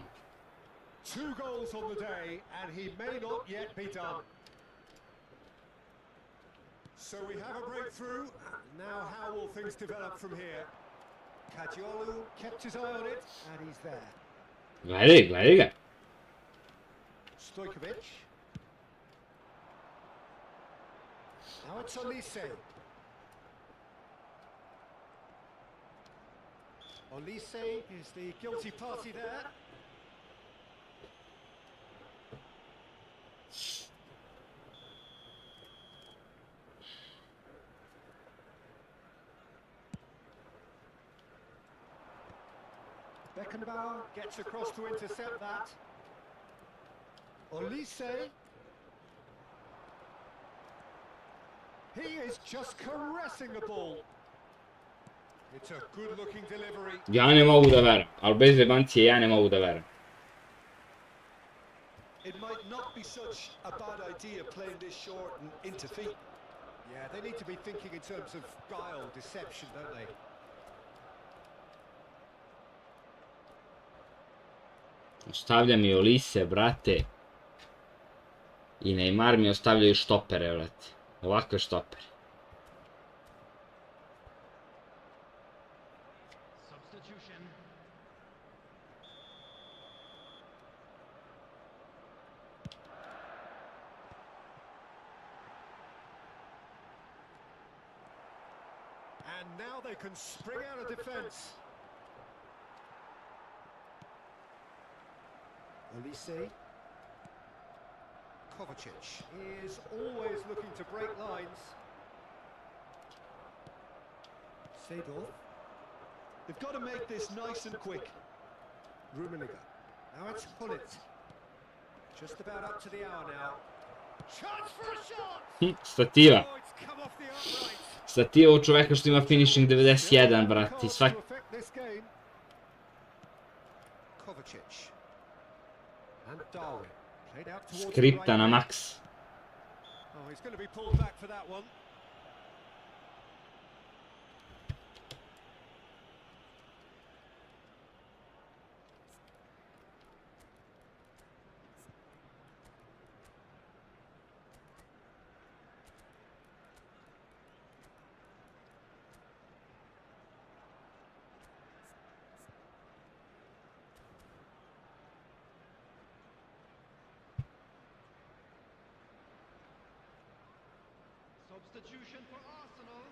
2 goals on the day, and he may not yet be done. So we have a breakthrough. Now how will things develop from here? Kadiolu kept his eye on it, and he's there. Gledaj, gledaj ga. Stojkovic. Now it's Olise. Olise is the guilty party there. Beckenbauer gets across to intercept that. Olise. He is just caressing the ball. It's a good-looking delivery. Ja ne mogu da verujem, ali bez jebancije ja ne mogu da verujem. it might not be such a bad idea playing this short and into feet. Yeah, they need to be thinking in terms of guile, deception, don't they? Ostavlja mi Olise, brate. I Neymar mi ostavljaju štopere, brate. Ovakve štopere. Substitution. And now they can spring out of defence. Olise. Kovacic is always looking to break lines. Seedorf. They've got to make this nice and quick. Rummenigge. Now it's Hullet. Just about up to the hour now. Chance for a shot! Stativa. Oh, it's come off the upright. Stativa u čoveka što ima finishing 91, brate. I svaki... Kovacic. And Darwin. Played out towards Skripta the na right. maks. Oh, he's going to be pulled back for that one. Substitution for Arsenal.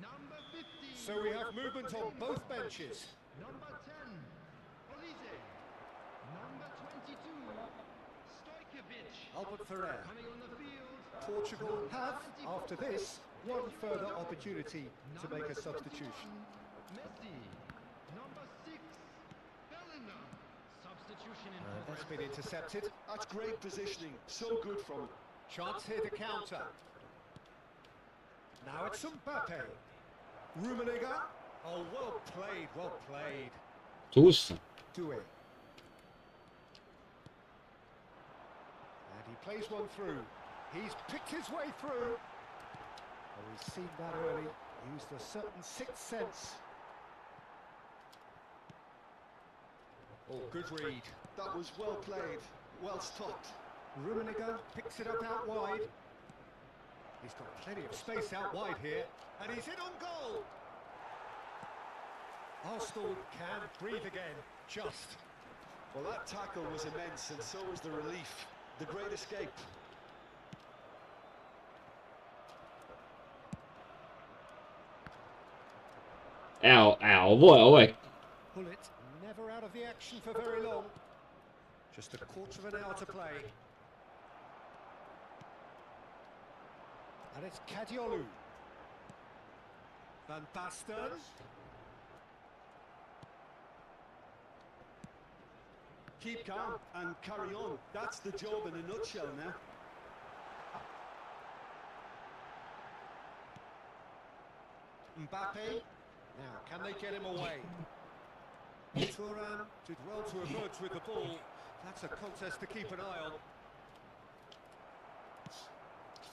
Number 15. So we have movement on both benches. Number 10, Olise. Number 22, Stojkovic. Albert Ferrer. Coming on the field. Portugal have, after this, one further opportunity to make a substitution. Messi. Number 6, Bellingham. Substitution in That's progress. been intercepted. That's great positioning. So good from him. Chance here to counter. Now it's Mbappe. Rummenigge. Oh, well played, well played. Tu sam. Do it. And he plays one through. He's picked his way through. Oh, he's seen that early. Used a certain sixth sense. Oh, good read. That was well played, well stopped. Rummenigge picks it up out wide. He's got plenty of space out wide here, and he's in on goal. Arsenal can breathe again, just. Well, that tackle was immense, and so was the relief. The great escape. Ovo je. Bullet never out of the action for very long. Just a quarter of an hour to play. And it's Kadiolu. Van Basten. Keep calm and carry on. That's the job in a nutshell now. Mbappe. Now, can they get him away? Thuram did well to emerge with the ball. That's a contest to keep an eye on.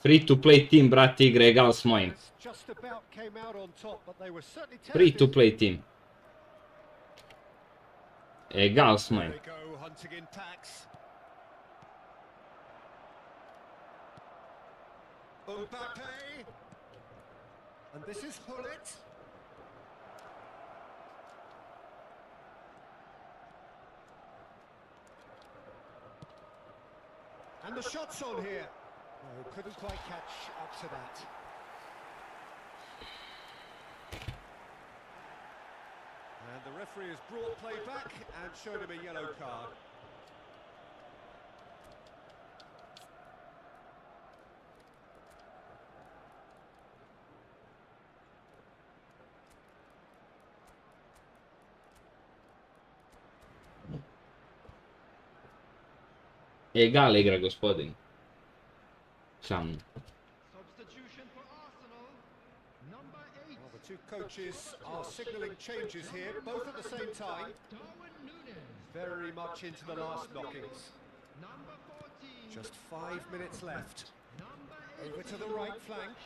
Free to play team, brate, igra egal s mojim. Just about came out on top, but they were certainly tested. Free to play team. Egal s mojim. They go hunting in packs. Mbappe. And this is Hullet. And the shot's on here. Oh, couldn't quite catch up to that. And the referee has brought play back and showed him a yellow card. Egal igra, gospodin. Sam. Substitution for Arsenal. Number 8. Well, the two coaches are signalling changes here, both at the same time. Very much into the last knockings. Number 14. Just 5 minutes left. Over to the right flank.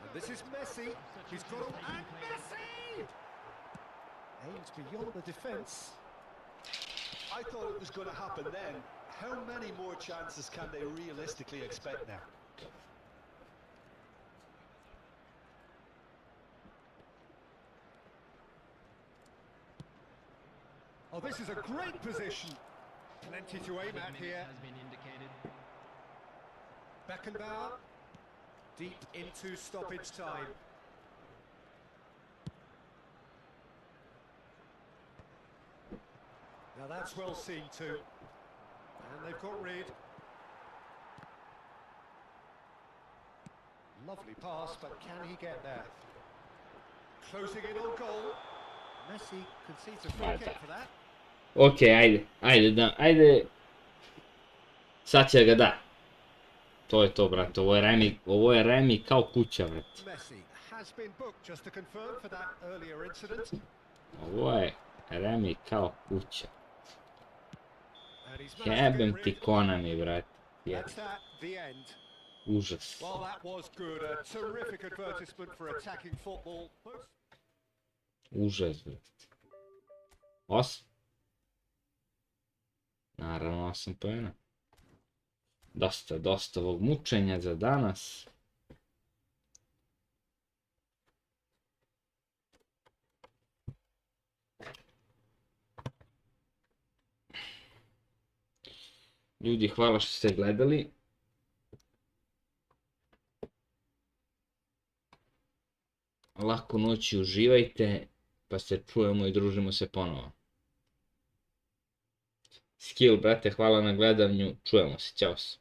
And this is Messi. He's got and Messi! Aims beyond the defence. I thought it was going to happen then. How many more chances can they realistically expect now? Oh, this is a great position. Plenty to aim at here. Has been indicated. Beckenbauer. Deep into stoppage time. Now that's well seen too. And they've got rid. Lovely pass, but can he get there? Closing in on goal. Messi concedes a free kick for that. Ok, ajde. Sad će ga da. To je to, brate. Ovo je remi kao kuća, brate. Messi has been booked just to confirm for that earlier incident. Ovo je remi kao kuća. Jebem ti Konami, brate. That's that, the end. Užas. Well, that was good. A terrific advertisement for attacking football. Užas, brate. 8. Naravno 8 pojena. Dosta ovog mučenja za danas. Ljudi, hvala što ste gledali. Laku noć i uživajte, pa se čujemo i družimo se ponovo. Skill, brate, hvala na gledanju, čujemo se, ćao se.